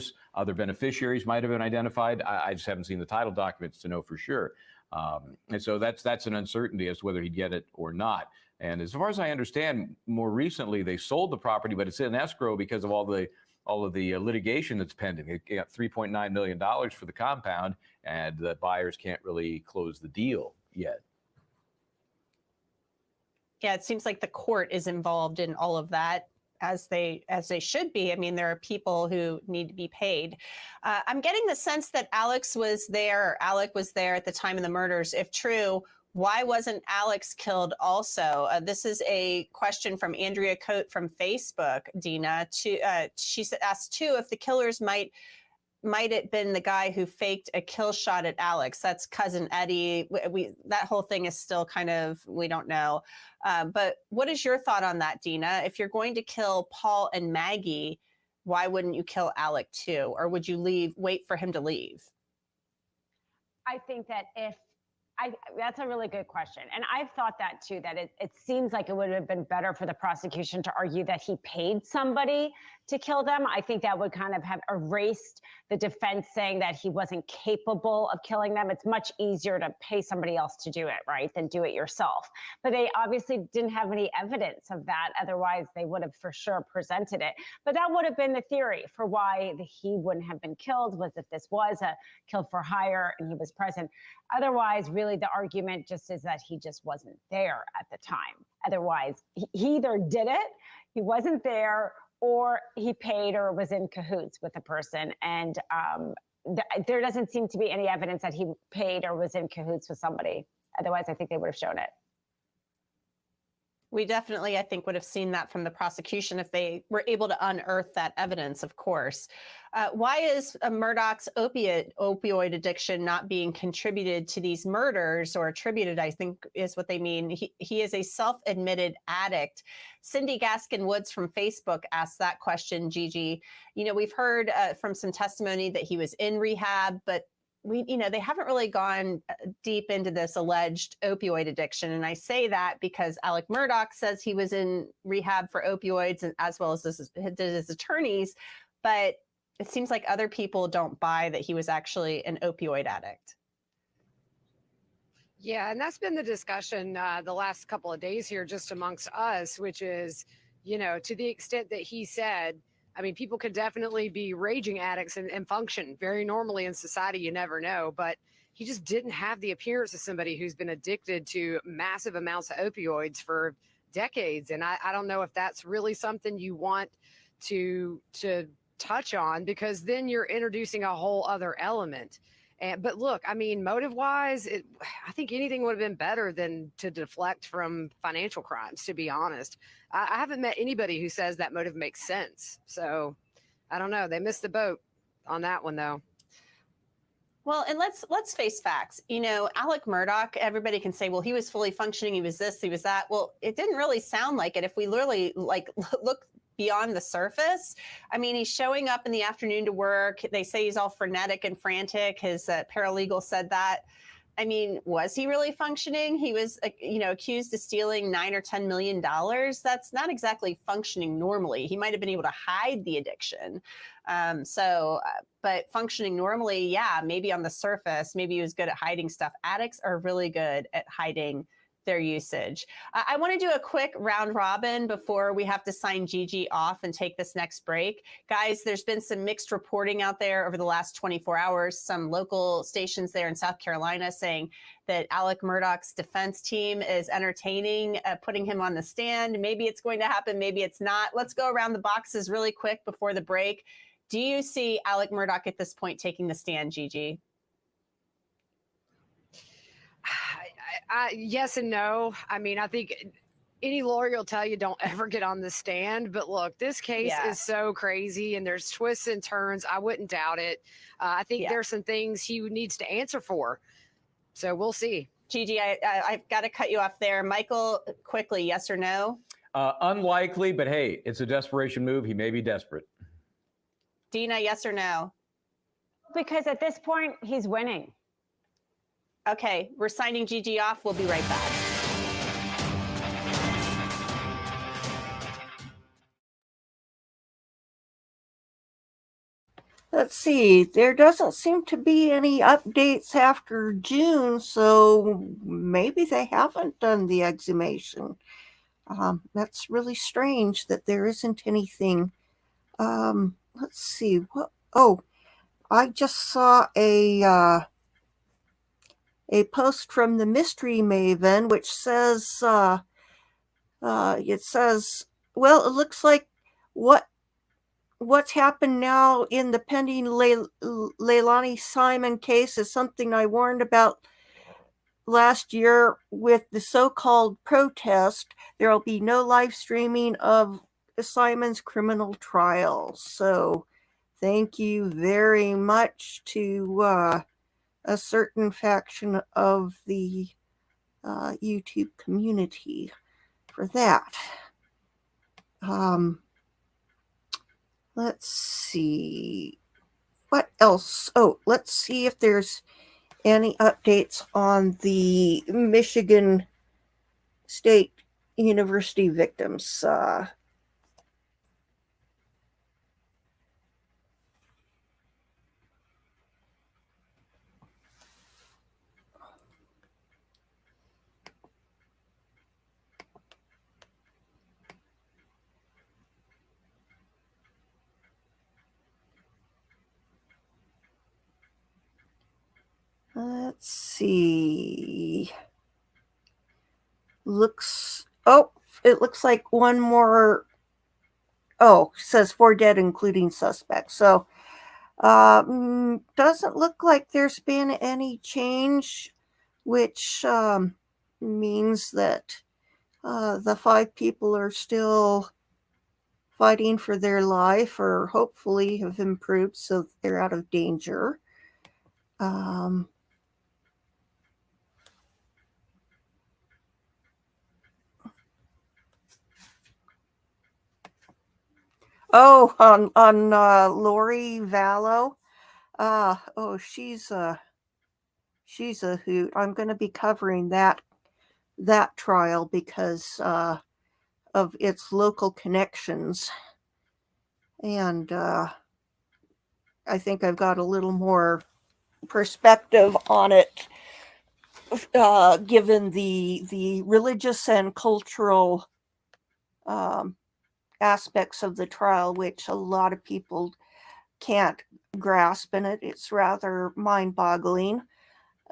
beneficiaries might have been identified. I just haven't seen the title documents to know for sure. And so that's an uncertainty as to whether he'd get it or not. And as far as I understand, more recently they sold the property, but it's in escrow because of all of the litigation that's pending. It got $3.9 million for the compound, and the buyers can't really close the deal yet. Yeah, it seems like the court is involved in all of that. as they should be. I mean, there are people who need to be paid. I'm getting the sense that Alec was there at the time of the murders. If true, why wasn't Alex killed also? This is a question from Andrea Coate from Facebook, Dina. She asked too if the killers might it been the guy who faked a kill shot at Alex. That's cousin Eddie. That whole thing is still kind of, we don't know. But what is your thought on that, Dina? If you're going to kill Paul and Maggie, why wouldn't you kill Alec too? Or would you wait for him to leave? I think that that's a really good question. And I've thought that too, that it seems like it would have been better for the prosecution to argue that he paid somebody to kill them. I think that would kind of have erased the defense saying that he wasn't capable of killing them. It's much easier to pay somebody else to do it, right, than do it yourself. But they obviously didn't have any evidence of that. Otherwise, they would have for sure presented it. But that would have been the theory for why he wouldn't have been killed, was if this was a kill for hire and he was present. Otherwise, really, the argument just is that he just wasn't there at the time. Otherwise, he either did it, he wasn't there, or he paid or was in cahoots with the person. And there doesn't seem to be any evidence that he paid or was in cahoots with somebody. Otherwise, I think they would have shown it. We definitely, I think, would have seen that from the prosecution if they were able to unearth that evidence, of course. Why is Murdaugh's opioid addiction not being contributed to these murders, or attributed, I think is what they mean. He is a self-admitted addict. Cindy Gaskin-Woods from Facebook asked that question, Gigi. We've heard from some testimony that he was in rehab, but they haven't really gone deep into this alleged opioid addiction. And I say that because Alec Murdaugh says he was in rehab for opioids, and as well as his attorneys, but it seems like other people don't buy that he was actually an opioid addict. Yeah, and that's been the discussion the last couple of days here just amongst us, which is, to the extent that he said, I mean, people could definitely be raging addicts and function very normally in society. You never know. But he just didn't have the appearance of somebody who's been addicted to massive amounts of opioids for decades. And I don't know if that's really something you want to touch on, because then you're introducing a whole other element. But look, I mean, motive wise, I think anything would have been better than to deflect from financial crimes, to be honest. I haven't met anybody who says that motive makes sense. So I don't know. They missed the boat on that one, though. Well, and let's face facts. Alec Murdaugh, everybody can say, well, he was fully functioning. He was this, he was that. Well, it didn't really sound like it. If we literally look beyond the surface, I mean, he's showing up in the afternoon to work. They say he's all frenetic and frantic. His paralegal said that. I mean, was he really functioning? He was, accused of stealing $9 or $10 million. That's not exactly functioning normally. He might have been able to hide the addiction. But functioning normally, yeah, maybe on the surface, maybe he was good at hiding stuff. Addicts are really good at hiding their usage. I want to do a quick round robin before we have to sign Gigi off and take this next break. Guys, there's been some mixed reporting out there over the last 24 hours. Some local stations there in South Carolina saying that Alec Murdaugh's defense team is entertaining putting him on the stand. Maybe it's going to happen, maybe it's not. Let's go around the boxes really quick before the break. Do you see Alec Murdaugh at this point taking the stand, Gigi? Yes and no. I mean, I think any lawyer will tell you don't ever get on the stand. But look, this case is so crazy and there's twists and turns. I wouldn't doubt it. I think there's some things he needs to answer for. So we'll see. Gigi, I've got to cut you off there. Michael, quickly, yes or no? Unlikely, but hey, it's a desperation move. He may be desperate. Dina, yes or no? Because at this point, he's winning. Okay, we're signing Gigi off. We'll be right back. Let's see, there doesn't seem to be any updates after June, so maybe they haven't done the exhumation. That's really strange that there isn't anything. Let's see, I just saw a post from the Mystery Maven, which says, it looks like what's happened now in the pending Leilani Simon case is something I warned about last year with the so-called protest. There will be no live streaming of Simon's criminal trial. So thank you very much to a certain faction of the YouTube community for that. Let's see. What else? Oh, let's see if there's any updates on the Michigan State University victims. Let's see. It looks like one more. Oh, says 4 dead, including suspects. So, doesn't look like there's been any change, which means that the 5 people are still fighting for their life, or hopefully have improved so they're out of danger. Oh, on Lori Vallow. She's a hoot. I'm going to be covering that trial because of its local connections, and I think I've got a little more perspective on it, given the religious and cultural aspects of the trial, which a lot of people can't grasp, and it's rather mind-boggling.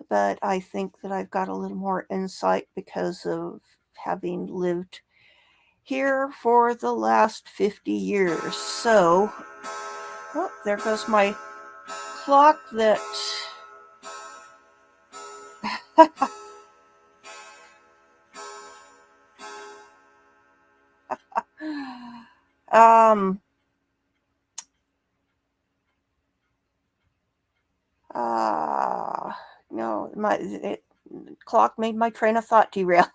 But I think that I've got a little more insight because of having lived here for the last 50 years. So, there goes my clock that no, clock made my train of thought derail.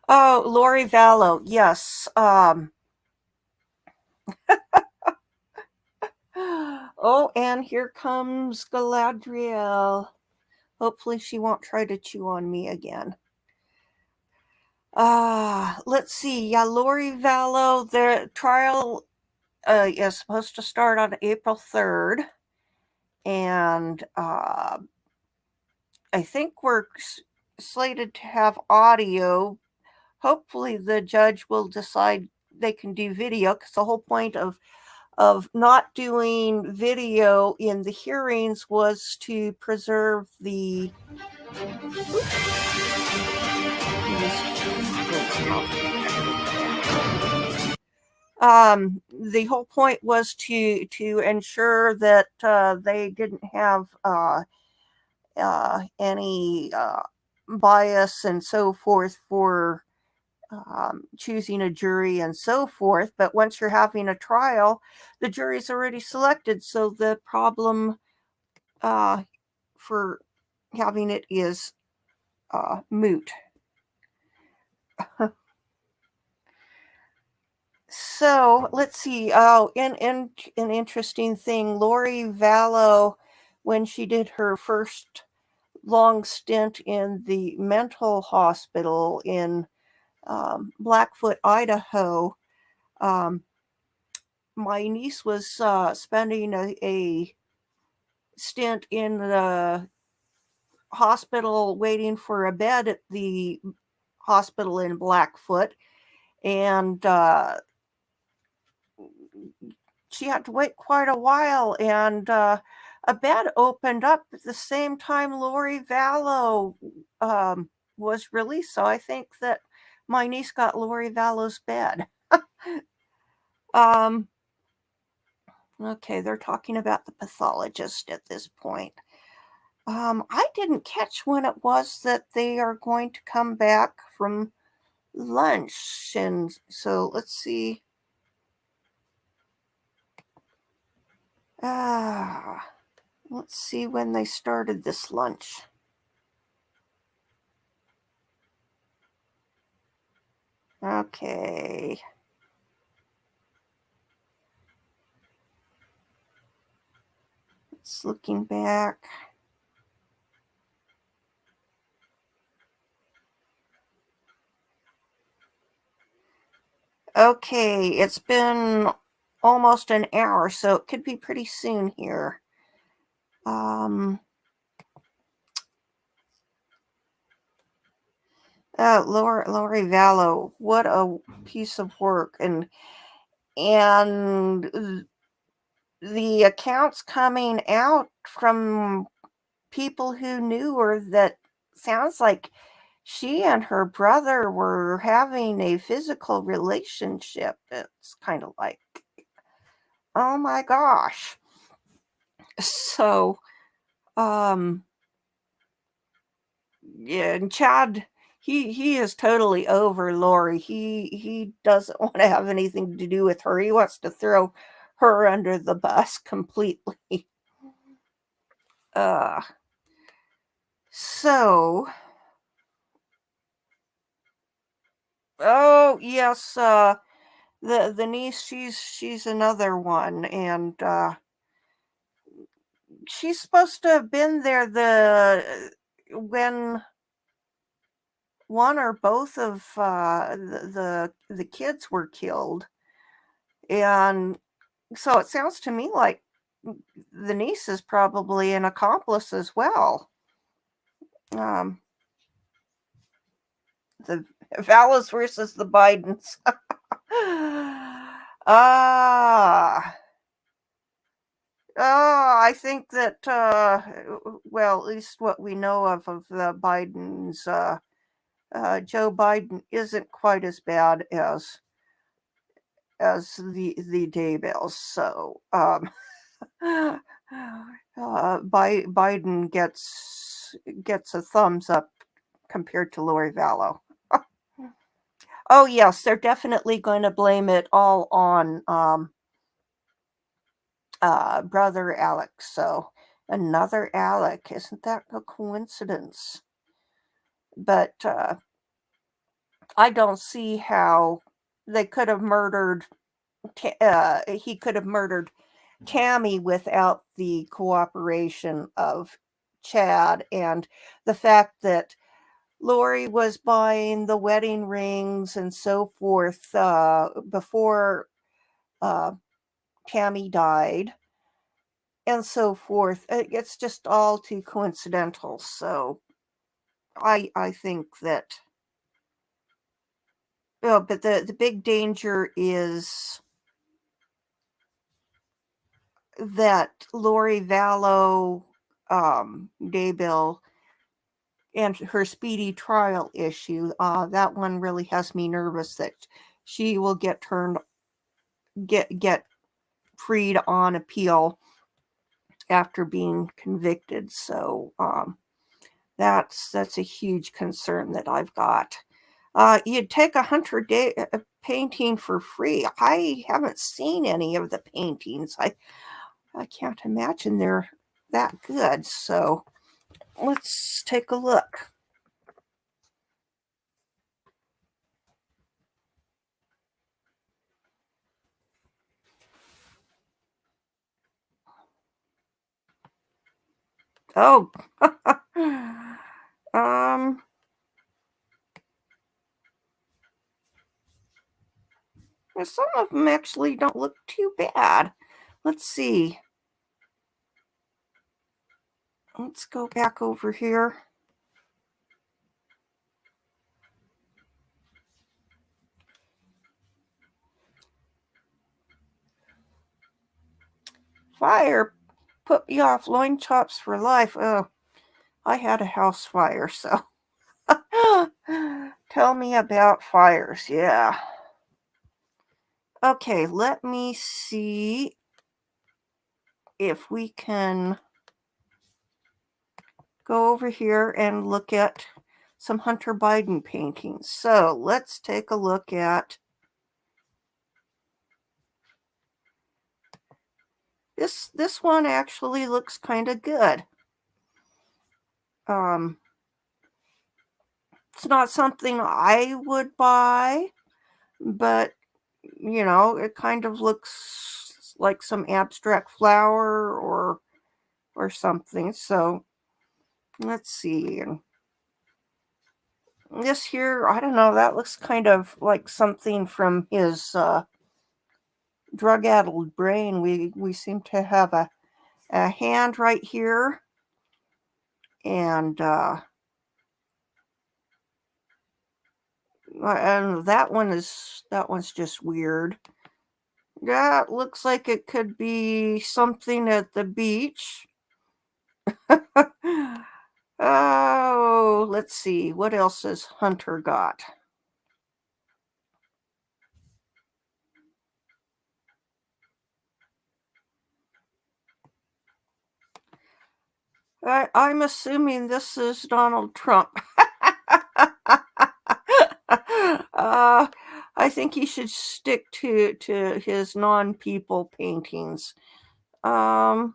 Oh, Lori Vallow, yes. Oh, and here comes Galadriel. Hopefully she won't try to chew on me again. Let's see. Yeah, Lori Vallow, the trial is supposed to start on April 3rd. And I think we're slated to have audio. Hopefully the judge will decide they can do video, because the whole point of not doing video in the hearings was to preserve the whole point was to ensure that they didn't have any bias and so forth for choosing a jury and so forth. But once you're having a trial, the jury's already selected, so the problem for having it is moot. So let's see. Oh, and an interesting thing, Lori Vallow, when she did her first long stint in the mental hospital in Blackfoot, Idaho, my niece was spending a stint in the hospital waiting for a bed at the hospital in Blackfoot, and she had to wait quite a while, and a bed opened up at the same time Lori Vallow was released. So I think that my niece got Lori Vallow's bed. Um, okay, they're talking about the pathologist at this point. I didn't catch when it was that they are going to come back from lunch. And so let's see. Let's see when they started this lunch. Okay. It's looking back. Okay, it's been almost an hour, so it could be pretty soon here. Lori Vallow, what a piece of work, and the accounts coming out from people who knew her, that sounds like she and her brother were having a physical relationship. It's kind of like, oh my gosh. So, yeah, and Chad, he is totally over Lori. He doesn't want to have anything to do with her. He wants to throw her under the bus completely. So, oh yes, the niece, she's another one, and she's supposed to have been there when one or both of the kids were killed, and so it sounds to me like the niece is probably an accomplice as well. The Vallis versus the Bidens. I think that, well, at least what we know of the Bidens, Joe Biden isn't quite as bad as the Daybells. So, Biden gets a thumbs up compared to Lori Vallow. Oh yes, they're definitely going to blame it all on brother Alex. So another Alec, isn't that a coincidence? But I don't see how they could have murdered. He could have murdered Tammy without the cooperation of Chad, and the fact that Lori was buying the wedding rings and so forth before Tammy died, and so forth. It's just all too coincidental. So I think that. Oh, but the big danger is that Lori Vallow, Daybell, and her speedy trial issue. That one really has me nervous that she will get freed on appeal after being convicted. So that's a huge concern that I've got. You'd take a Hunter painting for free. I haven't seen any of the paintings. I can't imagine they're that good. So let's take a look. Oh, some of them actually don't look too bad. Let's see. Let's go back over here. Fire put me off. Loin chops for life. Oh, I had a house fire, so tell me about fires. Yeah. Okay, let me see if we can go over here and look at some Hunter Biden paintings. So let's take a look at this. This one actually looks kind of good. It's not something I would buy, but you know, it kind of looks like some abstract flower or something. So let's see. And this here, I don't know, that looks kind of like something from his drug-addled brain. We seem to have a hand right here, and that one's just weird. That looks like it could be something at the beach. Oh, let's see. What else has Hunter got? I'm assuming this is Donald Trump. I think he should stick to his non-people paintings. Yeah,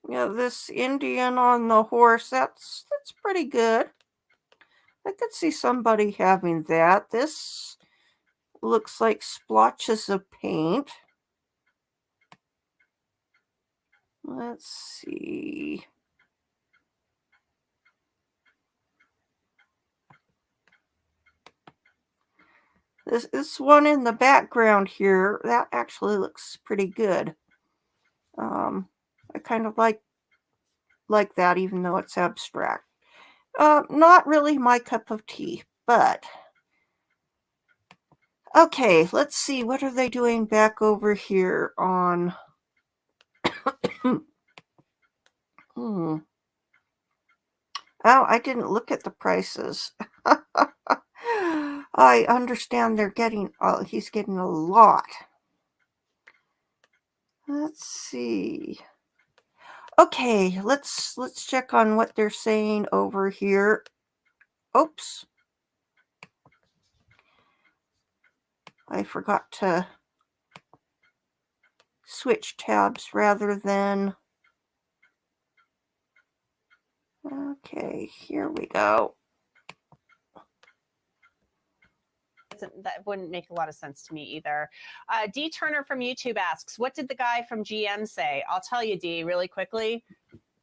this Indian on the horse, that's pretty good. I could see somebody having that. This looks like splotches of paint. Let's see. This one in the background here, that actually looks pretty good. I kind of like that, even though it's abstract. Not really my cup of tea, but okay, let's see. What are they doing back over here on Oh, I didn't look at the prices. I understand they're getting he's getting a lot. Let's see. Okay, let's check on what they're saying over here. Oops. I forgot to switch tabs rather than. Okay, here we go. That wouldn't make a lot of sense to me either. D. Turner from YouTube asks, what did the guy from GM say? I'll tell you, D, really quickly.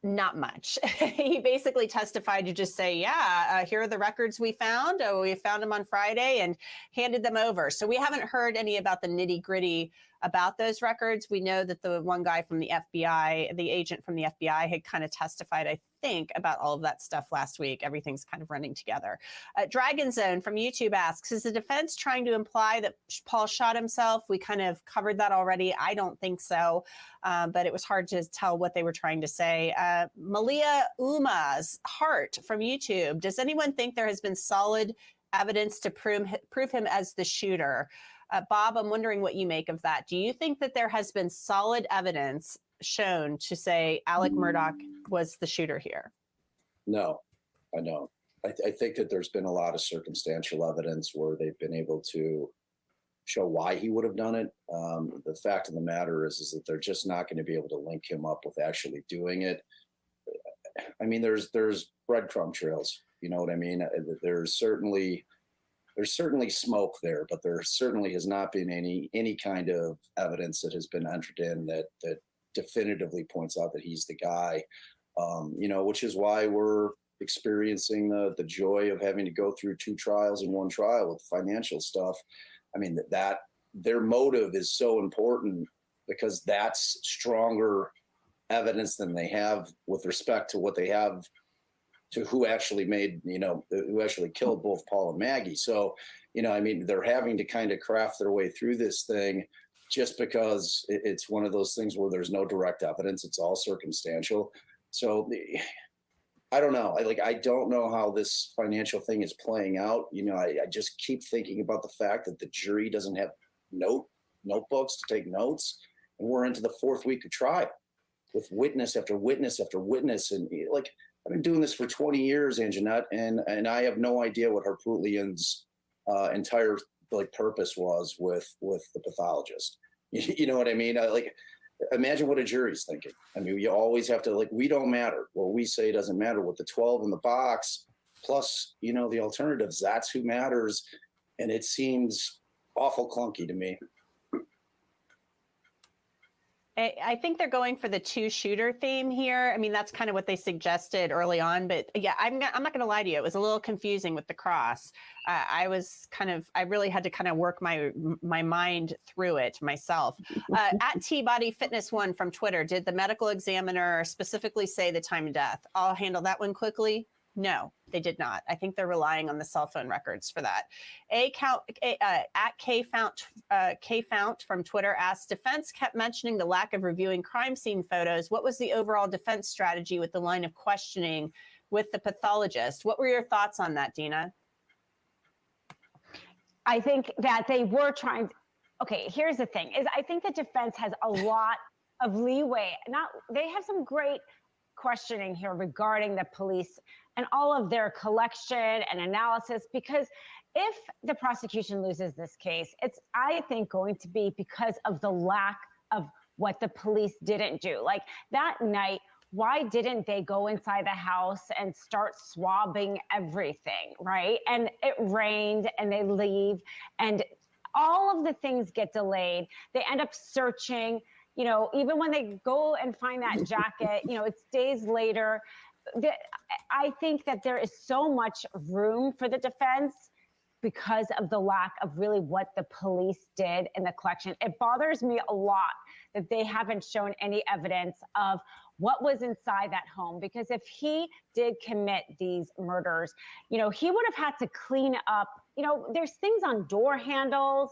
Not much. He basically testified to just say, yeah, here are the records we found. We found them on Friday and handed them over. So we haven't heard any about the nitty gritty about those records. We know that the one guy from the FBI, the agent from the FBI, had kind of testified, I think, about all of that stuff last week. Everything's kind of running together. Dragon Zone from YouTube asks, is the defense trying to imply that Paul shot himself? We kind of covered that already. I don't think so, but it was hard to tell what they were trying to say. Malia Uma's Heart from YouTube, does anyone think there has been solid evidence to prove him as the shooter? Bob, I'm wondering what you make of that. Do you think that there has been solid evidence shown to say Alec Murdaugh was the shooter here? No, I don't. I think that there's been a lot of circumstantial evidence where they've been able to show why he would have done it. The fact of the matter is that they're just not going to be able to link him up with actually doing it. I mean, there's breadcrumb trails. You know what I mean? There's certainly smoke there, but there certainly has not been any kind of evidence that has been entered in that definitively points out that he's the guy. You know, which is why we're experiencing the joy of having to go through 2 trials in 1 trial with financial stuff. I mean, that their motive is so important because that's stronger evidence than they have with respect to what they have to who actually made, you know, who actually killed both Paul and Maggie. So, you know, I mean, they're having to kind of craft their way through this thing just because it's one of those things where there's no direct evidence. It's all circumstantial. So I don't know. I don't know how this financial thing is playing out. I just keep thinking about the fact that the jury doesn't have notebooks to take notes, and we're into the 4th week of trial with witness after witness after witness. And I've been doing this for 20 years, Anjanette, and I have no idea what Harpootlian's entire purpose was with the pathologist. You know what I mean? Imagine what a jury's thinking. I mean, you always have to we don't matter. What we say doesn't matter. With the 12 in the box, plus the alternatives, that's who matters. And it seems awful clunky to me. I think they're going for the 2-shooter theme here. I mean, that's kind of what they suggested early on. But yeah, I'm not going to lie to you. It was a little confusing with the cross. I really had to kind of work my mind through it myself. At T-Body Fitness 1 from Twitter, did the medical examiner specifically say the time of death? I'll handle that one quickly. No, they did not. I think they're relying on the cell phone records for that. At K-Fount from Twitter asks, defense kept mentioning the lack of reviewing crime scene photos. What was the overall defense strategy with the line of questioning with the pathologist? What were your thoughts on that, Dina? I think that they were trying to, okay, here's the thing, is I think the defense has a lot of leeway. They have some great questioning here regarding the police and all of their collection and analysis, because if the prosecution loses this case, it's, I think, going to be because of the lack of what the police didn't do. Like that night, why didn't they go inside the house and start swabbing everything, right? And it rained and they leave and all of the things get delayed. They end up searching, even when they go and find that jacket, it's days later. I think that there is so much room for the defense because of the lack of really what the police did in the collection. It bothers me a lot that they haven't shown any evidence of what was inside that home, because if he did commit these murders, he would have had to clean up, there's things on door handles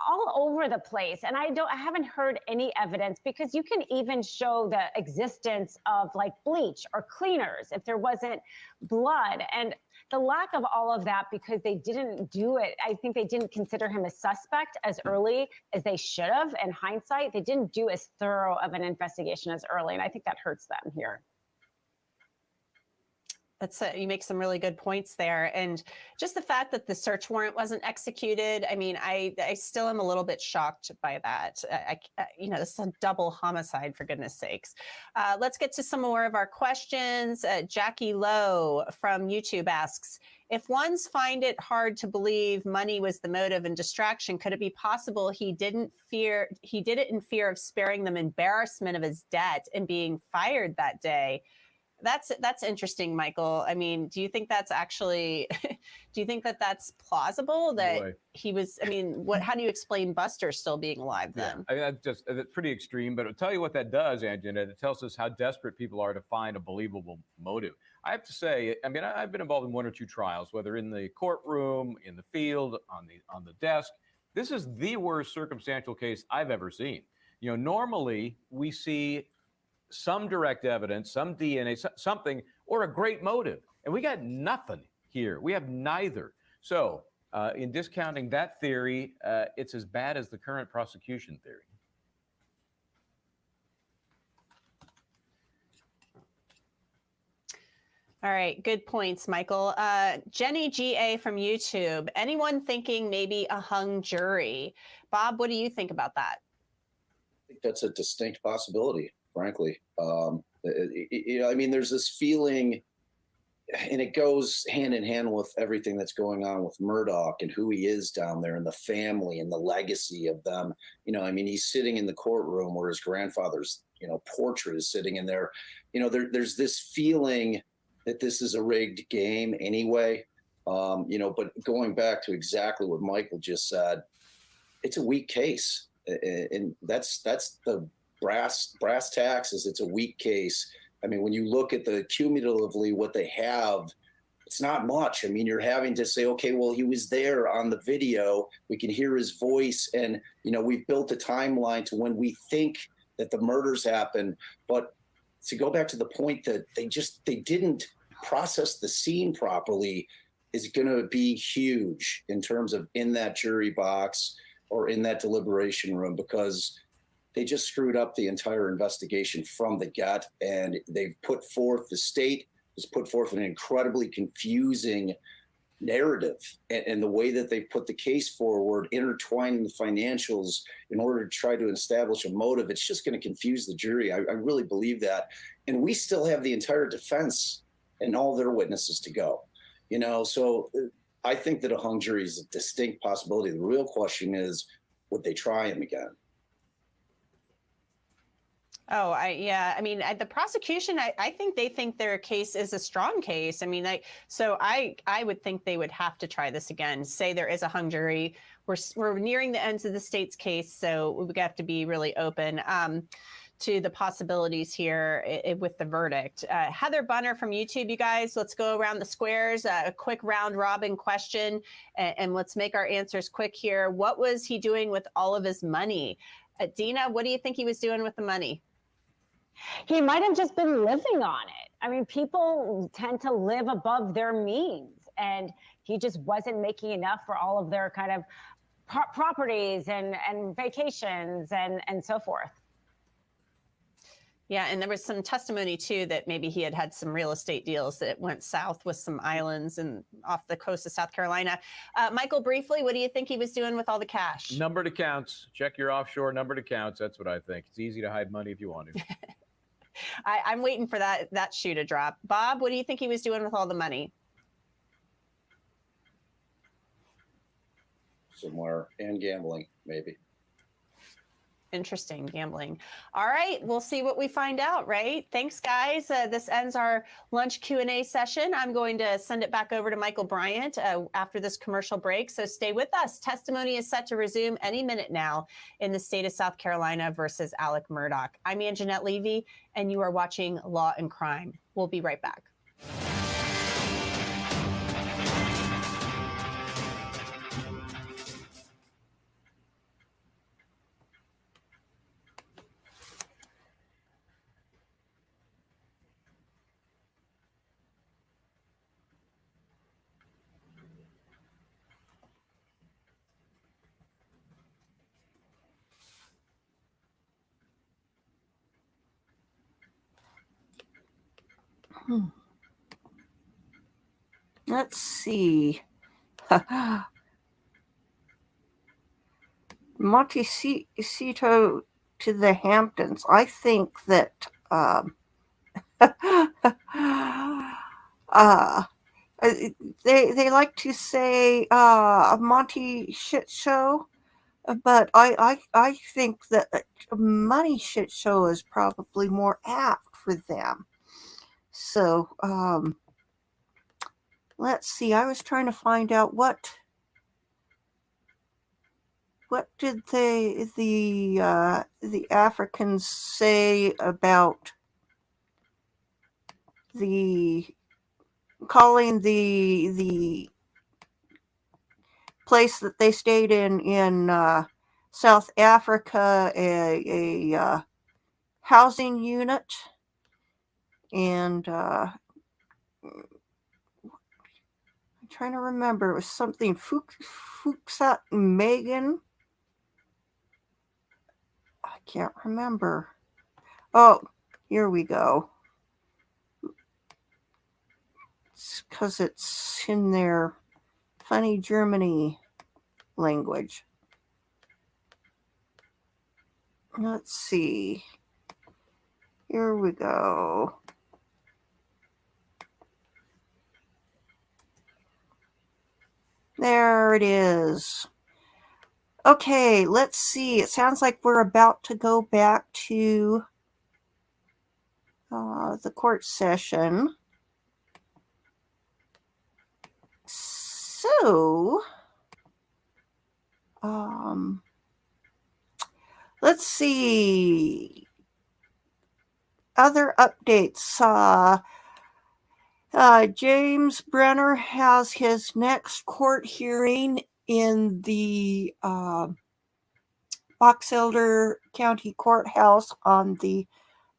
all over the place. And I haven't heard any evidence, because you can even show the existence of like bleach or cleaners if there wasn't blood. And the lack of all of that, because they didn't do it, I think they didn't consider him a suspect as early as they should have. In hindsight, they didn't do as thorough of an investigation as early. And I think that hurts them here. You make some really good points there. And just the fact that the search warrant wasn't executed. I mean, I still am a little bit shocked by that. This is a double homicide, for goodness sakes. Let's get to some more of our questions. Jackie Lowe from YouTube asks, if ones find it hard to believe money was the motive and distraction, could it be possible he did it in fear of sparing them embarrassment of his debt and being fired that day? That's interesting, Michael. I mean, do you think that's actually, do you think that that's plausible that he was, how do you explain Buster still being alive then? Yeah, that's pretty extreme, but I'll tell you what that does, Angela. It tells us how desperate people are to find a believable motive. I have to say, I've been involved in 1 or 2 trials, whether in the courtroom, in the field, on the desk. This is the worst circumstantial case I've ever seen. Normally we see some direct evidence, some DNA, something, or a great motive. And we got nothing here. We have neither. So in discounting that theory, it's as bad as the current prosecution theory. All right, good points, Michael. Jenny GA from YouTube. Anyone thinking maybe a hung jury? Bob, what do you think about that? I think that's a distinct possibility, frankly. There's this feeling, and it goes hand in hand with everything that's going on with Murdaugh and who he is down there and the family and the legacy of them. He's sitting in the courtroom where his grandfather's, portrait is sitting in there. There's this feeling that this is a rigged game anyway. But going back to exactly what Michael just said, it's a weak case. And that's the brass tacks is it's a weak case. When you look at the cumulatively what they have, it's not much. You're having to say, okay, well, he was there on the video. We can hear his voice. And, we've built a timeline to when we think that the murders happened. But to go back to the point that they didn't process the scene properly is going to be huge in terms of in that jury box or in that deliberation room, because they just screwed up the entire investigation from the gut. And they've put forth, the state has put forth an incredibly confusing narrative, and the way that they put the case forward, intertwining the financials in order to try to establish a motive, it's just going to confuse the jury. I really believe that. And we still have the entire defense and all their witnesses to go, so I think that a hung jury is a distinct possibility. The real question is, would they try him again? Oh, I mean, the prosecution, I think they think their case is a strong case. I mean, I would think they would have to try this again, say there is a hung jury. We're nearing the ends of the state's case, so we have to be really open to the possibilities here with the verdict. Heather Bunner from YouTube, you guys, let's go around the squares, a quick round robin question, and let's make our answers quick here. What was he doing with all of his money? Dina, what do you think he was doing with the money? He might have just been living on it. I mean, people tend to live above their means, and he just wasn't making enough for all of their kind of properties and vacations and so forth. Yeah, and there was some testimony too that maybe he had some real estate deals that went south with some islands and off the coast of South Carolina. Michael, briefly, what do you think he was doing with all the cash? Numbered accounts. Check your offshore numbered accounts. That's what I think. It's easy to hide money if you want to. I'm waiting for that shoe to drop. Bob, what do you think he was doing with all the money? Somewhere, and gambling, maybe. Interesting, gambling. All right, we'll see what we find out, right? Thanks, guys. This ends our lunch Q&A session. I'm going to send it back over to Michael Bryant after this commercial break, so stay with us. Testimony is set to resume any minute now in the state of South Carolina versus Alec Murdaugh. I'm Anjanette Levy, and you are watching Law and Crime. We'll be right back. Let's see. Montecito to the Hamptons. I think that they like to say a Monty shit show, but I think that money shit show is probably more apt for them. So let's see. I was trying to find out what did the Africans say about calling the place that they stayed in South Africa a housing unit, and I'm trying to remember. It was something Fuchsat Megan. I can't remember. Oh, here we go. It's because it's in their funny Germany language. Let's see. Here we go. There it is. Okay, let's see. It sounds like we're about to go back to the court session. So, let's see. Other updates. James Brenner has his next court hearing in the Box Elder County Courthouse on the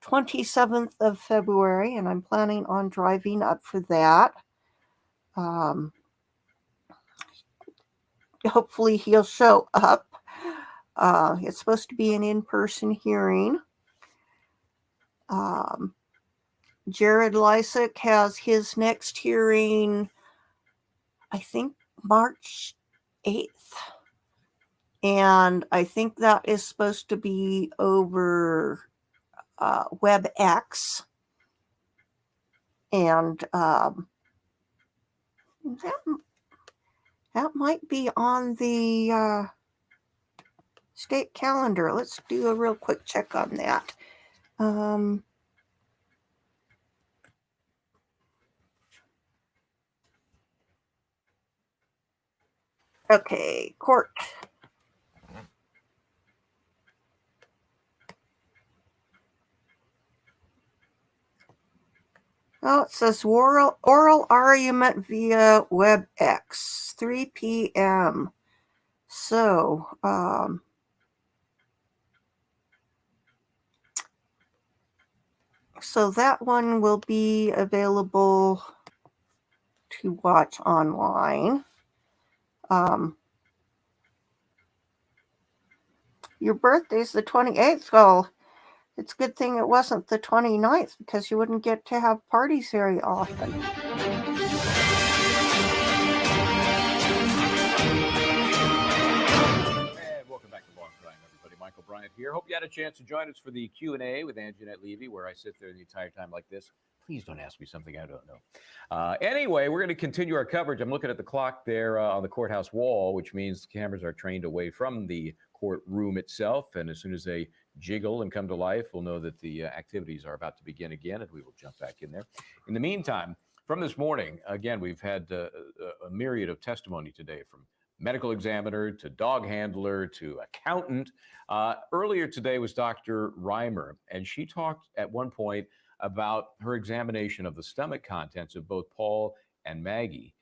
27th of February, and I'm planning on driving up for that. Hopefully he'll show up. It's supposed to be an in-person hearing. Jared Lysak has his next hearing, I think, March 8th. And I think that is supposed to be over WebEx. And that might be on the state calendar. Let's do a real quick check on that. Okay, court. Oh, it says oral argument via WebEx, 3 p.m. So, so that one will be available to watch online. Your birthday's the 28th. So it's a good thing it wasn't the 29th, because you wouldn't get to have parties very often. And welcome back to Law and Crime, everybody. Michael Bryant here. Hope you had a chance to join us for the Q&A with Anjanette Levy, where I sit there the entire time like this. Please don't ask me something I don't know. Anyway, we're going to continue our coverage. I'm looking at the clock there on the courthouse wall, which means the cameras are trained away from the courtroom itself. And as soon as they jiggle and come to life, we'll know that the activities are about to begin again, and we will jump back in there. In the meantime, from this morning, again, we've had a myriad of testimony today, from medical examiner to dog handler to accountant. Earlier today was Dr. Reimer, and she talked at one point about her examination of the stomach contents of both Paul and Maggie.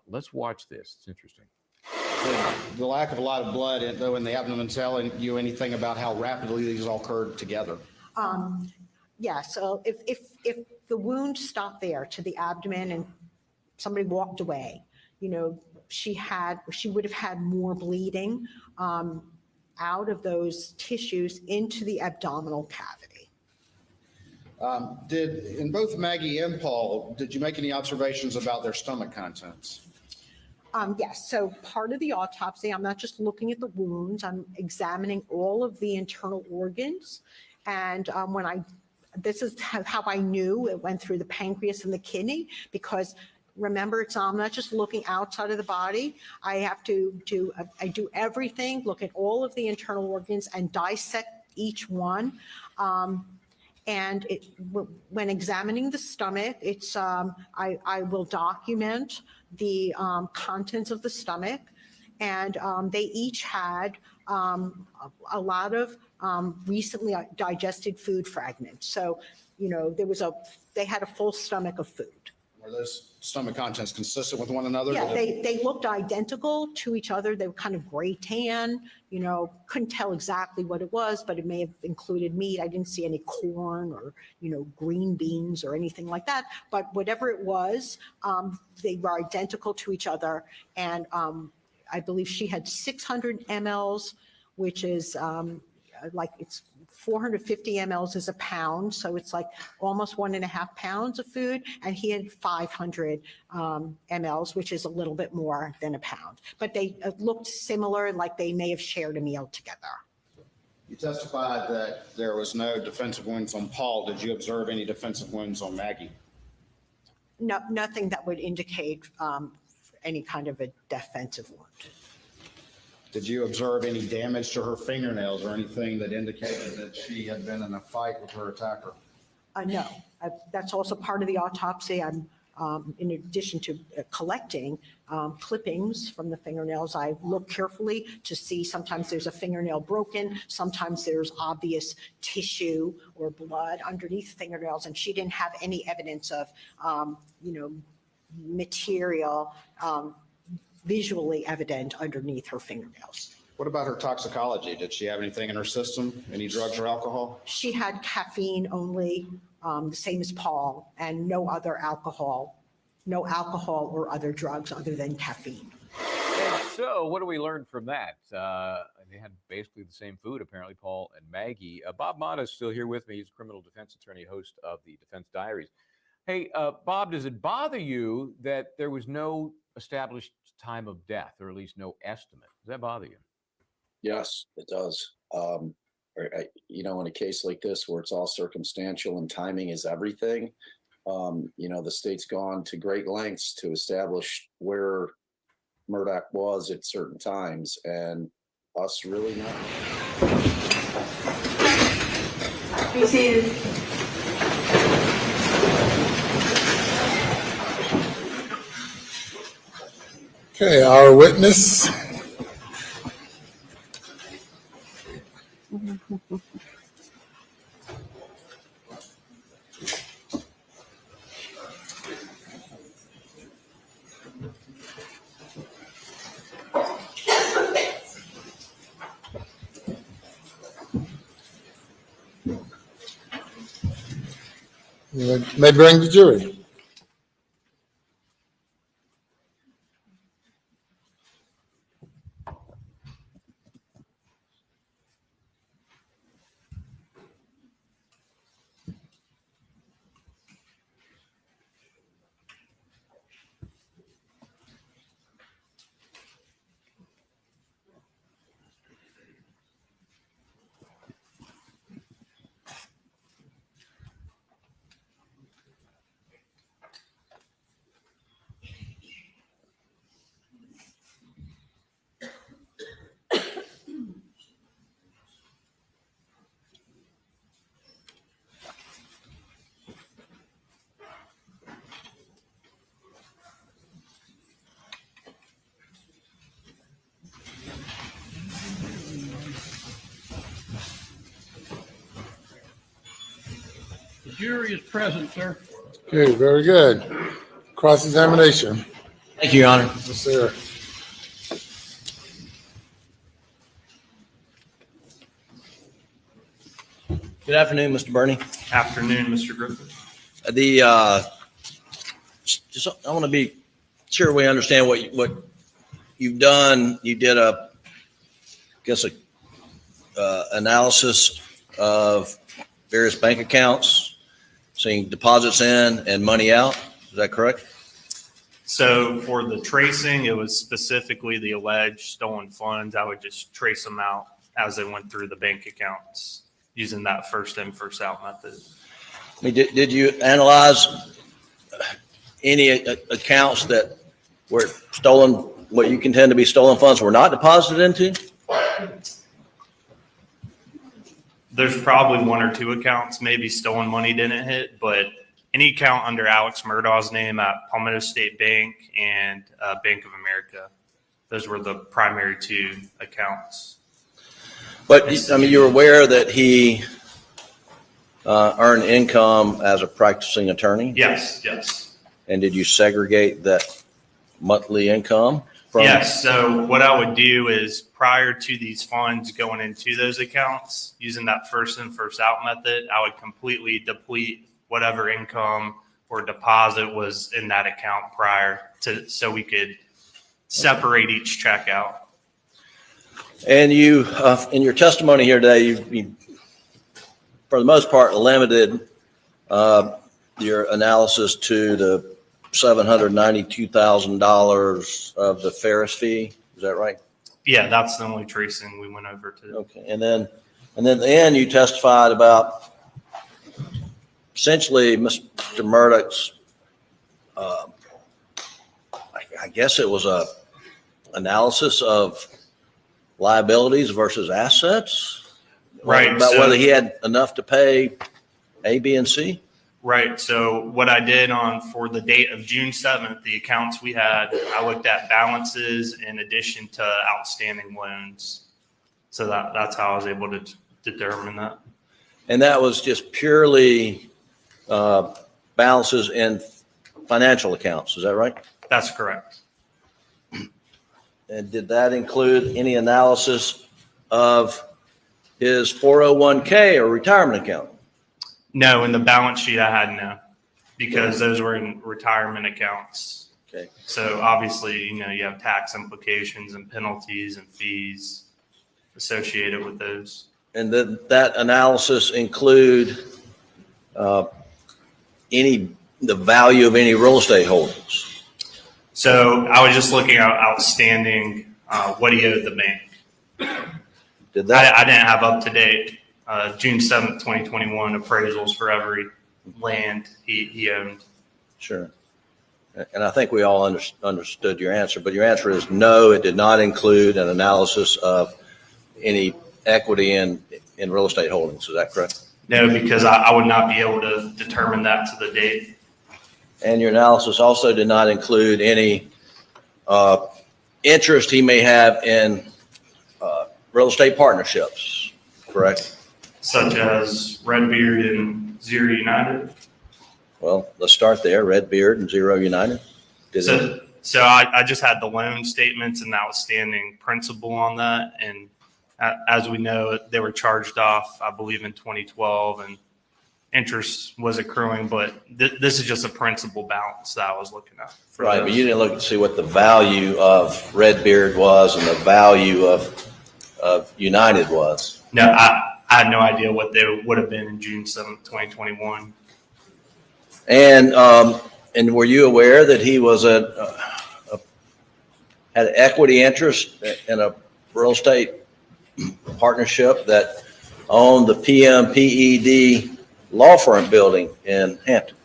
Let's watch this. It's interesting. The lack of a lot of blood, though, in the abdomen, telling you anything about how rapidly these all occurred together? Yeah, so if the wound stopped there to the abdomen and somebody walked away, you know, she would have had more bleeding out of those tissues into the abdominal cavity. In both Maggie and Paul, did you make any observations about their stomach contents? Yes, so part of the autopsy, I'm not just looking at the wounds, I'm examining all of the internal organs. And this is how I knew it went through the pancreas and the kidney, because remember, I'm not just looking outside of the body. I have to do everything, look at all of the internal organs and dissect each one. And when examining the stomach, I will document the contents of the stomach, and they each had a lot of recently digested food fragments. So, you know, they had a full stomach of food. Were those stomach contents consistent with one another? Yeah, they looked identical to each other. They were kind of gray tan, you know, couldn't tell exactly what it was, but it may have included meat. I didn't see any corn or, you know, green beans or anything like that. But whatever it was, they were identical to each other. And I believe she had 600 mLs, which is like it's 450 mLs is a pound. So it's like almost 1.5 pounds of food. And he had 500 mLs, which is a little bit more than a pound. But they looked similar, like they may have shared a meal together. You testified that there was no defensive wounds on Paul. Did you observe any defensive wounds on Maggie? No, nothing that would indicate any kind of a defensive wound. Did you observe any damage to her fingernails or anything that indicated that she had been in a fight with her attacker? No, that's also part of the autopsy. I'm, in addition to collecting clippings from the fingernails, I look carefully to see sometimes there's a fingernail broken, sometimes there's obvious tissue or blood underneath fingernails, and she didn't have any evidence of, you know, material visually evident underneath her fingernails. What about her toxicology? Did she have anything in her system? Any drugs or alcohol? She had caffeine only, the same as Paul, and no other alcohol, no alcohol or other drugs other than caffeine. And so, what do we learn from that? They had basically the same food, apparently, Paul and Maggie. Bob Motta is still here with me. He's a criminal defense attorney, host of the Defense Diaries. Hey, Bob, does it bother you that there was no established time of death, or at least no estimate? Does that bother you? Yes, it does. You know, in a case like this where it's all circumstantial and timing is everything, you know, the state's gone to great lengths to establish where Murdaugh was at certain times, and us really not. Be seated. Okay, our witness. You may bring the jury. The jury is present, sir. Okay, very good. Cross-examination. Thank you, Your Honor. Yes, sir. Good afternoon, Mr. Burney. Afternoon, Mr. Griffin. I want to be sure we understand what you've done. You did analysis of various bank accounts, seeing deposits in and money out. Is that correct? So for the tracing, it was specifically the alleged stolen funds. I would just trace them out as they went through the bank accounts using that first in, first out method. I mean, did you analyze any accounts that were stolen, what you contend to be stolen funds were not deposited into? There's probably one or two accounts, maybe stolen money didn't hit, but any account under Alex Murdaugh's name at Palmetto State Bank and Bank of America, those were the primary two accounts. But I mean, you're aware that he earned income as a practicing attorney? Yes, yes. And did you segregate that monthly income from? Yes. So what I would do is prior to these funds going into those accounts, using that first in, first out method, I would completely deplete whatever income or deposit was in that account prior to, so we could separate each check out. And you, in your testimony here today, you for the most part, limited your analysis to the $792,000 of the Ferris fee. Is that right? Yeah, that's the only tracing we went over to. Okay, and then at the end, you testified about essentially Mr. Murdaugh's. I guess it was a analysis of liabilities versus assets. Right. About whether he had enough to pay A, B, and C. Right. So what I did for the date of June 7th, the accounts we had, I looked at balances in addition to outstanding loans. So that's how I was able to determine that. And that was just purely balances in financial accounts. Is that right? That's correct. And did that include any analysis of his 401k or retirement account? No, in the balance sheet I had no, because those were in retirement accounts. Okay. So obviously, you know, you have tax implications and penalties and fees associated with those. And did that analysis include the value of any real estate holdings? So I was just looking at outstanding, what he owed the bank. Did that? I didn't have up to date June 7th, 2021 appraisals for every land he owned. Sure. And I think we all understood your answer, but your answer is no, it did not include an analysis of any equity in real estate holdings. Is that correct? No, because I would not be able to determine that to the date. And your analysis also did not include any interest he may have in real estate partnerships, correct? Such as Redbeard and Zero United. Well, let's start there. Redbeard and Zero United. So I just had the loan statements and the outstanding principal on that. And as we know, they were charged off, I believe, in 2012, and interest was accruing. But this is just a principal balance that I was looking at. Right, but you didn't look to see what the value of Redbeard was and the value of United was. No, I had no idea what they would have been in June 7th, 2021. And were you aware that he was had equity interest in a real estate partnership that owned the PMPED law firm building in Hampton?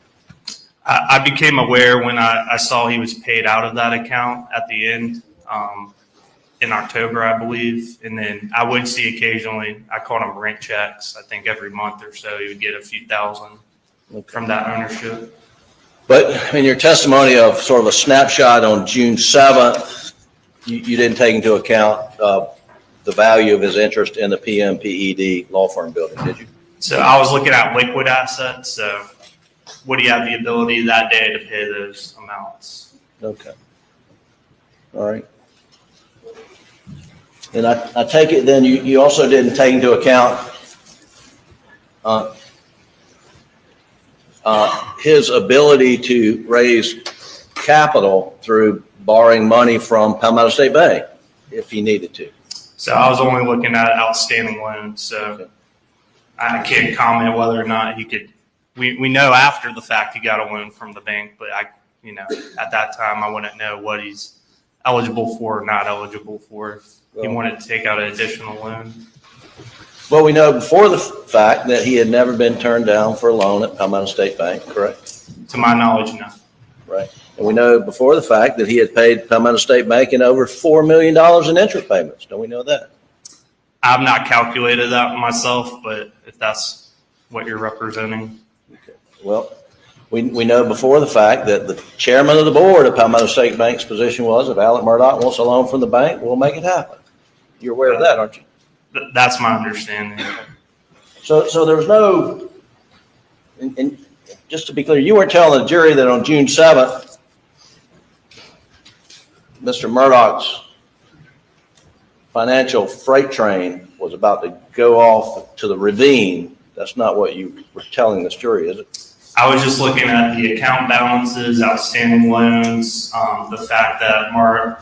I became aware when I saw he was paid out of that account at the end in October, I believe. And then I would see occasionally, I called them rent checks. I think every month or so he would get a few thousand from that ownership. But in your testimony of sort of a snapshot on June 7th, you didn't take into account the value of his interest in the PMPED law firm building, did you? So I was looking at liquid assets. So would he have the ability that day to pay those amounts? Okay. All right. And I take it then you also didn't take into account his ability to raise capital through borrowing money from Palmetto State Bank if he needed to. So I was only looking at outstanding loans. So I can't comment whether or not he could. We know after the fact he got a loan from the bank, but at that time I wouldn't know what he's eligible for or not eligible for if he wanted to take out an additional loan. Well, we know before the fact that he had never been turned down for a loan at Palmetto State Bank, correct? To my knowledge, no. Right. And we know before the fact that he had paid Palmetto State Bank in over $4 million in interest payments. Don't we know that? I've not calculated that myself, but if that's what you're representing. Okay. Well, we know before the fact that the chairman of the board of Palmetto State Bank's position was, if Alec Murdaugh wants a loan from the bank, we'll make it happen. You're aware of that, aren't you? That's my understanding. So there was no, and just to be clear, you weren't telling the jury that on June 7th, Mr. Murdaugh's financial freight train was about to go off to the ravine. That's not what you were telling this jury, is it? I was just looking at the account balances, outstanding loans, the fact that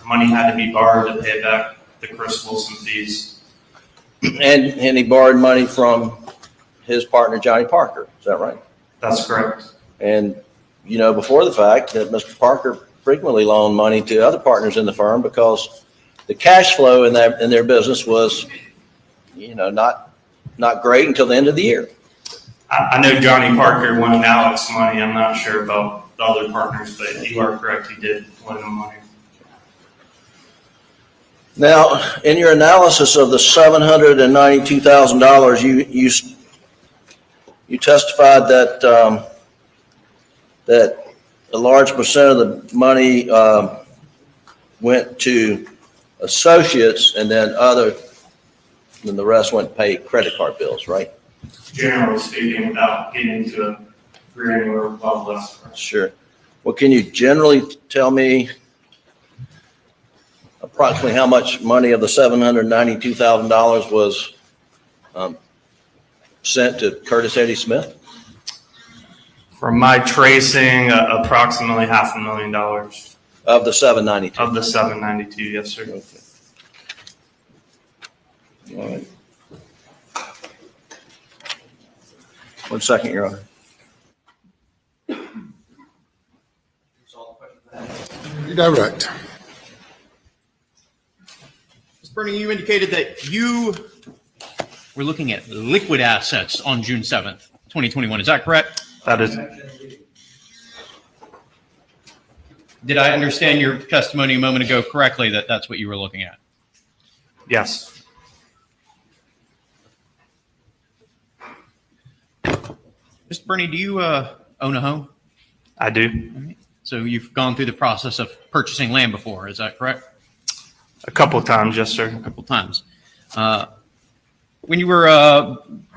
money had to be borrowed to pay back the Chris Wilson fees. And he borrowed money from his partner, Johnny Parker. Is that right? That's correct. And you know before the fact that Mr. Parker frequently loaned money to other partners in the firm because the cash flow in their business was, not great until the end of the year. I know Johnny Parker loaned Alex money. I'm not sure about the other partners, but you are correct. He did loan him money. Now, in your analysis of the $792,000, you testified that that a large percent of the money went to associates, and then the rest went to pay credit card bills, right? Generally speaking, without getting into a granular level. Sure. Well, can you generally tell me approximately how much money of the $792,000 was sent to Curtis Eddie Smith? From my tracing, approximately $500,000. Of the 792? Of the 792, yes, sir. Okay. All right. 1 second, Your Honor. You direct. Ms. Bernie, you indicated that you were looking at liquid assets on June 7th, 2021. Is that correct? That is. Did I understand your testimony a moment ago correctly that that's what you were looking at? Yes. Mr. Bernie, do you own a home? I do. So you've gone through the process of purchasing land before, is that correct? A couple of times, yes, sir. A couple of times. When you were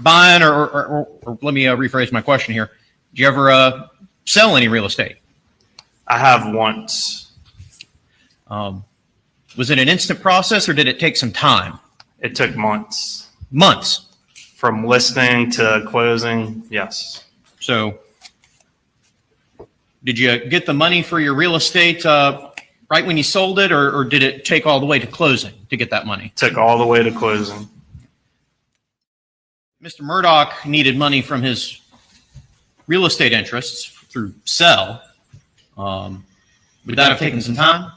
buying, or let me rephrase my question here, did you ever sell any real estate? I have once. Was it an instant process or did it take some time? It took months. Months? From listing to closing, yes. So did you get the money for your real estate right when you sold it, or did it take all the way to closing to get that money? Took all the way to closing. Mr. Murdaugh needed money from his real estate interests through sell. Would that have taken some time?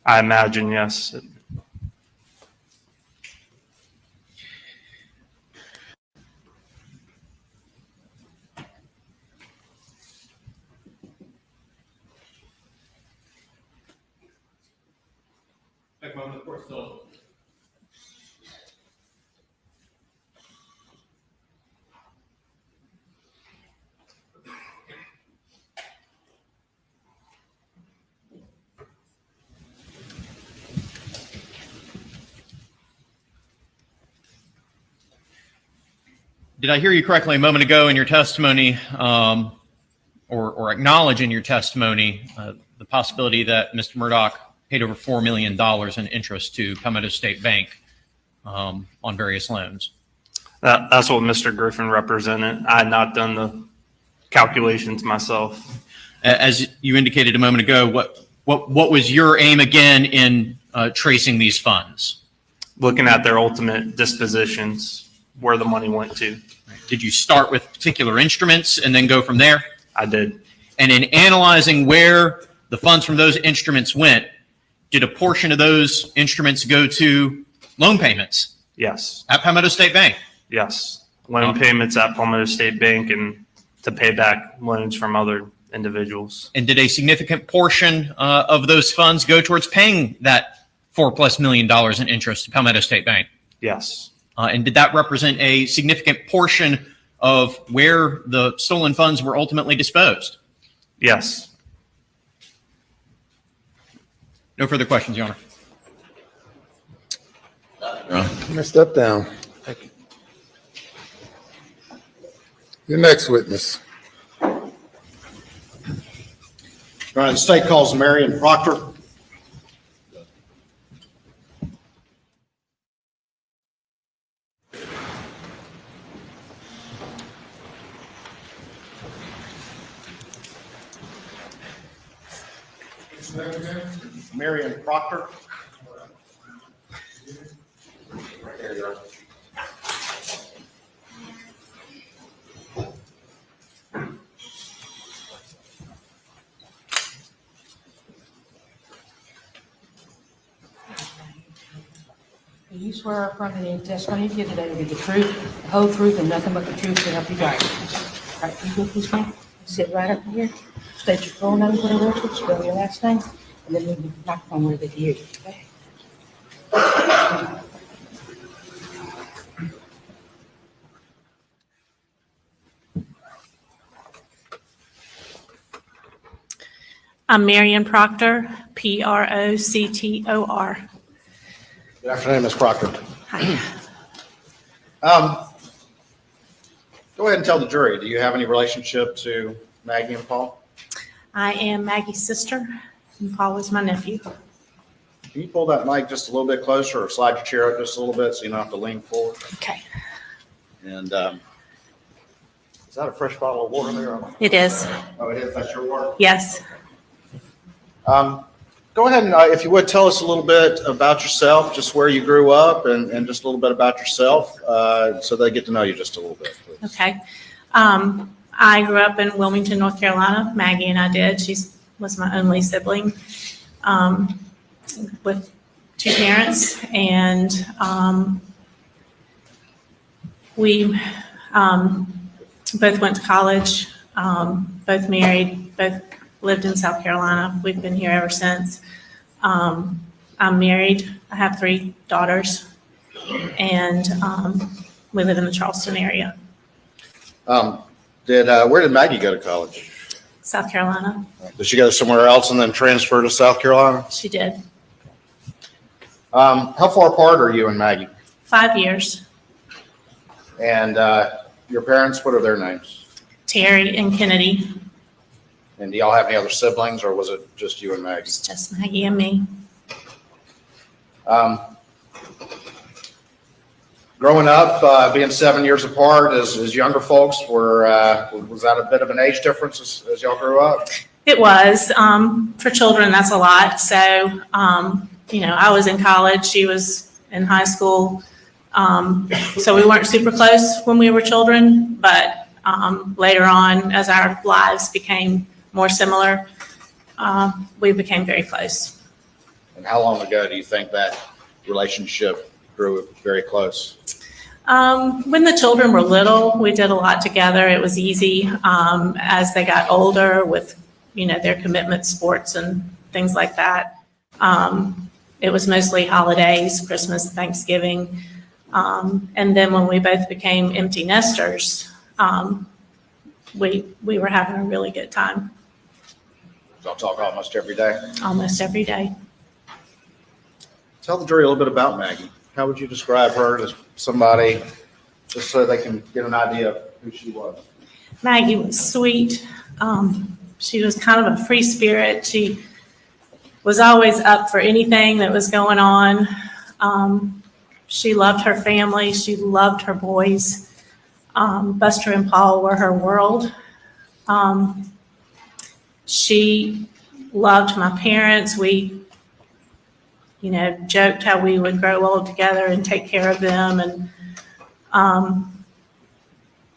I imagine, yes. Take a moment, of course, still. Did I hear you correctly a moment ago in your testimony, or acknowledge in your testimony the possibility that Mr. Murdaugh paid over $4 million in interest to Palmetto State Bank on various loans? That's what Mr. Griffin represented. I had not done the calculations myself. As you indicated a moment ago, what was your aim again in tracing these funds? Looking at their ultimate dispositions, where the money went to. Did you start with particular instruments and then go from there? I did. And in analyzing where the funds from those instruments went, did a portion of those instruments go to loan payments? Yes. At Palmetto State Bank? Yes. Loan payments at Palmetto State Bank and to pay back loans from other individuals. And did a significant portion of those funds go towards paying that $4+ million in interest to Palmetto State Bank? Yes. And did that represent a significant portion of where the stolen funds were ultimately disposed? Yes. No further questions, Your Honor. I'm gonna step down. Thank you. Your next witness. All right, the state calls Marion Proctor. Marion Proctor. Do you swear affirm that any testimony you give today will be the truth, the whole truth, and nothing but the truth to help you God? All right, you go this way, sit right up here, state your full name for the record, spell your last name, and then move the microphone where they can hear you, okay? I'm Marion Proctor, Proctor. Good afternoon, Ms. Proctor. Hi. Go ahead and tell the jury, do you have any relationship to Maggie and Paul? I am Maggie's sister, and Paul is my nephew. Can Can you pull that mic just a little bit closer or slide your chair up just a little bit so you don't have to lean forward? Okay. And is that a fresh bottle of water there? It is. Oh, it is. That's your water? Yes. Go ahead and, if you would, tell us a little bit about yourself, just where you grew up and just a little bit about yourself so they get to know you just a little bit, please. Okay. I grew up in Wilmington, North Carolina. Maggie and I did. She was my only sibling with two parents. And we both went to college, both married, both lived in South Carolina. We've been here ever since. I'm married. I have 3 daughters. And we live in the Charleston area. Where did Maggie go to college? South Carolina. Did she go somewhere else and then transfer to South Carolina? She did. How far apart are you and Maggie? 5 years. And your parents, what are their names? Terry and Kennedy. And do y'all have any other siblings, or was it just you and Maggie? It's just Maggie and me. Growing up, being 7 years apart as younger folks, was that a bit of an age difference as y'all grew up? It was. For children, that's a lot. So, I was in college. She was in high school. So we weren't super close when we were children, but later on, as our lives became more similar, we became very close. And how long ago do you think that relationship grew very close? When the children were little, we did a lot together. It was easy. As they got older with, their commitment sports and things like that, it was mostly holidays, Christmas, Thanksgiving. And then when we both became empty nesters, we were having a really good time. Y'all talk almost every day? Almost every day. Tell the jury a little bit about Maggie. How would you describe her as somebody, just so they can get an idea of who she was? Maggie was sweet. She was kind of a free spirit. She was always up for anything that was going on. She loved her family. She loved her boys. Buster and Paul were her world. She loved my parents. We, joked how we would grow old together and take care of them. And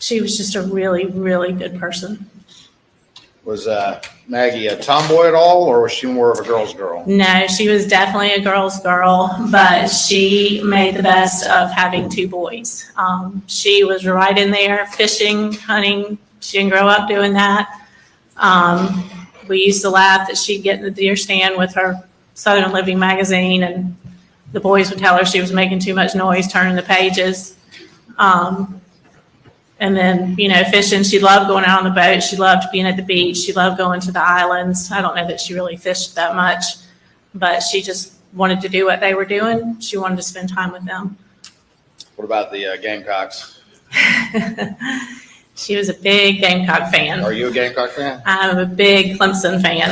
she was just a really, really good person. Was Maggie a tomboy at all, or was she more of a girl's girl? No, she was definitely a girl's girl, but she made the best of having 2 boys. She was right in there fishing, hunting. She didn't grow up doing that. We used to laugh that she'd get in the deer stand with her Southern Living magazine, and the boys would tell her she was making too much noise turning the pages. And then, fishing, she loved going out on the boat. She loved being at the beach. She loved going to the islands. I don't know that she really fished that much, but she just wanted to do what they were doing. She wanted to spend time with them. What about the Gamecocks? She was a big Gamecock fan. Are you a Gamecock fan? I'm a big Clemson fan.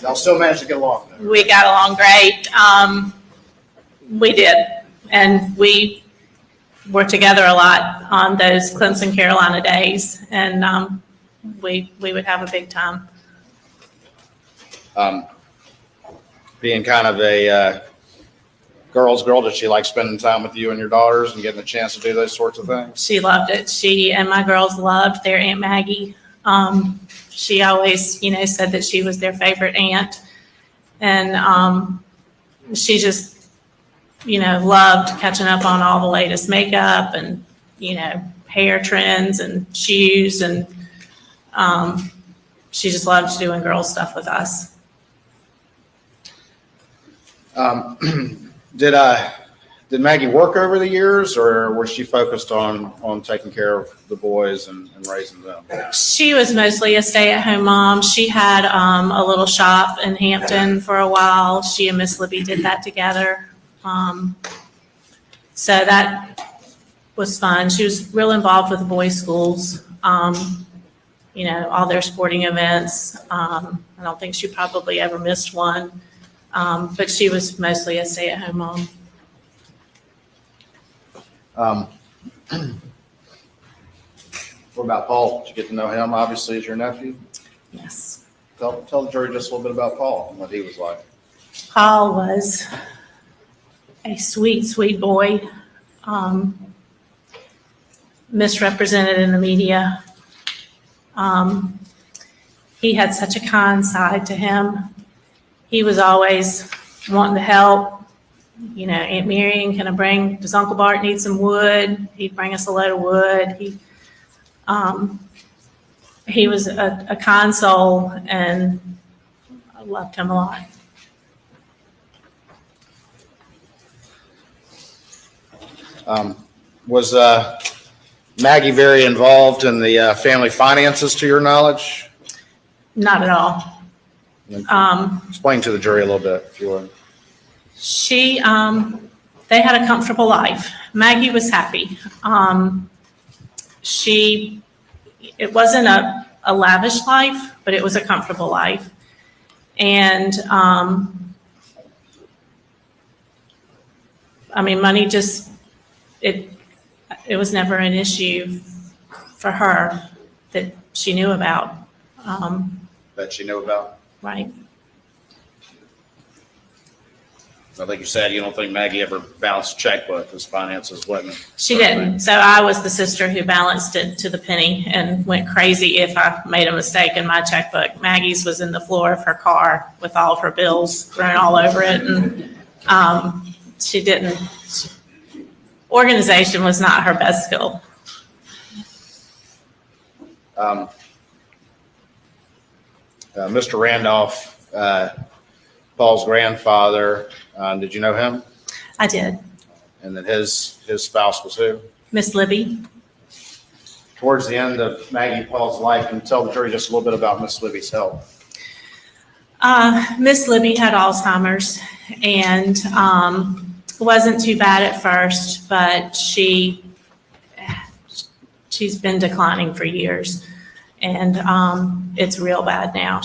Y'all still managed to get along, though. We got along great. We did. And we were together a lot on those Clemson, Carolina days. And we would have a big time. Being kind of a girl's girl, did she like spending time with you and your daughters and getting a chance to do those sorts of things? She loved it. She and my girls loved their Aunt Maggie. She always, said that she was their favorite aunt. And she just, loved catching up on all the latest makeup and, hair trends and shoes. And she just loved doing girl stuff with us. Did Maggie work over the years, or was she focused on taking care of the boys and raising them? She was mostly a stay-at-home mom. She had a little shop in Hampton for a while. She and Miss Libby did that together. So that was fun. She was real involved with the boys' schools, all their sporting events. I don't think she probably ever missed one. But she was mostly a stay-at-home mom. What about Paul? Did you get to know him, obviously, as your nephew? Yes. Tell the jury just a little bit about Paul and what he was like. Paul was a sweet, sweet boy, misrepresented in the media. He had such a kind side to him. He was always wanting to help. You know, Aunt Marion, does Uncle Bart need some wood? He'd bring us a load of wood. He was a kind soul, and I loved him a lot. Was Maggie very involved in the family finances, to your knowledge? Not at all. Explain to the jury a little bit, if you would. They had a comfortable life. Maggie was happy. It wasn't a lavish life, but it was a comfortable life. And, money it was never an issue for her that she knew about. That she knew about? Right. I think you said you don't think Maggie ever balanced a checkbook because finances wasn't. She didn't. So I was the sister who balanced it to the penny and went crazy if I made a mistake in my checkbook. Maggie's was in the floor of her car with all of her bills thrown all over it. And she didn't. Organization was not her best skill. Mr. Randolph, Paul's grandfather, did you know him? I did. And then his spouse was who? Miss Libby. Towards the end of Maggie and Paul's life, can you tell the jury just a little bit about Miss Libby's health? Miss Libby had Alzheimer's and wasn't too bad at first, but she's been declining for years, and it's real bad now.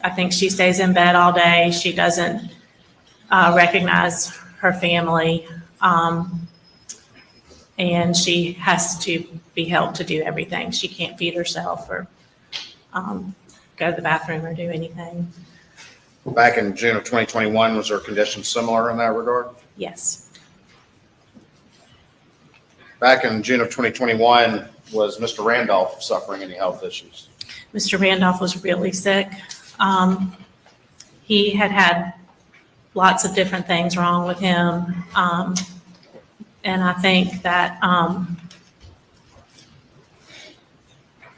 I think she stays in bed all day. She doesn't recognize her family, and she has to be helped to do everything. She can't feed herself or go to the bathroom or do anything. Back in June of 2021, was her condition similar in that regard? Yes. Back in June of 2021, was Mr. Randolph suffering any health issues? Mr. Randolph was really sick. He had lots of different things wrong with him. And I think that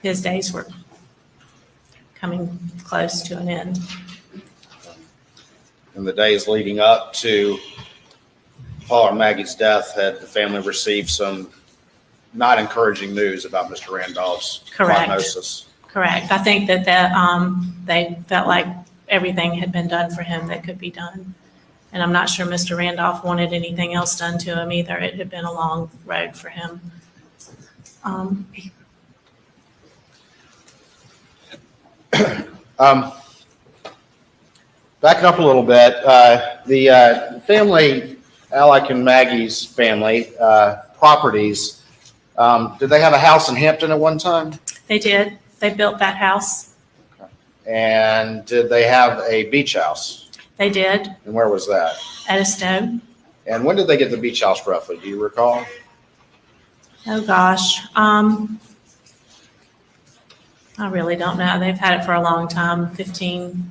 his days were coming close to an end. In the days leading up to Paul and Maggie's death, had the family received some not encouraging news about Mr. Randolph's prognosis? Correct. I think that they felt like everything had been done for him that could be done. And I'm not sure Mr. Randolph wanted anything else done to him either. It had been a long road for him. Backing up a little bit, the family, Alec and Maggie's family, properties, did they have a house in Hampton at one time? They did. They built that house. And did they have a beach house? They did. And where was that? At a stone. And when did they get the beach house roughly? Do you recall? Oh, gosh. I really don't know. They've had it for a long time, 15.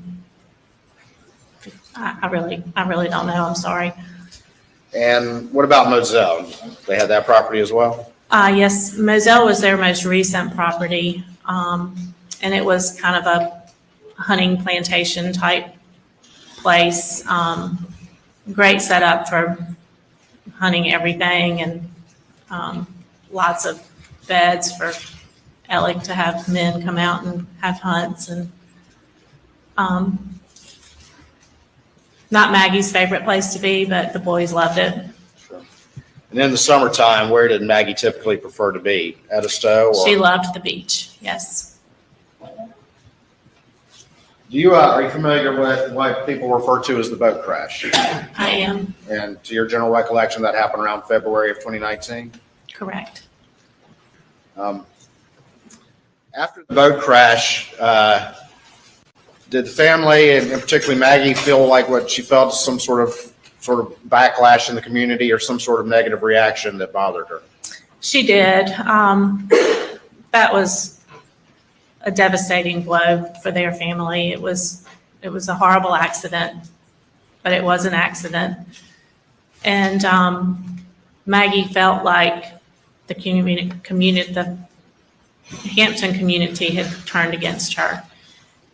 I really don't know. I'm sorry. And what about Moselle? They had that property as well? Yes, Moselle was their most recent property. And it was kind of a hunting plantation type place. Great setup for hunting everything, and lots of beds for Alec to have men come out and have hunts, and not Maggie's favorite place to be, but the boys loved it. Sure. And in the summertime, where did Maggie typically prefer to be? At a stow? She loved the beach, yes. Are you familiar with what people refer to as the boat crash? I am. And to your general recollection, that happened around February of 2019? Correct. After the boat crash, did the family, and particularly Maggie, feel like what she felt some sort of backlash in the community or some sort of negative reaction that bothered her? She did. That was a devastating blow for their family. It was a horrible accident, but it was an accident. And Maggie felt like the Hampton community had turned against her.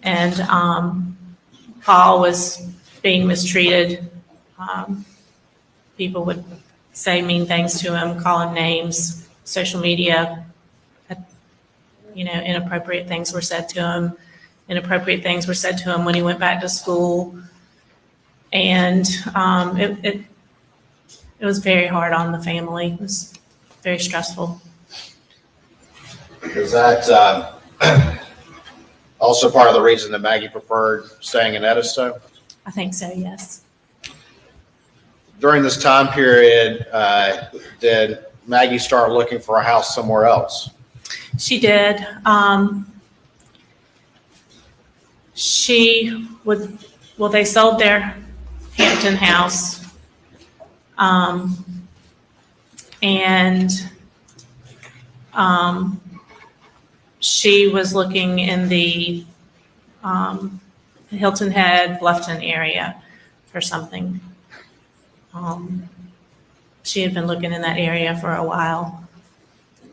And Paul was being mistreated. People would say mean things to him, call him names, social media, inappropriate things were said to him. Inappropriate things were said to him when he went back to school. And it was very hard on the family. It was very stressful. Is that also part of the reason that Maggie preferred staying in Edisto? I think so, yes. During this time period, did Maggie start looking for a house somewhere else? She did. They sold their Hampton house. She was looking in the Hilton Head, Bluffton area for something. She had been looking in that area for a while.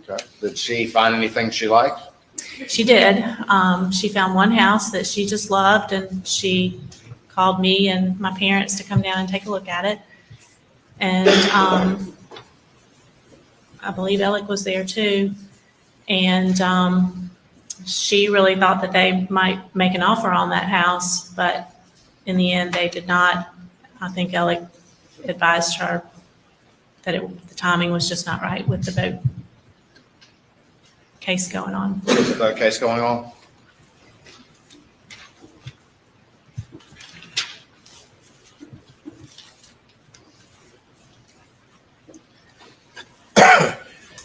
Okay. Did she find anything she liked? She did. She found one house that she just loved, and she called me and my parents to come down and take a look at it. And I believe Alec was there too. And she really thought that they might make an offer on that house, but in the end, they did not. I think Alec advised her that the timing was just not right with the boat case going on. With the boat case going on?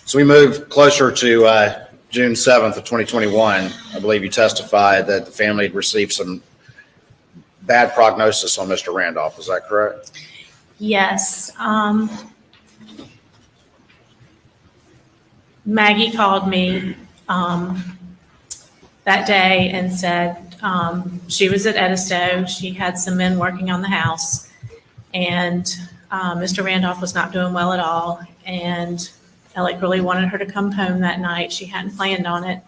So we move closer to June 7th of 2021. I believe you testified that the family had received some bad prognosis on Mr. Randolph. Is that correct? Yes. Maggie called me that day and said she was at Edisto. She had some men working on the house, and Mr. Randolph was not doing well at all. And Alec really wanted her to come home that night. She hadn't planned on it,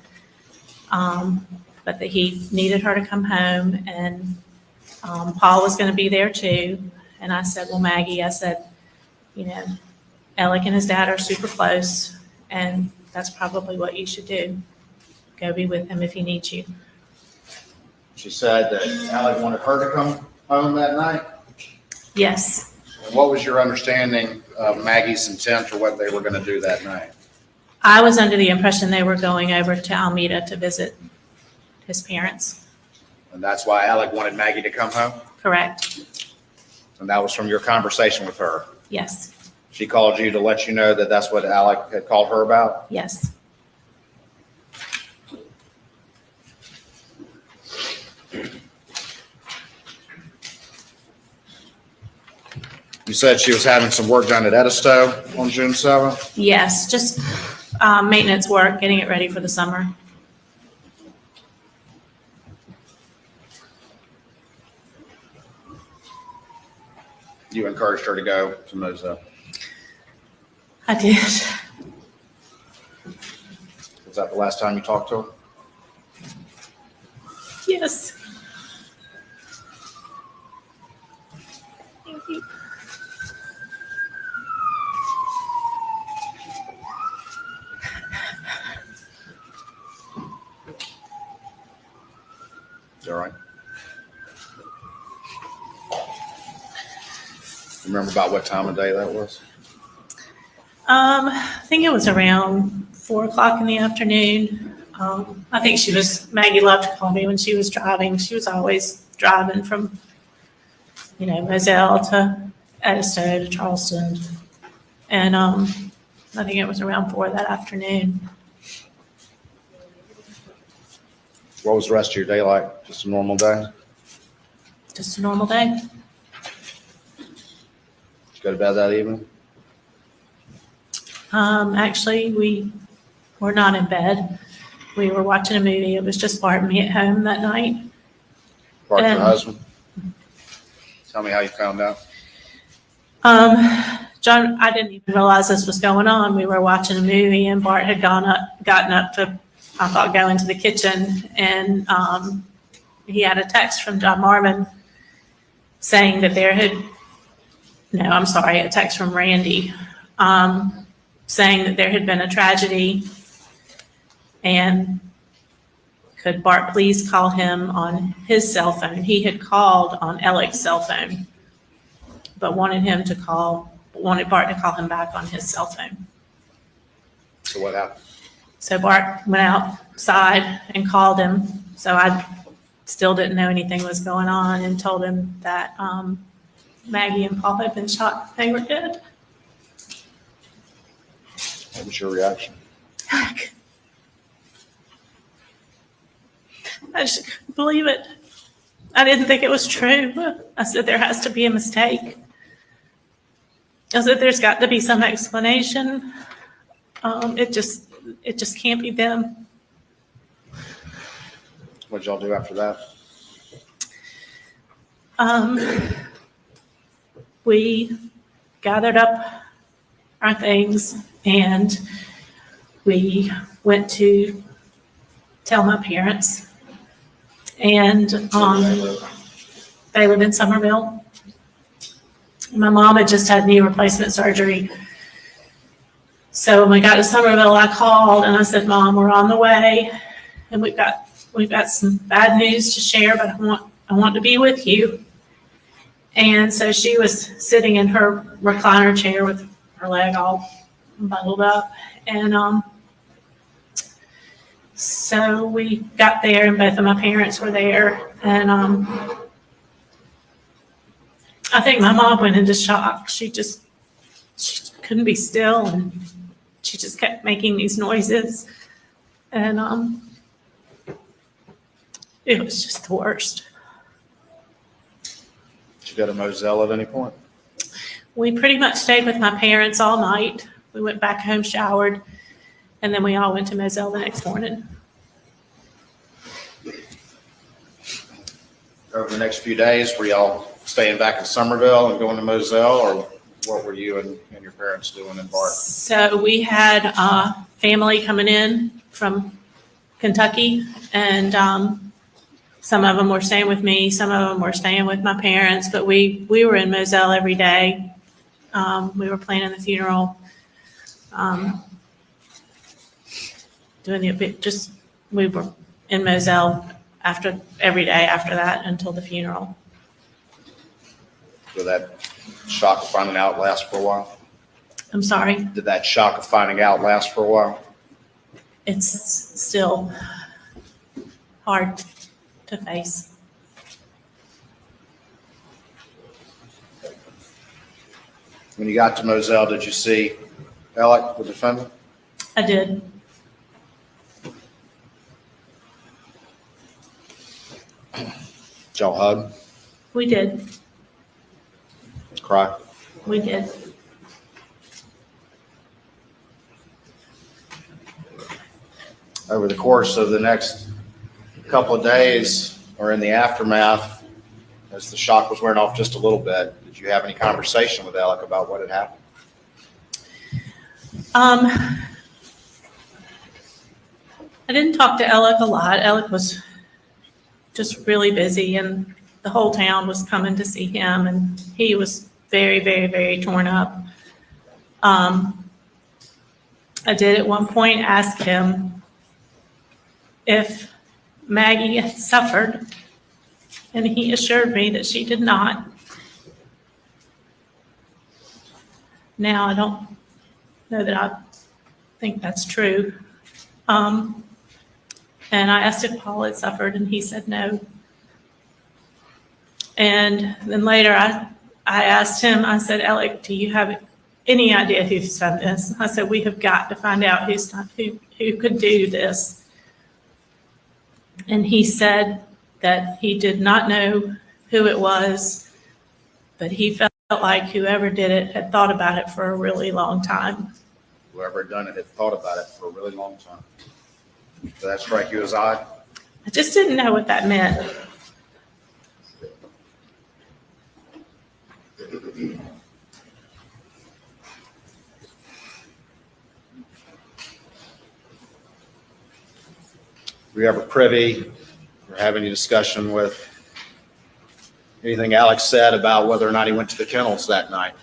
but that he needed her to come home, and Paul was going to be there too. And I said, well, Maggie, I said, Alec and his dad are super close, and that's probably what you should do. Go be with him if he needs you. She said that Alec wanted her to come home that night? Yes. What was your understanding of Maggie's intent or what they were going to do that night? I was under the impression they were going over to Alameda to visit his parents. And that's why Alec wanted Maggie to come home? Correct. And that was from your conversation with her? Yes. She called you to let you know that that's what Alec had called her about? Yes. You said she was having some work done at Edisto on June 7th? Yes, just maintenance work, getting it ready for the summer. You encouraged her to go to Murdaugh? I did. Was that the last time you talked to her? Yes. Thank you. You all right? Remember about what time of day that was? I think it was around 4 o'clock in the afternoon. I think Maggie loved to call me when she was driving. She was always driving from, Moselle to Edisto to Charleston. And I think it was around 4 that afternoon. What was the rest of your day like? Just a normal day? Just a normal day. Did you go to bed that evening? Actually, we were not in bed. We were watching a movie. It was just Bart and me at home that night. Bart, your husband? Tell me how you found out. John, I didn't even realize this was going on. We were watching a movie and Bart had gotten up to, I thought, go into the kitchen, and he had a text from John Marvin saying that a text from Randy saying that there had been a tragedy, and could Bart please call him on his cell phone. He had called on Alec's cell phone, but wanted Bart to call him back on his cell phone. So what happened? So Bart went outside and called him. So I still didn't know anything was going on, and told him that Maggie and Paul had been shot. They were dead. What was your reaction? I just couldn't believe it. I didn't think it was true. I said, there has to be a mistake. I said, there's got to be some explanation. It just can't be them. What did y'all do after that? We gathered up our things and we went to tell my parents. And they live in Somerville. My mom had just had knee replacement surgery. So when we got to Somerville, I called and I said, Mom, we're on the way, and we've got some bad news to share, but I want to be with you. And so she was sitting in her recliner chair with her leg all bundled up, and so we got there, and both of my parents were there, and I think my mom went into shock. She couldn't be still, and she just kept making these noises, and it was just the worst. Did you go to Moselle at any point? We pretty much stayed with my parents all night. We went back home, showered, and then we all went to Moselle the next morning. Over the next few days, were y'all staying back in Somerville and going to Moselle, or what were you and your parents doing in Bart? So we had family coming in from Kentucky, and some of them were staying with me, some of them were staying with my parents, but we were in Moselle every day. We were planning the funeral, we were in Moselle every day after that until the funeral. Did that shock of finding out last for a while? I'm sorry? Did that shock of finding out last for a while? It's still hard to face. When you got to Moselle, did you see Alec, the defendant? I did. Did y'all hug? We did. Cry? We did. Over the course of the next couple of days, or in the aftermath, as the shock was wearing off just a little bit, did you have any conversation with Alec about what had happened? I didn't talk to Alec a lot. Alec was just really busy, and the whole town was coming to see him, and he was very, very, very torn up. I did at one point ask him if Maggie had suffered, and he assured me that she did not. Now, I don't know that I think that's true. And I asked if Paul had suffered, and he said no. And then later I asked him, I said, Alec, do you have any idea who's done this? I said, we have got to find out who could do this. And he said that he did not know who it was, but he felt like whoever did it had thought about it for a really long time. Whoever had done it had thought about it for a really long time. Did that strike you as odd? I just didn't know what that meant. Were you ever privy or have any discussion with anything Alex said about whether or not he went to the kennels that night?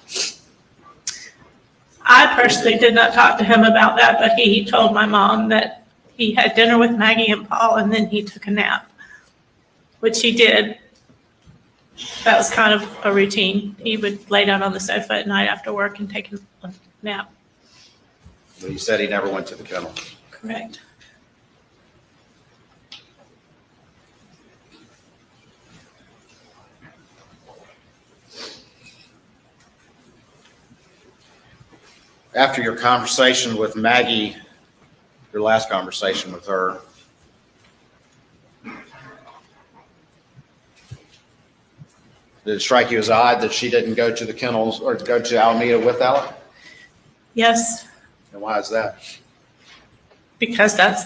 I personally did not talk to him about that, but he told my mom that he had dinner with Maggie and Paul, and then he took a nap, which he did. That was kind of a routine. He would lay down on the sofa at night after work and take a nap. But he said he never went to the kennel. Correct. After your conversation with Maggie, your last conversation with her, did it strike you as odd that she didn't go to the kennels or go to Alameda with Alec? Yes, And why is that? because that's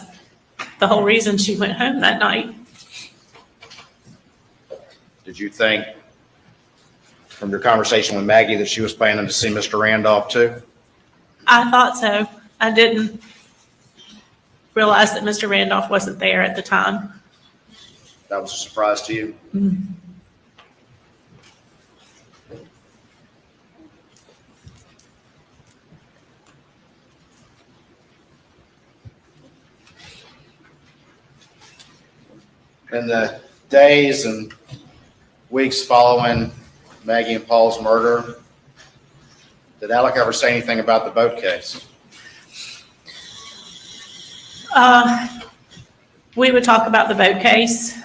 the whole reason she went home that night. Did you think from your conversation with Maggie that she was planning to see Mr. Randolph too? I thought so. I didn't realize that Mr. Randolph wasn't there at the time. That was a surprise to you? In the days and weeks following Maggie and Paul's murder, did Alec ever say anything about the boat case? We would talk about the boat case.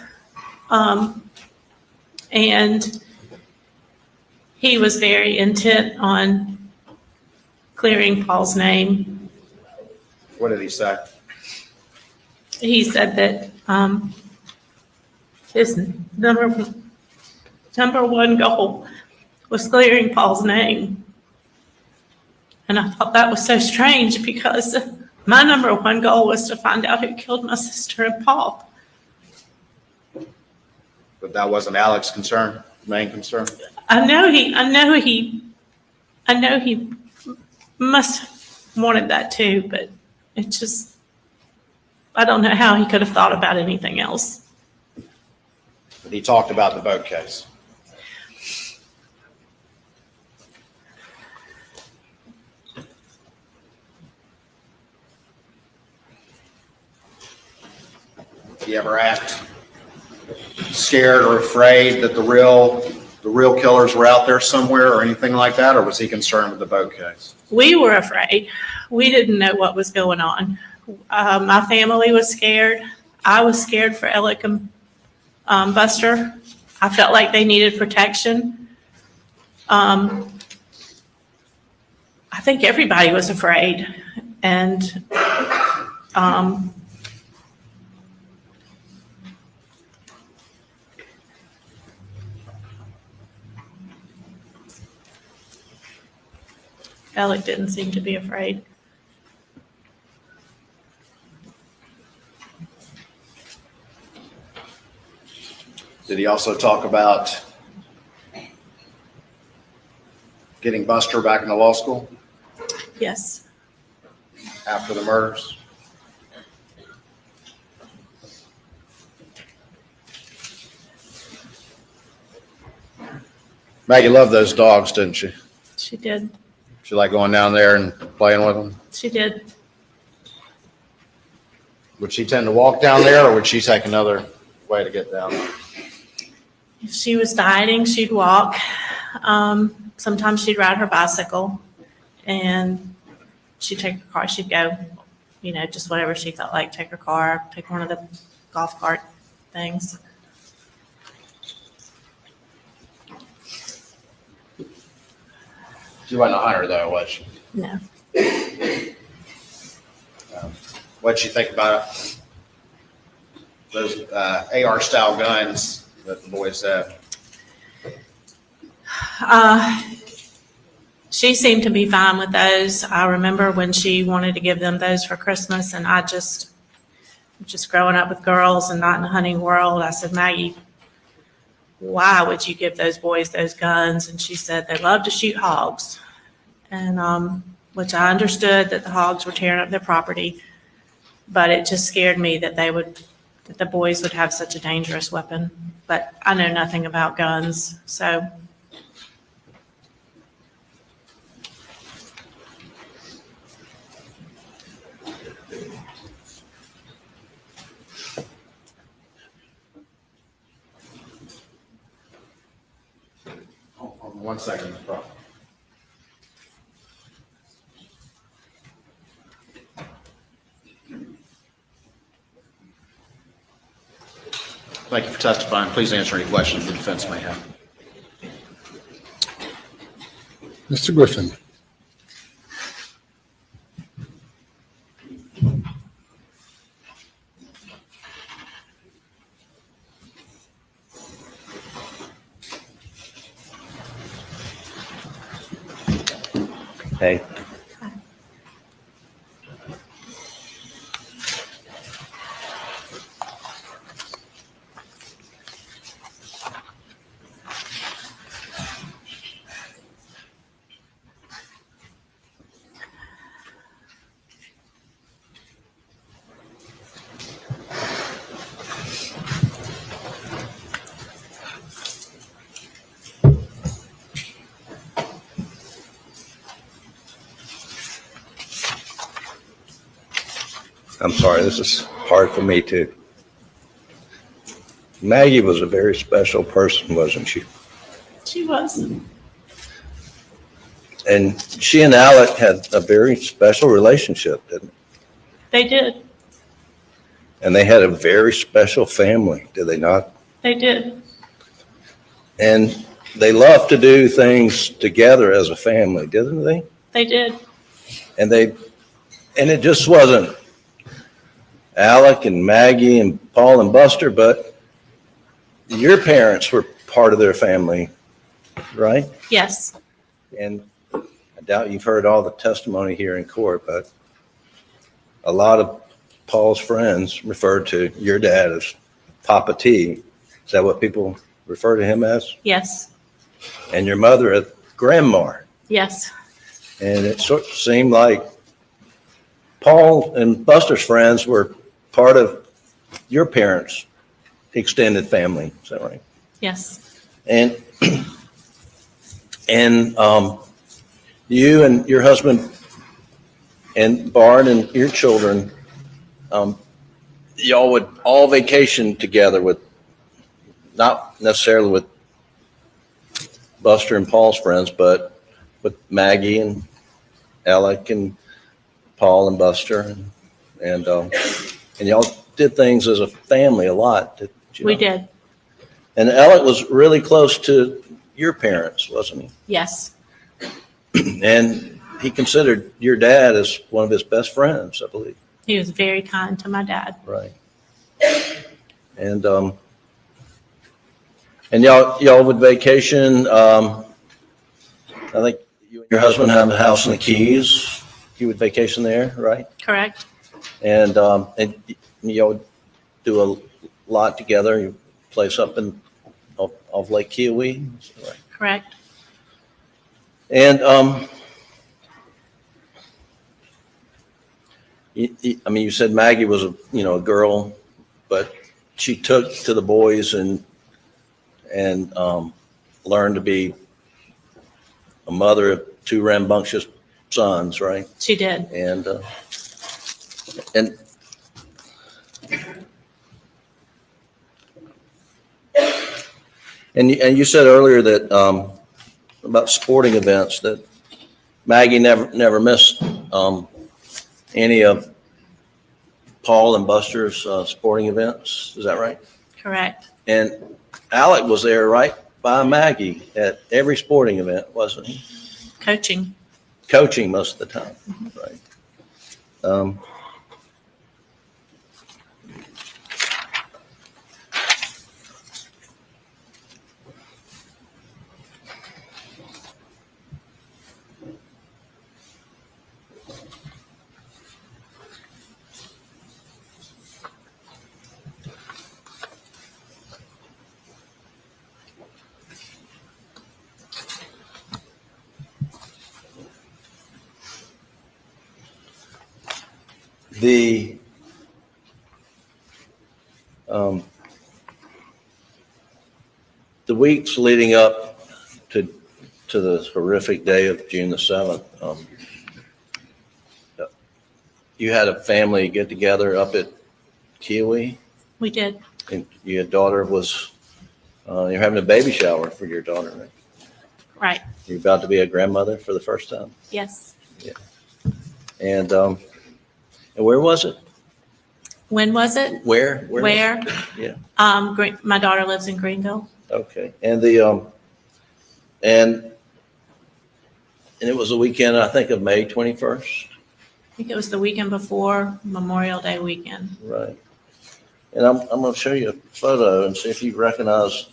And he was very intent on clearing Paul's name. What did he say? He said that his number one goal was clearing Paul's name. And I thought that was so strange because my number one goal was to find out who killed my sister and Paul. But that wasn't Alec's concern, main concern? I know he must have wanted that too, but it just, I don't know how he could have thought about anything else. But he talked about the boat case. You ever act scared or afraid that the real killers were out there somewhere or anything like that, or was he concerned with the boat case? We were afraid. We didn't know what was going on. My family was scared. I was scared for Alec and Buster. I felt like they needed protection. I think everybody was afraid. And Alec didn't seem to be afraid. Did he also talk about getting Buster back into law school Yes. after the murders? Maggie loved those dogs, didn't she? She did. She liked going down there and playing with them? She did. Would she tend to walk down there, or would she take another way to get down there? If she was dieting, she'd walk. Sometimes she'd ride her bicycle, and she'd take her car. She'd go just whatever she felt like, take her car, take one of the golf cart things. She wasn't a hunter though, was she? No. What'd you think about those AR style guns that the boys have? She seemed to be fine with those. I remember when she wanted to give them those for Christmas, and I just growing up with girls and not in the hunting world, I said, Maggie, why would you give those boys those guns? And she said they love to shoot hogs, and which I understood that the hogs were tearing up their property, but it just scared me that that the boys would have such a dangerous weapon. But I know nothing about guns, so. Hold on 1 second, bro. Thank you for testifying. Please answer any questions the defense may have. Mr. Griffin. Hey. I'm sorry, this is hard for me too. Maggie was a very special person, wasn't she? She was. And she and Alec had a very special relationship, didn't They did. they? And they had a very special family, did they not? They did. And they loved to do things together as a family, didn't they? They did. And it just wasn't Alec and Maggie and Paul and Buster, but your parents were part of their family, right? Yes. And I doubt you've heard all the testimony here in court, but a lot of Paul's friends referred to your dad as Papa T. Is that what people refer to him as? Yes. And your mother as Grandma. Yes. And it sort of seemed like Paul and Buster's friends were part of your parents' extended family. Is that right? Yes. And you and your husband and Bart and your children, y'all would all vacation together with, not necessarily with Buster and Paul's friends, but with Maggie and Alec and Paul and Buster, and y'all did things as a family a lot. Did you We know? did. And Alec was really close to your parents, wasn't he? Yes. And he considered your dad as one of his best friends, I believe. He was very kind to my dad. Right. And y'all would vacation. I think you and your husband have a house in the Keys. You would vacation there, right? Correct. And y'all would do a lot together. You place up in off Lake Kiowee. Right. Correct. And you said Maggie was a girl, but she took to the boys and learned to be a mother of two rambunctious sons, right? She did. And you said earlier that about sporting events that Maggie never missed any of Paul and Buster's sporting events. Is that right? Correct. And Alec was there right by Maggie at every sporting event, wasn't he? Coaching. Coaching most of the time, right? The weeks leading up to the horrific day of June the 7th, you had a family get together up at Kiwi, We did. and your daughter was, you're having a baby shower for your daughter, right? Right. You're about to be a grandmother for the first time. Yes. And where was it? When was it? Where? Where? Yeah. My daughter lives in Greenville. Okay. And and it was the weekend, I think, of May 21st. I think it was the weekend before Memorial Day weekend. Right. And I'm going to show you a photo and see if you recognize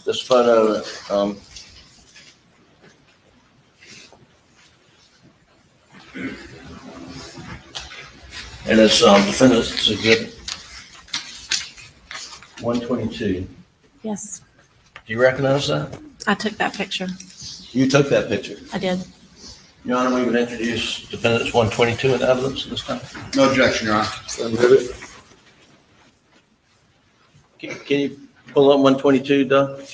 this photo. And it's Defendant's Exhibit 122. Yes. Do you recognize that? I took that picture. You took that picture. I did. Your Honor, we would introduce Defendant's 122 in evidence this time. No objection, Your Honor. Can you pull up 122, Doug?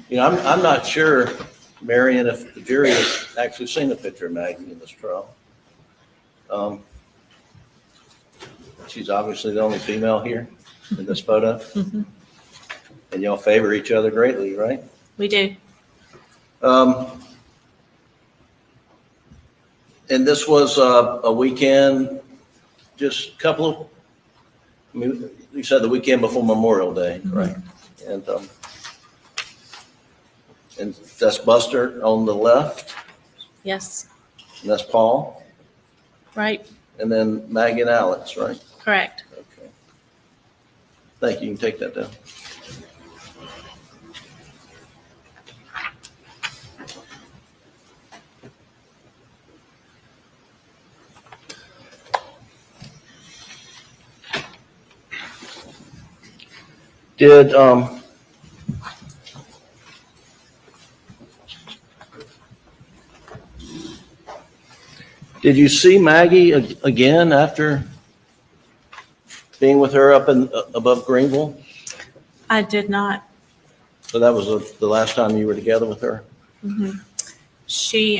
You know, I'm not sure, Marion, if the jury has actually seen a picture of Maggie in this trial. She's obviously the only female here in this photo. Mm-hmm. And y'all favor each other greatly, right? We do. And this was a weekend, just a couple of, I mean, you said the weekend before Memorial Day, right? And that's Buster on the left, Yes. and that's Paul, Right. and then Maggie and Alex, right? Correct. Okay. Thank you. You can take that down. Did you see Maggie again after being with her up in above Greenville? I did not. So that was the last time you were together with her? Mm-hmm. She,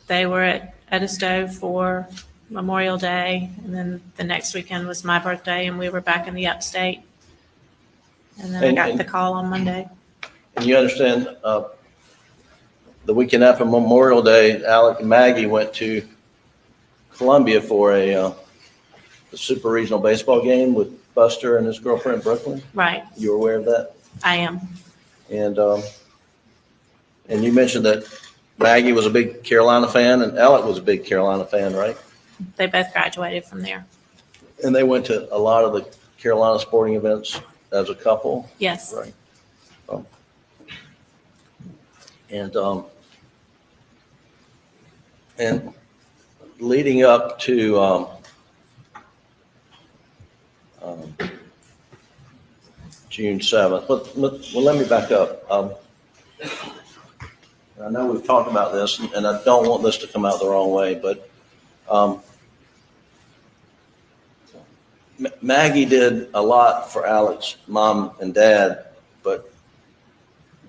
they were at Edisto for Memorial Day, and then the next weekend was my birthday, and we were back in the upstate. And then I got the call on Monday. And you understand, the weekend after Memorial Day, Alec and Maggie went to Columbia for a super regional baseball game with Buster and his girlfriend Brooklyn. Right. You were aware of that? I am. And you mentioned that Maggie was a big Carolina fan and Alec was a big Carolina fan, right? They both graduated from there. And they went to a lot of the Carolina sporting events as a couple? Yes. Right. And leading up to June 7th, well, let me back up. I know we've talked about this, and I don't want this to come out the wrong way, but Maggie did a lot for Alec's mom and dad, but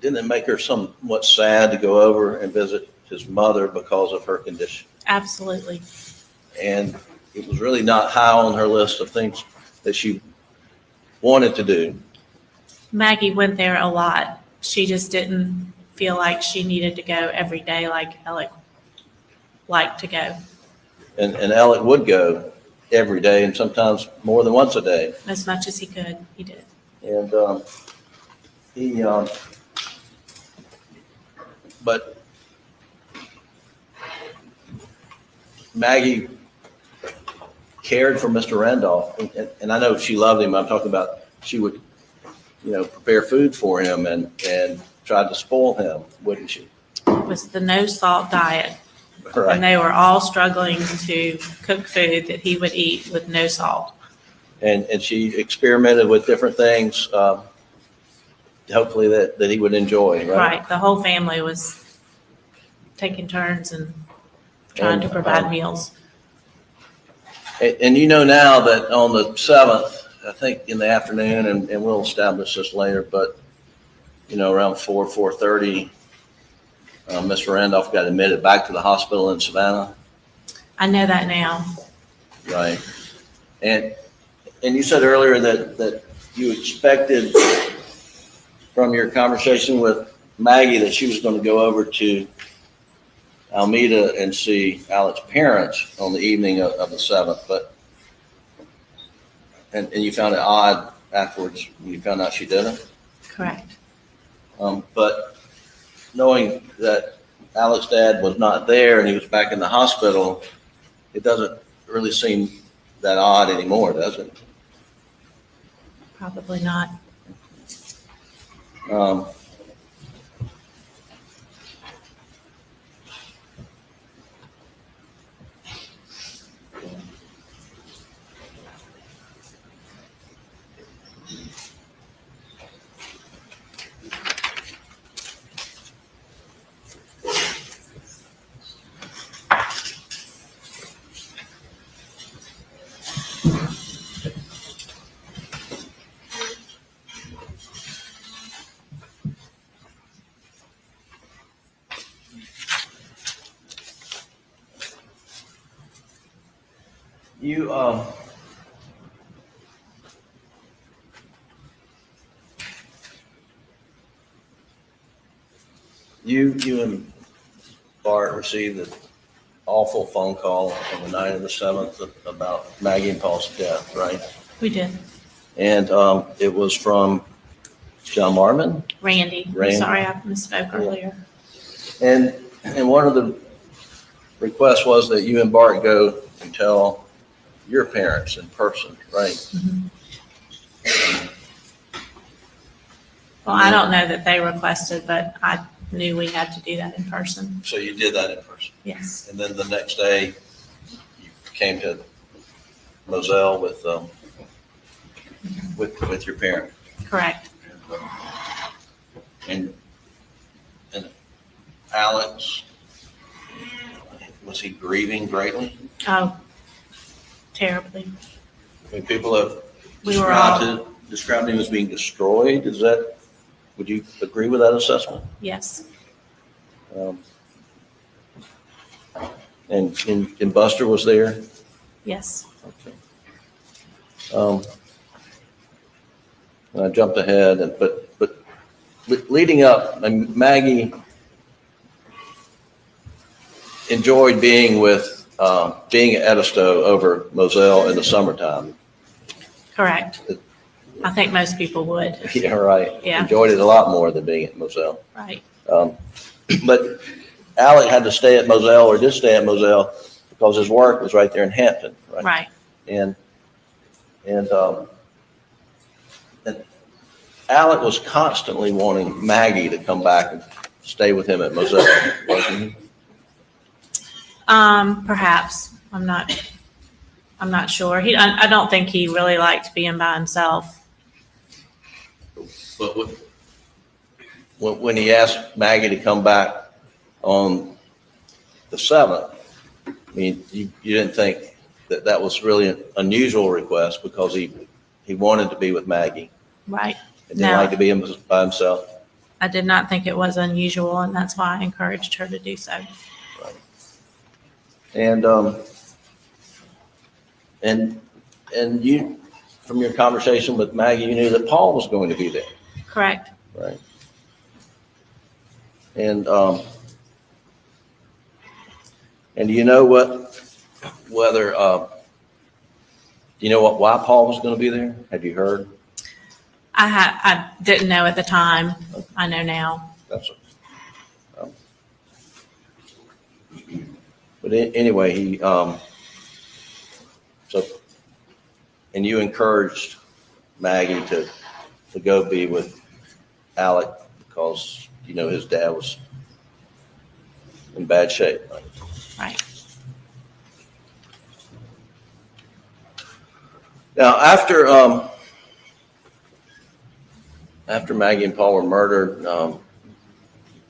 didn't it make her somewhat sad to go over and visit his mother because of her condition? Absolutely. And it was really not high on her list of things that she wanted to do. Maggie went there a lot. She just didn't feel like she needed to go every day like Alec liked to go. And Alec would go every day and sometimes more than once a day. As much as he could, he did. And but Maggie cared for Mr. Randolph, and I know she loved him. I'm talking about she would, prepare food for him and tried to spoil him, wouldn't she? It was the no salt diet. Right. And they were all struggling to cook food that he would eat with no salt. And she experimented with different things, hopefully that he would enjoy, right? Right. The whole family was taking turns and trying to provide meals. And now that on the 7th, I think in the afternoon, and we'll establish this later, but, around 4:30, Mr. Randolph got admitted back to the hospital in Savannah. I know that now. Right. And you said earlier that you expected from your conversation with Maggie that she was going to go over to Alameda and see Alec's parents on the evening of the 7th, but and you found it odd afterwards when you found out she didn't. Correct. But knowing that Alec's dad was not there and he was back in the hospital, it doesn't really seem that odd anymore, does it? Probably not. You and Bart received an awful phone call on the night of the 7th about Maggie and Paul's death, right? We did. And it was from John Marmon? Randy. Randy. Sorry, I misspoke earlier. And one of the requests was that you and Bart go and tell your parents in person, right? Mm-hmm. Well, I don't know that they requested, but I knew we had to do that in person. So you did that in person? Yes. And then the next day, you came to Moselle with your parent? Correct. And Alex, was he grieving greatly? Oh, terribly. I mean, people have We were all, described him as being destroyed. Would you agree with that assessment? yes. And Buster was there? Yes. Okay. And I jumped ahead, but leading up, and Maggie enjoyed being at Edisto over Moselle in the summertime. Correct. I think most people would. Yeah, right. Yeah. Enjoyed it a lot more than being at Moselle. Right. But Alec had to stay at Moselle, or did stay at Moselle, because his work was right there in Hampton, right? Right. And Alec was constantly wanting Maggie to come back and stay with him at Moselle, wasn't he? Perhaps. I'm not sure. I don't think he really liked being by himself. But when he asked Maggie to come back on the 7th, I mean, you didn't think that was really an unusual request, because he wanted to be with Maggie Right. and didn't like to be by himself. I did not think it was unusual, and that's why I encouraged her to do so. And you, from your conversation with Maggie, you knew that Paul was going to be there, Correct. right? And do you know whether, do you know why Paul was going to be there? Have you heard? I didn't know at the time. I know now. That's but anyway, and you encouraged Maggie to go be with Alec because, you know, his dad was in bad shape. Right. Now, after Maggie and Paul were murdered,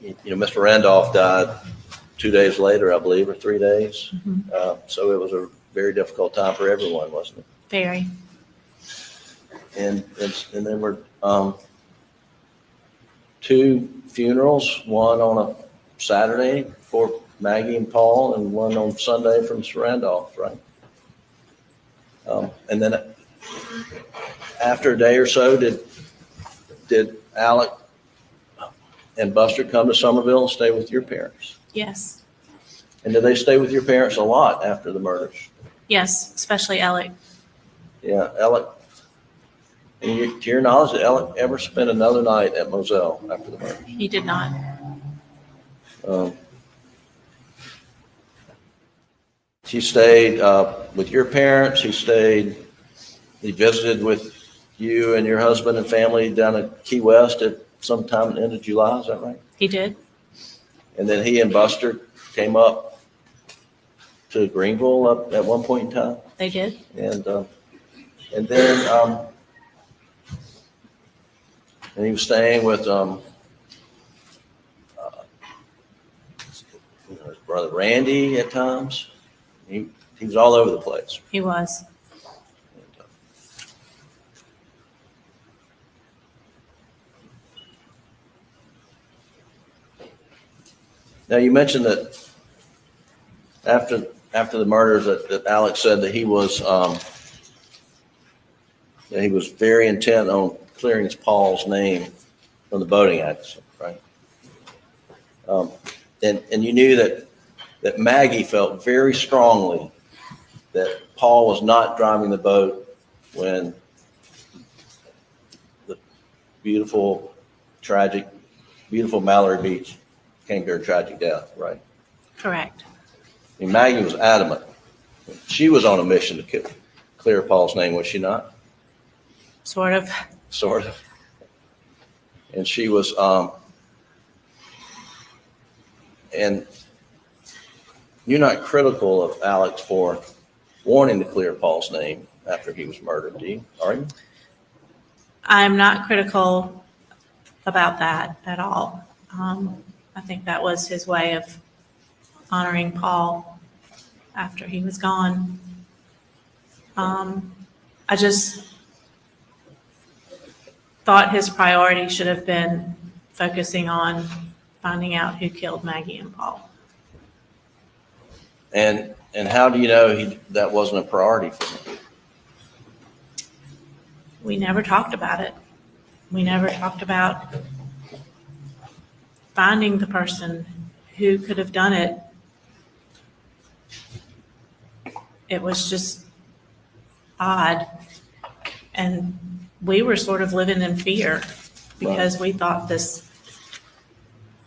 you know, Mr. Randolph died 2 days later, I believe, or 3 days. So it was a very difficult time for everyone, wasn't it? Very. And there were 2 funerals, one on a Saturday for Maggie and Paul, and one on Sunday from Mr. Randolph, right? And then after a day or so, did Alec and Buster come to Somerville and stay with your parents? Yes. And did they stay with your parents a lot after the murders? Yes, especially Alec. Yeah, Alec. And to your knowledge, did Alec ever spend another night at Moselle after the murders? He did not. He stayed with your parents. He visited with you and your husband and family down at Key West at sometime at the end of July. Is that right? He did. And then he and Buster came up to Greenville up at one point in time. They did. And then he was staying with his brother Randy at times. He was all over the place. He was. Now, you mentioned that after the murders that Alex said that he was very intent on clearing Paul's name from the boating accident, right? And you knew that Maggie felt very strongly that Paul was not driving the boat when the beautiful Mallory Beach came to her tragic death, right? Correct. I mean, Maggie was adamant. She was on a mission to clear Paul's name, was she not? Sort of. Sort of. And she was, and you're not critical of Alex for wanting to clear Paul's name after he was murdered, do you? Are you? I'm not critical about that at all. I think that was his way of honoring Paul after he was gone. I just thought his priority should have been focusing on finding out who killed Maggie and Paul. And how do you know that wasn't a priority for him? We never talked about it. We never talked about finding the person who could have done it. It was just odd. And we were sort of living in fear because we thought this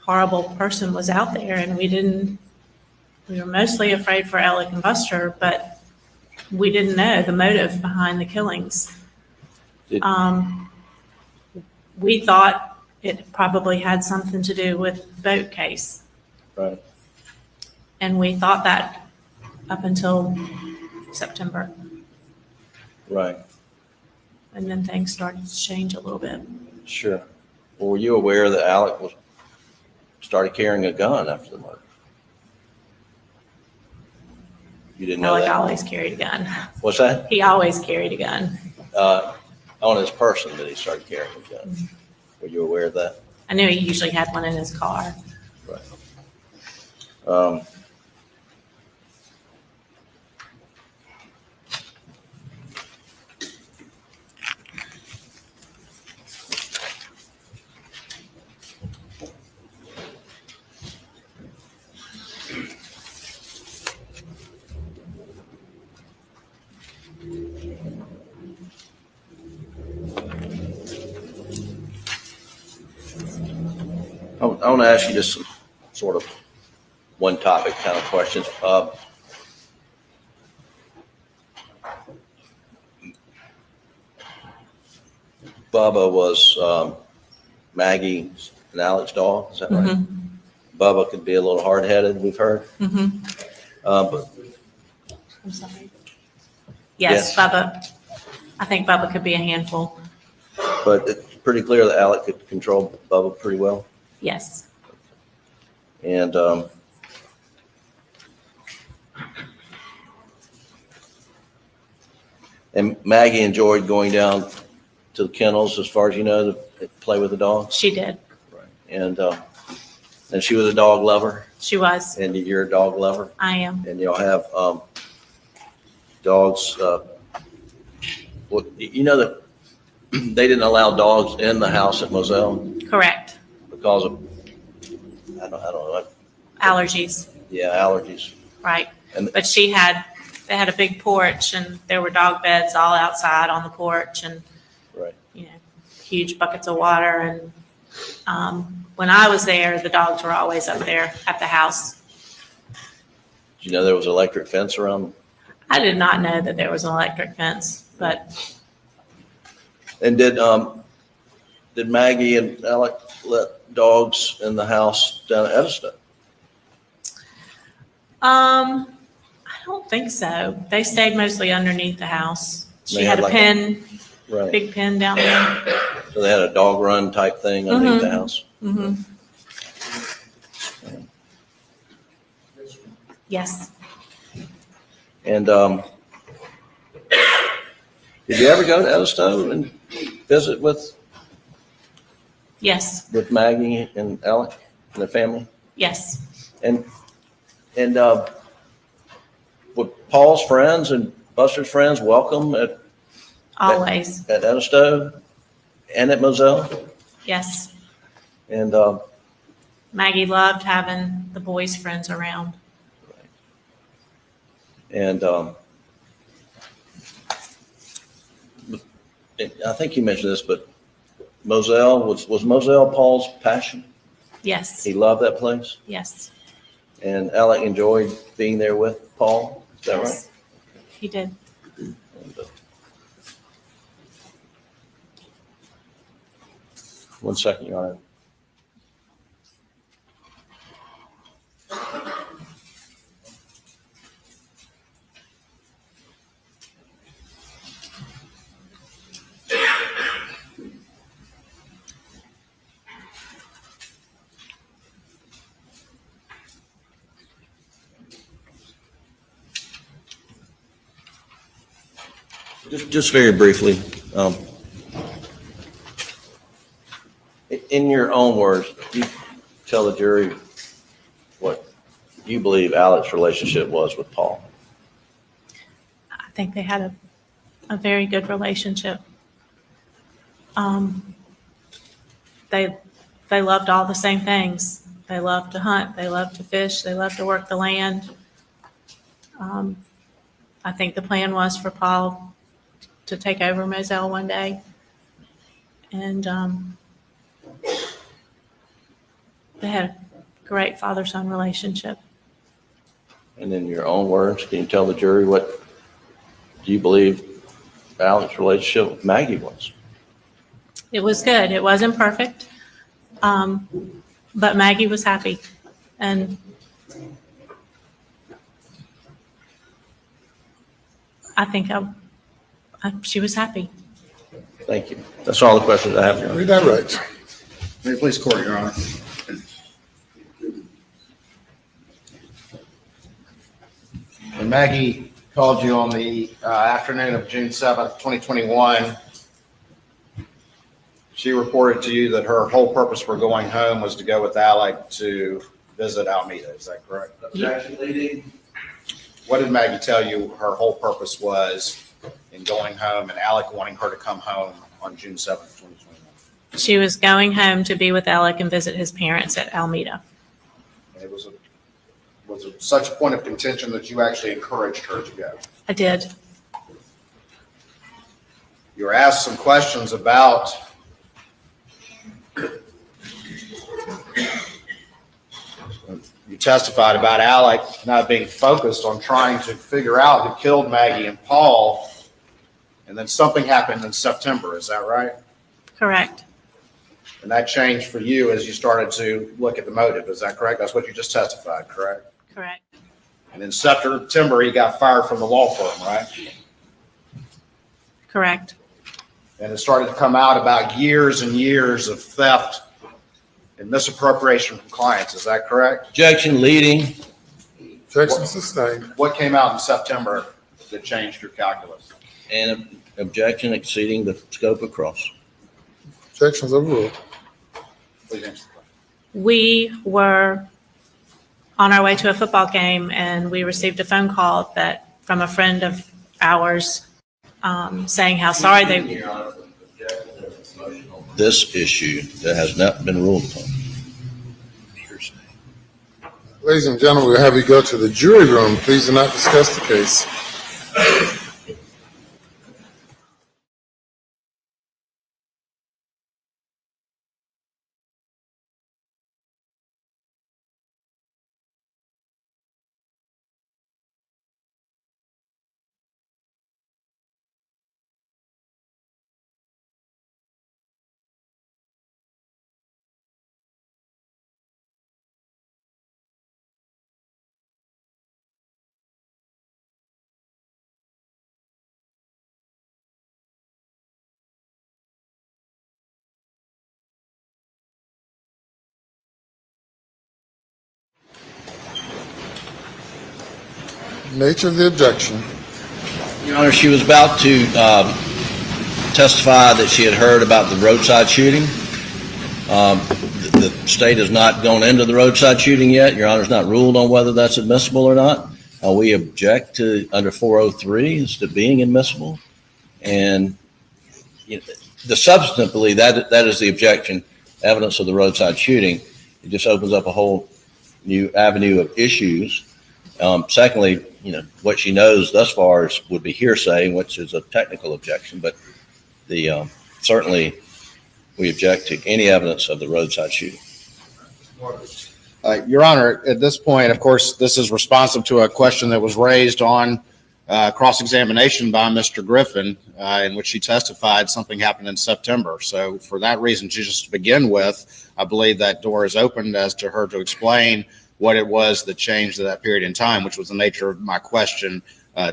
horrible person was out there, and we were mostly afraid for Alec and Buster, but we didn't know the motive behind the killings. We thought it probably had something to do with the boat case. Right. And we thought that up until September. Right. And then things started to change a little bit. Sure. Well, were you aware that Alec started carrying a gun after the murder? You didn't know Alec that? always carried a gun. What's that? He always carried a gun. On his person that he started carrying a gun. Were you aware of that? I knew he usually had one in his car. Right. I want to ask you just some sort of one topic kind of questions. Bubba was Maggie and Alec's dog, is that right? Bubba could be a little hard-headed, we've heard. But I'm sorry. Yes, Bubba. I think Bubba could be a handful. But it's pretty clear that Alec could control Bubba pretty well. Yes. And Maggie enjoyed going down to the kennels, as far as you know, to play with the dogs. She did. And she was a dog lover. She was. And you're a dog lover. I am. And you'll have dogs. Well, you know that they didn't allow dogs in the house at Moselle Correct. because of I don't know. Allergies. Yeah, allergies. Right. And But they had a big porch and there were dog beds all outside on the porch and, right. You know, huge buckets of water. And when I was there, the dogs were always up there at the house. Did you know there was an electric fence around? I did not know that there was an electric fence, but And did Maggie and Alec let dogs in the house down at Edison? I don't think so. They stayed mostly underneath the house. She They had had a like pen, Right. big pen down there. So they had a dog run type thing underneath the house. Yes. And did you ever go to Edison and visit with Yes. Maggie and Alec and their family? Yes. And would Paul's friends and Buster's friends welcome at Always. at Edison and at Moselle? Yes. And Maggie loved having the boys' friends around. and I think you mentioned this, but Moselle was Moselle Paul's passion? Yes. He loved that place? Yes. And Alec enjoyed being there with Paul, is that Yes. right? He did. And, one second, Your Honor. Just very briefly, in your own words, you tell the jury what you believe Alec's relationship was with Paul. I think they had a very good relationship. They loved all the same things. They loved to hunt. They loved to fish. They loved to work the land. I think the plan was for Paul to take over Moselle one day. And they had a great father-son relationship. And in your own words, can you tell the jury what do you believe Alec's relationship with Maggie was? It was good. It wasn't perfect. But Maggie was happy. And I think she was happy. Thank you. That's all the questions I have, Your Honor. Read that right. May it please the court, Your Honor. When Maggie called you on the afternoon of June 7th, 2021, she reported to you that her whole purpose for going home was to go with Alec to visit Alameda. Is that correct? Objection, leading. What did Maggie tell you her whole purpose was in going home and Alec wanting her to come home on June 7th, 2021? She was going home to be with Alec and visit his parents at Alameda. And it was such a point of contention that you actually encouraged her to go. I did. You were asked some questions about testified about Alec not being focused on trying to figure out who killed Maggie and Paul, and then something happened in September. Is that right? Correct. And that changed for you as you started to look at the motive. Is that correct? That's what you just testified, correct? Correct. And in September, he got fired from the law firm, right? Correct. And it started to come out about years and years of theft and misappropriation from clients. Is that correct? Objection leading. Objection sustained. What came out in September that changed your calculus? And objection exceeding the scope of cross. Objections overruled. Please answer. We were on our way to a football game and we received a phone call from a friend of ours saying how sorry they. This issue that has not been ruled upon. Ladies and gentlemen, we'll have you go to the jury room. Please do not discuss the case. Nature of the objection. Your Honor, she was about to testify that she had heard about the roadside shooting. The state has not gone into the roadside shooting yet. Your Honor's not ruled on whether that's admissible or not. We object to under 403 as to being admissible. And substantively, that is the objection, evidence of the roadside shooting. It just opens up a whole new avenue of issues. Secondly, what she knows thus far would be hearsay, which is a technical objection, but certainly we object to any evidence of the roadside shooting. Your Honor, at this point, of course, this is responsive to a question that was raised on cross-examination by Mr. Griffin, in which she testified something happened in September. So for that reason, just to begin with, I believe that door is opened as to her to explain what it was that changed at that period in time, which was the nature of my question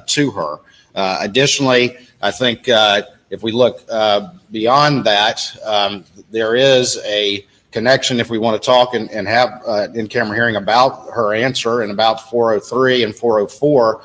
to her. Additionally, I think if we look beyond that, there is a connection if we want to talk and have in-camera hearing about her answer and about 403 and 404.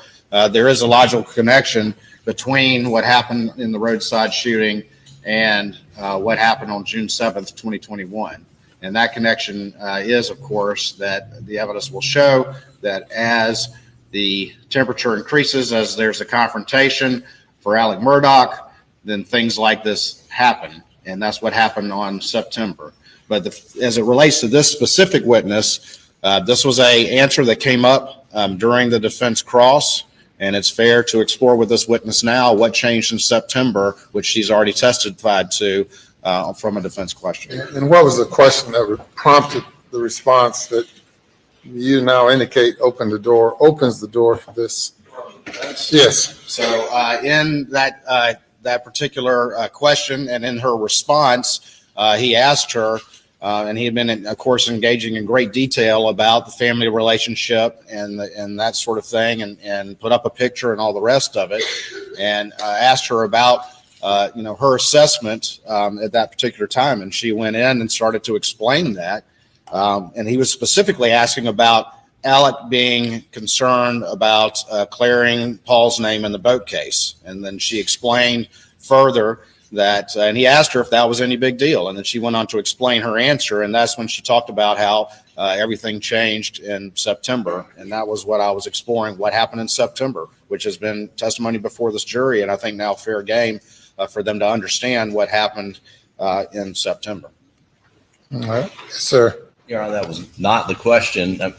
There is a logical connection between what happened in the roadside shooting and what happened on June 7th, 2021. And that connection is, of course, that the evidence will show that as the temperature increases, as there's a confrontation for Alec Murdaugh, then things like this happen. And that's what happened on September. But as it relates to this specific witness, this was an answer that came up during the defense cross. And it's fair to explore with this witness now what changed in September, which she's already testified to from a defense question. And what was the question that prompted the response that you now indicate opens the door for this? Yes. So in that particular question and in her response, he asked her, and he had been, of course, engaging in great detail about the family relationship and that sort of thing, and put up a picture and all the rest of it, and asked her about her assessment at that particular time. And she went in and started to explain that. And he was specifically asking about Alec being concerned about clearing Paul's name in the boat case. And then she explained further that, and he asked her if that was any big deal. And then she went on to explain her answer. And that's when she talked about how everything changed in September. And that was what I was exploring, what happened in September, which has been testimony before this jury. And I think now fair game for them to understand what happened in September. All right, yes, sir. Your Honor, that was not the question. What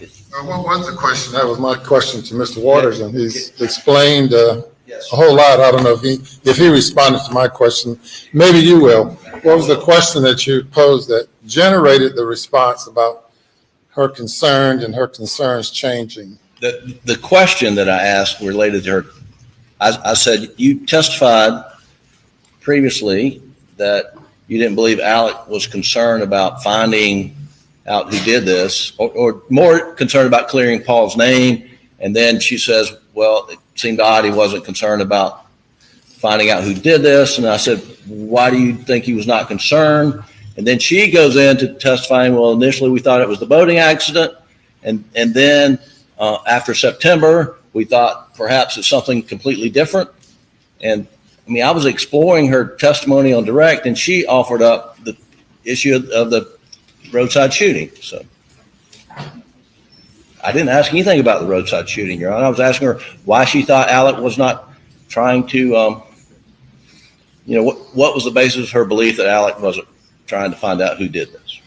was the question? That was my question to Mr. Waters, and he's explained a whole lot. I don't know if he responded to my question. Maybe you will. What was the question that you posed that generated the response about her concern and her concerns changing. The question that I asked related to her, I said, you testified previously that you didn't believe Alec was concerned about finding out who did this, or more concerned about clearing Paul's name. And then she says, well, it seemed odd he wasn't concerned about finding out who did this. And I said, why do you think he was not concerned? And then she goes into testifying, well, initially we thought it was the boating accident. And then after September, we thought perhaps it's something completely different. And I mean, I was exploring her testimony on direct, and she offered up the issue of the roadside shooting. So I didn't ask anything about the roadside shooting, Your Honor. I was asking her why she thought Alec was not trying to, what was the basis of her belief that Alec wasn't trying to find out who did this?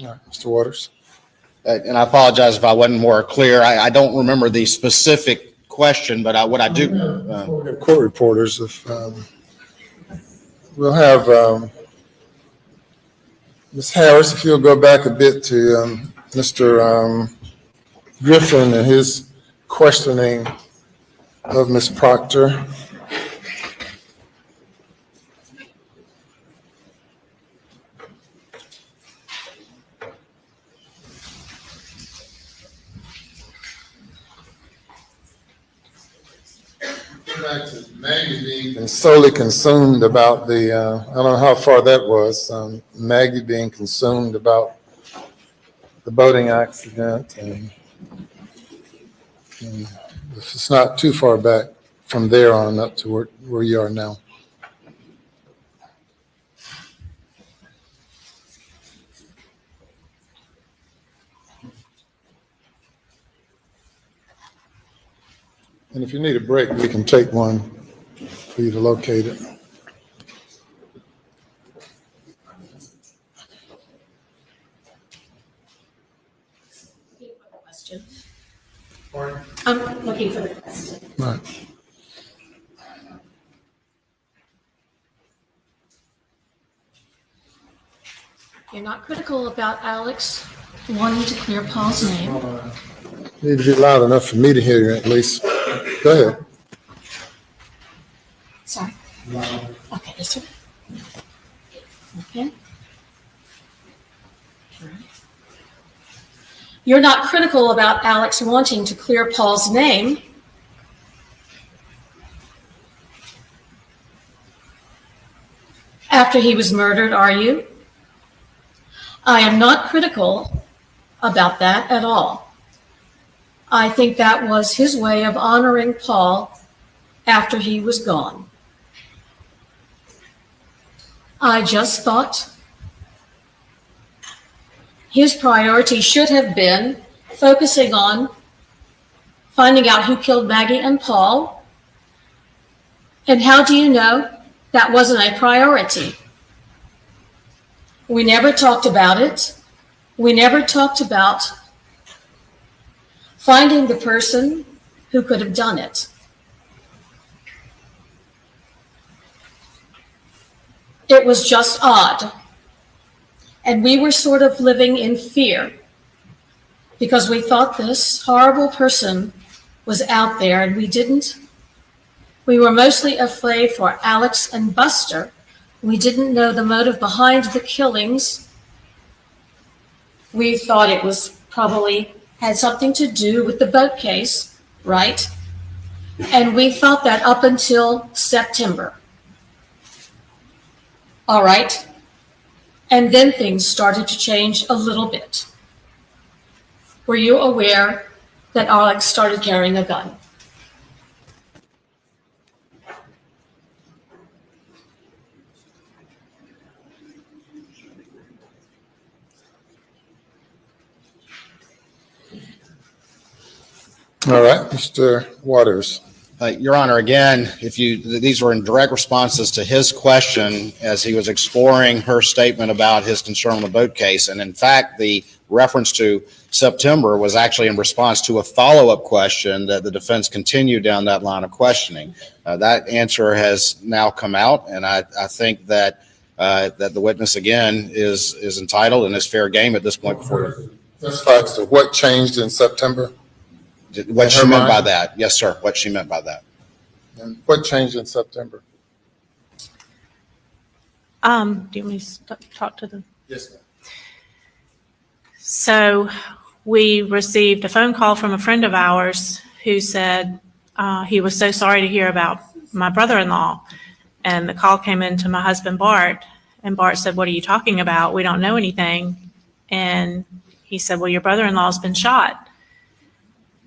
All right, Mr. Waters. And I apologize if I wasn't more clear. I don't remember the specific question, but what I do. Court reporters, if we'll have Ms. Harris, if you'll go back a bit to Mr. Griffin and his questioning of Ms. Proctor. Back to Maggie being solely consumed about the, I don't know how far that was, Maggie being consumed about the boating accident. And it's not too far back from there on up to where you are now. And if you need a break, we can take one for you to locate it. Question. I'm looking for the question. Right. You're not critical about Alex wanting to clear Paul's name. Need to be loud enough for me to hear you at least. Go ahead. Sorry. Okay, this one. Okay. You're not critical about Alex wanting to clear Paul's name. After he was murdered, are you? I am not critical about that at all. I think that was his way of honoring Paul after he was gone. I just thought his priority should have been focusing on finding out who killed Maggie and Paul. And how do you know that wasn't a priority? We never talked about it. We never talked about finding the person who could have done it. It was just odd. And we were sort of living in fear because we thought this horrible person was out there, and we were mostly afraid for Alex and Buster. We didn't know the motive behind the killings. We thought it was probably had something to do with the boat case, right? And we thought that up until September. All right. And then things started to change a little bit. Were you aware that Alex started carrying a gun? All right, Mr. Waters. Your Honor, again, these were in direct responses to his question as he was exploring her statement about his concern on the boat case. And in fact, the reference to September was actually in response to a follow-up question that the defense continued down that line of questioning. That answer has now come out, and I think that that the witness again is entitled and is fair game at this point before. That's right. So what changed in September? What she meant by that. Yes, sir. What she meant by that. And what changed in September? Do you want me to talk to them? Yes, ma'am. So we received a phone call from a friend of ours who said he was so sorry to hear about my brother-in-law. And the call came in to my husband, Bart. And Bart said, "What are you talking about? We don't know anything." And he said, "Well, your brother-in-law's been shot."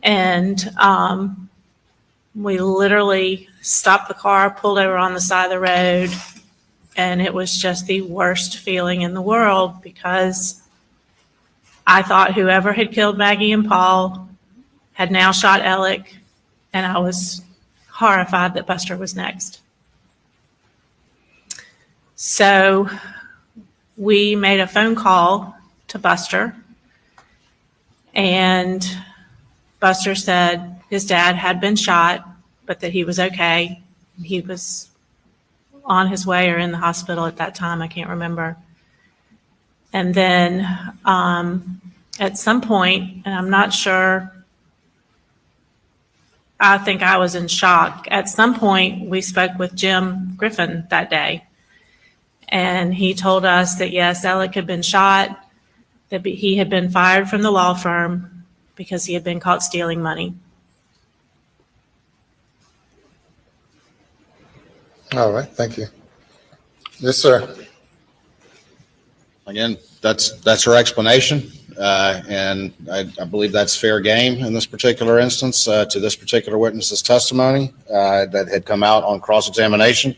And we literally stopped the car, pulled over on the side of the road, and it was just the worst feeling in the world because I thought whoever had killed Maggie and Paul had now shot Alec, and I was horrified that Buster was next. So we made a phone call to Buster, and Buster said his dad had been shot, but that he was okay. He was on his way or in the hospital at that time. I can't remember. And then at some point, and I'm not sure, I think I was in shock. At some point, we spoke with Jim Griffin that day. And he told us that, yes, Alec had been shot, that he had been fired from the law firm because he had been caught stealing money. All right, thank you. Yes, sir. Again, that's her explanation, and I believe that's fair game in this particular instance to this particular witness's testimony that had come out on cross-examination.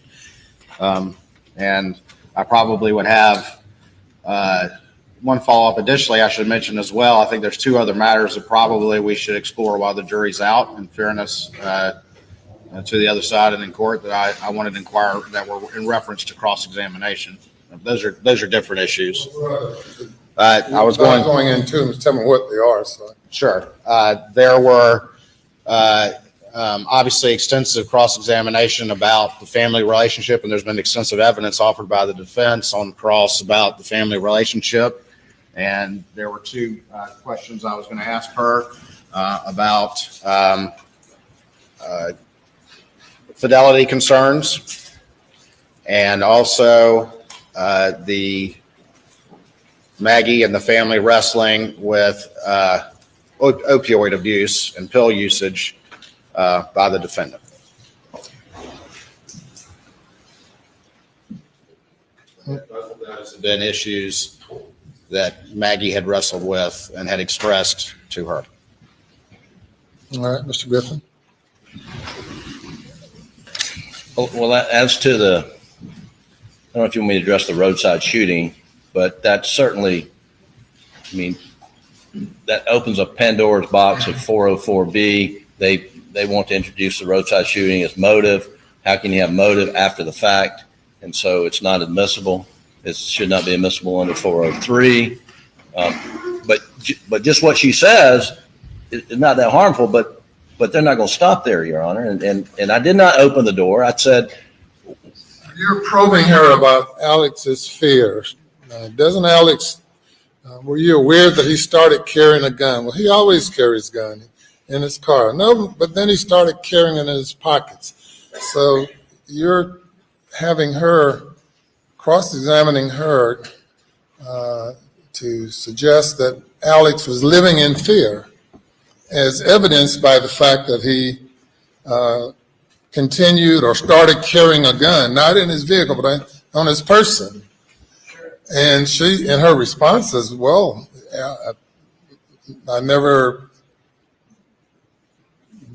And I probably would have one follow-up. Additionally, I should mention as well, I think there's two other matters that probably we should explore while the jury's out, in fairness to the other side and in court, that I wanted to inquire that were in reference to cross-examination. Those are different issues. I was going into them. Tell me what they are. So. Sure. There were obviously extensive cross-examination about the family relationship, and there's been extensive evidence offered by the defense on cross about the family relationship. And there were two questions I was going to ask her about fidelity concerns, and also the Maggie and the family wrestling with opioid abuse and pill usage by the defendant. Both of those have been issues that Maggie had wrestled with and had expressed to her. All right, Mr. Griffin. Well, as to the, I don't know if you want me to address the roadside shooting, but that certainly, I mean, that opens a Pandora's box of 404B. They want to introduce the roadside shooting as motive. How can you have motive after the fact? And so it's not admissible. It should not be admissible under 403. But just what she says is not that harmful, but they're not going to stop there, Your Honor. And I did not open the door. I said, You're probing her about Alex's fears. Doesn't Alex, were you aware that he started carrying a gun? Well, he always carries a gun in his car. No, but then he started carrying it in his pockets. So you're having her, cross-examining her to suggest that Alex was living in fear, as evidenced by the fact that he continued or started carrying a gun, not in his vehicle, but on his person. And she, in her response, says, well, I never,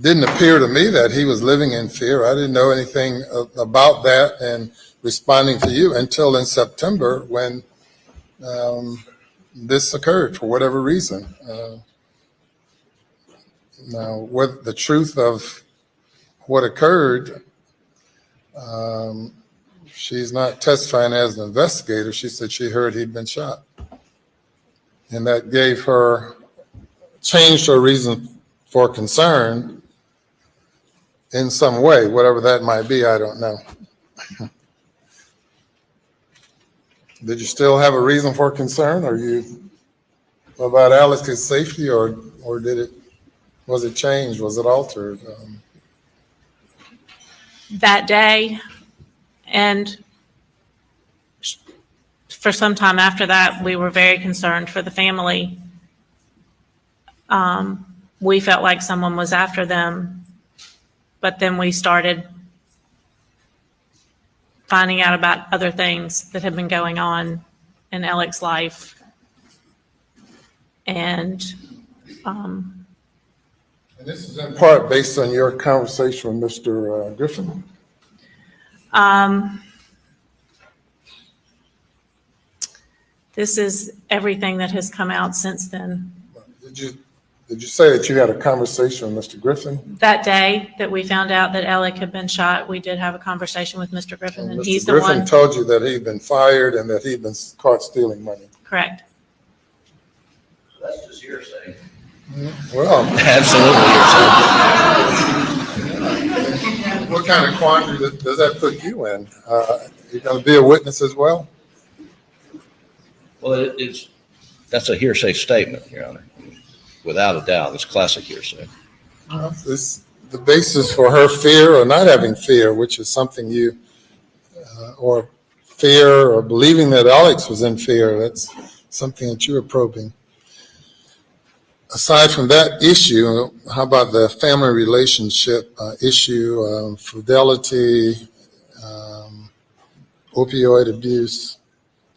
didn't appear to me that he was living in fear. I didn't know anything about that and responding to you until in September when this occurred for whatever reason. Now, what the truth of what occurred, she's not testifying as an investigator. She said she heard he'd been shot. And that gave her, changed her reason for concern in some way, whatever that might be, I don't know. Did you still have a reason for concern? Are you about Alex's safety, or was it changed? Was it altered? That day, and for some time after that, we were very concerned for the family. We felt like someone was after them, but then we started finding out about other things that had been going on in Alex's life. And this is in part based on your conversation with Mr. Griffin. This is everything that has come out since then. Did you say that you had a conversation with Mr. Griffin? That day that we found out that Alec had been shot, we did have a conversation with Mr. Griffin, and he's the Mr. Griffin one. told you that he'd been fired and that he'd been caught stealing money. Correct. That's just hearsay. Well, absolutely. What kind of quandary does that put you in? You're going to be a witness as well? Well, that's a hearsay statement, Your Honor. Without a doubt, it's classic hearsay. It's the basis for her fear or not having fear, which is something you, or fear or believing that Alex was in fear. That's something that you were probing. Aside from that issue, how about the family relationship issue, fidelity, opioid abuse,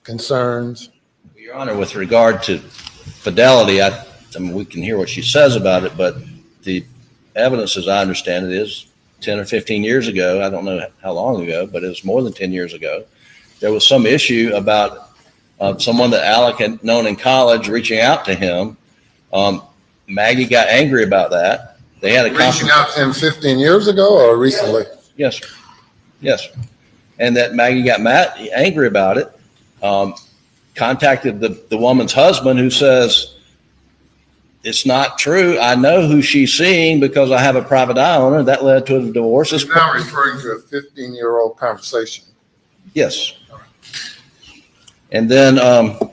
concerns? Your Honor, with regard to fidelity, I mean, we can hear what she says about it, but the evidence, as I understand it, is 10 or 15 years ago. I don't know how long ago, but it was more than 10 years ago. There was some issue about someone that Alec had known in college reaching out to him. Maggie got angry about that. They had a Reaching out to him 15 years ago or recently? Yes, sir. Yes, sir. And that Maggie got angry about it. Contacted the woman's husband, who says, it's not true. I know who she's seeing because I have a private eye on her. That led to a divorce. You're now referring to a 15-year-old conversation. Yes. And then the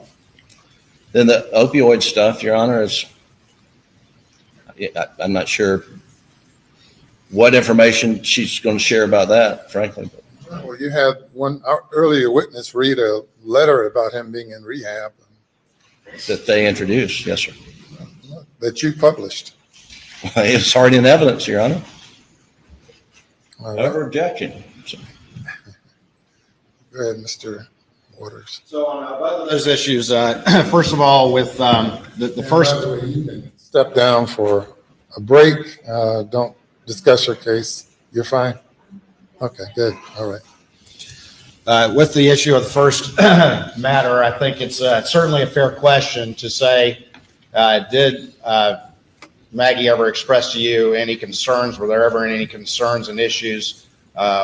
opioid stuff, Your Honor, is, I'm not sure what information she's going to share about that, frankly. Well, you had one earlier witness read a letter about him being in rehab. That they introduced, yes, sir. That you published. It's already in evidence, Your Honor. All right. Over objection. So. Go ahead, Mr. Waters. So on both of those issues, first of all, with the first. By the way, you can step down for a break. Don't discuss your case. You're fine? Okay, good. All right. With the issue of the first matter, I think it's certainly a fair question to say, did Maggie ever express to you any concerns? Were there ever any concerns and issues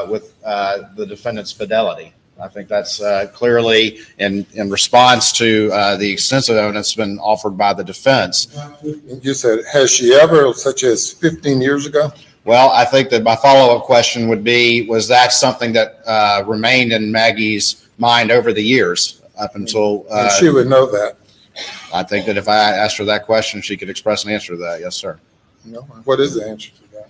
with the defendant's fidelity? I think that's clearly in response to the extensive evidence that's been offered by the defense. You said, has she ever, such as 15 years ago? Well, I think that my follow-up question would be, was that something that remained in Maggie's mind over the years up until... And she would know that. I think that if I asked her that question, she could express an answer to that. Yes, sir. No. What is the answer to that?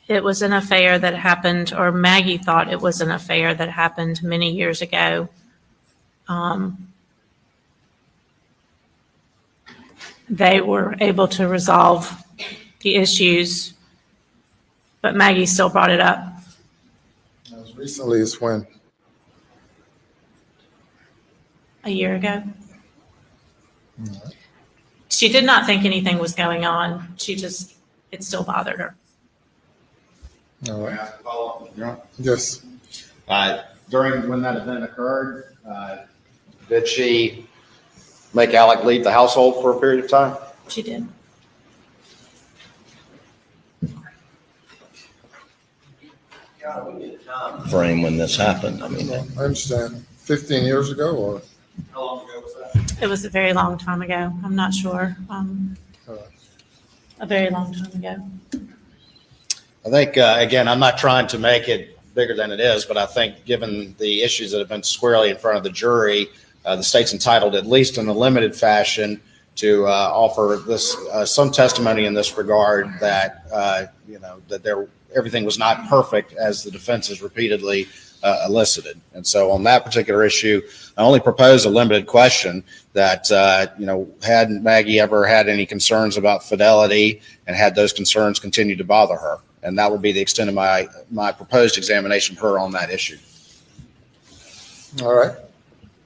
It was an affair that happened, or Maggie thought it was an affair that happened many years ago. They were able to resolve the issues, but Maggie still brought it up. As recently as when? A year ago. She did not think anything was going on. It still bothered her. All right. Yeah. Yes. During when that event occurred, did she make Alec leave the household for a period of time? She did. Frame when this happened. I mean, I understand. 15 years ago, or? How long ago was that? It was a very long time ago. I'm not sure. A very long time ago. I think, again, I'm not trying to make it bigger than it is, but I think given the issues that have been squarely in front of the jury, the state's entitled, at least in a limited fashion, to offer this some testimony in this regard that that everything was not perfect as the defense has repeatedly elicited. And so on that particular issue, I only propose a limited question that, had Maggie ever had any concerns about fidelity, and had those concerns continued to bother her? And that would be the extent of my proposed examination of her on that issue. All right.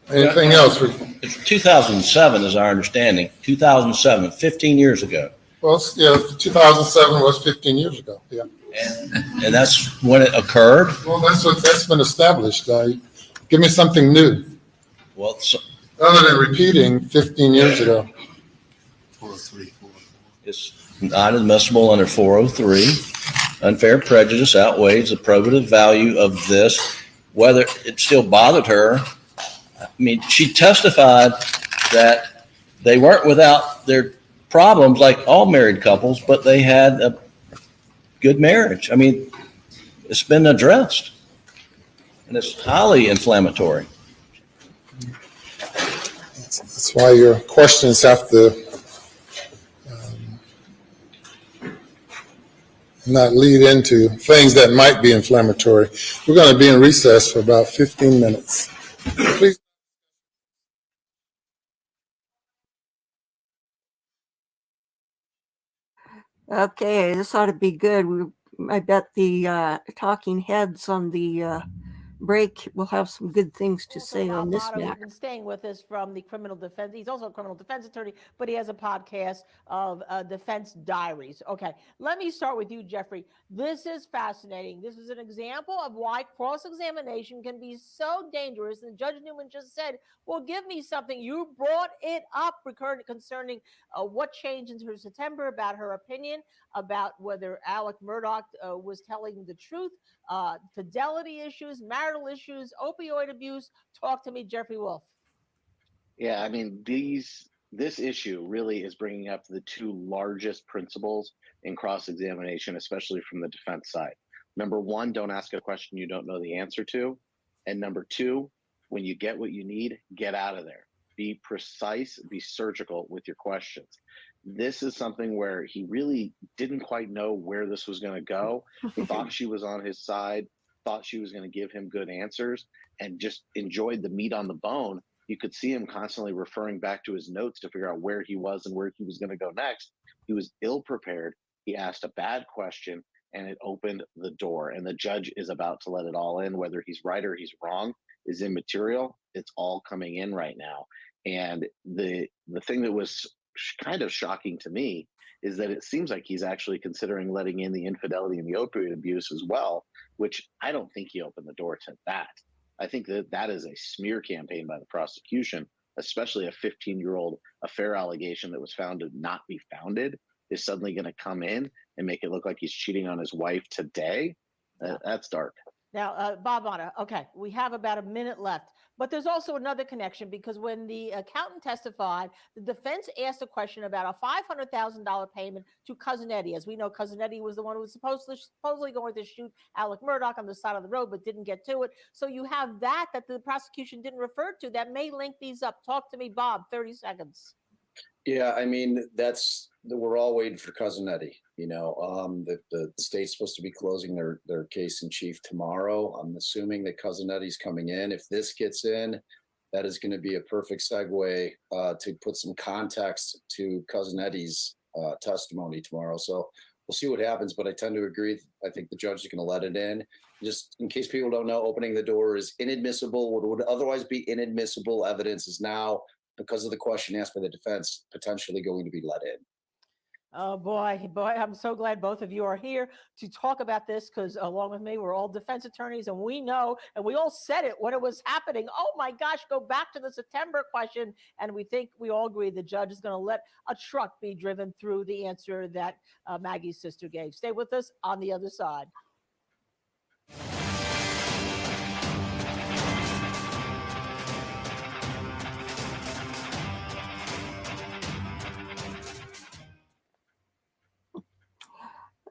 Anything else? It's 2007 is our understanding. 2007, 15 years ago. Well, yeah, 2007 was 15 years ago. Yeah. And that's when it occurred? Well, that's been established. Give me something new. Well, other than repeating 15 years ago. 403. It's not admissible under 403. Unfair prejudice outweighs the probative value of this. Whether it still bothered her, I mean, she testified that they weren't without their problems like all married couples, but they had a good marriage. I mean, it's been addressed, and it's highly inflammatory. That's why your questions have to not lead into things that might be inflammatory. We're going to be in recess for about 15 minutes. Please. Okay, this ought to be good. I bet the talking heads on the break will have some good things to say on this Murdaugh, who's matter. been staying with us from the criminal defense. He's also a criminal defense attorney, but he has a podcast of Defense Diaries. Okay, let me start with you, Jeffrey. This is fascinating. This is an example of why cross-examination can be so dangerous. And Judge Newman just said, well, give me something. You brought it up concerning what changed in her September, about her opinion, about whether Alec Murdaugh was telling the truth, fidelity issues, marital issues, opioid abuse. Talk to me, Jeffrey Wolf. Yeah, I mean, this issue really is bringing up the two largest principles in cross-examination, especially from the defense side. Number one, don't ask a question you don't know the answer to. And number two, when you get what you need, get out of there. Be precise, be surgical with your questions. This is something where he really didn't quite know where this was going to go. He thought she was on his side, thought she was going to give him good answers, and just enjoyed the meat on the bone. You could see him constantly referring back to his notes to figure out where he was and where he was going to go next. He was ill prepared. He asked a bad question, and it opened the door. And the judge is about to let it all in. Whether he's right or he's wrong is immaterial. It's all coming in right now. And the thing that was kind of shocking to me is that it seems like he's actually considering letting in the infidelity and the opioid abuse as well, which I don't think he opened the door to that. I think that is a smear campaign by the prosecution, especially a 15-year-old affair allegation that was found to not be founded is suddenly going to come in and make it look like he's cheating on his wife today. That's dark. Now, Bob Bonner, okay, we have about a minute left, but there's also another connection, because when the accountant testified, the defense asked a question about a $500,000 payment to Cousin Eddie. As we know, Cousin Eddie was the one who was supposedly going to shoot Alec Murdaugh on the side of the road, but didn't get to it. So you have that the prosecution didn't refer to that may link these up. Talk to me, Bob, 30 seconds. Yeah, I mean, we're all waiting for Cousin Eddie. The state's supposed to be closing their case in chief tomorrow. I'm assuming that Cousin Eddie's coming in. If this gets in, that is going to be a perfect segue to put some context to Cousin Eddie's testimony tomorrow. So we'll see what happens, but I tend to agree. I think the judge is going to let it in. Just in case people don't know, opening the door is inadmissible. What would otherwise be inadmissible evidence is now, because of the question asked by the defense, potentially going to be let in. Oh, boy, I'm so glad both of you are here to talk about this, because along with me, we're all defense attorneys, and we know, and we all said it when it was happening. Oh, my gosh, go back to the September question. And we think we all agree the judge is going to let a truck be driven through the answer that Maggie's sister gave. Stay with us on the other side.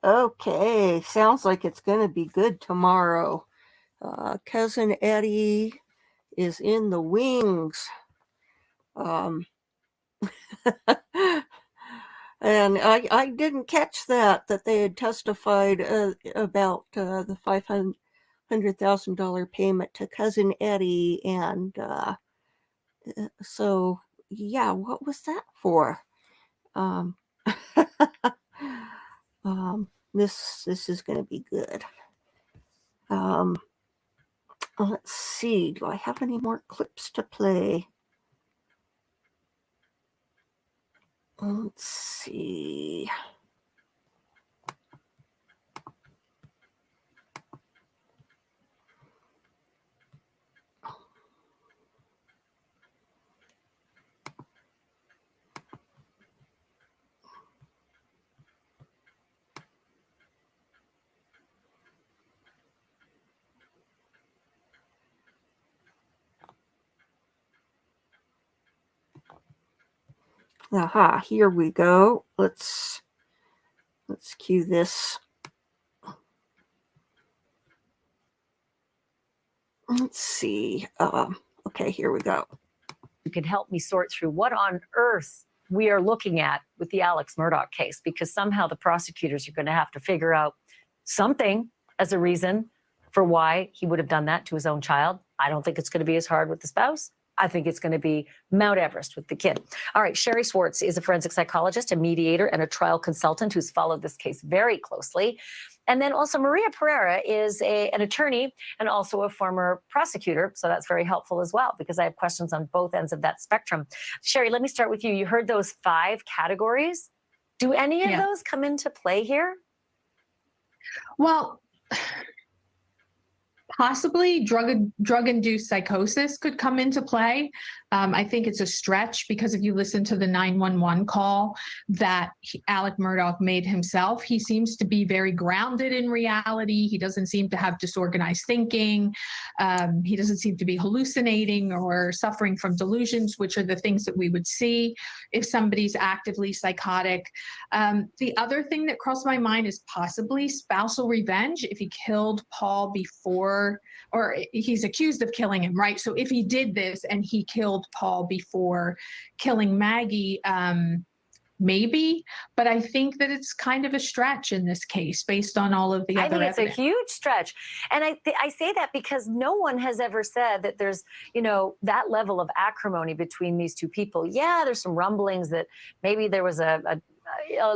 Okay, sounds like it's going to be good tomorrow. Cousin Eddie is in the wings. Um, and I didn't catch that they had testified about the $500,000 payment to Cousin Eddie. And so, yeah, what was that for? Um, this is going to be good. Let's see. Do I have any more clips to play? Let's see. Aha, here we go. Let's cue this. Let's see. Okay, here we go. You can help me sort through what on earth we are looking at with the Alex Murdaugh case, because somehow the prosecutors are going to have to figure out something as a reason for why he would have done that to his own child. I don't think it's going to be as hard with the spouse. I think it's going to be Mount Everest with the kid. All right, Sherry Swartz is a forensic psychologist, a mediator, and a trial consultant who's followed this case very closely. And then also Maria Pereira is an attorney and also a former prosecutor. So that's very helpful as well, because I have questions on both ends of that spectrum. Sherry, let me start with you. You heard those 5 categories. Do any of those come into play here? Well, possibly drug-induced psychosis could come into play. I think it's a stretch, because if you listen to the 911 call that Alec Murdaugh made himself, he seems to be very grounded in reality. He doesn't seem to have disorganized thinking. He doesn't seem to be hallucinating or suffering from delusions, which are the things that we would see if somebody's actively psychotic. The other thing that crossed my mind is possibly spousal revenge. If he killed Paul before, or he's accused of killing him, right? So if he did this and he killed Paul before killing Maggie, maybe, but I think that it's kind of a stretch in this case based on all of the other evidence. I think it's a huge stretch. And I say that because no one has ever said that there's, that level of acrimony between these two people. Yeah, there's some rumblings that maybe there was a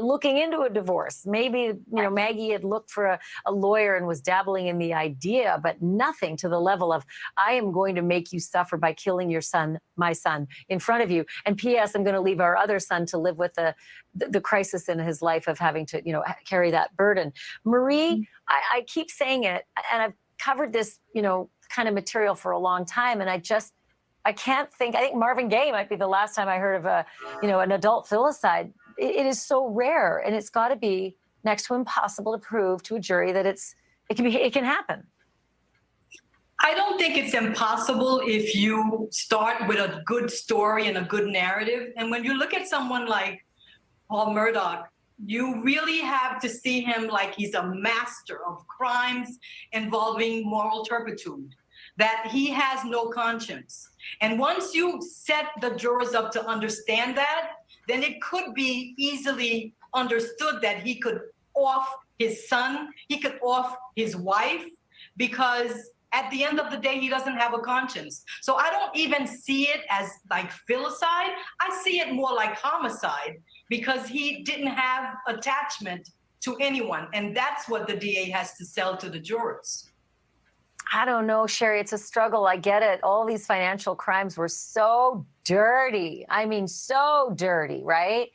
looking into a divorce. Maybe, Maggie had looked for a lawyer and was dabbling in the idea, but nothing to the level of, I am going to make you suffer by killing your son, my son, in front of you. And P.S., I'm going to leave our other son to live with the crisis in his life of having to, carry that burden. Marie, I keep saying it, and I've covered this, kind of material for a long time, and I can't think. I think Marvin Gaye might be the last time I heard of an adult filicide. It is so rare, and it's got to be next to impossible to prove to a jury that it can happen. I don't think it's impossible if you start with a good story and a good narrative. And when you look at someone like Paul Murdaugh, you really have to see him like he's a master of crimes involving moral turpitude, that he has no conscience. And once you set the jurors up to understand that, then it could be easily understood that he could off his son, he could off his wife, because at the end of the day, he doesn't have a conscience. So I don't even see it as like filicide. I see it more like homicide, because he didn't have attachment to anyone. And that's what the DA has to sell to the jurors. I don't know, Sherry, it's a struggle. I get it. All these financial crimes were so dirty. I mean, so dirty, right?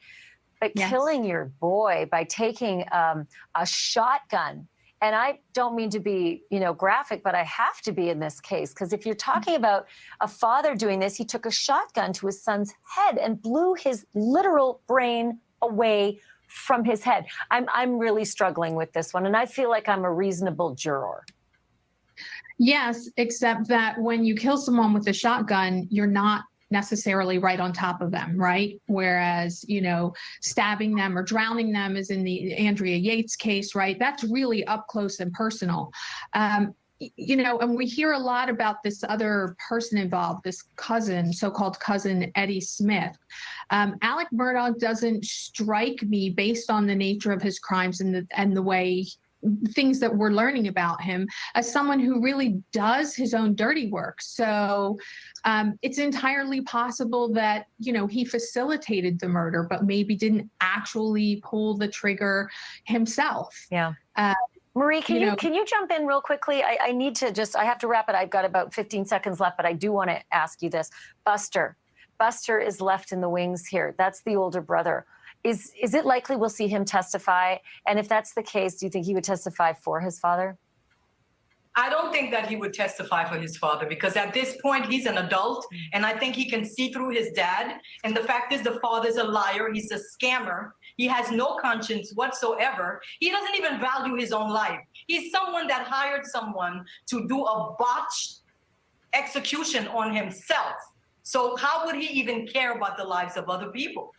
But killing your boy by taking a shotgun, and I don't mean to be, graphic, but I have to be in this case, because if you're talking about a father doing this, he took a shotgun to his son's head and blew his literal brain away from his head. I'm really struggling with this one, and I feel like I'm a reasonable juror. Yes, except that when you kill someone with a shotgun, you're not necessarily right on top of them, right? Whereas, stabbing them or drowning them, as in the Andrea Yates case, right? That's really up close and personal. you know, and we hear a lot about this other person involved, this cousin, so-called cousin Eddie Smith. Alec Murdaugh doesn't strike me, based on the nature of his crimes and the way things that we're learning about him, as someone who really does his own dirty work. So it's entirely possible that, you know, he facilitated the murder, but maybe didn't actually pull the trigger himself. Yeah. Marie, can you jump in real quickly? I need to I have to wrap it. I've got about 15 seconds left, but I do want to ask you this. Buster is left in the wings here. That's the older brother. Is it likely we'll see him testify? And if that's the case, do you think he would testify for his father? I don't think that he would testify for his father, because at this point he's an adult, and I think he can see through his dad. And the fact is, the father's a liar. He's a scammer. He has no conscience whatsoever. He doesn't even value his own life. He's someone that hired someone to do a botched execution on himself. So how would he even care about the lives of other people?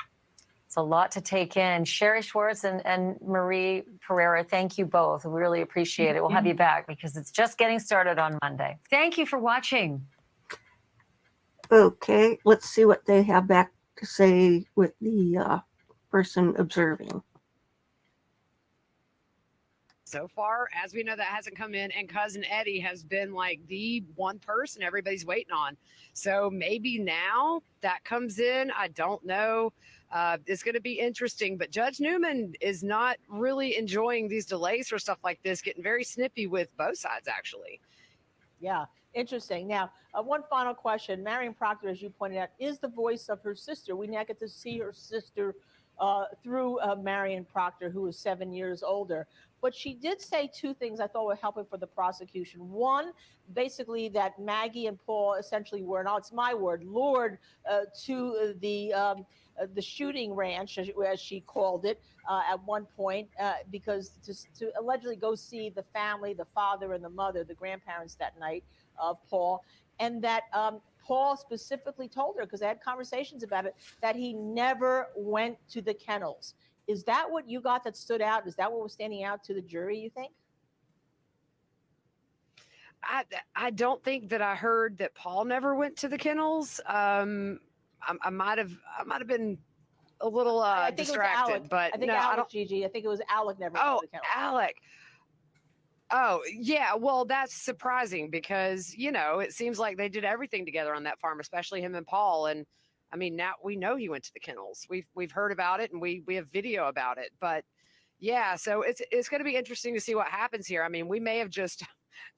It's a lot to take in. Sherry Schwartz and Marie Pereira, thank you both. We really appreciate it. We'll have you back because it's just getting started on Monday. Thank you for watching. Okay, let's see what they have back to say with the person observing. So far, as we know, that hasn't come in, and cousin Eddie has been like the one person everybody's waiting on. So maybe now that comes in. I don't know. It's going to be interesting, but Judge Newman is not really enjoying these delays for stuff like this, getting very snippy with both sides, actually. Yeah, interesting. Now, one final question. Marion Proctor, as you pointed out, is the voice of her sister. We now get to see her sister through Marion Proctor, who is 7 years older. But she did say two things I thought were helpful for the prosecution. One, basically that Maggie and Paul essentially were, now it's my word, lured to the shooting ranch, as she called it, at one point, because to allegedly go see the family, the father and the mother, the grandparents that night of Paul, and that Paul specifically told her, because they had conversations about it, that he never went to the kennels. Is that what you got that stood out? Is that what was standing out to the jury, you think? I don't think that I heard that Paul never went to the kennels. I might have been a little distracted, but I think no, Alec, I don't. Gigi. I think it was Alec never went to the kennels. Alec. Oh, yeah. Well, that's surprising because, you know, it seems like they did everything together on that farm, especially him and Paul. And I mean, now we know he went to the kennels. We've heard about it and we have video about it. But yeah, so it's going to be interesting to see what happens here. I mean, we may have just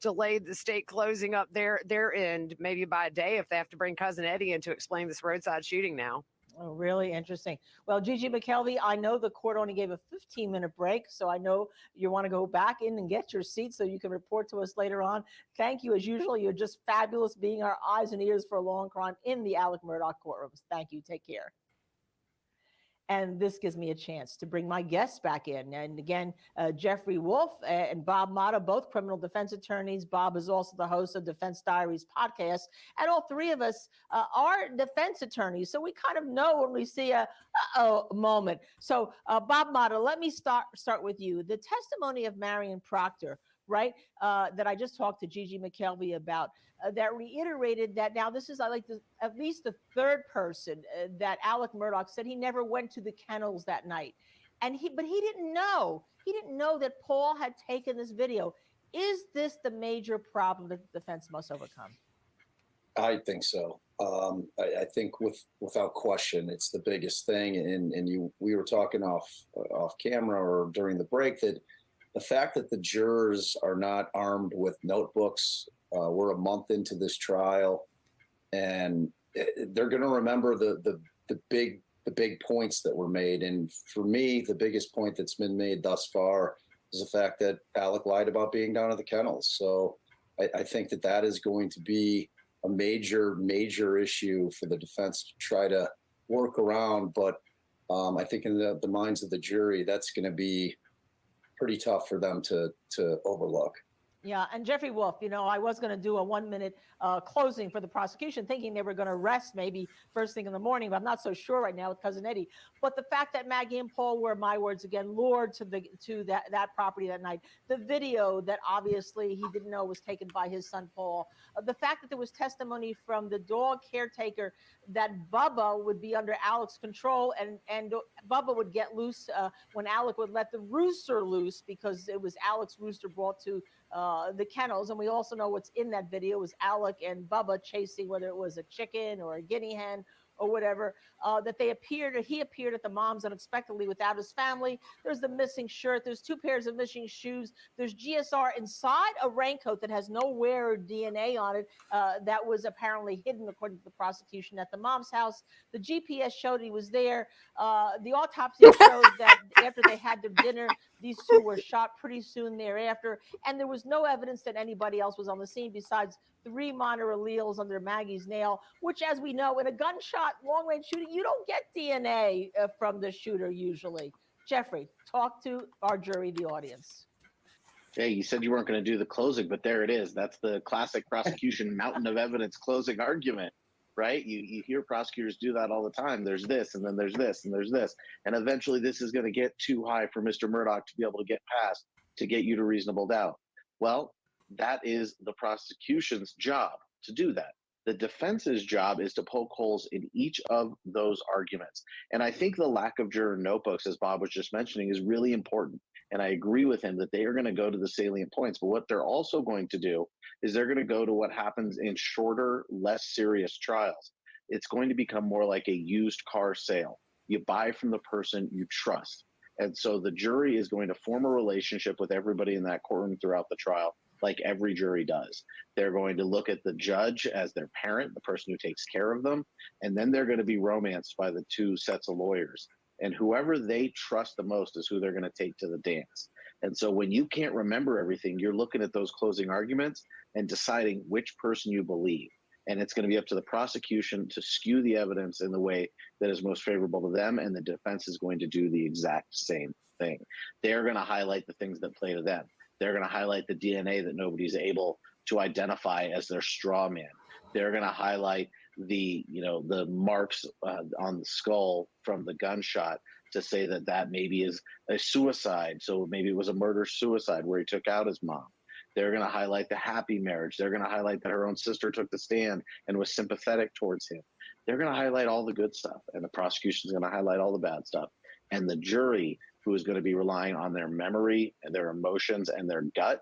delayed the state closing up their end maybe by a day if they have to bring cousin Eddie in to explain this roadside shooting now. Oh, really interesting. Well, Gigi McKelvey, I know the court only gave a 15-minute break, so I know you want to go back in and get your seat so you can report to us later on. Thank you, as usual. You're just fabulous, being our eyes and ears for a long crime in the Alec Murdaugh courtrooms. Thank you. Take care. And this gives me a chance to bring my guests back in. And again, Jeffrey Wolf and Bob Mata, both criminal defense attorneys. Bob is also the host of Defense Diaries podcast. And all three of us are defense attorneys. So we kind of know when we see a moment. So Bob Mata, let me start with you. The testimony of Marion Proctor, right, that I just talked to Gigi McKelvey about, that reiterated that now this is at least the third person that Alec Murdaugh said he never went to the kennels that night. But he didn't know. He didn't know that Paul had taken this video. Is this the major problem that the defense must overcome? I think so. I think without question, it's the biggest thing. And we were talking off camera or during the break that the fact that the jurors are not armed with notebooks, we're a month into this trial, and they're going to remember the big points that were made. And for me, the biggest point that's been made thus far is the fact that Alec lied about being down at the kennels. So I think that is going to be a major issue for the defense to try to work around. But I think in the minds of the jury, that's going to be pretty tough for them to overlook. Yeah, and Jeffrey Wolf, I was going to do a 1-minute closing for the prosecution, thinking they were going to arrest maybe first thing in the morning, but I'm not so sure right now with Cousin Eddie. But the fact that Maggie and Paul were, my words again, lured to that property that night, the video that obviously he didn't know was taken by his son Paul, the fact that there was testimony from the dog caretaker that Bubba would be under Alec's control, and Bubba would get loose when Alec would let the rooster loose, because it was Alec's rooster brought to the kennels. And we also know what's in that video was Alec and Bubba chasing, whether it was a chicken or a guinea hen or whatever, that he appeared at the mom's unexpectedly without his family. There's the missing shirt. There's 2 pairs of missing shoes. There's GSR inside a raincoat that has no wearer DNA on it, that was apparently hidden, according to the prosecution, at the mom's house. The GPS showed he was there. The autopsy showed that after they had their dinner, these 2 were shot pretty soon thereafter. And there was no evidence that anybody else was on the scene besides 3 minor alleles under Maggie's nail, which, as we know, in a gunshot long-range shooting, you don't get DNA from the shooter usually. Jeffrey, talk to our jury, the audience. Hey, you said you weren't going to do the closing, but there it is. That's the classic prosecution mountain of evidence closing argument, right? You hear prosecutors do that all the time. There's this, and then there's this, and there's this. And eventually this is going to get too high for Mr. Murdaugh to be able to get past to get you to reasonable doubt. Well, that is the prosecution's job to do that. The defense's job is to poke holes in each of those arguments. And I think the lack of juror notebooks, as Bob was just mentioning, is really important. And I agree with him that they are going to go to the salient points. But what they're also going to do is they're going to go to what happens in shorter, less serious trials. It's going to become more like a used car sale. You buy from the person you trust. And so the jury is going to form a relationship with everybody in that courtroom throughout the trial, like every jury does. They're going to look at the judge as their parent, the person who takes care of them, and then they're going to be romanced by the 2 sets of lawyers. And whoever they trust the most is who they're going to take to the dance. And so when you can't remember everything, you're looking at those closing arguments and deciding which person you believe. And it's going to be up to the prosecution to skew the evidence in the way that is most favorable to them, and the defense is going to do the exact same thing. They're going to highlight the things that play to them. They're going to highlight the DNA that nobody's able to identify as their straw man. They're going to highlight the marks on the skull from the gunshot to say that maybe is a suicide. So maybe it was a murder-suicide where he took out his mom. They're going to highlight the happy marriage. They're going to highlight that her own sister took the stand and was sympathetic towards him. They're going to highlight all the good stuff, and the prosecution is going to highlight all the bad stuff. And the jury, who is going to be relying on their memory and their emotions and their gut,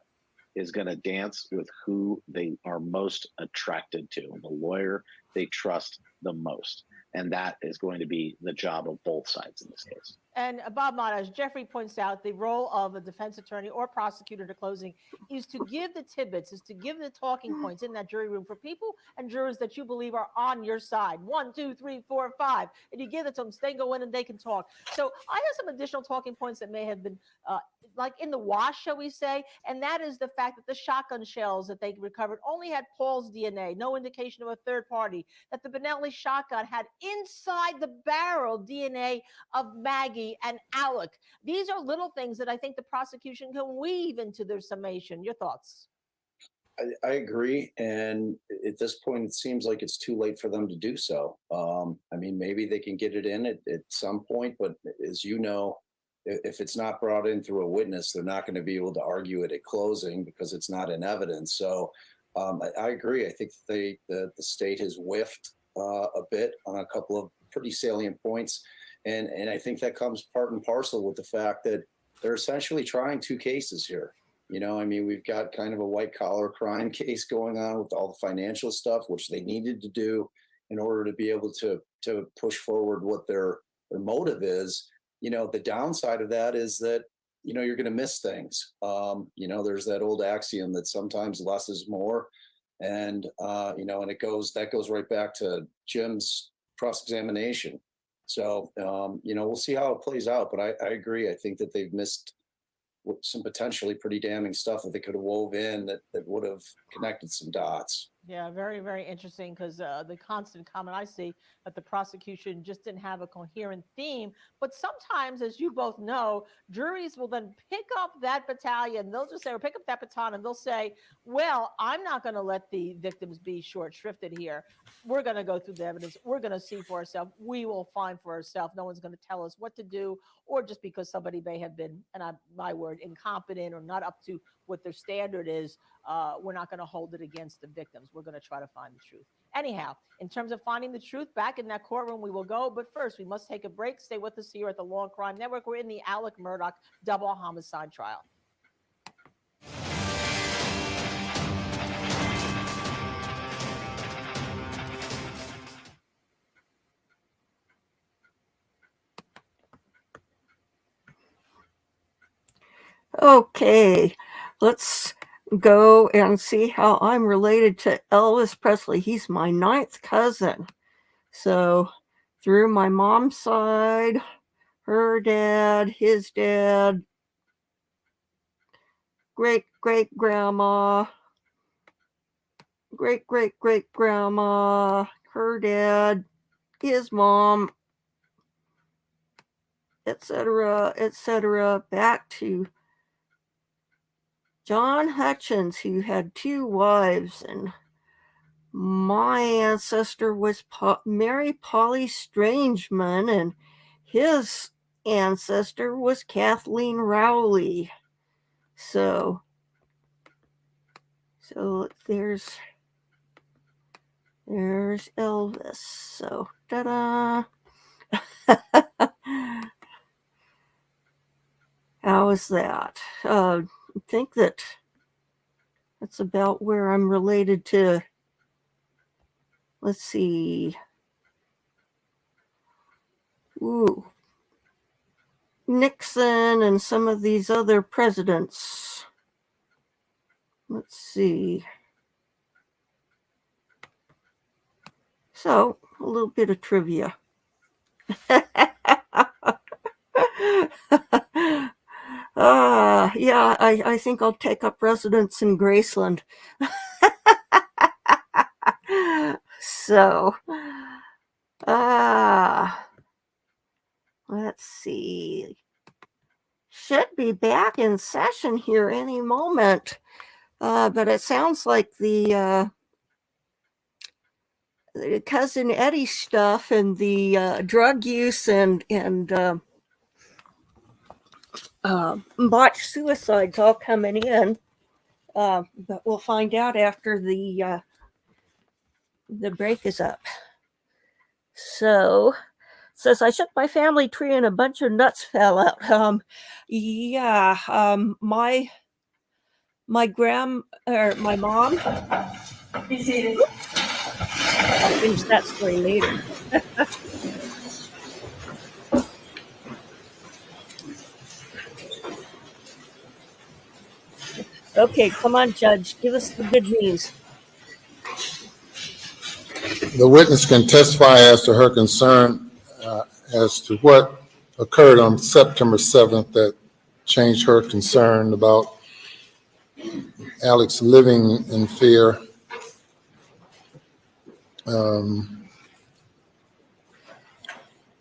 is going to dance with who they are most attracted to, the lawyer they trust the most. And that is going to be the job of both sides in this case. And Bob Mott, as Jeffrey points out, the role of a defense attorney or prosecutor to closing is to give the tidbits, is to give the talking points in that jury room for people and jurors that you believe are on your side. 1, 2, 3, 4, 5. And you give it to them so they can go in and they can talk. So I have some additional talking points that may have been like in the wash, shall we say, and that is the fact that the shotgun shells that they recovered only had Paul's DNA, no indication of a third party, that the Benelli shotgun had inside the barrel DNA of Maggie and Alec. These are little things that I think the prosecution can weave into their summation. Your thoughts? I agree. And at this point, it seems like it's too late for them to do so. I mean, maybe they can get it in at some point, but as you know, if it's not brought in through a witness, they're not going to be able to argue it at closing because it's not in evidence. So I agree. I think the state has whiffed a bit on a couple of pretty salient points. And I think that comes part and parcel with the fact that they're essentially trying 2 cases here. You know, I mean, we've got kind of a white collar crime case going on with all the financial stuff, which they needed to do in order to be able to push forward what their motive is. You know, the downside of that is that, you know, you're going to miss things. You know, there's that old axiom that sometimes less is more. And, you know, and that goes right back to Jim's cross-examination. So, you know, we'll see how it plays out. But I agree. I think that they've missed some potentially pretty damning stuff that they could have wove in that would have connected some dots. Yeah, very, very interesting because the constant comment I see that the prosecution just didn't have a coherent theme. But sometimes, as you both know, juries will then pick up that battalion. They'll just say, or pick up that baton and they'll say, well, I'm not going to let the victims be short shrifted here. We're going to go through the evidence. We're going to see for ourselves. We will find for ourselves. No one's going to tell us what to do, or just because somebody may have been, and my word, incompetent or not up to what their standard is, we're not going to hold it against the victims. We're going to try to find the truth. Anyhow, in terms of finding the truth, back in that courtroom we will go. But first, we must take a break. Stay with us here at the Law and Crime Network. We're in the Alec Murdaugh double homicide trial. Okay, let's go and see how I'm related to Elvis Presley. He's my 9th cousin. So through my mom's side, her dad, his dad, great-great-grandma, great-great-great-grandma, her dad, his mom, etc., etc., back to John Hutchins, who had 2 wives, and my ancestor was Mary Polly Strangeman, and his ancestor was Kathleen Rowley. So there's Elvis. So ta-da! How is that? I think that's about where I'm related to. Let's see. Ooh. Nixon and some of these other presidents. Let's see. So, a little bit of trivia. Yeah, I think I'll take up residence in Graceland. So, let's see. Should be back in session here any moment. But it sounds like the Cousin Eddie stuff and the drug use and botched suicides all coming in. But we'll find out after the break is up. So, says I shook my family tree and a bunch of nuts fell out. My mom. Be seated. I'll finish that story later. Okay, come on, Judge. Give us the good news. The witness can testify as to her concern as to what occurred on September 7th that changed her concern about Alex living in fear.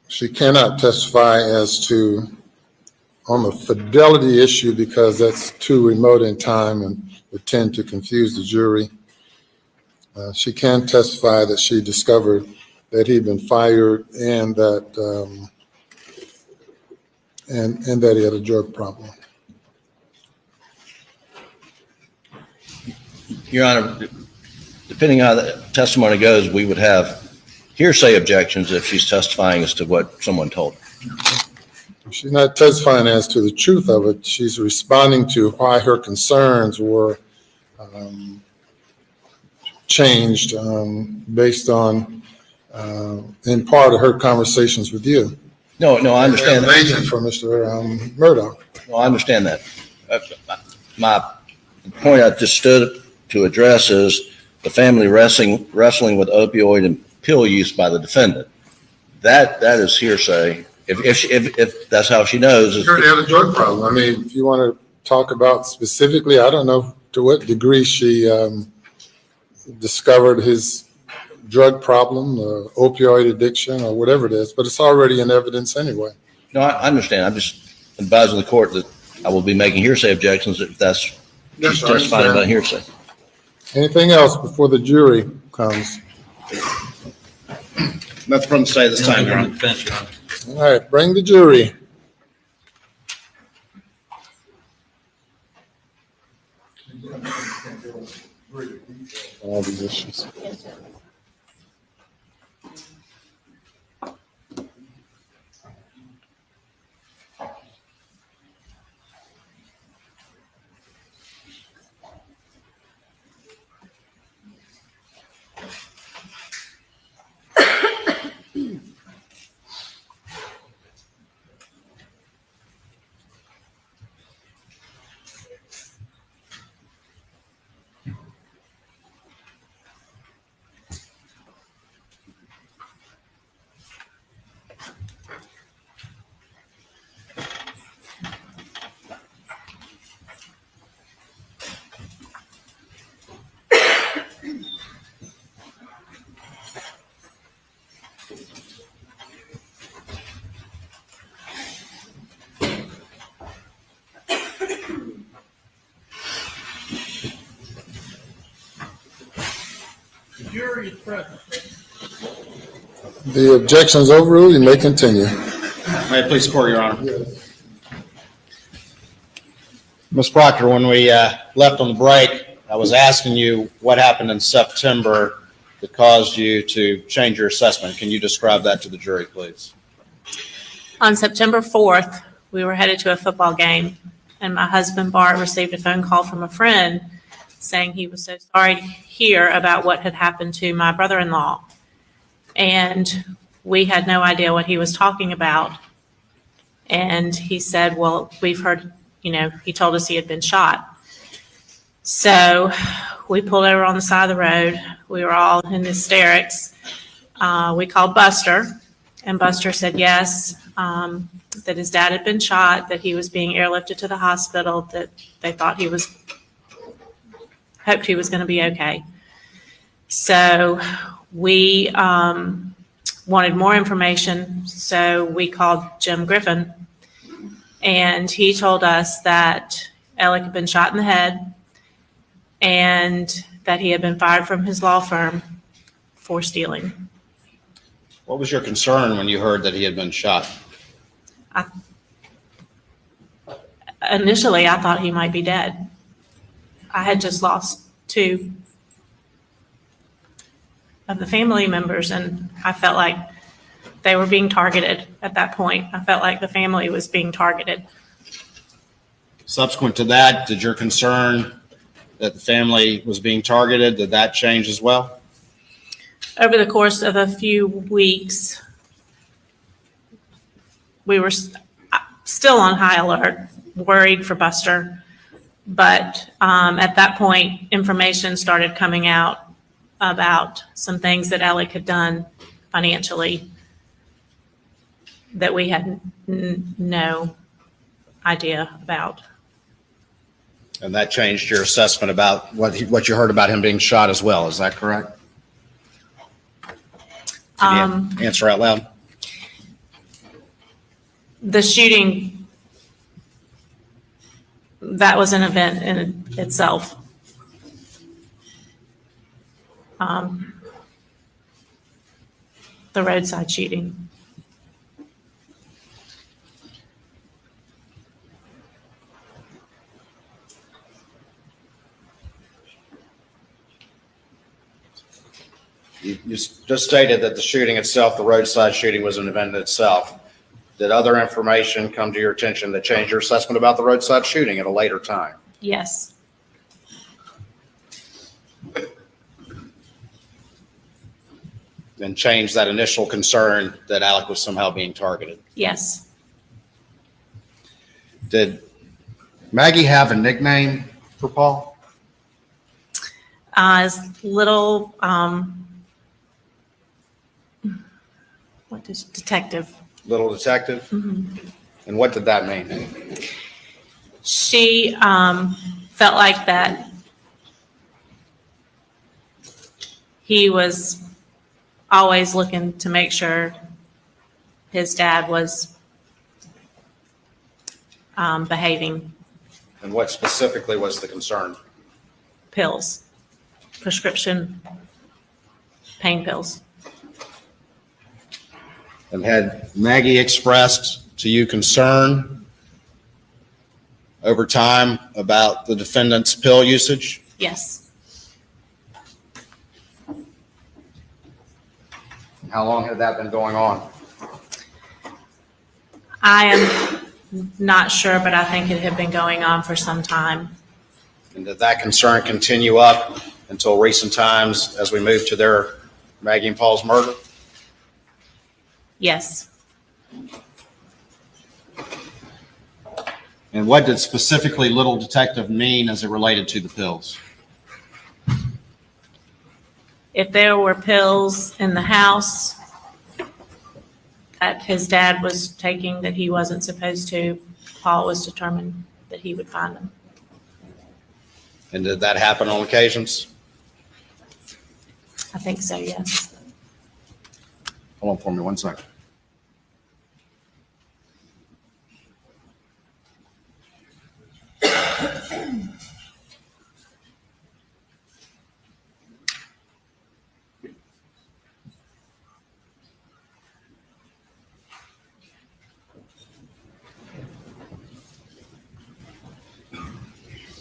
She cannot testify as to on the fidelity issue because that's too remote in time and would tend to confuse the jury. She can testify that she discovered that he'd been fired and that and that he had a drug problem. Your Honor, depending on how the testimony goes, we would have hearsay objections if she's testifying as to what someone told her. She's not testifying as to the truth of it. She's responding to why her concerns were changed based on, in part, of her conversations with you. No, I understand that. Agent for Mr. Murdaugh. No, I understand that. My point I just stood to address is the family wrestling with opioid and pill use by the defendant. That is hearsay. If that's how she knows. Sure, they had a drug problem. I mean, if you want to talk about specifically, I don't know to what degree she discovered his drug problem, opioid addiction, or whatever it is, but it's already in evidence anyway. No, I understand. I'm just advising the court that I will be making hearsay objections if that's Yes, sir, I testifying about understand. hearsay. Anything else before the jury comes? Nothing from the state this time, Your Honor. All right, bring the jury. All these issues. The jury is present. The objection is overruled. You may continue. May it please the court, Your Honor. Ms. Proctor, when we left on the break, I was asking you what happened in September that caused you to change your assessment. Can you describe that to the jury, please? On September 4th, we were headed to a football game, and my husband, Bart, received a phone call from a friend saying he was so sorry to hear about what had happened to my brother-in-law. And we had no idea what he was talking about. And he said, well, we've heard, he told us he had been shot. So we pulled over on the side of the road. We were all in hysterics. We called Buster, and Buster said yes, that his dad had been shot, that he was being airlifted to the hospital, that they thought hoped he was going to be okay. So we wanted more information, so we called Jim Griffin, and he told us that Alec had been shot in the head and that he had been fired from his law firm for stealing. What was your concern when you heard that he had been shot? Initially, I thought he might be dead. I had just lost 2 of the family members, and I felt like they were being targeted at that point. I felt like the family was being targeted. Subsequent to that, did your concern that the family was being targeted, did that change as well? Over the course of a few weeks, we were still on high alert, worried for Buster. But at that point, information started coming out about some things that Alec had done financially that we had no idea about. And that changed your assessment about what you heard about him being shot as well, is that correct? Can you answer out loud? The shooting, that was an event in itself. The roadside shooting. You just stated that the shooting itself, the roadside shooting, was an event in itself. Did other information come to your attention that changed your assessment about the roadside shooting at a later time? Yes. And changed that initial concern that Alec was somehow being targeted? Yes. Did Maggie have a nickname for Paul? Little, what is detective? Little detective? Mm-hmm. And what did that mean? She felt like that he was always looking to make sure his dad was behaving. And what specifically was the concern? Pills, prescription pain pills. And had Maggie expressed to you concern over time about the defendant's pill usage? Yes. How long had that been going on? I am not sure, but I think it had been going on for some time. And did that concern continue up until recent times as we moved to their Maggie and Paul's murder? Yes. And what did specifically Little Detective mean as it related to the pills? If there were pills in the house that his dad was taking that he wasn't supposed to, Paul was determined that he would find them. And did that happen on occasions? I think so, yes. Hold on for me 1 second.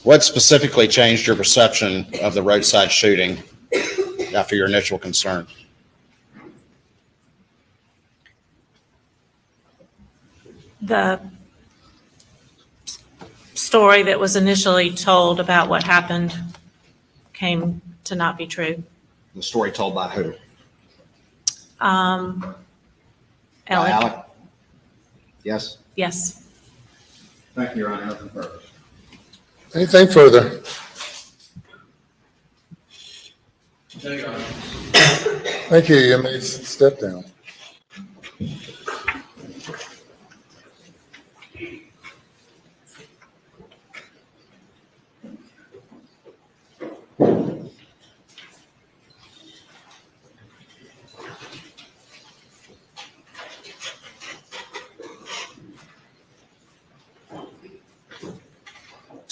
What specifically changed your perception of the roadside shooting after your initial concern? The story that was initially told about what happened came to not be true. The story told by who? Alec. By Alec? Yes? Yes. Thank you, Your Honor. Nothing further. Anything further? Thank you. You may step down.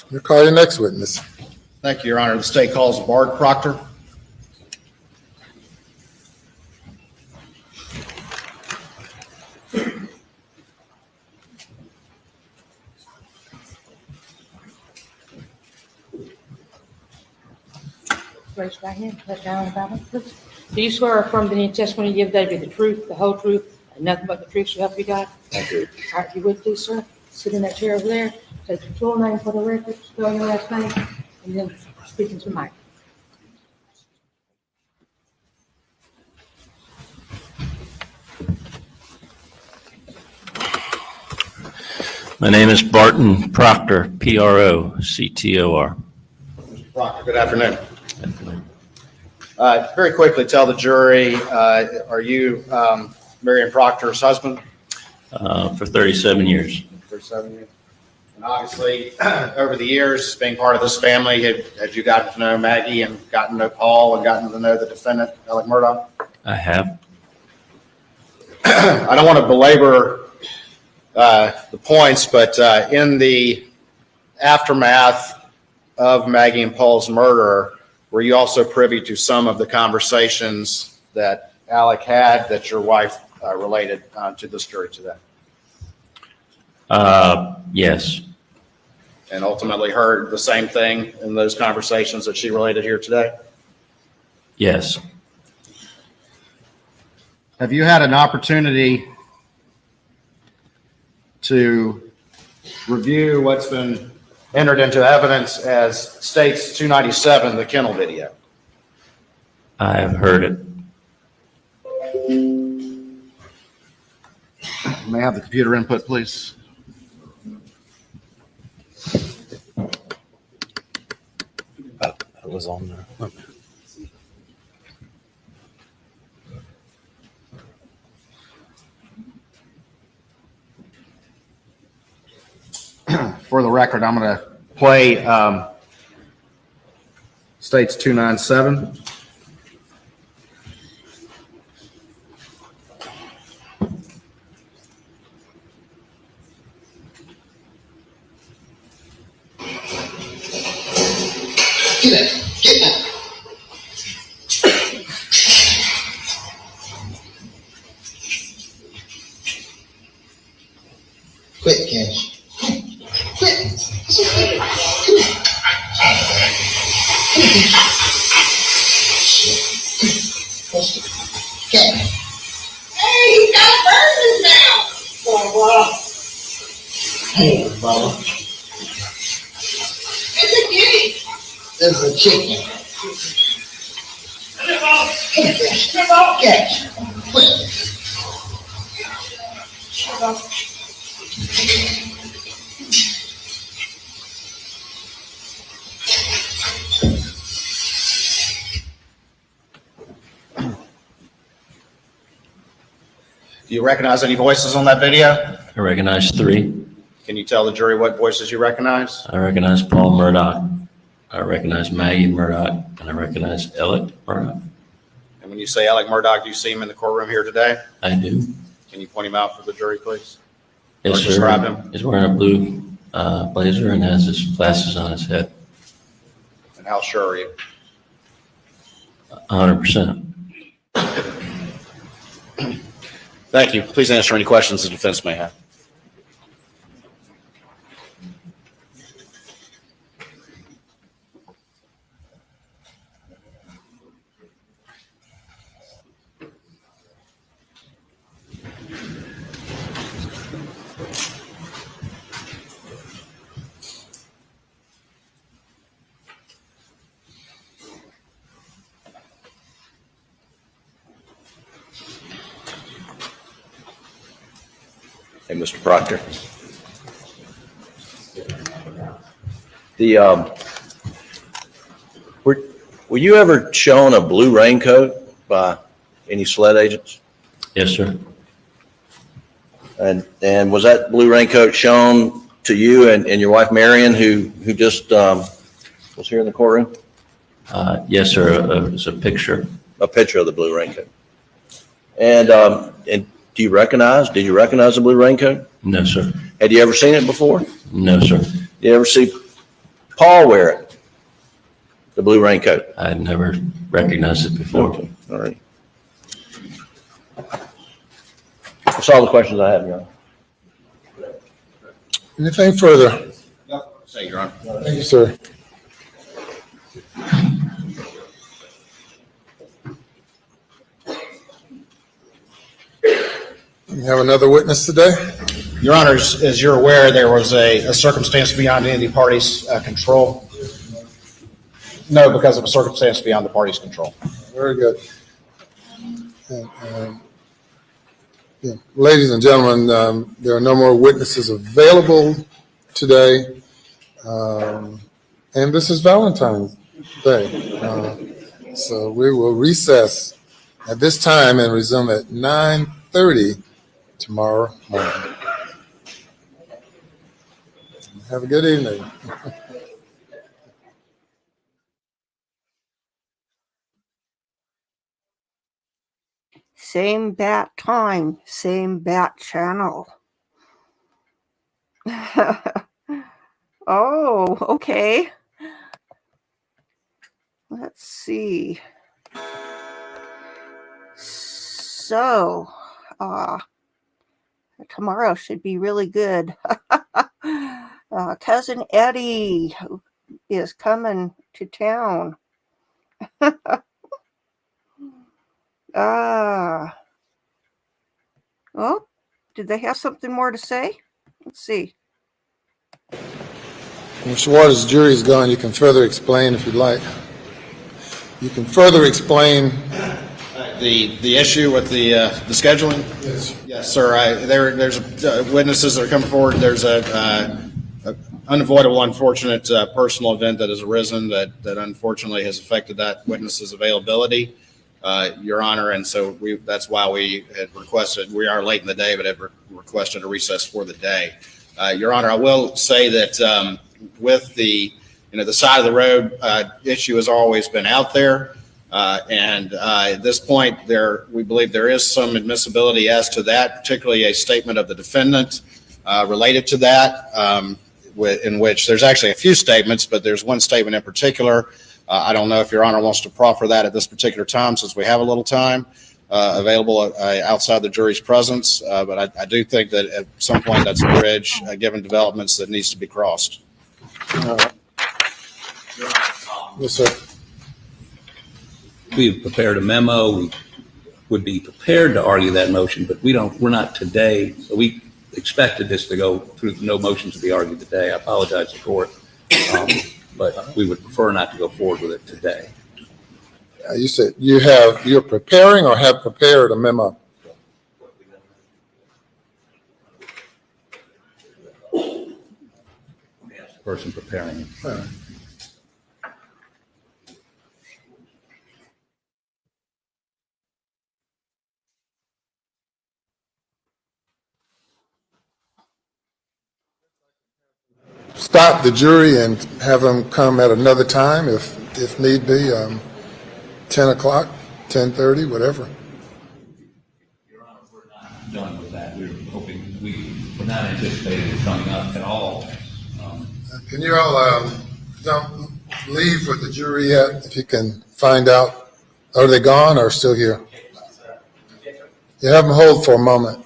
You'll call your next witness. Thank you, Your Honor. The state calls Bart Proctor. Raise your right hand, put down the Bible, please. Do you swear or affirm that any testimony you give today be the truth, the whole truth, and nothing but the truth, so help you God? I do. All right, you would please, sir, sit in that chair over there, take your full name for the record, spell your last name, and then speak into the mic. My name is Barton Proctor, Proctor. Mr. Proctor, good afternoon. Very quickly, tell the jury, are you Marion Proctor's husband? For 37 years. 37 years. And obviously, over the years, being part of this family, have you gotten to know Maggie and gotten to know Paul and gotten to know the defendant, Alec Murdaugh? I have. I don't want to belabor the points, but in the aftermath of Maggie and Paul's murder, were you also privy to some of the conversations that Alec had that your wife related to this jury today? Yes. And ultimately heard the same thing in those conversations that she related here today? Yes. Have you had an opportunity to review what's been entered into evidence as states 297, the kennel video? I have heard it. May I have the computer input, please? It was on there. For the record, I'm going to play states 297. Quit, Cash. Quit. Cash. Hey, you got burgers now. Oh, hey, Bubba. It's a kitty. It's a chicken. Cash. Quit. Do you recognize any voices on that video? I recognize 3. Can you tell the jury what voices you recognize? I recognize Paul Murdaugh. I recognize Maggie Murdaugh, and I recognize Alec Murdaugh. And when you say Alec Murdaugh, do you see him in the courtroom here today? I do. Can you point him out for the jury, please? Yes, Or sir. describe him? He's wearing a blue blazer and has his glasses on his head. And how sure are you? 100%. Thank you. Please answer any questions the defense may have. Hey, Mr. Proctor. Were you ever shown a blue raincoat by any SLED agents? Yes, sir. And was that blue raincoat shown to you and your wife Marion, who just was here in the courtroom? Yes, sir. It's a picture. A picture of the blue raincoat. And did you recognize the blue raincoat? No, sir. Had you ever seen it before? No, sir. Did you ever see Paul wear it? The blue raincoat? I had never recognized it before. Okay. All right. That's all the questions I have, Your Honor. Anything further? Say, Your Honor. Thank you, sir. We have another witness today. Your Honor, as you're aware, there was a circumstance beyond any of the parties' control. No, because of a circumstance beyond the parties' control. Very good. Yeah. Ladies and gentlemen, there are no more witnesses available today. And this is Valentine's Day. So we will recess at this time and resume at 9:30 tomorrow morning. Have a good evening. Same bat time, same bat channel. Oh, okay. Let's see. So, tomorrow should be really good. Cousin Eddie is coming to town. Oh, did they have something more to say? Let's see. Mr. Waters, the jury is gone. You can further explain if you'd like. You can further explain The issue with the scheduling? Yes, sir. There's witnesses that are coming forward. There's a unavoidable, unfortunate personal event that has arisen that unfortunately has affected that witness's availability, Your Honor. And so that's why we had requested, we are late in the day, but have requested a recess for the day. Your Honor, I will say that with the side of the road issue has always been out there. And at this point, we believe there is some admissibility as to that, particularly a statement of the defendant related to that, in which there's actually a few statements, but there's one statement in particular. I don't know if Your Honor wants to proffer that at this particular time since we have a little time, available outside the jury's presence. But I do think that at some point that's a bridge, given developments, that needs to be crossed. Yes, sir. We've prepared a memo. We would be prepared to argue that motion, but we're not today. So we expected this to go through, no motions to be argued today. I apologize to court, but we would prefer not to go forward with it today. You said you're preparing or have prepared a memo? Person preparing it. All right. Stop the jury and have them come at another time if need be, 10 o'clock, 10:30, whatever. Your Honor, we're not done with that. We're hoping, we're not anticipating it coming up at all. Can you all don't leave with the jury yet? If you can find out, are they gone or still here? You have them hold for a moment.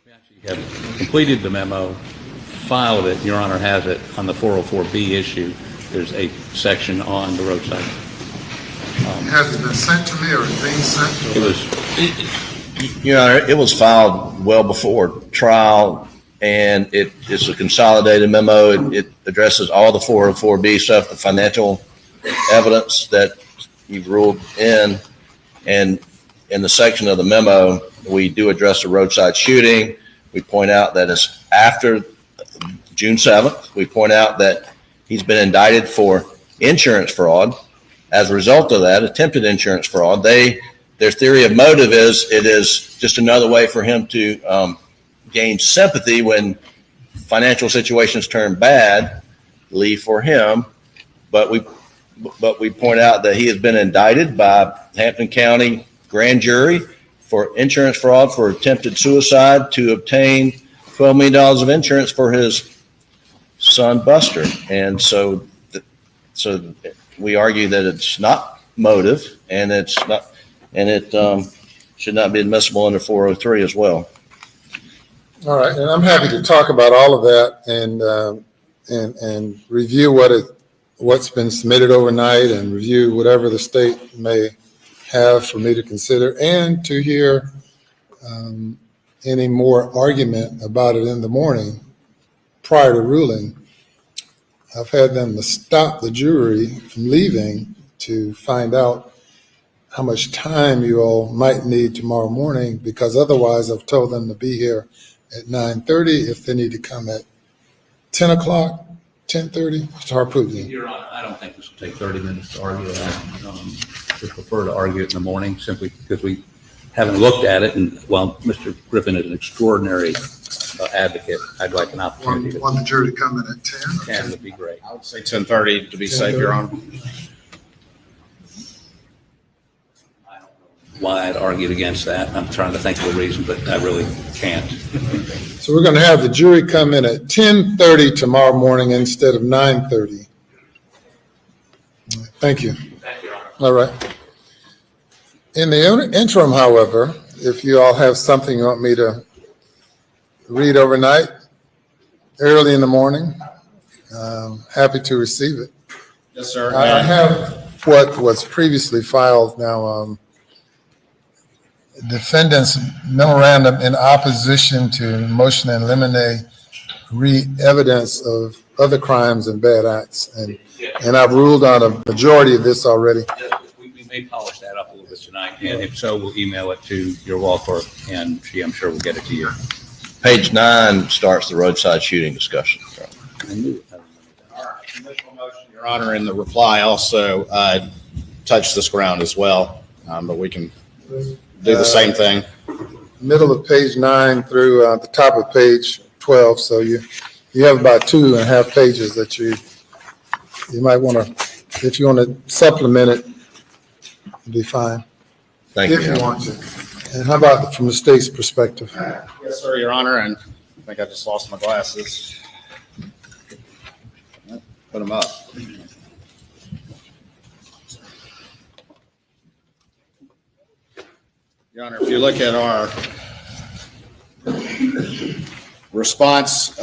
We actually have completed the memo, filed it. Your Honor has it on the 404B issue. There's a section on the roadside. Has it been sent to me or is it being sent? It was. Your Honor, it was filed well before trial, and it's a consolidated memo. It addresses all the 404B stuff, the financial evidence that you've ruled in, and in the section of the memo, we do address the roadside shooting. We point out that it's after June 7th. We point out that he's been indicted for insurance fraud. As a result of that, attempted insurance fraud, their theory of motive is it is just another way for him to gain sympathy when financial situations turn bad, leave for him. But we point out that he has been indicted by Hampton County grand jury for insurance fraud for attempted suicide to obtain $12 million of insurance for his son Buster. And so we argue that it's not motive, and it should not be admissible under 403 as well. All right, and I'm happy to talk about all of that and review what's been submitted overnight and review whatever the state may have for me to consider and to hear any more argument about it in the morning prior to ruling. I've had them stop the jury from leaving to find out how much time you all might need tomorrow morning, because otherwise I've told them to be here at 9:30 if they need to come at 10 o'clock, 10:30. Mr. Harpootlian. Your Honor, I don't think this will take 30 minutes to argue that. We prefer to argue it in the morning simply because we haven't looked at it. And while Mr. Griffin is an extraordinary advocate, I'd like an opportunity. Want the jury to come in at 10? 10 would be great. I would say 10:30 to be safe, Your Honor. Why I'd argued against that. I'm trying to think of a reason, but I really can't. So we're going to have the jury come in at 10:30 tomorrow morning instead of 9:30. Thank you. Thank you, Your Honor. All right. In the interim, however, if you all have something you want me to read overnight, early in the morning, happy to receive it. Yes, sir. I have what was previously filed now. Defendant's memorandum in opposition to motion in limine evidence of other crimes and bad acts. And I've ruled on a majority of this already. We may polish that up a little bit tonight, and if so, we'll email it to your law clerk, and she, I'm sure, will get it to you. Page 9 starts the roadside shooting discussion. Our initial motion, Your Honor, in the reply also touched this ground as well, but we can do the same thing. middle of page 9 through the top of page 12. So you have about 2.5 pages that you might want to, if you want to supplement it, it'd be fine. Thank you. If you want to. And how about from the state's perspective? Yes, sir, Your Honor, and I think I just lost my glasses. Put them up. Your Honor, if you look at our response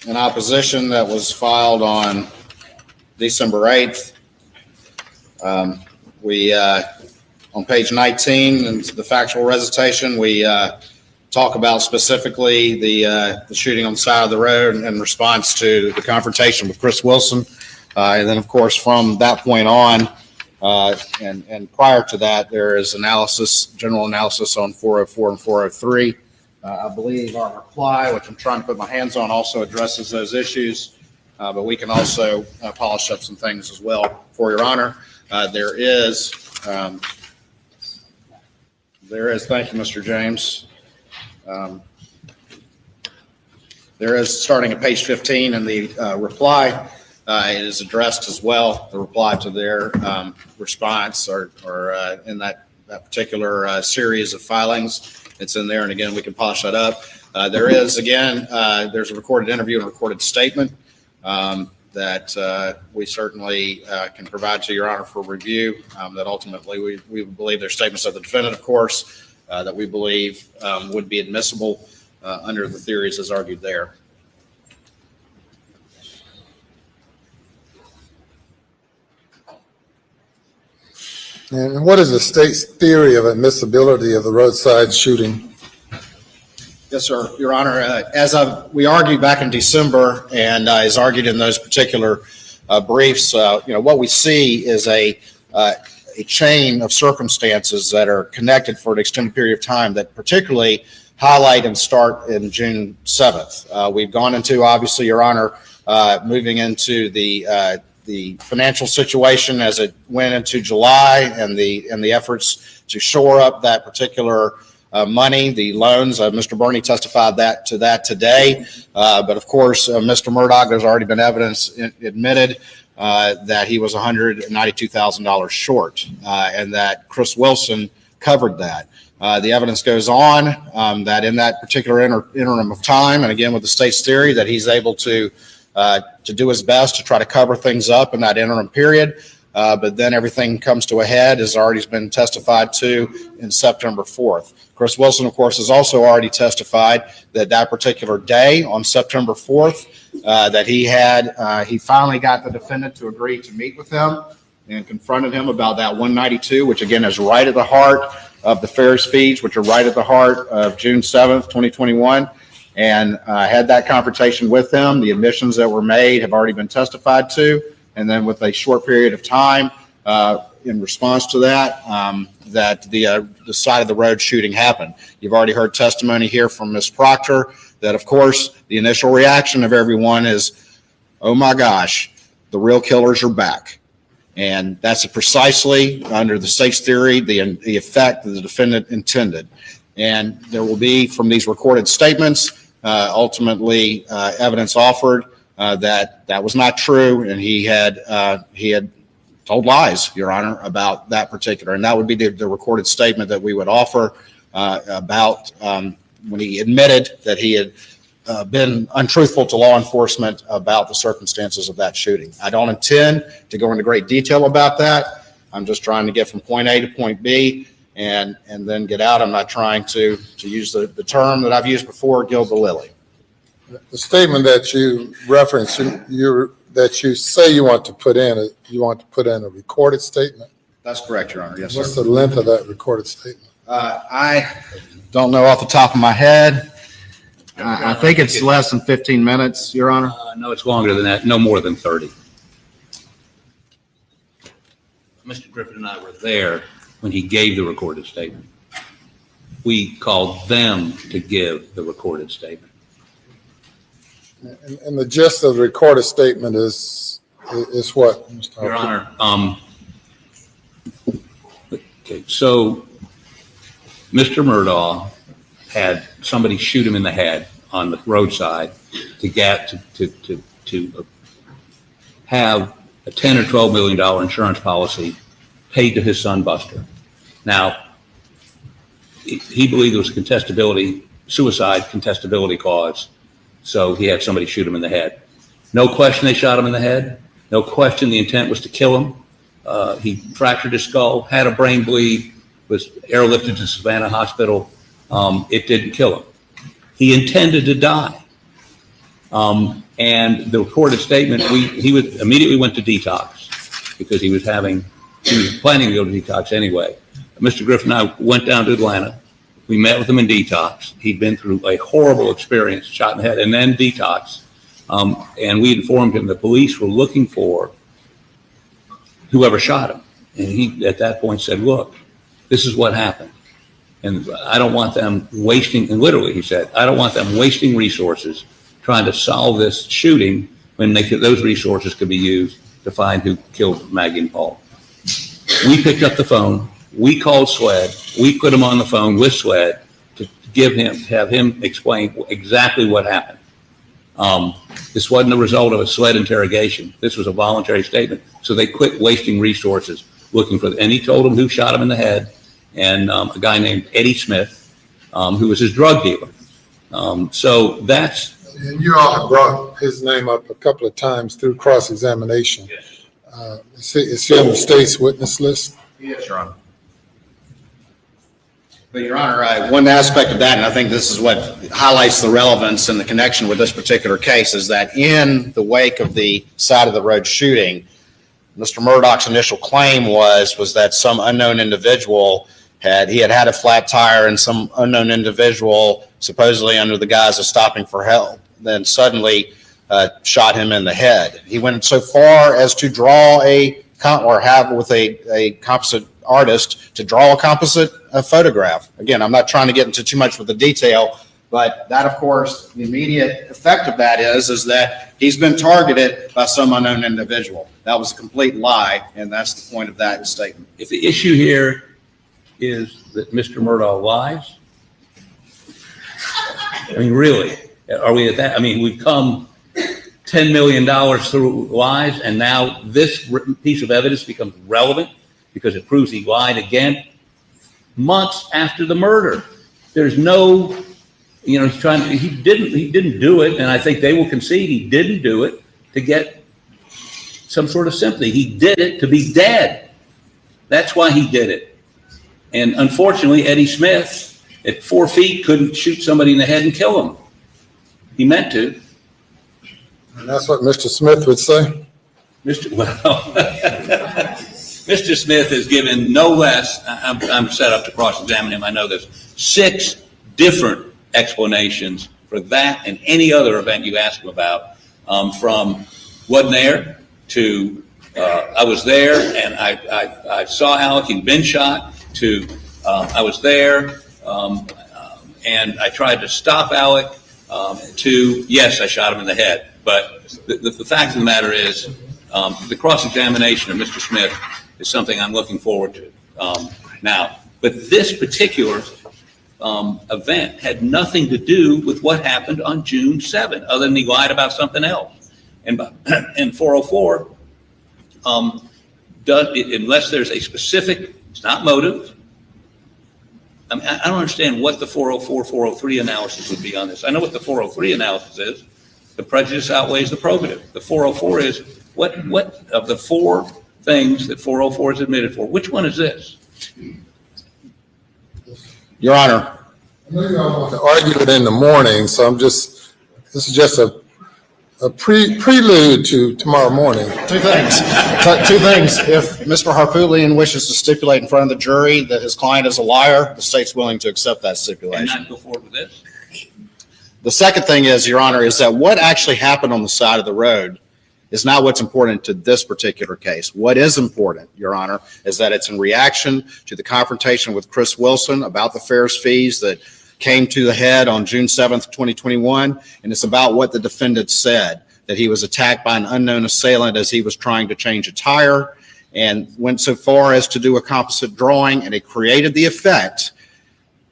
in opposition that was filed on December 8th, we, on page 19, in the factual recitation, we talk about specifically the shooting on the side of the road in response to the confrontation with Chris Wilson. And then, of course, from that point on, and prior to that, there is analysis, general analysis on 404 and 403. I believe our reply, which I'm trying to put my hands on, also addresses those issues, but we can also polish up some things as well. For Your Honor, there is, thank you, Mr. James. There is, starting at page 15 in the reply, it is addressed as well, the reply to their response or in that particular series of filings. It's in there, and again, we can polish that up. There is, again, there's a recorded interview and a recorded statement that we certainly can provide to Your Honor for review, that ultimately we believe they're statements of the defendant, of course, that we believe would be admissible under the theories as argued there. And what is the state's theory of admissibility of the roadside shooting? Yes, sir, Your Honor. As we argued back in December, and as argued in those particular briefs, what we see is a chain of circumstances that are connected for an extended period of time that particularly highlight and start in June 7th. We've gone into, obviously, Your Honor, moving into the financial situation as it went into July and the efforts to shore up that particular money, the loans. Mr. Burney testified to that today. But of course, Mr. Murdaugh, there's already been evidence admitted that he was $192,000 short and that Chris Wilson covered that. The evidence goes on that in that particular interim of time, and again with the state's theory, that he's able to do his best to try to cover things up in that interim period. But then everything comes to a head, as already been testified to in September 4th. Chris Wilson, of course, has also already testified that that particular day on September 4th, that he finally got the defendant to agree to meet with him and confronted him about that 192, which again is right at the heart of the Ferris fees, which are right at the heart of June 7th, 2021. And had that confrontation with him. The admissions that were made have already been testified to. And then with a short period of time in response to that, that the side of the road shooting happened. You've already heard testimony here from Ms. Proctor that, of course, the initial reaction of everyone is, oh my gosh, the real killers are back. And that's precisely, under the state's theory, the effect that the defendant intended. And there will be, from these recorded statements, ultimately evidence offered that was not true, and he had told lies, Your Honor, about that particular. And that would be the recorded statement that we would offer about when he admitted that he had been untruthful to law enforcement about the circumstances of that shooting. I don't intend to go into great detail about that. I'm just trying to get from point A to point B and then get out. I'm not trying to use the term that I've used before, gild the lily. The statement that you referenced, that you say you want to put in a recorded statement? That's correct, Your Honor. Yes, sir. What's the length of that recorded statement? I don't know off the top of my head. I think it's less than 15 minutes, Your Honor. No, it's longer than that, no more than 30. Mr. Griffin and I were there when he gave the recorded statement. We called them to give the recorded statement. And the gist of the recorded statement is what, Mr. Your Honor, okay, so Mr. Murdaugh had somebody shoot him in the head on the roadside to get to have a $10 or $12 million insurance policy paid to his son Buster. Now, he believed it was a suicide contestability cause, so he had somebody shoot him in the head. No question they shot him in the head. No question the intent was to kill him. He fractured his skull, had a brain bleed, was airlifted to Savannah Hospital. It didn't kill him. He intended to die. And the recorded statement, he immediately went to detox because he was planning to go to detox anyway. Mr. Griffin and I went down to Atlanta. We met with him in detox. He'd been through a horrible experience, shot in the head, and then detox. And we informed him the police were looking for whoever shot him. And he, at that point, said, look, this is what happened. And I don't want them wasting, and literally he said, I don't want them wasting resources trying to solve this shooting when those resources could be used to find who killed Maggie and Paul. We picked up the phone. We called SWED. We put him on the phone with SWED to have him explain exactly what happened. This wasn't the result of a SWED interrogation. This was a voluntary statement. So they quit wasting resources looking for and he told them who shot him in the head, and a guy named Eddie Smith, who was his drug dealer. So that's. And you all have brought his name up a couple of times through cross-examination. Yes. Is he on the state's witness list? Yes, Your Honor. But Your Honor, one aspect of that, and I think this is what highlights the relevance and the connection with this particular case, is that in the wake of the side of the road shooting, Mr. Murdaugh's initial claim was that some unknown individual had a flat tire, and some unknown individual, supposedly under the guise of stopping for help, then suddenly shot him in the head. He went so far as to draw a composite artist to draw a composite photograph. Again, I'm not trying to get into too much with the detail, but that, of course, the immediate effect of that is that he's been targeted by some unknown individual. That was a complete lie, and that's the point of that statement. If the issue here is that Mr. Murdaugh lies, I mean, really, are we at that? I mean, we've come $10 million through lies, and now this piece of evidence becomes relevant because it proves he lied again months after the murder. There's no, he didn't do it, and I think they will concede he didn't do it to get some sort of sympathy. He did it to be dead. That's why he did it. And unfortunately, Eddie Smith, at 4 feet, couldn't shoot somebody in the head and kill him. He meant to. And that's what Mr. Smith would say? Mr. Smith has given no less, I'm set up to cross-examine him, I know this, 6 different explanations for that and any other event you ask him about, from wasn't there to I was there and I saw Alec, he'd been shot, to I was there and I tried to stop Alec, to yes, I shot him in the head. But the fact of the matter is the cross-examination of Mr. Smith is something I'm looking forward to now. But this particular event had nothing to do with what happened on June 7th, other than he lied about something else. And 404, unless there's a specific, it's not motive. I mean, I don't understand what the 404, 403 analysis would be on this. I know what the 403 analysis is. The prejudice outweighs the probative. The 404 is what of the 4 things that 404 is admitted for, which one is this? Your Honor. I know you all want to argue it in the morning, so this is just a prelude to tomorrow morning. 2 things. 2 things. If Mr. Harpootlian wishes to stipulate in front of the jury that his client is a liar, the state's willing to accept that stipulation. And not go forward with this? The second thing is, Your Honor, is that what actually happened on the side of the road is not what's important to this particular case. What is important, Your Honor, is that it's in reaction to the confrontation with Chris Wilson about the fares fees that came to the head on June 7th, 2021, and it's about what the defendant said, that he was attacked by an unknown assailant as he was trying to change a tire, and went so far as to do a composite drawing, and it created the effect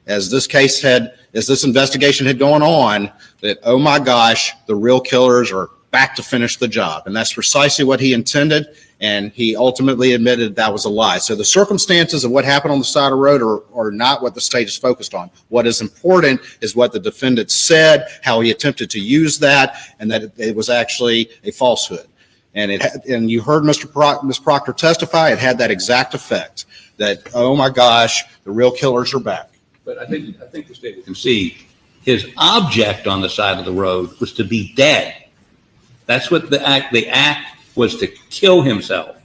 as this investigation had gone on, that, oh my gosh, the real killers are back to finish the job. And that's precisely what he intended. And he ultimately admitted that was a lie. So the circumstances of what happened on the side of the road are not what the state is focused on. What is important is what the defendant said, how he attempted to use that, and that it was actually a falsehood. And you heard Ms. Proctor testify. It had that exact effect, that, oh my gosh, the real killers are back. But I think the state will concede his object on the side of the road was to be dead. That's what the act was, to kill himself.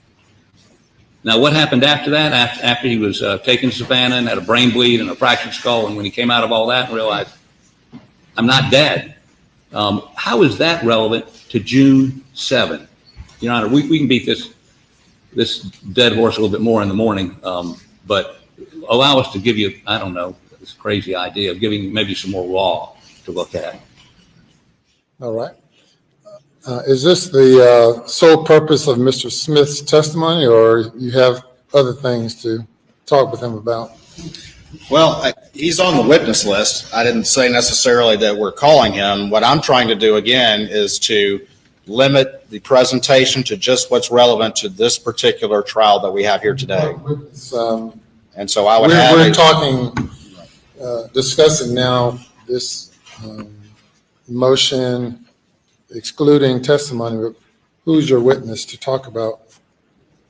Now, what happened after that? After he was taken to Savannah and had a brain bleed and a fractured skull, and when he came out of all that and realized, I'm not dead. How is that relevant to June 7? Your Honor, we can beat this dead horse a little bit more in the morning, but allow us to give you, I don't know, this crazy idea of giving maybe some more law to look at. All right. Is this the sole purpose of Mr. Smith's testimony, or you have other things to talk with him about? Well, he's on the witness list. I didn't say necessarily that we're calling him. What I'm trying to do, again, is to limit the presentation to just what's relevant to this particular trial that we have here today. And so I would we're talking, discussing now this motion excluding testimony, but who's your witness to talk about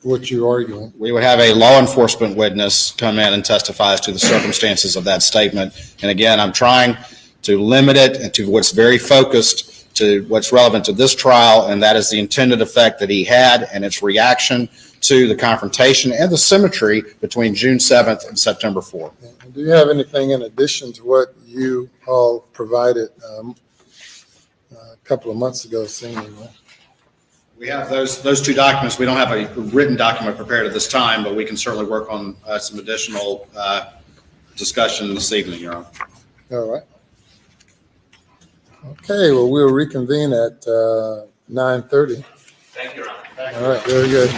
what you're arguing? We would have a law enforcement witness come in and testify as to the circumstances of that statement. And again, I'm trying to limit it to what's very focused to what's relevant to this trial, and that is the intended effect that he had and its reaction to the confrontation and the symmetry between June 7th and September 4th. Do you have anything in addition to what you all provided a couple of months ago, seemingly? We have those two documents. We don't have a written document prepared at this time, but we can certainly work on some additional discussion this evening, Your Honor. All right. Okay, well, we'll reconvene at 9:30. Thank you, Your Honor. All right, very good.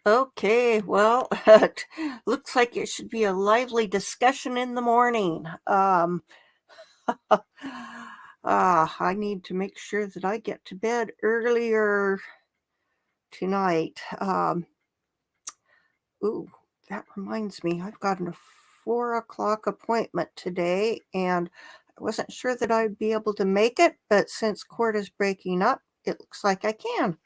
Okay, well, looks like it should be a lively discussion in the morning. I need to make sure that I get to bed earlier tonight. Ooh, that reminds me, I've got a 4 o'clock appointment today, and I wasn't sure that I'd be able to make it, but since court is breaking up, it looks like I can.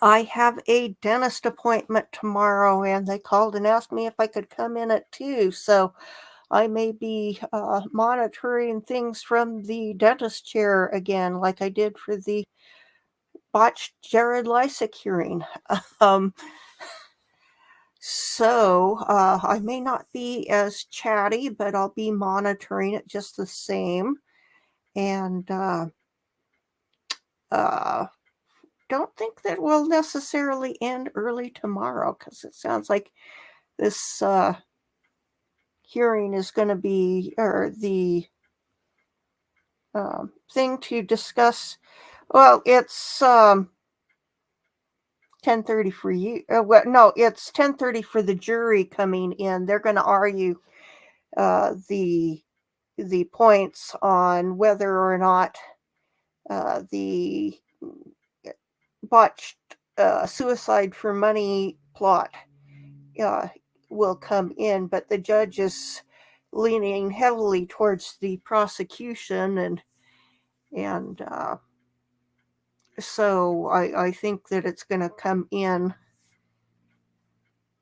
I have a dentist appointment tomorrow, and they called and asked me if I could come in at 2. So I may be monitoring things from the dentist chair again, like I did for the botched Jared Lysick hearing. So I may not be as chatty, but I'll be monitoring it just the same. And don't think that we'll necessarily end early tomorrow, because it sounds like this hearing is going to be, or the thing to discuss. Well, it's 10:30 for you. Well, no, it's 10:30 for the jury coming in. They're going to argue the points on whether or not the botched suicide for money plot will come in, but the judge is leaning heavily towards the prosecution, and so I think that it's going to come in.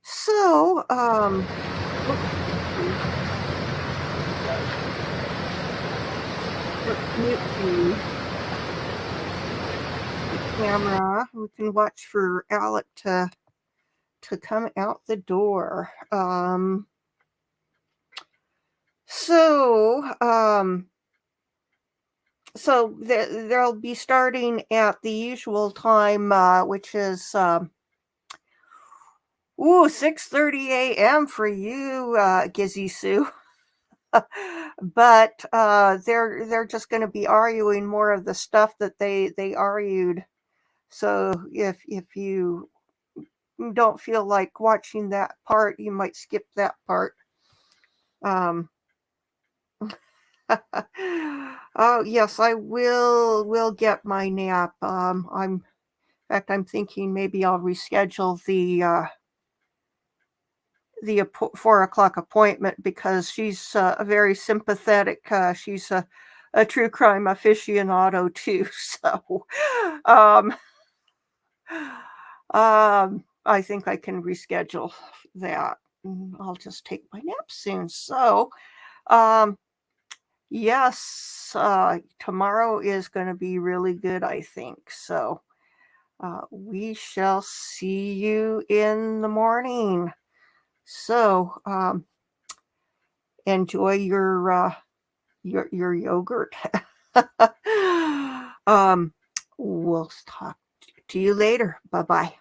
So let's mute the camera. We can watch for Alec to come out the door. So they'll be starting at the usual time, which is 6:30 a.m. for you, Gizzy Sue. but they're just going to be arguing more of the stuff that they argued. So if you don't feel like watching that part, you might skip that part. Oh yes, I will get my nap. In fact, I'm thinking maybe I'll reschedule the 4 o'clock appointment because she's a very sympathetic. She's a true crime aficionado too. So, um, I think I can reschedule that. I'll just take my nap soon. So, um, yes, tomorrow is going to be really good, I think. So, we shall see you in the morning. So, enjoy your yogurt. um, we'll talk to you later. Bye bye.